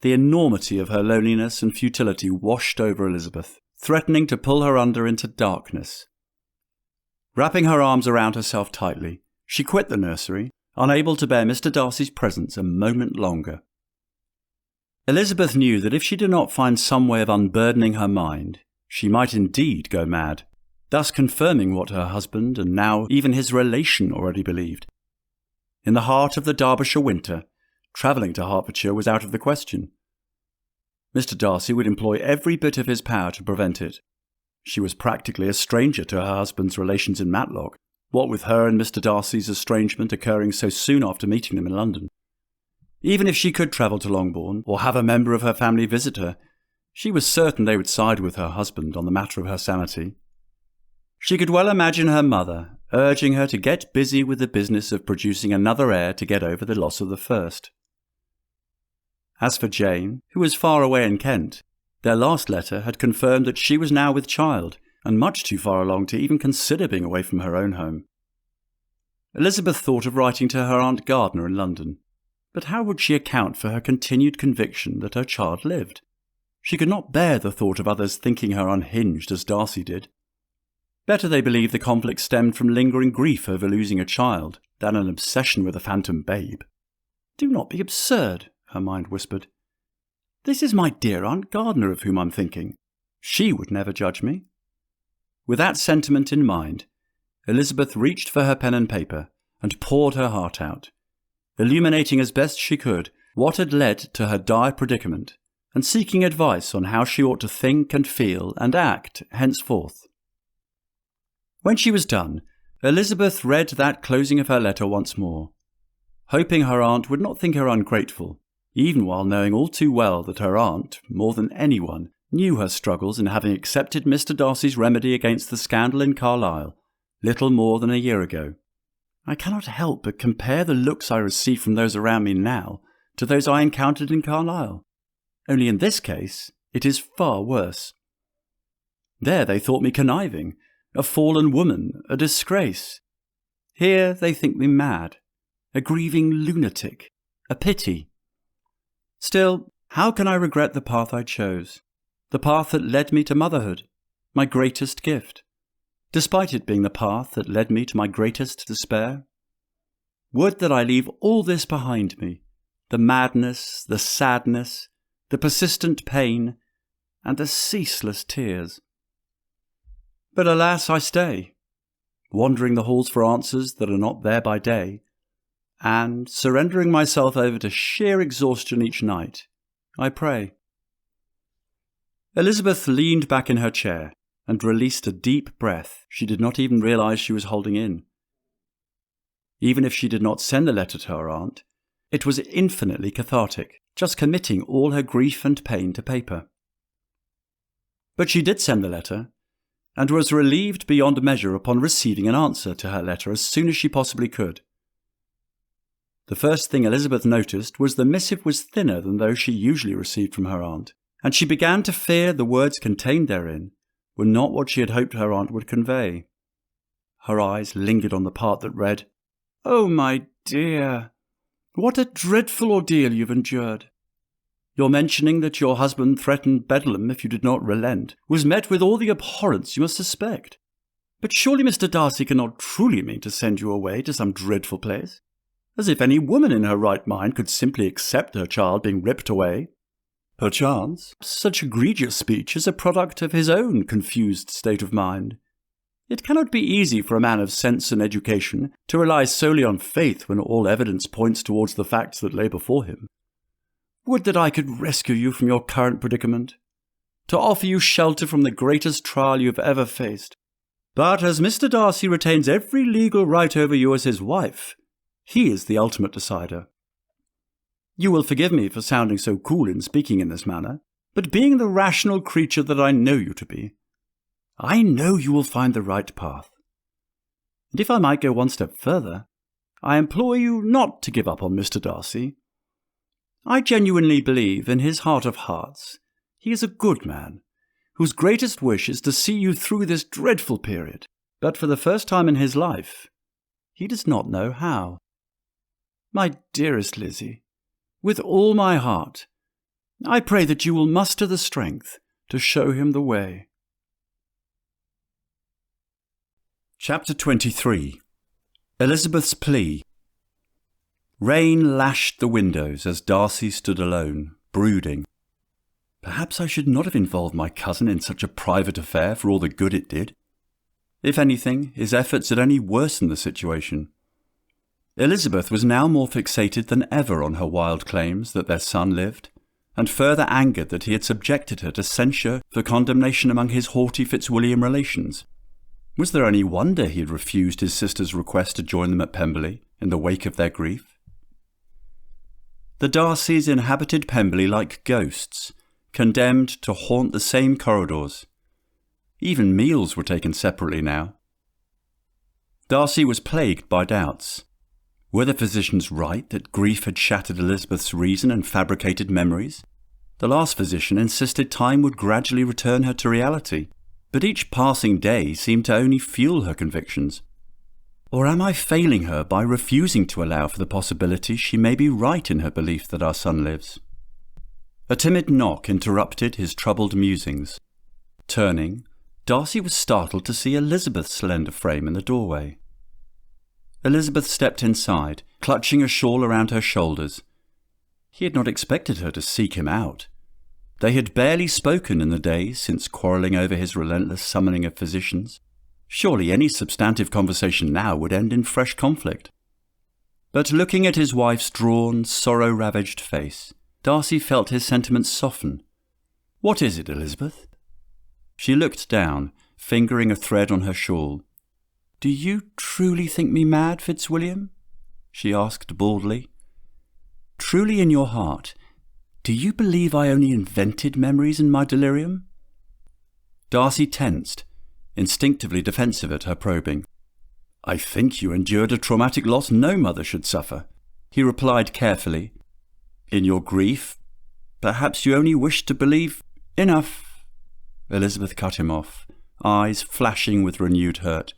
Speaker 3: the enormity of her loneliness and futility washed over Elizabeth, threatening to pull her under into darkness. Wrapping her arms around herself tightly, she quit the nursery, unable to bear Mr. Darcy's presence a moment longer. Elizabeth knew that if she did not find some way of unburdening her mind, she might indeed go mad, thus confirming what her husband and now even his relation already believed. In the heart of the Derbyshire winter, travelling to Hertfordshire was out of the question. Mr. Darcy would employ every bit of his power to prevent it. She was practically a stranger to her husband's relations in Matlock, what with her and Mr. Darcy's estrangement occurring so soon after meeting them in London. Even if she could travel to Longbourn, or have a member of her family visit her, she was certain they would side with her husband on the matter of her sanity. She could well imagine her mother urging her to get busy with the business of producing another heir to get over the loss of the first. As for Jane, who was far away in Kent, their last letter had confirmed that she was now with child, and much too far along to even consider being away from her own home. Elizabeth thought of writing to her Aunt Gardner in London, but how would she account for her continued conviction that her child lived? She could not bear the thought of others thinking her unhinged as Darcy did. Better they believed the conflict stemmed from lingering grief over losing a child than an obsession with a phantom babe. "Do not be absurd," her mind whispered. "This is my dear Aunt Gardner of whom I'm thinking. She would never judge me." With that sentiment in mind, Elizabeth reached for her pen and paper and poured her heart out, illuminating as best she could what had led to her dire predicament, and seeking advice on how she ought to think and feel and act henceforth. When she was done, Elizabeth read that closing of her letter once more. Hoping her aunt would not think her ungrateful, even while knowing all too well that her aunt, more than anyone, knew her struggles in having accepted Mr. Darcy's remedy against the scandal in Carlisle, little more than a year ago. I cannot help but compare the looks I receive from those around me now to those I encountered in Carlisle. Only in this case, it is far worse. There they thought me conniving, a fallen woman, a disgrace. Here they think me mad, a grieving lunatic, a pity. Still, how can I regret the path I chose, the path that led me to motherhood, my greatest gift, despite it being the path that led me to my greatest despair? Would that I leave all this behind me, the madness, the sadness, the persistent pain, and the ceaseless tears. But alas, I stay, wandering the halls for answers that are not there by day, and, surrendering myself over to sheer exhaustion each night, I pray. Elizabeth leaned back in her chair and released a deep breath she did not even realize she was holding in. Even if she did not send the letter to her aunt, it was infinitely cathartic, just committing all her grief and pain to paper. But she did send the letter, and was relieved beyond measure upon receiving an answer to her letter as soon as she possibly could. The first thing Elizabeth noticed was the missive was thinner than those she usually received from her aunt, and she began to fear the words contained therein were not what she had hoped her aunt would convey. Her eyes lingered on the part that read, "Oh, my dear, what a dreadful ordeal you've endured. Your mentioning that your husband threatened Bedlam if you did not relent was met with all the abhorrence you must suspect. But surely Mr. Darcy cannot truly mean to send you away to some dreadful place, as if any woman in her right mind could simply accept her child being ripped away. Perchance, such egregious speech is a product of his own confused state of mind. It cannot be easy for a man of sense and education to rely solely on faith when all evidence points towards the facts that lay before him. Would that I could rescue you from your current predicament, to offer you shelter from the greatest trial you have ever faced. But as Mr. Darcy retains every legal right over you as his wife, he is the ultimate decider. You will forgive me for sounding so cool in speaking in this manner, but being the rational creature that I know you to be, I know you will find the right path. And if I might go one step further, I implore you not to give up on Mr. Darcy. I genuinely believe in his heart of hearts he is a good man, whose greatest wish is to see you through this dreadful period, but for the first time in his life, he does not know how. My dearest Lizzie, with all my heart, I pray that you will muster the strength to show him the way." Chapter 23. Elizabeth's Plea. Rain lashed the windows as Darcy stood alone, brooding. Perhaps I should not have involved my cousin in such a private affair for all the good it did. If anything, his efforts had only worsened the situation. Elizabeth was now more fixated than ever on her wild claims that their son lived, and further angered that he had subjected her to censure for condemnation among his haughty Fitzwilliam relations. Was there any wonder he had refused his sister's request to join them at Pemberley in the wake of their grief? The Darcys inhabited Pemberley like ghosts, condemned to haunt the same corridors. Even meals were taken separately now. Darcy was plagued by doubts. Were the physicians right that grief had shattered Elizabeth's reason and fabricated memories? The last physician insisted time would gradually return her to reality, but each passing day seemed to only fuel her convictions. Or am I failing her by refusing to allow for the possibility she may be right in her belief that our son lives? A timid knock interrupted his troubled musings. Turning, Darcy was startled to see Elizabeth's slender frame in the doorway. Elizabeth stepped inside, clutching a shawl around her shoulders. He had not expected her to seek him out. They had barely spoken in the days since quarrelling over his relentless summoning of physicians. Surely any substantive conversation now would end in fresh conflict. But looking at his wife's drawn, sorrow-ravaged face, Darcy felt his sentiments soften. "What is it, Elizabeth?" She looked down, fingering a thread on her shawl. "Do you truly think me mad, Fitzwilliam?" she asked baldly. "Truly in your heart, Do you believe I only invented memories in my delirium?" Darcy tensed, instinctively defensive at her probing. "I think you endured a traumatic loss no mother should suffer," he replied carefully. "In your grief, perhaps you only wished to believe—" "Enough," Elizabeth cut him off, eyes flashing with renewed hurt.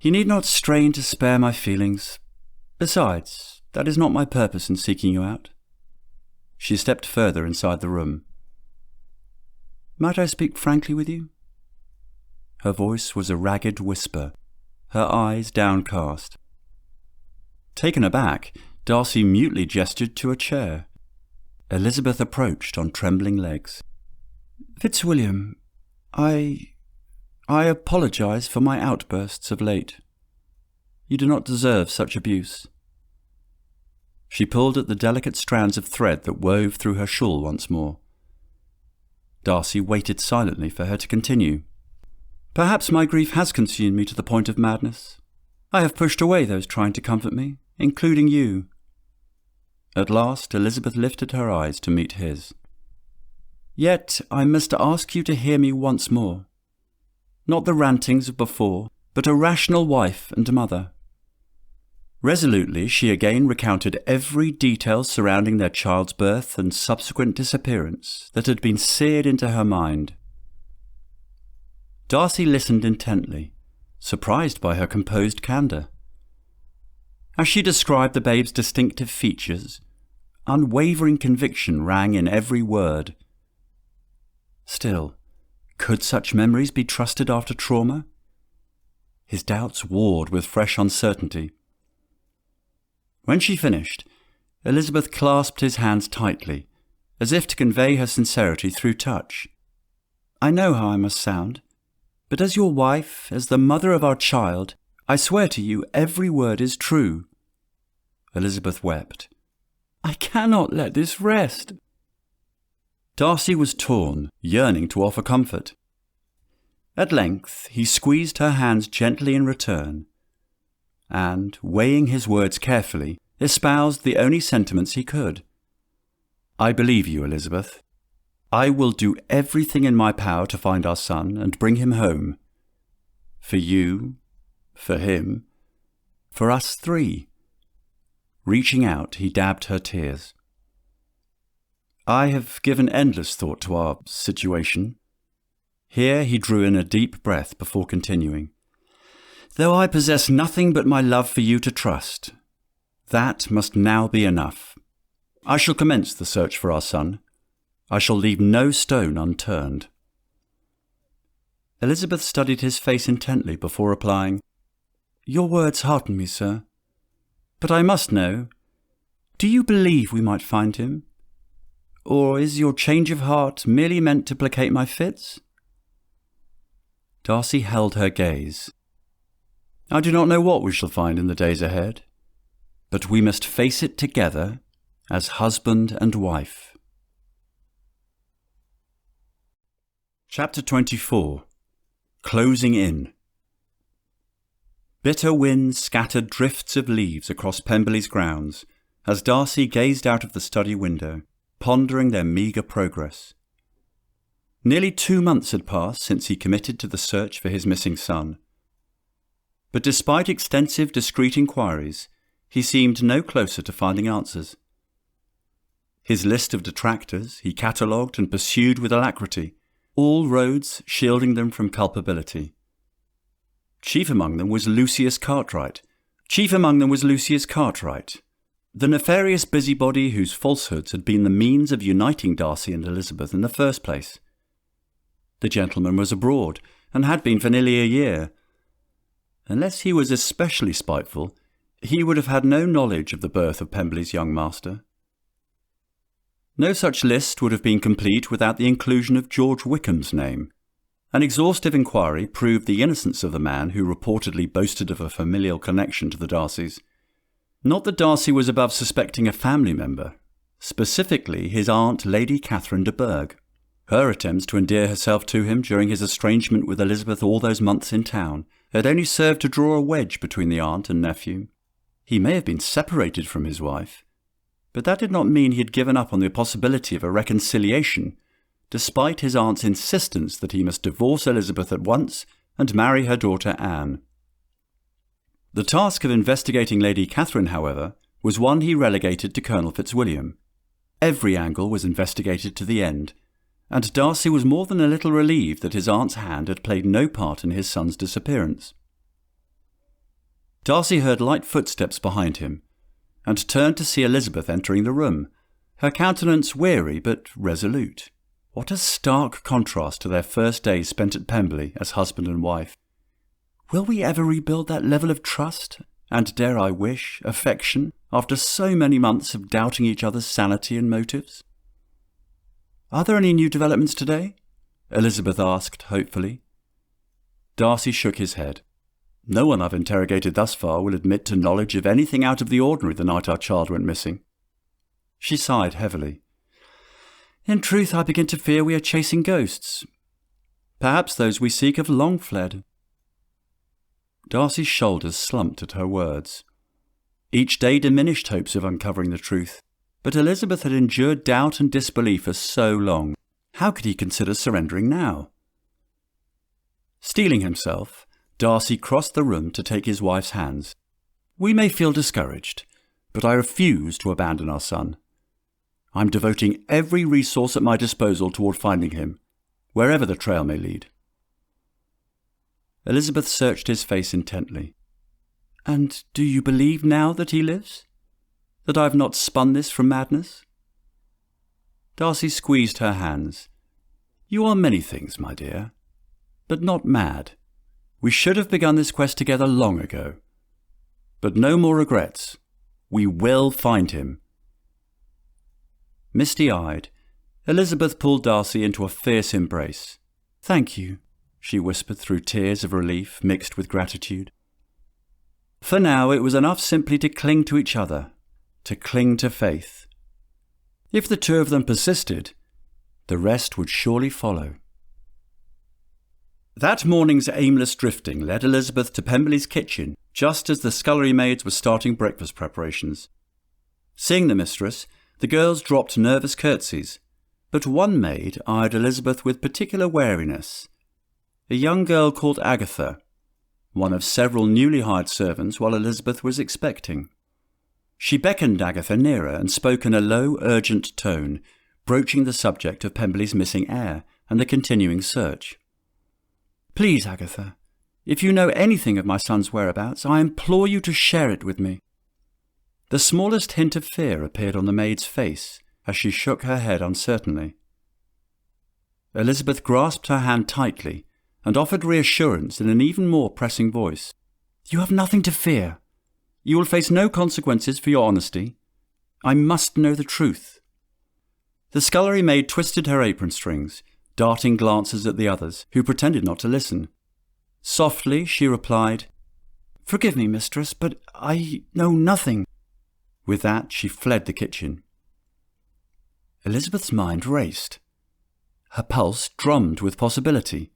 Speaker 3: "You need not strain to spare my feelings. Besides, that is not my purpose in seeking you out." She stepped further inside the room. "Might I speak frankly with you?" Her voice was a ragged whisper, her eyes downcast. Taken aback, Darcy mutely gestured to a chair. Elizabeth approached on trembling legs. "Fitzwilliam, I apologize for my outbursts of late. You do not deserve such abuse." She pulled at the delicate strands of thread that wove through her shawl once more. Darcy waited silently for her to continue. "Perhaps my grief has consumed me to the point of madness. I have pushed away those trying to comfort me, including you." At last Elizabeth lifted her eyes to meet his. "Yet I must ask you to hear me once more. Not the rantings of before, but a rational wife and mother." Resolutely she again recounted every detail surrounding their child's birth and subsequent disappearance that had been seared into her mind. Darcy listened intently, surprised by her composed candour. As she described the babe's distinctive features, unwavering conviction rang in every word. Still, could such memories be trusted after trauma? His doubts warred with fresh uncertainty. When she finished, Elizabeth clasped his hands tightly, as if to convey her sincerity through touch. "I know how I must sound, but as your wife, as the mother of our child, I swear to you every word is true." Elizabeth wept. "I cannot let this rest." Darcy was torn, yearning to offer comfort. At length he squeezed her hands gently in return, and, weighing his words carefully, espoused the only sentiments he could. "I believe you, Elizabeth. I will do everything in my power to find our son and bring him home. For you, for him, for us three." Reaching out, he dabbed her tears. "I have given endless thought to our situation." Here he drew in a deep breath before continuing. "Though I possess nothing but my love for you to trust, that must now be enough. I shall commence the search for our son. I shall leave no stone unturned." Elizabeth studied his face intently before replying, "Your words hearten me, sir. But I must know, do you believe we might find him? Or is your change of heart merely meant to placate my fits?" Darcy held her gaze. "I do not know what we shall find in the days ahead, but we must face it together as husband and wife." Chapter 24. Closing in. Bitter winds scattered drifts of leaves across Pemberley's grounds as Darcy gazed out of the study window, pondering their meagre progress. Nearly 2 months had passed since he committed to the search for his missing son. But despite extensive, discreet inquiries, he seemed no closer to finding answers. His list of detractors he catalogued and pursued with alacrity, all roads shielding them from culpability. Chief among them was Lucius Cartwright, the nefarious busybody whose falsehoods had been the means of uniting Darcy and Elizabeth in the first place. The gentleman was abroad, and had been for nearly a year. Unless he was especially spiteful, he would have had no knowledge of the birth of Pemberley's young master. No such list would have been complete without the inclusion of George Wickham's name. An exhaustive inquiry proved the innocence of the man who reportedly boasted of a familial connection to the Darcys. Not that Darcy was above suspecting a family member, specifically his aunt Lady Catherine de Bourgh. Her attempts to endear herself to him during his estrangement with Elizabeth all those months in town had only served to draw a wedge between the aunt and nephew. He may have been separated from his wife,
Speaker 1: but that did not mean he had given up on the possibility of a reconciliation, despite his aunt's insistence that he must divorce Elizabeth at once and marry her daughter Anne. The task of investigating Lady Catherine, however, was one he relegated to Colonel Fitzwilliam. Every angle was investigated to the end, and Darcy was more than a little relieved that his aunt's hand had played no part in his son's disappearance. Darcy heard light footsteps behind him, and turned to see Elizabeth entering the room, her countenance weary but resolute. What a stark contrast to their first days spent at Pemberley as husband and wife. Will we ever rebuild that level of trust, and dare I wish, affection, after so many months of doubting each other's sanity and motives? "Are there any new developments today?" Elizabeth asked hopefully. Darcy shook his head. "No one I've interrogated thus far will admit to knowledge of anything out of the ordinary the night our child went missing." She sighed heavily. "In truth, I begin to fear we are chasing ghosts. Perhaps those we seek have long fled." Darcy's shoulders slumped at her words. Each day diminished hopes of uncovering the truth, but Elizabeth had endured doubt and disbelief for so long. How could he consider surrendering now? Steeling himself, Darcy crossed the room to take his wife's hands. "We may feel discouraged, but I refuse to abandon our son. I'm devoting every resource at my disposal toward finding him, wherever the trail may lead." Elizabeth searched his face intently. "And do you believe now that he lives? That I have not spun this from madness?" Darcy squeezed her hands. "You are many things, my dear, but not mad. We should have begun this quest together long ago. But no more regrets. We will find him." Misty-eyed, Elizabeth pulled Darcy into a fierce embrace. "Thank you," she whispered through tears of relief mixed with gratitude. For now it was enough simply to cling to each other, to cling to faith. If the two of them persisted, the rest would surely follow. That morning's aimless drifting led Elizabeth to Pemberley's kitchen just as the scullery maids were starting breakfast preparations. Seeing the mistress, the girls dropped nervous curtsies, but one maid eyed Elizabeth with particular wariness. A young girl called Agatha, one of several newly hired servants while Elizabeth was expecting. She beckoned Agatha nearer and spoke in a low, urgent tone, broaching the subject of Pemberley's missing heir and the continuing search. "Please, Agatha, if you know anything of my son's whereabouts, I implore you to share it with me." The smallest hint of fear appeared on the maid's face as she shook her head uncertainly. Elizabeth grasped her hand tightly and offered reassurance in an even more pressing voice. "You have nothing to fear. You will face no consequences for your honesty. I must know the truth." The scullery maid twisted her apron strings, darting glances at the others, who pretended not to listen. Softly she replied, "Forgive me, mistress, but I know nothing." With that she fled the kitchen. Elizabeth's mind raced. Her pulse drummed with possibility.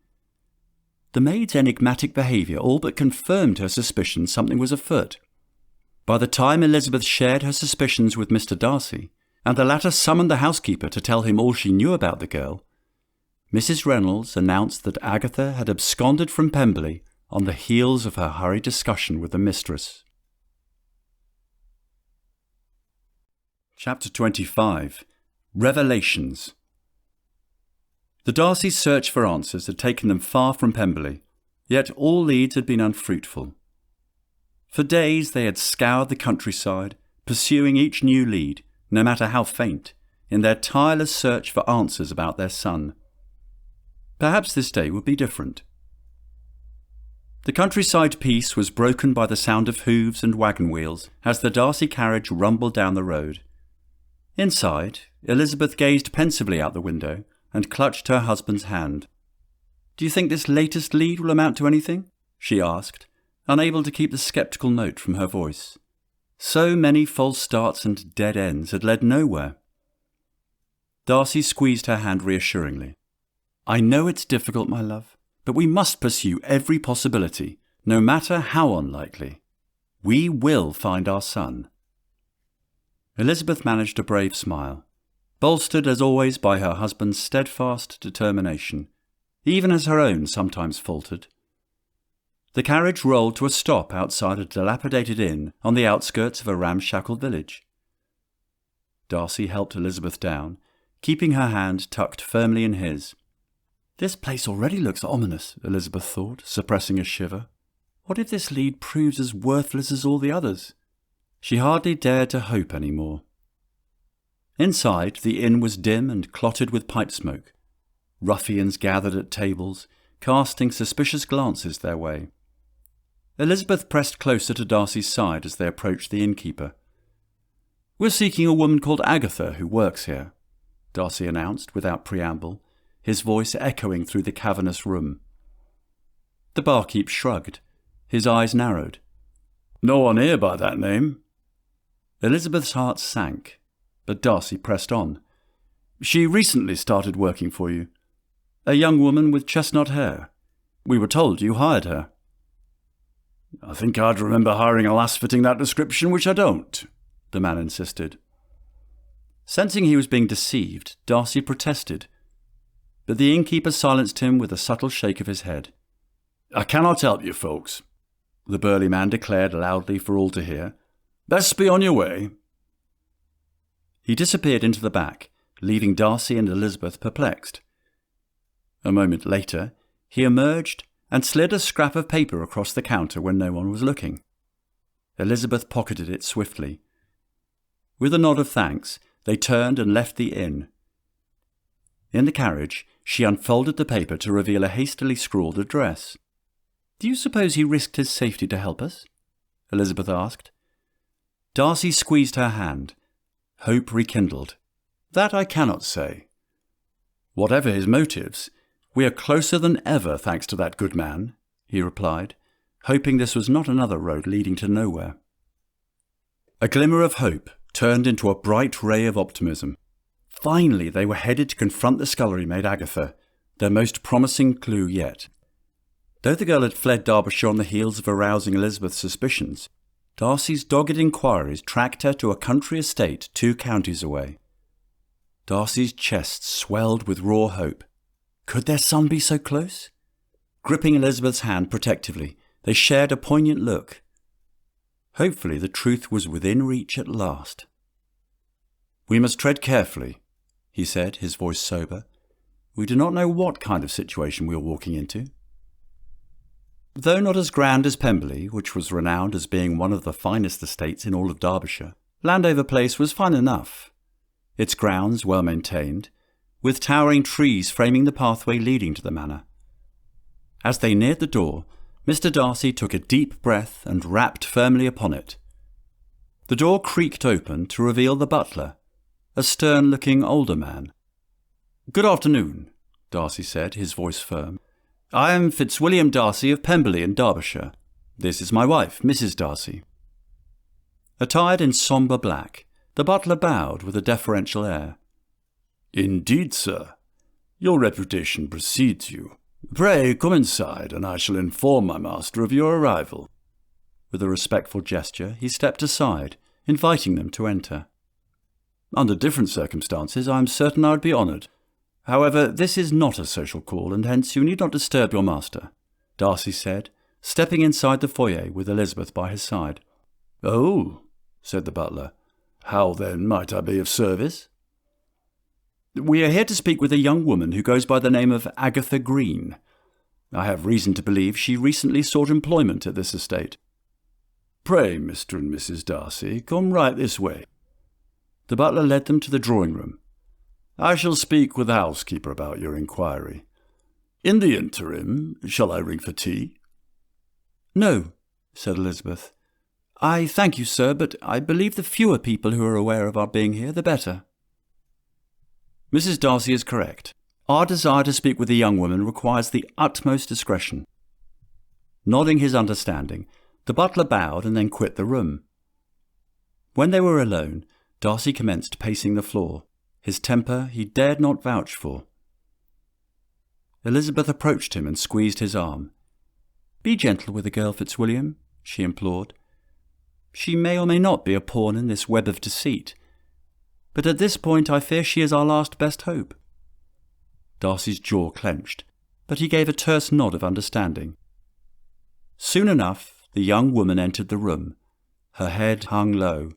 Speaker 1: The maid's enigmatic behaviour all but confirmed her suspicion something was afoot. By the time Elizabeth shared her suspicions with Mr. Darcy, and the latter summoned the housekeeper to tell him all she knew about the girl, Mrs. Reynolds announced that Agatha had absconded from Pemberley on the heels of her hurried discussion with the mistress. Chapter 25. Revelations. The Darcys' search for answers had taken them far from Pemberley, yet all leads had been unfruitful. For days they had scoured the countryside, pursuing each new lead, no matter how faint, in their tireless search for answers about their son. Perhaps this day would be different. The countryside peace was broken by the sound of hooves and wagon wheels as the Darcy carriage rumbled down the road. Inside, Elizabeth gazed pensively out the window and clutched her husband's hand. "Do you think this latest lead will amount to anything?" she asked, unable to keep the sceptical note from her voice. So many false starts and dead ends had led nowhere. Darcy squeezed her hand reassuringly. "I know it's difficult, my love, but we must pursue every possibility, no matter how unlikely. We will find our son." Elizabeth managed a brave smile, bolstered as always by her husband's steadfast determination, even as her own sometimes faltered. The carriage rolled to a stop outside a dilapidated inn on the outskirts of a ramshackle village. Darcy helped Elizabeth down, keeping her hand tucked firmly in his. This place already looks ominous, Elizabeth thought, suppressing a shiver. What if this lead proves as worthless as all the others? She hardly dared to hope any more. Inside, the inn was dim and clotted with pipe smoke. Ruffians gathered at tables, casting suspicious glances their way. Elizabeth pressed closer to Darcy's side as they approached the innkeeper. "We're seeking a woman called Agatha who works here," Darcy announced without preamble, his voice echoing through the cavernous room. The barkeep shrugged, his eyes narrowed. "No one here by that name." Elizabeth's heart sank, but Darcy pressed on. "She recently started working for you. A young woman with chestnut hair. We were told you hired her." "I think I'd remember hiring a lass fitting that description, which I don't," the man insisted. Sensing he was being deceived, Darcy protested, but the innkeeper silenced him with a subtle shake of his head. "I cannot help you, folks," the burly man declared loudly for all to hear. "Best be on your way." He disappeared into the back, leaving Darcy and Elizabeth perplexed. A moment later, he emerged and slid a scrap of paper across the counter when no one was looking. Elizabeth pocketed it swiftly. With a nod of thanks, they turned and left the inn. In the carriage, she unfolded the paper to reveal a hastily scrawled address. "Do you suppose he risked his safety to help us?" Elizabeth asked. Darcy squeezed her hand. Hope rekindled. "That I cannot say. Whatever his motives, we are closer than ever thanks to that good man," he replied, hoping this was not another road leading to nowhere. A glimmer of hope turned into a bright ray of optimism. Finally, they were headed to confront the scullery-maid Agatha, their most promising clue yet. Though the girl had fled Derbyshire on the heels of arousing Elizabeth's suspicions, Darcy's dogged inquiries tracked her to a country estate 2 counties away. Darcy's chest swelled with raw hope. Could their son be so close? Gripping Elizabeth's hand protectively, they shared a poignant look. Hopefully the truth was within reach at last. "We must tread carefully," he said, his voice sober. "We do not know what kind of situation we are walking into." Though not as grand as Pemberley, which was renowned as being one of the finest estates in all of Derbyshire, Landover Place was fine enough. Its grounds well maintained, with towering trees framing the pathway leading to the manor. As they neared the door, Mr. Darcy took a deep breath and rapped firmly upon it. The door creaked open to reveal the butler, a stern-looking older man. "Good afternoon," Darcy said, his voice firm. "I am Fitzwilliam Darcy of Pemberley in Derbyshire. This is my wife, Mrs. Darcy." Attired in sombre black, the butler bowed with a deferential air. "Indeed, sir. Your reputation precedes you. Pray come inside, and I shall inform my master of your arrival." With a respectful gesture, he stepped aside, inviting them to enter. "Under different circumstances, I am certain I would be honoured. However, this is not a social call, and hence you need not disturb your master," Darcy said, stepping inside the foyer with Elizabeth by his side. "Oh," said the butler. "How, then, might I be of service?" "We are here to speak with a young woman who goes by the name of Agatha Green. I have reason to believe she recently sought employment at this estate." "Pray, Mr. and Mrs. Darcy, come right this way." The butler led them to the drawing-room. "I shall speak with the housekeeper about your inquiry. In the interim, shall I ring for tea?" "No," said Elizabeth. "I thank you, sir, but I believe the fewer people who are aware of our being here, the better." "Mrs. Darcy is correct. Our desire to speak with the young woman requires the utmost discretion." Nodding his understanding, the butler bowed and then quit the room. When they were alone, Darcy commenced pacing the floor, his temper he dared not vouch for. Elizabeth approached him and squeezed his arm. "Be gentle with the girl, Fitzwilliam," she implored. "She may or may not be a pawn in this web of deceit,
Speaker 3: but at this point I fear she is our last best hope." Darcy's jaw clenched, but he gave a terse nod of understanding. Soon enough, the young woman entered the room, her head hung low,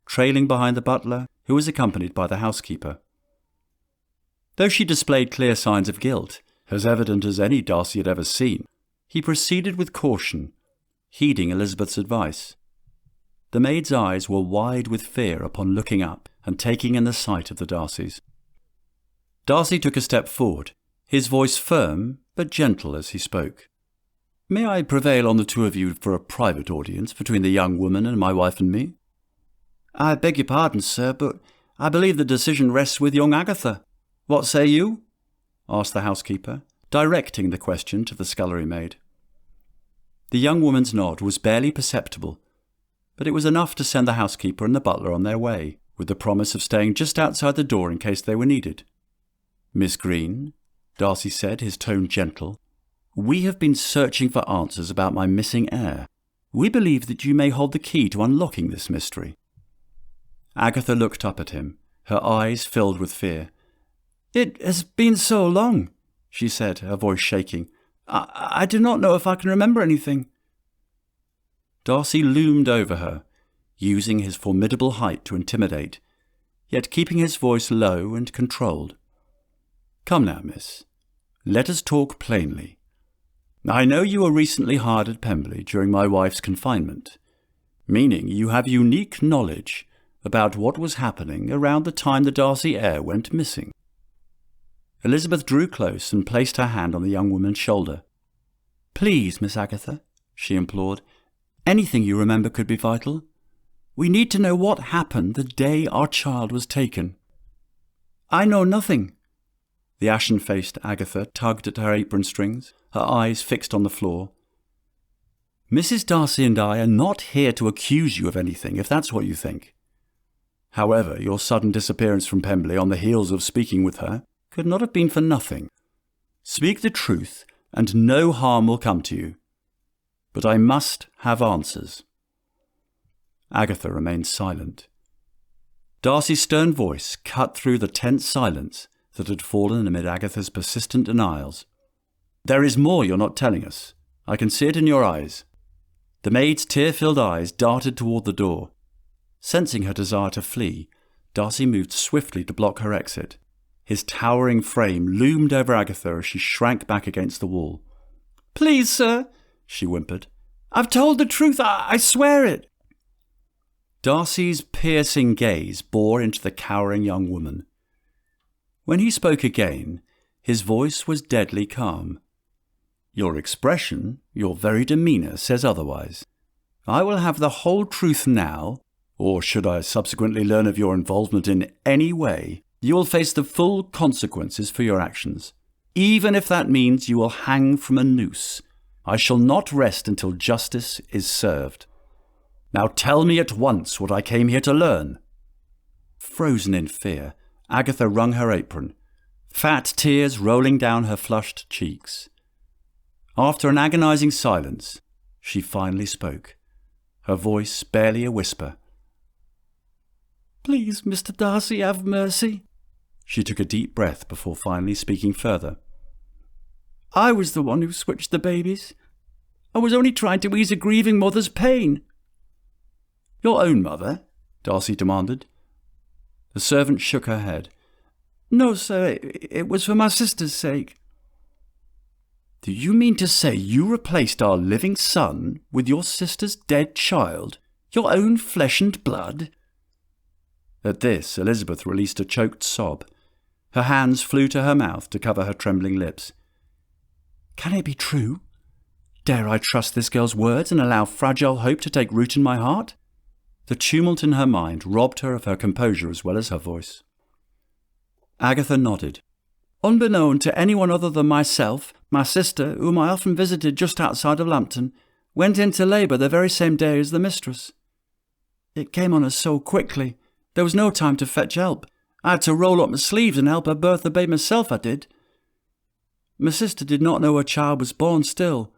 Speaker 3: trailing behind the butler, who was accompanied by the housekeeper. Though she displayed clear signs of guilt, as evident as any Darcy had ever seen, he proceeded with caution, heeding Elizabeth's advice. The maid's eyes were wide with fear upon looking up and taking in the sight of the Darcys. Darcy took a step forward, his voice firm but gentle as he spoke. "May I prevail on the two of you for a private audience between the young woman and my wife and me?" "I beg your pardon, sir, but I believe the decision rests with young Agatha. What say you?" asked the housekeeper, directing the question to the scullery maid. The young woman's nod was barely perceptible, but it was enough to send the housekeeper and the butler on their way, with the promise of staying just outside the door in case they were needed. "Miss Green," Darcy said, his tone gentle, "we have been searching for answers about my missing heir. We believe that you may hold the key to unlocking this mystery." Agatha looked up at him, her eyes filled with fear. "It has been so long," she said, her voice shaking. I do not know if I can remember anything." Darcy loomed over her, using his formidable height to intimidate, yet keeping his voice low and controlled. "Come now, miss. Let us talk plainly. I know you were recently hired at Pemberley during my wife's confinement, meaning you have unique knowledge about what was happening around the time the Darcy heir went missing." Elizabeth drew close and placed her hand on the young woman's shoulder. "Please, Miss Agatha," she implored, "anything you remember could be vital. We need to know what happened the day our child was taken." "I know nothing." The ashen-faced Agatha tugged at her apron strings, her eyes fixed on the floor. "Mrs. Darcy and I are not here to accuse you of anything, if that's what you think. However, your sudden disappearance from Pemberley on the heels of speaking with her could not have been for nothing. Speak the truth, and no harm will come to you. But I must have answers." Agatha remained silent. Darcy's stern voice cut through the tense silence that had fallen amid Agatha's persistent denials. "There is more you're not telling us. I can see it in your eyes." The maid's tear-filled eyes darted toward the door. Sensing her desire to flee, Darcy moved swiftly to block her exit. His towering frame loomed over Agatha as she shrank back against the wall. "Please, sir," she whimpered. "I've told the truth, I swear it." Darcy's piercing gaze bore into the cowering young woman. When he spoke again, his voice was deadly calm. "Your expression, your very demeanour, says otherwise. I will have the whole truth now, or should I subsequently learn of your involvement in any way, you will face the full consequences for your actions. Even if that means you will hang from a noose, I shall not rest until justice is served. Now tell me at once what I came here to learn." Frozen in fear, Agatha wrung her apron, fat tears rolling down her flushed cheeks. After an agonizing silence, she finally spoke, her voice barely a whisper. "Please, Mr. Darcy, have mercy." She took a deep breath before finally speaking further. "I was the one who switched the babies. I was only trying to ease a grieving mother's pain." "Your own mother?" Darcy demanded. The servant shook her head. "No, sir, it was for my sister's sake." "Do you mean to say you replaced our living son with your sister's dead child, your own flesh and blood?" At this, Elizabeth released a choked sob. Her hands flew to her mouth to cover her trembling lips. "Can it be true? Dare I trust this girl's words and allow fragile hope to take root in my heart?" The tumult in her mind robbed her of her composure as well as her voice. Agatha nodded. "Unbeknown to anyone other than myself, my sister, whom I often visited just outside of Lambton, went into labour the very same day as the mistress. It came on us so quickly, there was no time to fetch help. I had to roll up my sleeves and help her birth the babe myself, I did. My sister did not know her child was born still,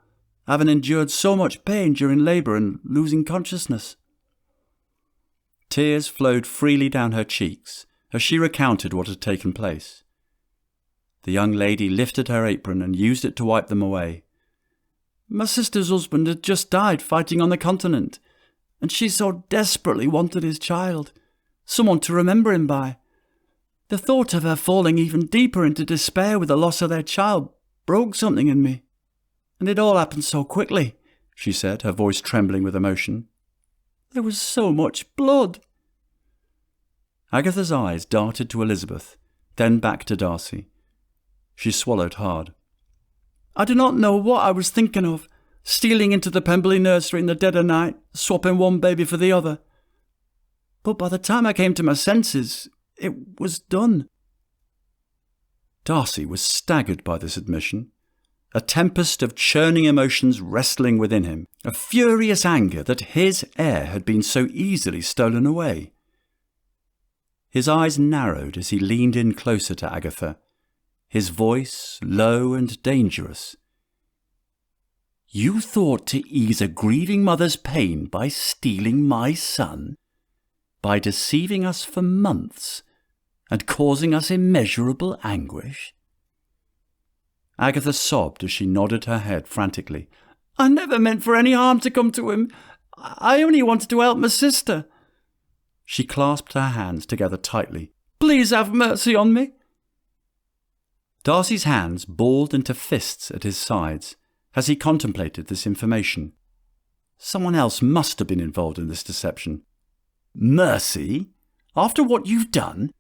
Speaker 3: having endured so much pain during labour and losing consciousness." Tears flowed freely down her cheeks as she recounted what had taken place. The young lady lifted her apron and used it to wipe them away.
Speaker 2: My sister's husband had just died fighting on the continent, and she so desperately wanted his child, someone to remember him by. The thought of her falling even deeper into despair with the loss of their child broke something in me. And it all happened so quickly, she said, her voice trembling with emotion. There was so much blood.
Speaker 3: Agatha's eyes darted to Elizabeth, then back to Darcy. She swallowed hard.
Speaker 2: I do not know what I was thinking of, stealing into the Pemberley nursery in the dead of night, swapping one baby for the other. But by the time I came to my senses, it was done.
Speaker 3: Darcy was staggered by this admission, a tempest of churning emotions wrestling within him, a furious anger that his heir had been so easily stolen away. His eyes narrowed as he leaned in closer to Agatha, his voice low and dangerous. You thought to ease a grieving mother's pain by stealing my son, by deceiving us for months and causing us immeasurable anguish? Agatha sobbed as she nodded her head frantically.
Speaker 2: I never meant for any harm to come to him. I only wanted to help my sister.
Speaker 3: She clasped her hands together tightly.
Speaker 2: Please have mercy on me.
Speaker 3: Darcy's hands balled into fists at his sides as he contemplated this information. Someone else must have been involved in this deception. Mercy? After what you've done?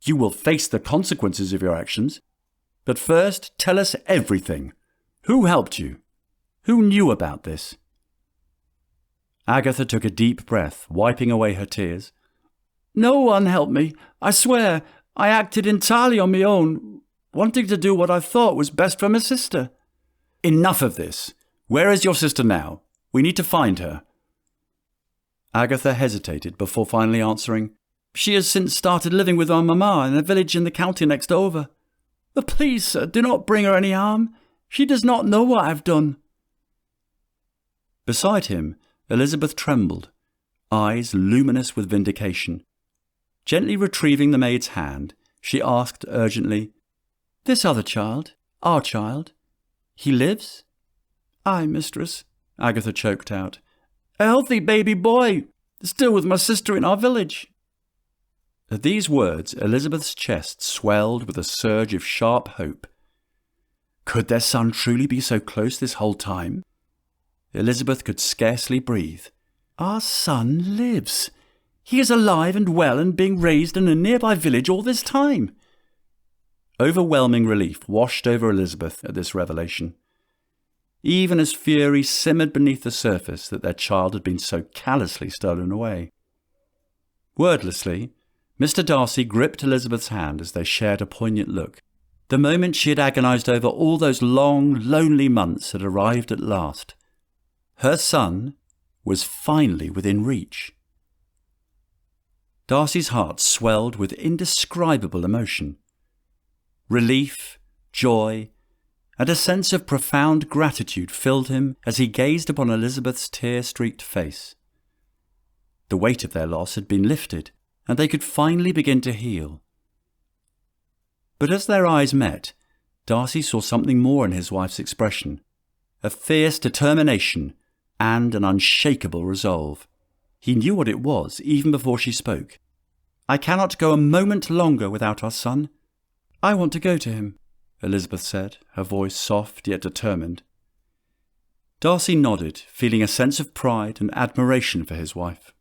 Speaker 3: You will face the consequences of your actions. But first, tell us everything. Who helped you? Who knew about this? Agatha took a deep breath, wiping away her tears.
Speaker 2: No one helped me. I swear, I acted entirely on my own, wanting to do what I thought was best for my sister.
Speaker 3: Enough of this. Where is your sister now? We need to find her. Agatha hesitated before finally answering.
Speaker 2: She has since started living with our mamma in a village in the county next over. But please, sir, do not bring her any harm. She does not know what I have done.
Speaker 3: Beside him, Elizabeth trembled, eyes luminous with vindication. Gently retrieving the maid's hand, she asked urgently,
Speaker 2: This other child, our child, he lives? Aye, mistress, Agatha choked out. A healthy baby boy, still with my sister in our village.
Speaker 3: At these words, Elizabeth's chest swelled with a surge of sharp hope. Could their son truly be so close this whole time? Elizabeth could scarcely breathe.
Speaker 2: Our son lives. He is alive and well and being raised in a nearby village all this time.
Speaker 3: Overwhelming relief washed over Elizabeth at this revelation. Even as fury simmered beneath the surface that their child had been so callously stolen away. Wordlessly, Mr. Darcy gripped Elizabeth's hand as they shared a poignant look. The moment she had agonized over all those long, lonely months had arrived at last. Her son was finally within reach. Darcy's heart swelled with indescribable emotion. Relief, joy, and a sense of profound gratitude filled him as he gazed upon Elizabeth's tear-streaked face. The weight of their loss had been lifted, and they could finally begin to heal. But as their eyes met, Darcy saw something more in his wife's expression, a fierce determination and an unshakable resolve. He knew what it was even before she spoke. I cannot go a moment longer without our son.
Speaker 2: I want to go to him,
Speaker 3: Elizabeth said, her voice soft yet determined. Darcy nodded, feeling a sense of pride and admiration for his wife.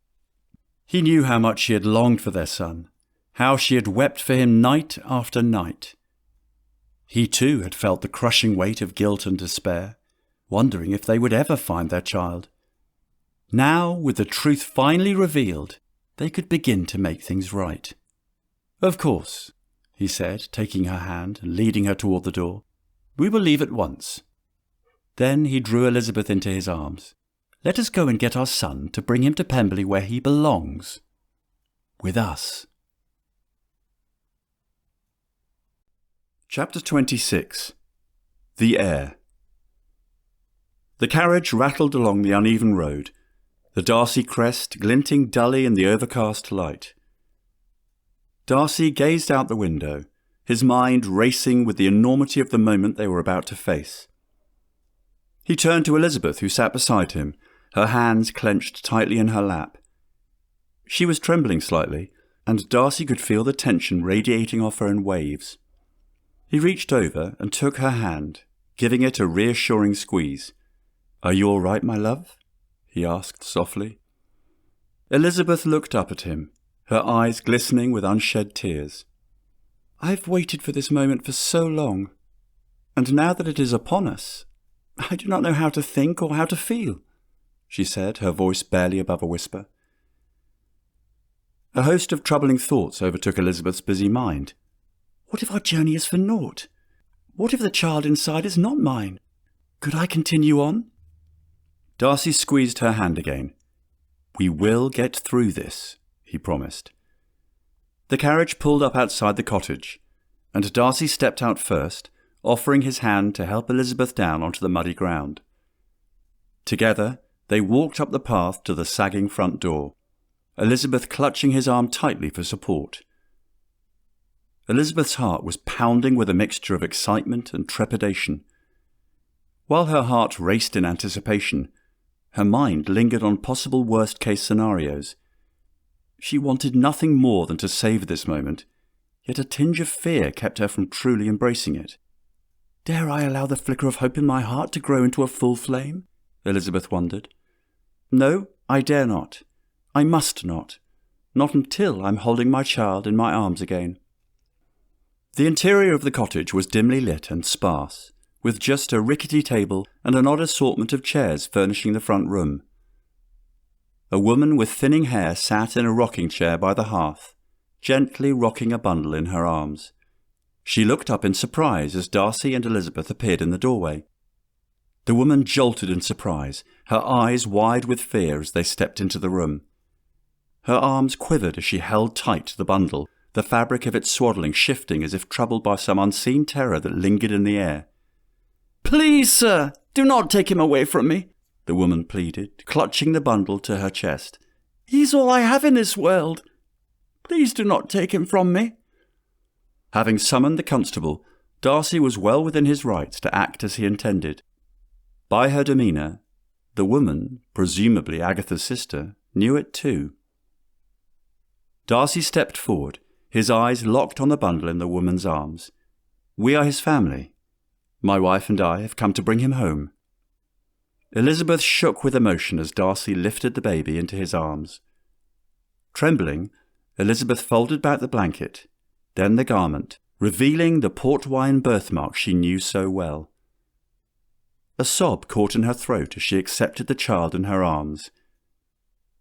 Speaker 3: He knew how much she had longed for their son, how she had wept for him night after night. He too had felt the crushing weight of guilt and despair, wondering if they would ever find their child. Now, with the truth finally revealed, they could begin to make things right. Of course, he said, taking her hand and leading her toward the door. We will leave at once. Then he drew Elizabeth into his arms. Let us go and get our son to bring him to Pemberley where he belongs. With us. Chapter 26. The Heir. The carriage rattled along the uneven road, the Darcy crest glinting dully in the overcast light.
Speaker 1: Darcy gazed out the window, his mind racing with the enormity of the moment they were about to face. He turned to Elizabeth, who sat beside him, her hands clenched tightly in her lap. She was trembling slightly, and Darcy could feel the tension radiating off her in waves. He reached over and took her hand, giving it a reassuring squeeze. "Are you all right, my love?" he asked softly. Elizabeth looked up at him, her eyes glistening with unshed tears. "I've waited for this moment for so long, and now that it is upon us, I do not know how to think or how to feel," she said, her voice barely above a whisper. A host of troubling thoughts overtook Elizabeth's busy mind. What if our journey is for naught? What if the child inside is not mine? Could I continue on? Darcy squeezed her hand again. "We will get through this," he promised. The carriage pulled up outside the cottage, and Darcy stepped out first, offering his hand to help Elizabeth down onto the muddy ground. Together, they walked up the path to the sagging front door, Elizabeth clutching his arm tightly for support. Elizabeth's heart was pounding with a mixture of excitement and trepidation. While her heart raced in anticipation, her mind lingered on possible worst-case scenarios. She wanted nothing more than to savour this moment, yet a tinge of fear kept her from truly embracing it. "Dare I allow the flicker of hope in my heart to grow into a full flame?" Elizabeth wondered. "No, I dare not. I must not. Not until I'm holding my child in my arms again." The interior of the cottage was dimly lit and sparse, with just a rickety table and an odd assortment of chairs furnishing the front room. A woman with thinning hair sat in a rocking chair by the hearth, gently rocking a bundle in her arms. She looked up in surprise as Darcy and Elizabeth appeared in the doorway. The woman jolted in surprise, her eyes wide with fear as they stepped into the room. Her arms quivered as she held tight to the bundle, the fabric of its swaddling shifting as if troubled by some unseen terror that lingered in the air. "Please, sir, do not take him away from me," the woman pleaded, clutching the bundle to her chest. "He's all I have in this world. Please do not take him from me." Having summoned the constable, Darcy was well within his rights to act as he intended. By her demeanour, the woman, presumably Agatha's sister, knew it too. Darcy stepped forward, his eyes locked on the bundle in the woman's arms. "We are his family. My wife and I have come to bring him home." Elizabeth shook with emotion as Darcy lifted the baby into his arms. Trembling, Elizabeth folded back the blanket, then the garment, revealing the port wine birthmark she knew so well. A sob caught in her throat as she accepted the child in her arms.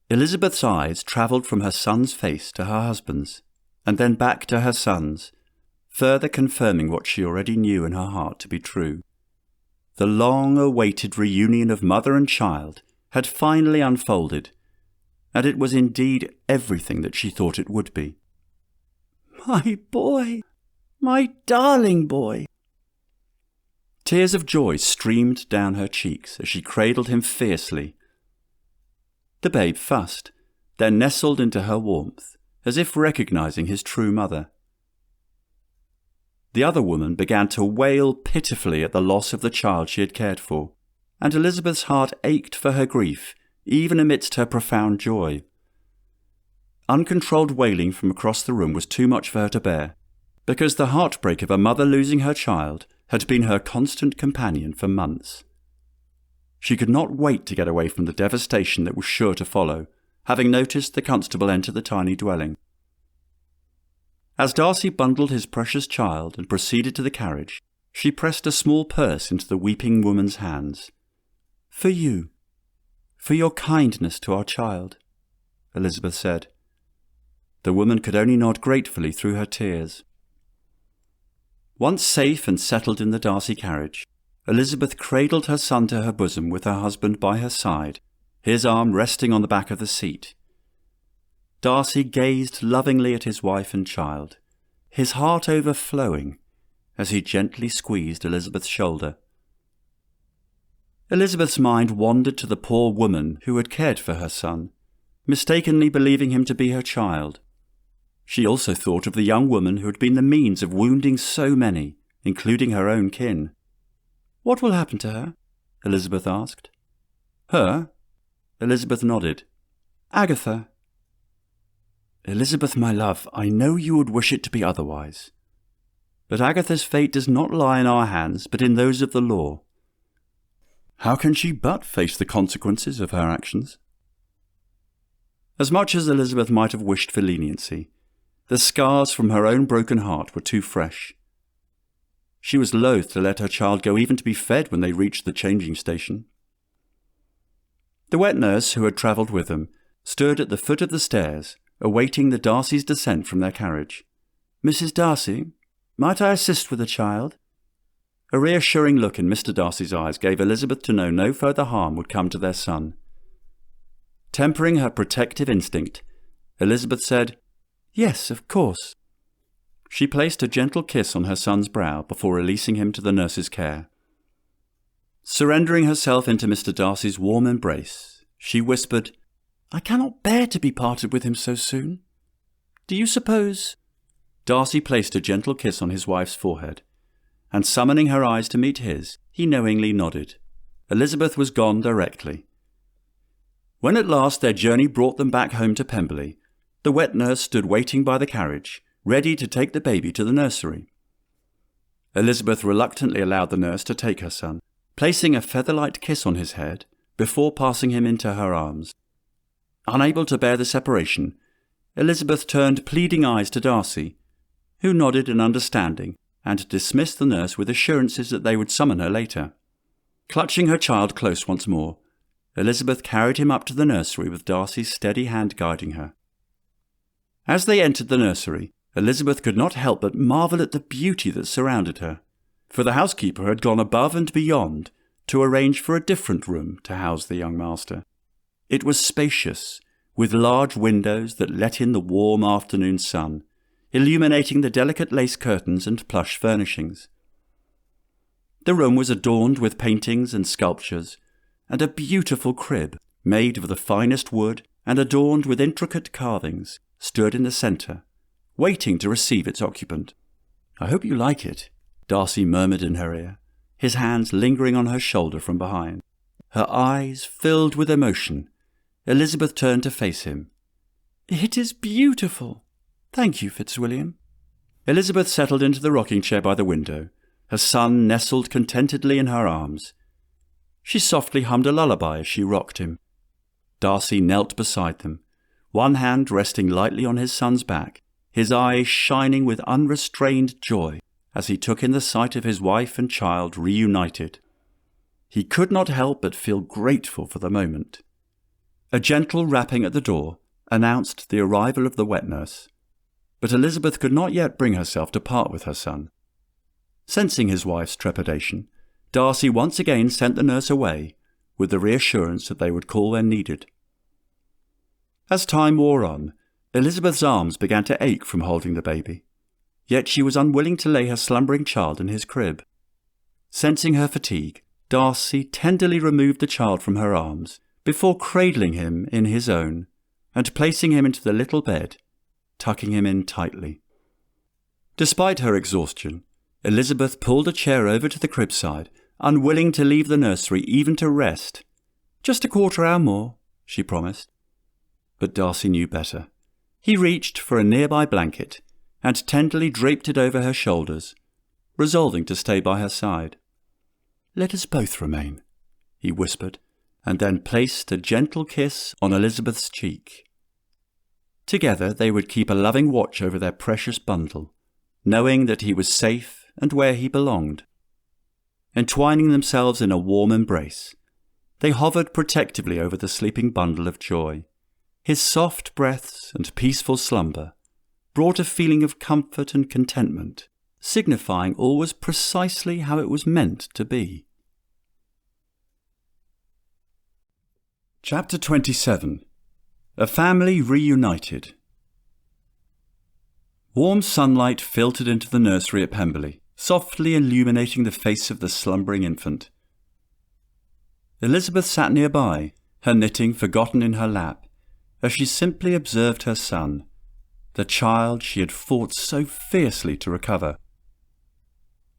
Speaker 1: Elizabeth's eyes travelled from her son's face to her husband's, and then back to her son's, further confirming what she already knew in her heart to be true. The long-awaited reunion of mother and child had finally unfolded, and it was indeed everything that she thought it would be. "My boy! My darling boy!" Tears of joy streamed down her cheeks as she cradled him fiercely. The babe fussed, then nestled into her warmth, as if recognizing his true mother. The other woman began to wail pitifully at the loss of the child she had cared for, and Elizabeth's heart ached for her grief, even amidst her profound joy. Uncontrolled wailing from across the room was too much for her to bear, because the heartbreak of a mother losing her child had been her constant companion for months. She could not wait to get away from the devastation that was sure to follow, having noticed the constable enter the tiny dwelling. As Darcy bundled his precious child and proceeded to the carriage, she pressed a small purse into the weeping woman's hands. "For you, for your kindness to our child," Elizabeth said. The woman could only nod gratefully through her tears. Once safe and settled in the Darcy carriage, Elizabeth cradled her son to her bosom with her husband by her side, his arm resting on the back of the seat. Darcy gazed lovingly at his wife and child, his heart overflowing as he gently squeezed Elizabeth's shoulder. Elizabeth's mind wandered to the poor woman who had cared for her son, mistakenly believing him to be her child.
Speaker 3: She also thought of the young woman who had been the means of wounding so many, including her own kin.
Speaker 1: "What will happen to her?" Elizabeth asked.
Speaker 3: "Her?" Elizabeth nodded.
Speaker 1: "Agatha."
Speaker 3: "Elizabeth, my love, I know you would wish it to be otherwise. But Agatha's fate does not lie in our hands, but in those of the law. How can she but face the consequences of her actions?" As much as Elizabeth might have wished for leniency, the scars from her own broken heart were too fresh. She was loath to let her child go even to be fed when they reached the changing station. The wet nurse, who had travelled with them, stood at the foot of the stairs, awaiting the Darcys' descent from their carriage.
Speaker 1: "Mrs. Darcy, might I assist with the child?"
Speaker 3: A reassuring look in Mr. Darcy's eyes gave Elizabeth to know no further harm would come to their son. Tempering her protective instinct, Elizabeth said,
Speaker 1: "Yes, of course."
Speaker 3: She placed a gentle kiss on her son's brow before releasing him to the nurse's care. Surrendering herself into Mr. Darcy's warm embrace, she whispered,
Speaker 1: "I cannot bear to be parted with him so soon. Do you suppose—"
Speaker 3: Darcy placed a gentle kiss on his wife's forehead, and summoning her eyes to meet his, he knowingly nodded. Elizabeth was gone directly. When at last their journey brought them back home to Pemberley, the wet nurse stood waiting by the carriage, ready to take the baby to the nursery. Elizabeth reluctantly allowed the nurse to take her son, placing a feather-light kiss on his head before passing him into her arms. Unable to bear the separation, Elizabeth turned pleading eyes to Darcy, who nodded in understanding and dismissed the nurse with assurances that they would summon her later. Clutching her child close once more, Elizabeth carried him up to the nursery with Darcy's steady hand guiding her. As they entered the nursery, Elizabeth could not help but marvel at the beauty that surrounded her, for the housekeeper had gone above and beyond to arrange for a different room to house the young master. It was spacious, with large windows that let in the warm afternoon sun, illuminating the delicate lace curtains and plush furnishings. The room was adorned with paintings and sculptures, and a beautiful crib, made of the finest wood and adorned with intricate carvings, stood in the centre, waiting to receive its occupant. "I hope you like it," Darcy murmured in her ear, his hands lingering on her shoulder from behind. Her eyes filled with emotion, Elizabeth turned to face him.
Speaker 1: "It is beautiful. Thank you, Fitzwilliam."
Speaker 3: Elizabeth settled into the rocking chair by the window, her son nestled contentedly in her arms. She softly hummed a lullaby as she rocked him. Darcy knelt beside them, one hand resting lightly on his son's back, his eyes shining with unrestrained joy as he took in the sight of his wife and child reunited. He could not help but feel grateful for the moment. A gentle rapping at the door announced the arrival of the wet nurse, but Elizabeth could not yet bring herself to part with her son. Sensing his wife's trepidation, Darcy once again sent the nurse away, with the reassurance that they would call when needed. As time wore on, Elizabeth's arms began to ache from holding the baby, yet she was unwilling to lay her slumbering child in his crib. Sensing her fatigue, Darcy tenderly removed the child from her arms, before cradling him in his own, and placing him into the little bed, tucking him in tightly. Despite her exhaustion, Elizabeth pulled a chair over to the cribside, unwilling to leave the nursery even to rest. "Just a quarter-hour more," she promised. But Darcy knew better. He reached for a nearby blanket and tenderly draped it over her shoulders, resolving to stay by her side. "Let us both remain," he whispered, and then placed a gentle kiss on Elizabeth's cheek. Together they would keep a loving watch over their precious bundle, knowing that he was safe and where he belonged. Entwining themselves in a warm embrace, they hovered protectively over the sleeping bundle of joy. His soft breaths and peaceful slumber brought a feeling of comfort and contentment, signifying all was precisely how it was meant to be. Chapter 27. A Family Reunited. Warm sunlight filtered into the nursery at Pemberley, softly illuminating the face of the slumbering infant. Elizabeth sat nearby, her knitting forgotten in her lap, as she simply observed her son,
Speaker 1: the child she had fought so fiercely to recover.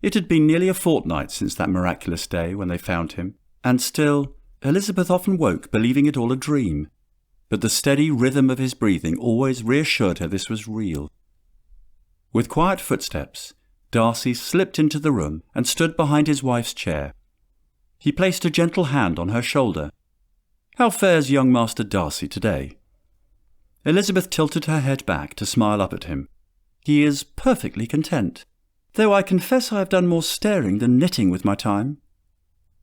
Speaker 1: It had been nearly a fortnight since that miraculous day when they found him, and still Elizabeth often woke believing it all a dream, but the steady rhythm of his breathing always reassured her this was real. With quiet footsteps, Darcy slipped into the room and stood behind his wife's chair. He placed a gentle hand on her shoulder. "How fares young Master Darcy today?" Elizabeth tilted her head back to smile up at him. "He is perfectly content, though I confess I have done more staring than knitting with my time.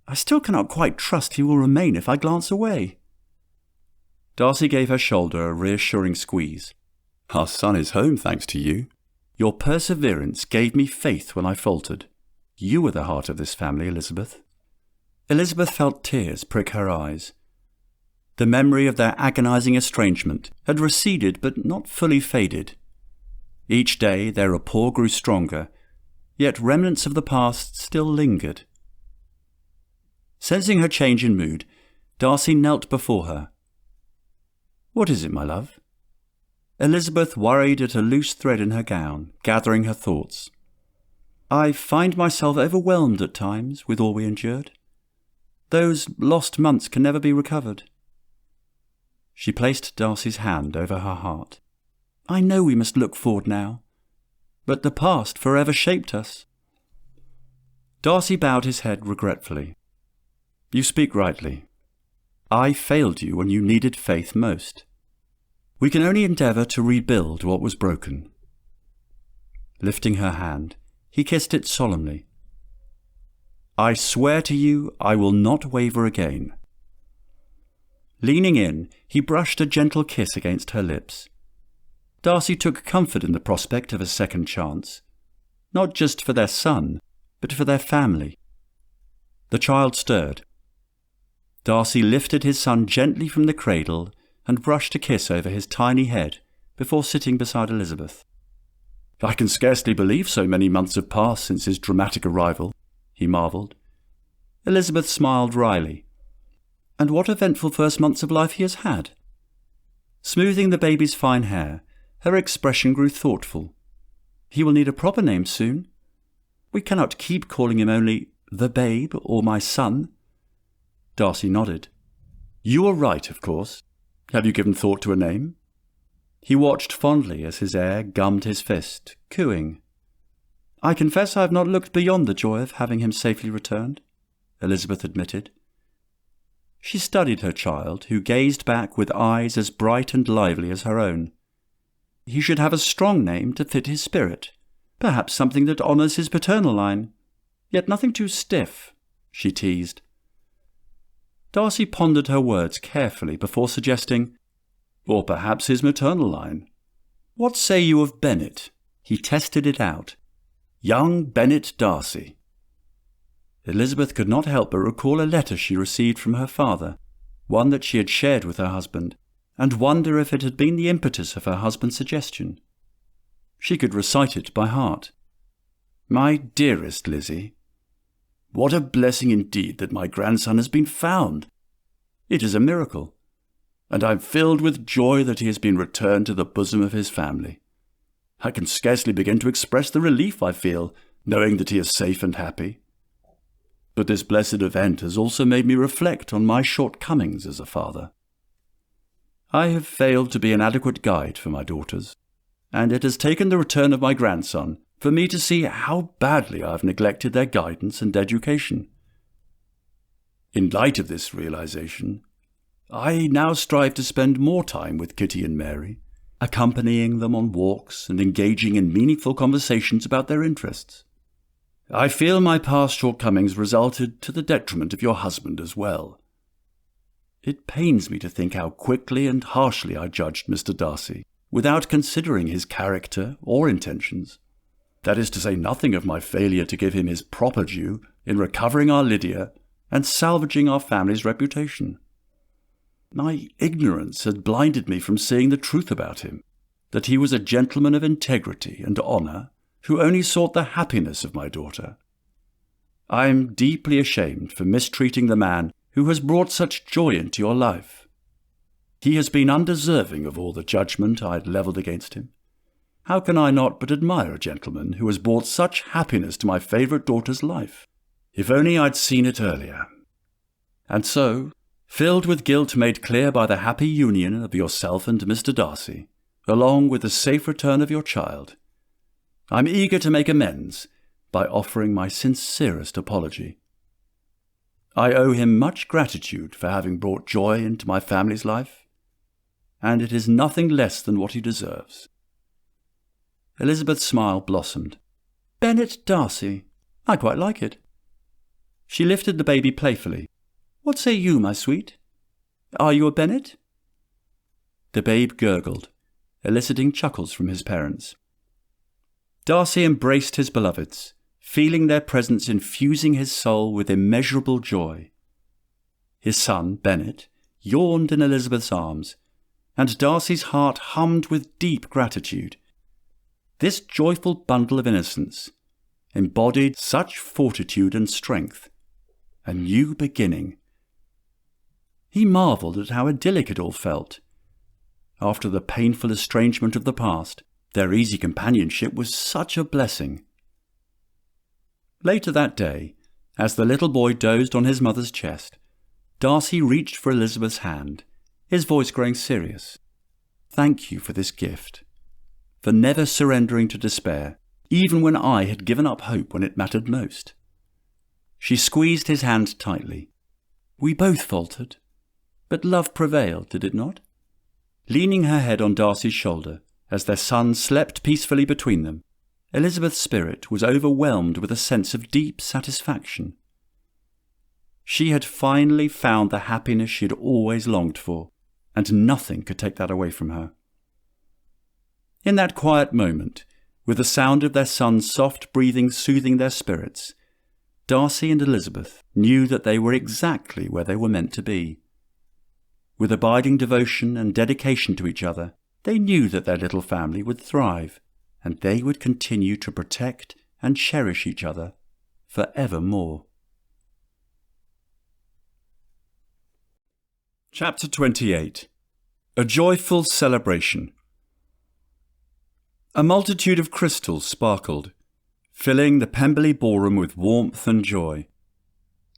Speaker 1: I still cannot quite trust he will remain if I glance away." Darcy gave her shoulder a reassuring squeeze. "Our son is home, thanks to you. Your perseverance gave me faith when I faltered. You were the heart of this family, Elizabeth." Elizabeth felt tears prick her eyes. The memory of their agonizing estrangement had receded but not fully faded. Each day their rapport grew stronger, yet remnants of the past still lingered. Sensing her change in mood, Darcy knelt before her. "What is it, my love?" Elizabeth worried at a loose thread in her gown, gathering her thoughts. "I find myself overwhelmed at times with all we endured. Those lost months can never be recovered." She placed Darcy's hand over her heart. "I know we must look forward now, but the past forever shaped us." Darcy bowed his head regretfully. "You speak rightly. I failed you when you needed faith most. We can only endeavour to rebuild what was broken." Lifting her hand, he kissed it solemnly. "I swear to you I will not waver again." Leaning in, he brushed a gentle kiss against her lips. Darcy took comfort in the prospect of a second chance, not just for their son, but for their family. The child stirred. Darcy lifted his son gently from the cradle and brushed a kiss over his tiny head before sitting beside Elizabeth. "I can scarcely believe so many months have passed since his dramatic arrival," he marvelled. Elizabeth smiled wryly. "And what eventful first months of life he has had." Smoothing the baby's fine hair, her expression grew thoughtful. "He will need a proper name soon. We cannot keep calling him only the babe or my son." Darcy nodded. "You are right, of course. Have you given thought to a name?" He watched fondly as his heir gummed his fist, cooing. "I confess I have not looked beyond the joy of having him safely returned," Elizabeth admitted. She studied her child, who gazed back with eyes as bright and lively as her own. He should have a strong name to fit his spirit, perhaps something that honours his paternal line, yet nothing too stiff, she teased. Darcy pondered her words carefully before suggesting, "Or perhaps his maternal line. What say you of Bennet?" He tested it out. "Young Bennet Darcy." Elizabeth could not help but recall a letter she received from her father, one that she had shared with her husband, and wonder if it had been the impetus of her husband's suggestion. She could recite it by heart. "My dearest Lizzie, what a blessing indeed that my grandson has been found. It is a miracle, and I am filled with joy that he has been returned to the bosom of his family. I can scarcely begin to express the relief I feel, knowing that he is safe and happy. But this blessed event has also made me reflect on my shortcomings as a father. I have failed to be an adequate guide for my daughters, and it has taken the return of my grandson for me to see how badly I have neglected their guidance and education. In light of this realization, I now strive to spend more time with Kitty and Mary, accompanying them on walks and engaging in meaningful conversations about their interests. I feel my past shortcomings resulted to the detriment of your husband as well. It pains me to think how quickly and harshly I judged Mr. Darcy, without considering his character or intentions. That is to say nothing of my failure to give him his proper due in recovering our Lydia and salvaging our family's reputation. My ignorance had blinded me from seeing the truth about him, that he was a gentleman of integrity and honour, who only sought the happiness of my daughter. I am deeply ashamed for mistreating the man who has brought such joy into your life. He has been undeserving of all the judgment I had levelled against him,
Speaker 2: How can I not but admire a gentleman who has brought such happiness to my favourite daughter's life? If only I'd seen it earlier. And so, filled with guilt made clear by the happy union of yourself and Mr. Darcy, along with the safe return of your child, I'm eager to make amends by offering my sincerest apology. I owe him much gratitude for having brought joy into my family's life, and it is nothing less than what he deserves." Elizabeth's smile blossomed. "Bennet Darcy. I quite like it." She lifted the baby playfully. "What say you, my sweet? Are you a Bennet?" The babe gurgled, eliciting chuckles from his parents. Darcy embraced his beloveds, feeling their presence infusing his soul with immeasurable joy. His son, Bennet, yawned in Elizabeth's arms, and Darcy's heart hummed with deep gratitude. This joyful bundle of innocence embodied such fortitude and strength. A new beginning. He marvelled at how idyllic it all felt. After the painful estrangement of the past, their easy companionship was such a blessing. Later that day, as the little boy dozed on his mother's chest, Darcy reached for Elizabeth's hand, his voice growing serious. "Thank you for this gift, for never surrendering to despair, even when I had given up hope when it mattered most." She squeezed his hand tightly. "We both faltered, but love prevailed, did it not?" Leaning her head on Darcy's shoulder, as their son slept peacefully between them, Elizabeth's spirit was overwhelmed with a sense of deep satisfaction. She had finally found the happiness she had always longed for, and nothing could take that away from her. In that quiet moment, with the sound of their son's soft breathing soothing their spirits, Darcy and Elizabeth knew that they were exactly where they were meant to be. With abiding devotion and dedication to each other, they knew that their little family would thrive, and they would continue to protect and cherish each other for evermore. Chapter 28. A Joyful Celebration. A multitude of crystals sparkled, filling the Pemberley ballroom with warmth and joy.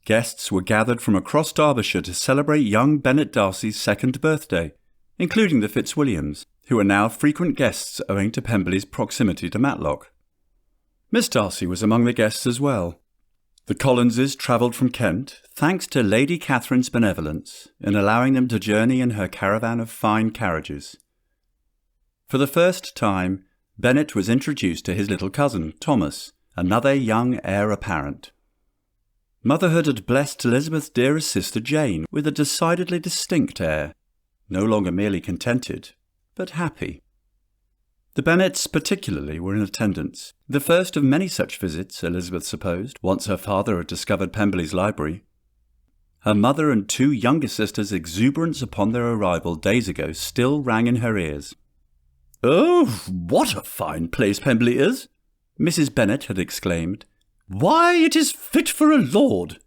Speaker 2: Guests were gathered from across Derbyshire to celebrate young Bennet Darcy's 2nd birthday, including the Fitzwilliams, who are now frequent guests owing to Pemberley's proximity to Matlock. Miss Darcy was among the guests as well. The Collinses travelled from Kent, thanks to Lady Catherine's benevolence in allowing them to journey in her caravan of fine carriages. For the first time, Bennet was introduced to his little cousin, Thomas, another young heir apparent. Motherhood had blessed Elizabeth's dearest sister Jane with a decidedly distinct air, no longer merely contented, but happy. The Bennets particularly were in attendance, the first of many such visits, Elizabeth supposed, once her father had discovered Pemberley's library. Her mother and 2 younger sisters' exuberance upon their arrival days ago still rang in her ears. "Oh, what a fine place Pemberley is!" Mrs. Bennet had exclaimed. "Why, it is fit for a lord!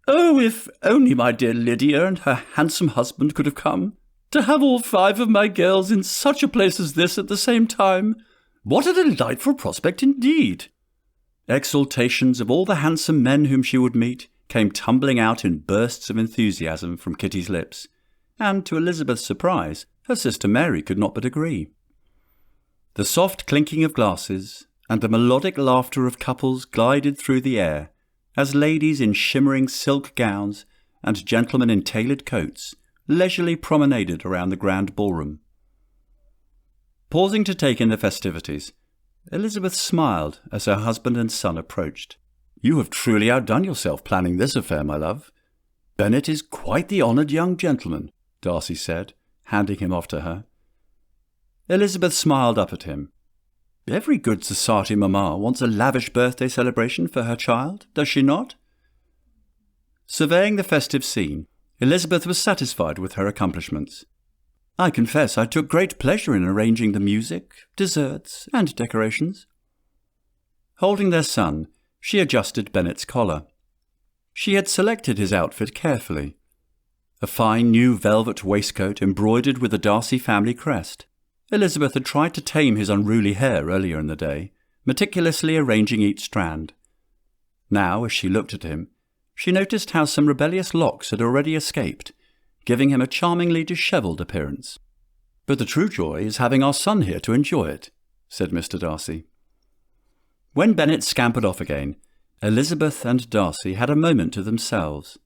Speaker 2: Oh, if only my dear Lydia and her handsome husband could have come! To have all 5 of my girls in such a place as this at the same time! What a delightful prospect indeed!" Exultations of all the handsome men whom she would meet came tumbling out in bursts of enthusiasm from Kitty's lips, and to Elizabeth's surprise, her sister Mary could not but agree. The soft clinking of glasses and the melodic laughter of couples glided through the air, as ladies in shimmering silk gowns and gentlemen in tailored coats leisurely promenaded around the grand ballroom. Pausing to take in the festivities, Elizabeth smiled as her husband and son approached. "You have truly outdone yourself planning this affair, my love. Bennet is quite the honoured young gentleman," Darcy said, handing him off to her. Elizabeth smiled up at him. "Every good society mamma wants a lavish birthday celebration for her child, does she not?" Surveying the festive scene, Elizabeth was satisfied with her accomplishments. "I confess I took great pleasure in arranging the music, desserts, and decorations." Holding their son, she adjusted Bennet's collar. She had selected his outfit carefully. A fine new velvet waistcoat embroidered with the Darcy family crest,
Speaker 1: Elizabeth had tried to tame his unruly hair earlier in the day, meticulously arranging each strand. Now, as she looked at him, she noticed how some rebellious locks had already escaped, giving him a charmingly dishevelled appearance. "But the true joy is having our son here to enjoy it," said Mr. Darcy. When Bennet scampered off again, Elizabeth and Darcy had a moment to themselves.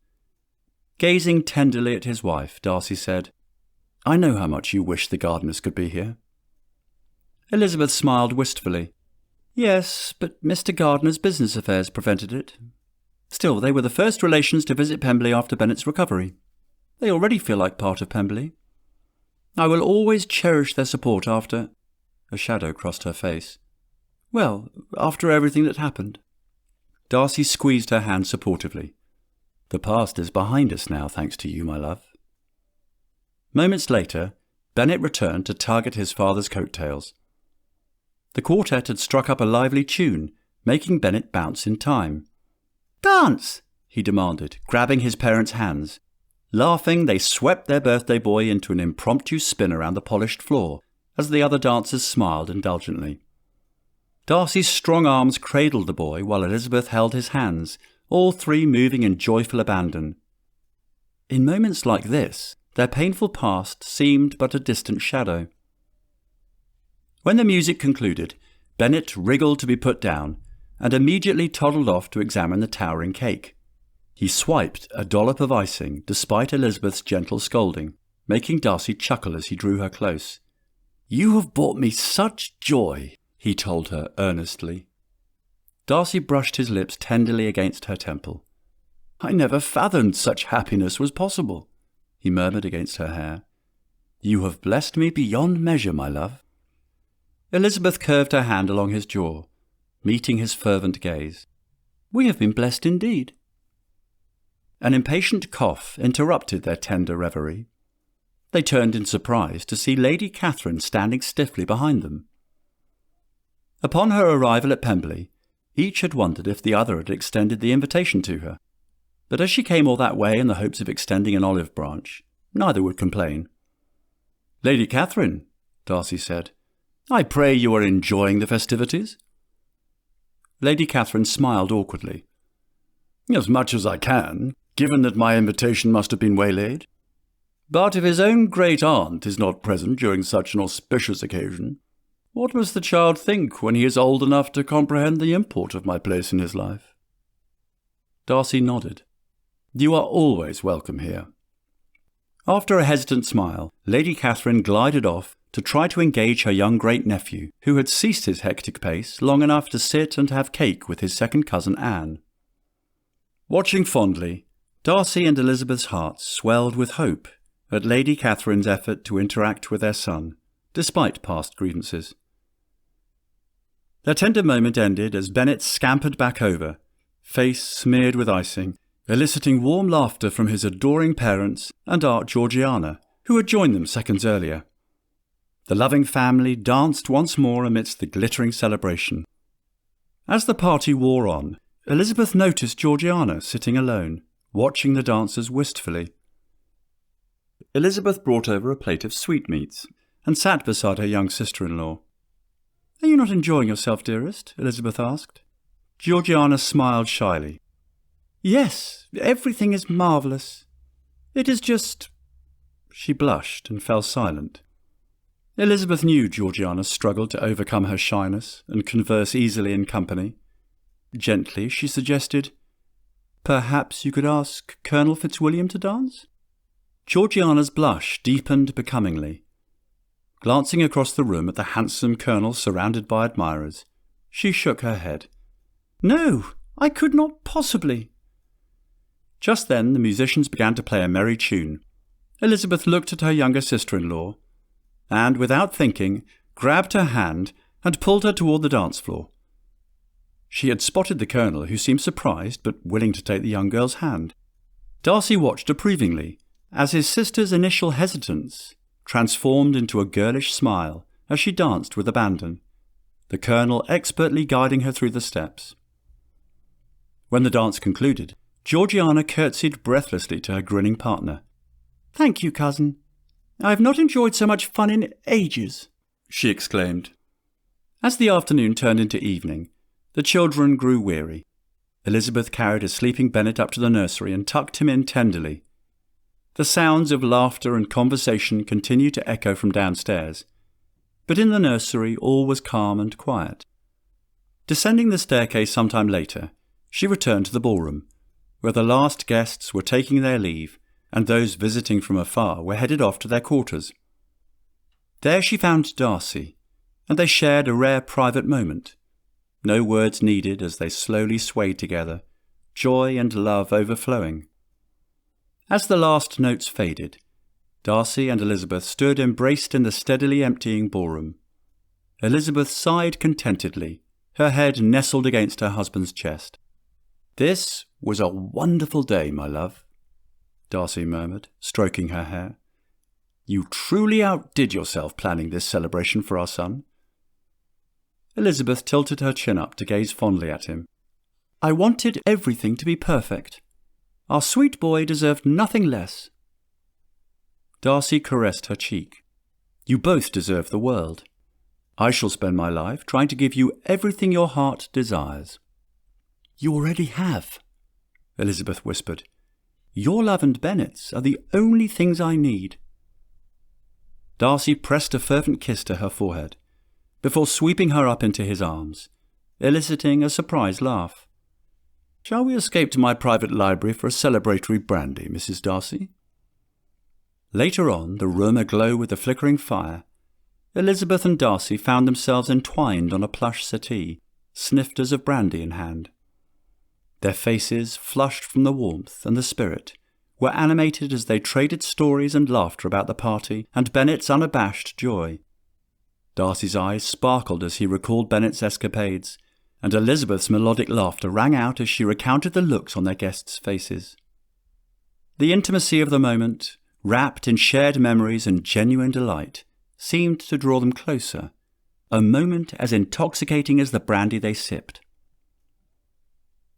Speaker 1: Gazing tenderly at his wife, Darcy said, "I know how much you wish the Gardiners could be here." Elizabeth smiled wistfully. "Yes, but Mr. Gardiner's business affairs prevented it. Still, they were the first relations to visit Pemberley after Bennet's recovery. They already feel like part of Pemberley. I will always cherish their support after—" A shadow crossed her face. "Well, after everything that happened." Darcy squeezed her hand supportively. "The past is behind us now, thanks to you, my love." Moments later, Bennet returned to tug at his father's coattails. The quartet had struck up a lively tune, making Bennet bounce in time. "Dance!" he demanded, grabbing his parents' hands. Laughing, they swept their birthday boy into an impromptu spin around the polished floor, as the other dancers smiled indulgently. Darcy's strong arms cradled the boy while Elizabeth held his hands, all three moving in joyful abandon. In moments like this, their painful past seemed but a distant shadow. When the music concluded, Bennet wriggled to be put down, and immediately toddled off to examine the towering cake. He swiped a dollop of icing despite Elizabeth's gentle scolding, making Darcy chuckle as he drew her close. "You have brought me such joy," he told her earnestly. Darcy brushed his lips tenderly against her temple. "I never fathomed such happiness was possible," he murmured against her hair. "You have blessed me beyond measure, my love." Elizabeth curved her hand along his jaw, meeting his fervent gaze. "We have been blessed indeed." An impatient cough interrupted their tender reverie. They turned in surprise to see Lady Catherine standing stiffly behind them. Upon her arrival at Pemberley, each had wondered if the other had extended the invitation to her. But as she came all that way in the hopes of extending an olive branch, neither would complain. "Lady Catherine," Darcy said, "I pray you are enjoying the festivities?" Lady Catherine smiled awkwardly. "As much as I can, given that my invitation must have been waylaid. But if his own great-aunt is not present during such an auspicious occasion, what must the child think when he is old enough to comprehend the import of my place in his life?" Darcy nodded. "You are always welcome here." After a hesitant smile, Lady Catherine glided off to try to engage her young great-nephew, who had ceased his hectic pace long enough to sit and have cake with his second cousin Anne. Watching fondly, Darcy and Elizabeth's hearts swelled with hope at Lady Catherine's effort to interact with their son, despite past grievances. Their tender moment ended as Bennet scampered back over, face smeared with icing, eliciting warm laughter from his adoring parents and Aunt Georgiana, who had joined them seconds earlier. The loving family danced once more amidst the glittering celebration. As the party wore on, Elizabeth noticed Georgiana sitting alone, watching the dancers wistfully. Elizabeth brought over a plate of sweetmeats and sat beside her young sister-in-law. "Are you not enjoying yourself, dearest?" Elizabeth asked. Georgiana smiled shyly. "Yes, everything is marvellous. It is just—" She blushed and fell silent. Elizabeth knew Georgiana struggled to overcome her shyness and converse easily in company. Gently, she suggested, "Perhaps you could ask Colonel Fitzwilliam to dance?" Georgiana's blush deepened becomingly. Glancing across the room at the handsome colonel surrounded by admirers, she shook her head. "No, I could not possibly." Just then the musicians began to play a merry tune. Elizabeth looked at her younger sister-in-law, and, without thinking, grabbed her hand and pulled her toward the dance floor. She had spotted the colonel, who seemed surprised but willing to take the young girl's hand. Darcy watched approvingly, as his sister's initial hesitance transformed into a girlish smile as she danced with abandon, the colonel expertly guiding her through the steps. When the dance concluded, Georgiana curtsied breathlessly to her grinning partner. "Thank you, cousin. I have not enjoyed so much fun in ages."
Speaker 3: she exclaimed. As the afternoon turned into evening, the children grew weary. Elizabeth carried a sleeping Bennet up to the nursery and tucked him in tenderly. The sounds of laughter and conversation continued to echo from downstairs, but in the nursery all was calm and quiet. Descending the staircase some time later, she returned to the ballroom, where the last guests were taking their leave, and those visiting from afar were headed off to their quarters. There she found Darcy, and they shared a rare private moment. No words needed as they slowly swayed together, joy and love overflowing. As the last notes faded, Darcy and Elizabeth stood embraced in the steadily emptying ballroom. Elizabeth sighed contentedly, her head nestled against her husband's chest. "This was a wonderful day, my love," Darcy murmured, stroking her hair. "You truly outdid yourself planning this celebration for our son." Elizabeth tilted her chin up to gaze fondly at him. "I wanted everything to be perfect. Our sweet boy deserved nothing less." Darcy caressed her cheek. "You both deserve the world. I shall spend my life trying to give you everything your heart desires." "You already have," Elizabeth whispered. "Your love and Bennet's are the only things I need." Darcy pressed a fervent kiss to her forehead, before sweeping her up into his arms, eliciting a surprised laugh. "Shall we escape to my private library for a celebratory brandy, Mrs. Darcy?" Later on, the room aglow with the flickering fire, Elizabeth and Darcy found themselves entwined on a plush settee, snifters of brandy in hand. Their faces, flushed from the warmth and the spirit, were animated as they traded stories and laughter about the party and Bennet's unabashed joy. Darcy's eyes sparkled as he recalled Bennet's escapades, and Elizabeth's melodic laughter rang out as she recounted the looks on their guests' faces. The intimacy of the moment, wrapped in shared memories and genuine delight, seemed to draw them closer, a moment as intoxicating as the brandy they sipped.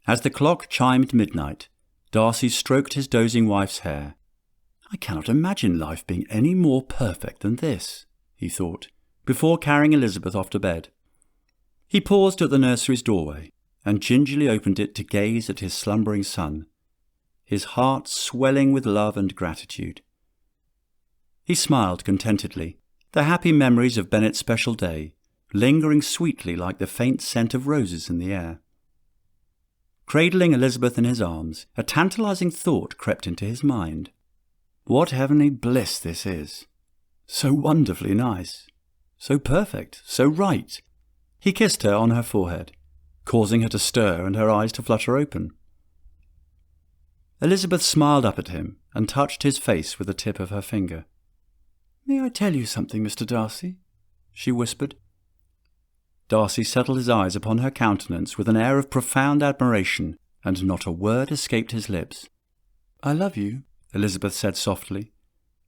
Speaker 3: As the clock chimed midnight, Darcy stroked his dozing wife's hair. "I cannot imagine life being any more perfect than this," he thought, before carrying Elizabeth off to bed. He paused at the nursery's doorway and gingerly opened it to gaze at his slumbering son, his heart swelling with love and gratitude. He smiled contentedly, the happy memories of Bennet's special day lingering sweetly like the faint scent of roses in the air. Cradling Elizabeth in his arms, a tantalizing thought crept into his mind. What heavenly bliss this is! So wonderfully nice, so perfect, so right. He kissed her on her forehead, causing her to stir and her eyes to flutter open. Elizabeth smiled up at him and touched his face with the tip of her finger. "May I tell you something, Mr. Darcy?" she whispered. Darcy settled his eyes upon her countenance with an air of profound admiration, and not a word escaped his lips. "I love you," Elizabeth said softly,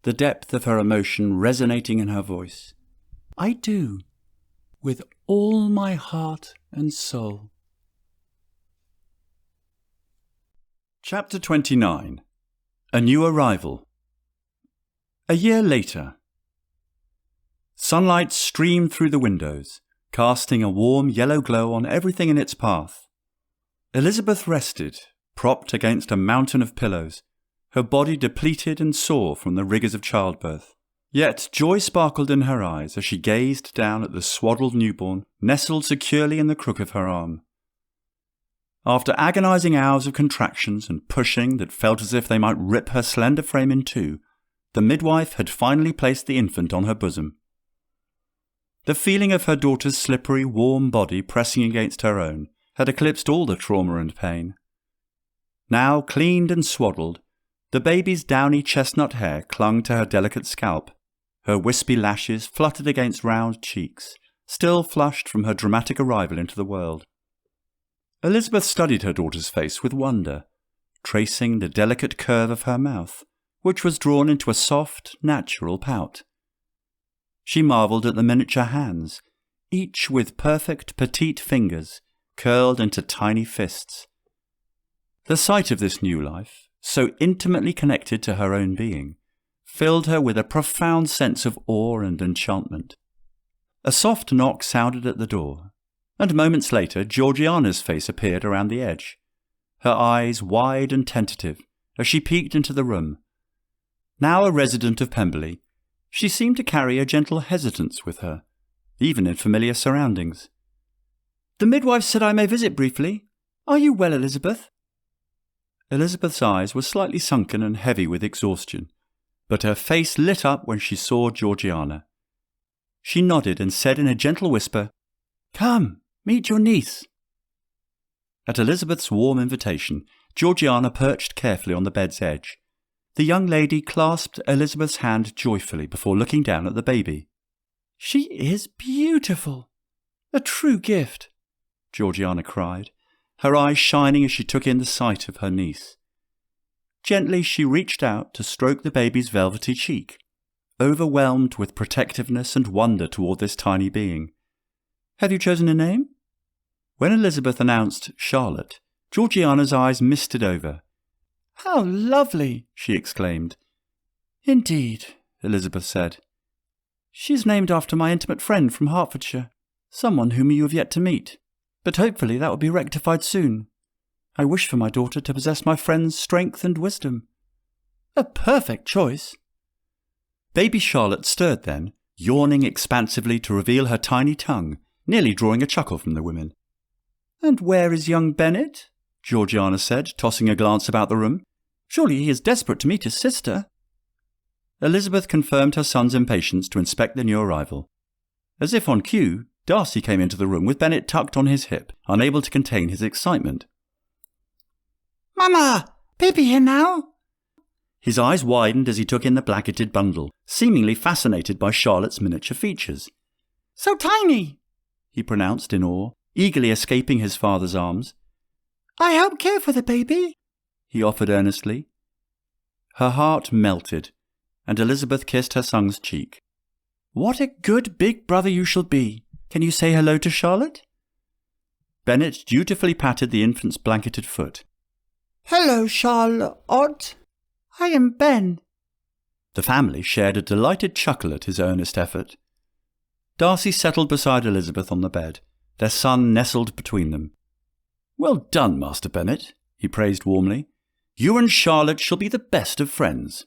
Speaker 3: the depth of her emotion resonating in her voice. "I do, with all my heart and soul." Chapter 29. A New Arrival. A year later. Sunlight streamed through the windows, casting a warm yellow glow on everything in its path. Elizabeth rested, propped against a mountain of pillows, her body depleted and sore from the rigours of childbirth. Yet joy sparkled in her eyes as she gazed down at the swaddled newborn nestled securely in the crook of her arm. After agonizing hours of contractions and pushing that felt as if they might rip her slender frame in two, the midwife had finally placed the infant on her bosom. The feeling of her daughter's slippery, warm body pressing against her own had eclipsed all the trauma and pain. Now, cleaned and swaddled, the baby's downy chestnut hair clung to her delicate scalp. Her wispy lashes fluttered against round cheeks, still flushed from her dramatic arrival into the world. Elizabeth studied her daughter's face with wonder, tracing the delicate curve of her mouth, which was drawn into a soft, natural pout. She marvelled at the miniature hands, each with perfect petite fingers, curled into tiny fists. The sight of this new life, so intimately connected to her own being, filled her with a profound sense of awe and enchantment.
Speaker 1: A soft knock sounded at the door, and moments later Georgiana's face appeared around the edge, her eyes wide and tentative as she peeked into the room. Now a resident of Pemberley, she seemed to carry a gentle hesitance with her, even in familiar surroundings. "The midwife said I may visit briefly. Are you well, Elizabeth?" Elizabeth's eyes were slightly sunken and heavy with exhaustion, but her face lit up when she saw Georgiana. She nodded and said in a gentle whisper, "Come, meet your niece." At Elizabeth's warm invitation, Georgiana perched carefully on the bed's edge. The young lady clasped Elizabeth's hand joyfully before looking down at the baby. "She is beautiful! A true gift!" Georgiana cried, her eyes shining as she took in the sight of her niece. Gently she reached out to stroke the baby's velvety cheek, overwhelmed with protectiveness and wonder toward this tiny being. "Have you chosen a name?" When Elizabeth announced Charlotte, Georgiana's eyes misted over. "How lovely!" she exclaimed. "Indeed," Elizabeth said. "She is named after my intimate friend from Hertfordshire, someone whom you have yet to meet. But hopefully that will be rectified soon. I wish for my daughter to possess my friend's strength and wisdom. A perfect choice." Baby Charlotte stirred then, yawning expansively to reveal her tiny tongue, nearly drawing a chuckle from the women. "And where is young Bennet?" Georgiana said, tossing a glance about the room. "Surely he is desperate to meet his sister." Elizabeth confirmed her son's impatience to inspect the new arrival. As if on cue, Darcy came into the room with Bennet tucked on his hip, unable to contain his excitement.
Speaker 4: "Mama! Baby here now?"
Speaker 1: His eyes widened as he took in the blanketed bundle, seemingly fascinated by Charlotte's miniature features.
Speaker 4: "So tiny!"
Speaker 1: he pronounced in awe, eagerly escaping his father's arms.
Speaker 4: "I help care for the baby,"
Speaker 1: he offered earnestly. Her heart melted, and Elizabeth kissed her son's cheek. "What a good big brother you shall be! Can you say hello to Charlotte?" Bennet dutifully patted the infant's blanketed foot.
Speaker 4: "Hello, Charlotte. I am Ben."
Speaker 1: The family shared a delighted chuckle at his earnest effort. Darcy settled beside Elizabeth on the bed, their son nestled between them. "Well done, Master Bennet," he praised warmly. "You and Charlotte shall be the best of friends."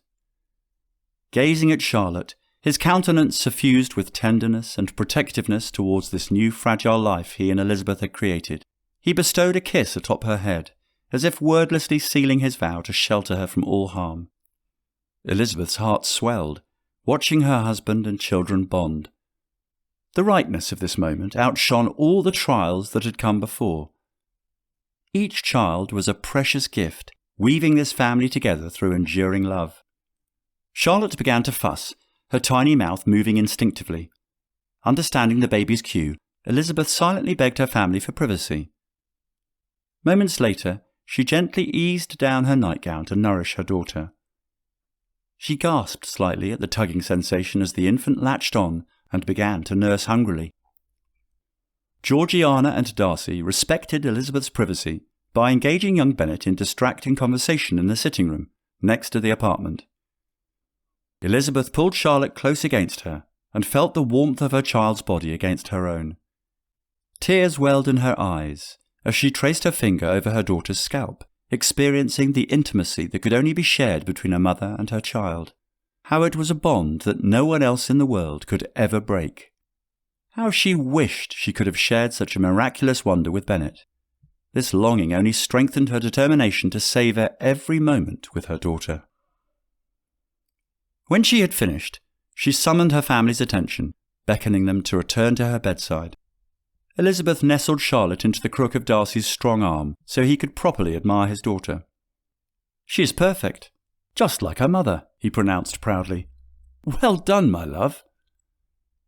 Speaker 1: Gazing at Charlotte, his countenance suffused with tenderness and protectiveness towards this new fragile life he and Elizabeth had created, he bestowed a kiss atop her head, as if wordlessly sealing his vow to shelter her from all harm. Elizabeth's heart swelled, watching her husband and children bond. The rightness of this moment outshone all the trials that had come before. Each child was a precious gift, weaving this family together through enduring love. Charlotte began to fuss, her tiny mouth moving instinctively. Understanding the baby's cue, Elizabeth silently begged her family for privacy. Moments later, she gently eased down her nightgown to nourish her daughter. She gasped slightly at the tugging sensation as the infant latched on and began to nurse hungrily. Georgiana and Darcy respected Elizabeth's privacy by engaging young Bennet in distracting conversation in the sitting room, next to the apartment. Elizabeth pulled Charlotte close against her and felt the warmth of her child's body against her own. Tears welled in her eyes as she traced her finger over her daughter's scalp, experiencing the intimacy that could only be shared between a mother and her child. How it was a bond that no one else in the world could ever break. How she wished she could have shared such a miraculous wonder with Bennet. This longing only strengthened her determination to savour every moment with her daughter. When she had finished, she summoned her family's attention, beckoning them to return to her bedside. Elizabeth nestled Charlotte into the crook of Darcy's strong arm so he could properly admire his daughter. "She is perfect, just like her mother," he pronounced proudly. "Well done, my love."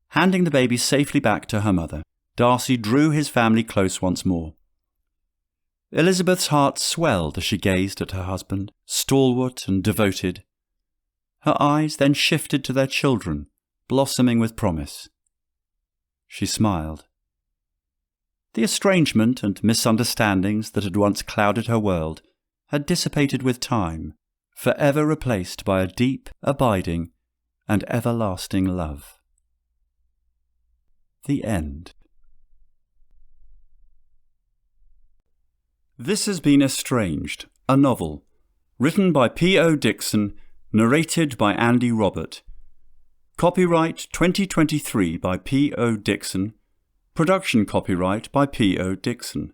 Speaker 1: Handing the baby safely back to her mother, Darcy drew his family close once more. Elizabeth's heart swelled as she gazed at her husband, stalwart and devoted. Her eyes then shifted to their children, blossoming with promise. She smiled. The estrangement and misunderstandings that had once clouded her world had dissipated with time, forever replaced by a deep, abiding, and everlasting love. The end. This has been Estranged, a novel, written by P.O. Dixon, narrated by Andy Robert. Copyright 2023 by P.O. Dixon. Production copyright by P.O. Dixon.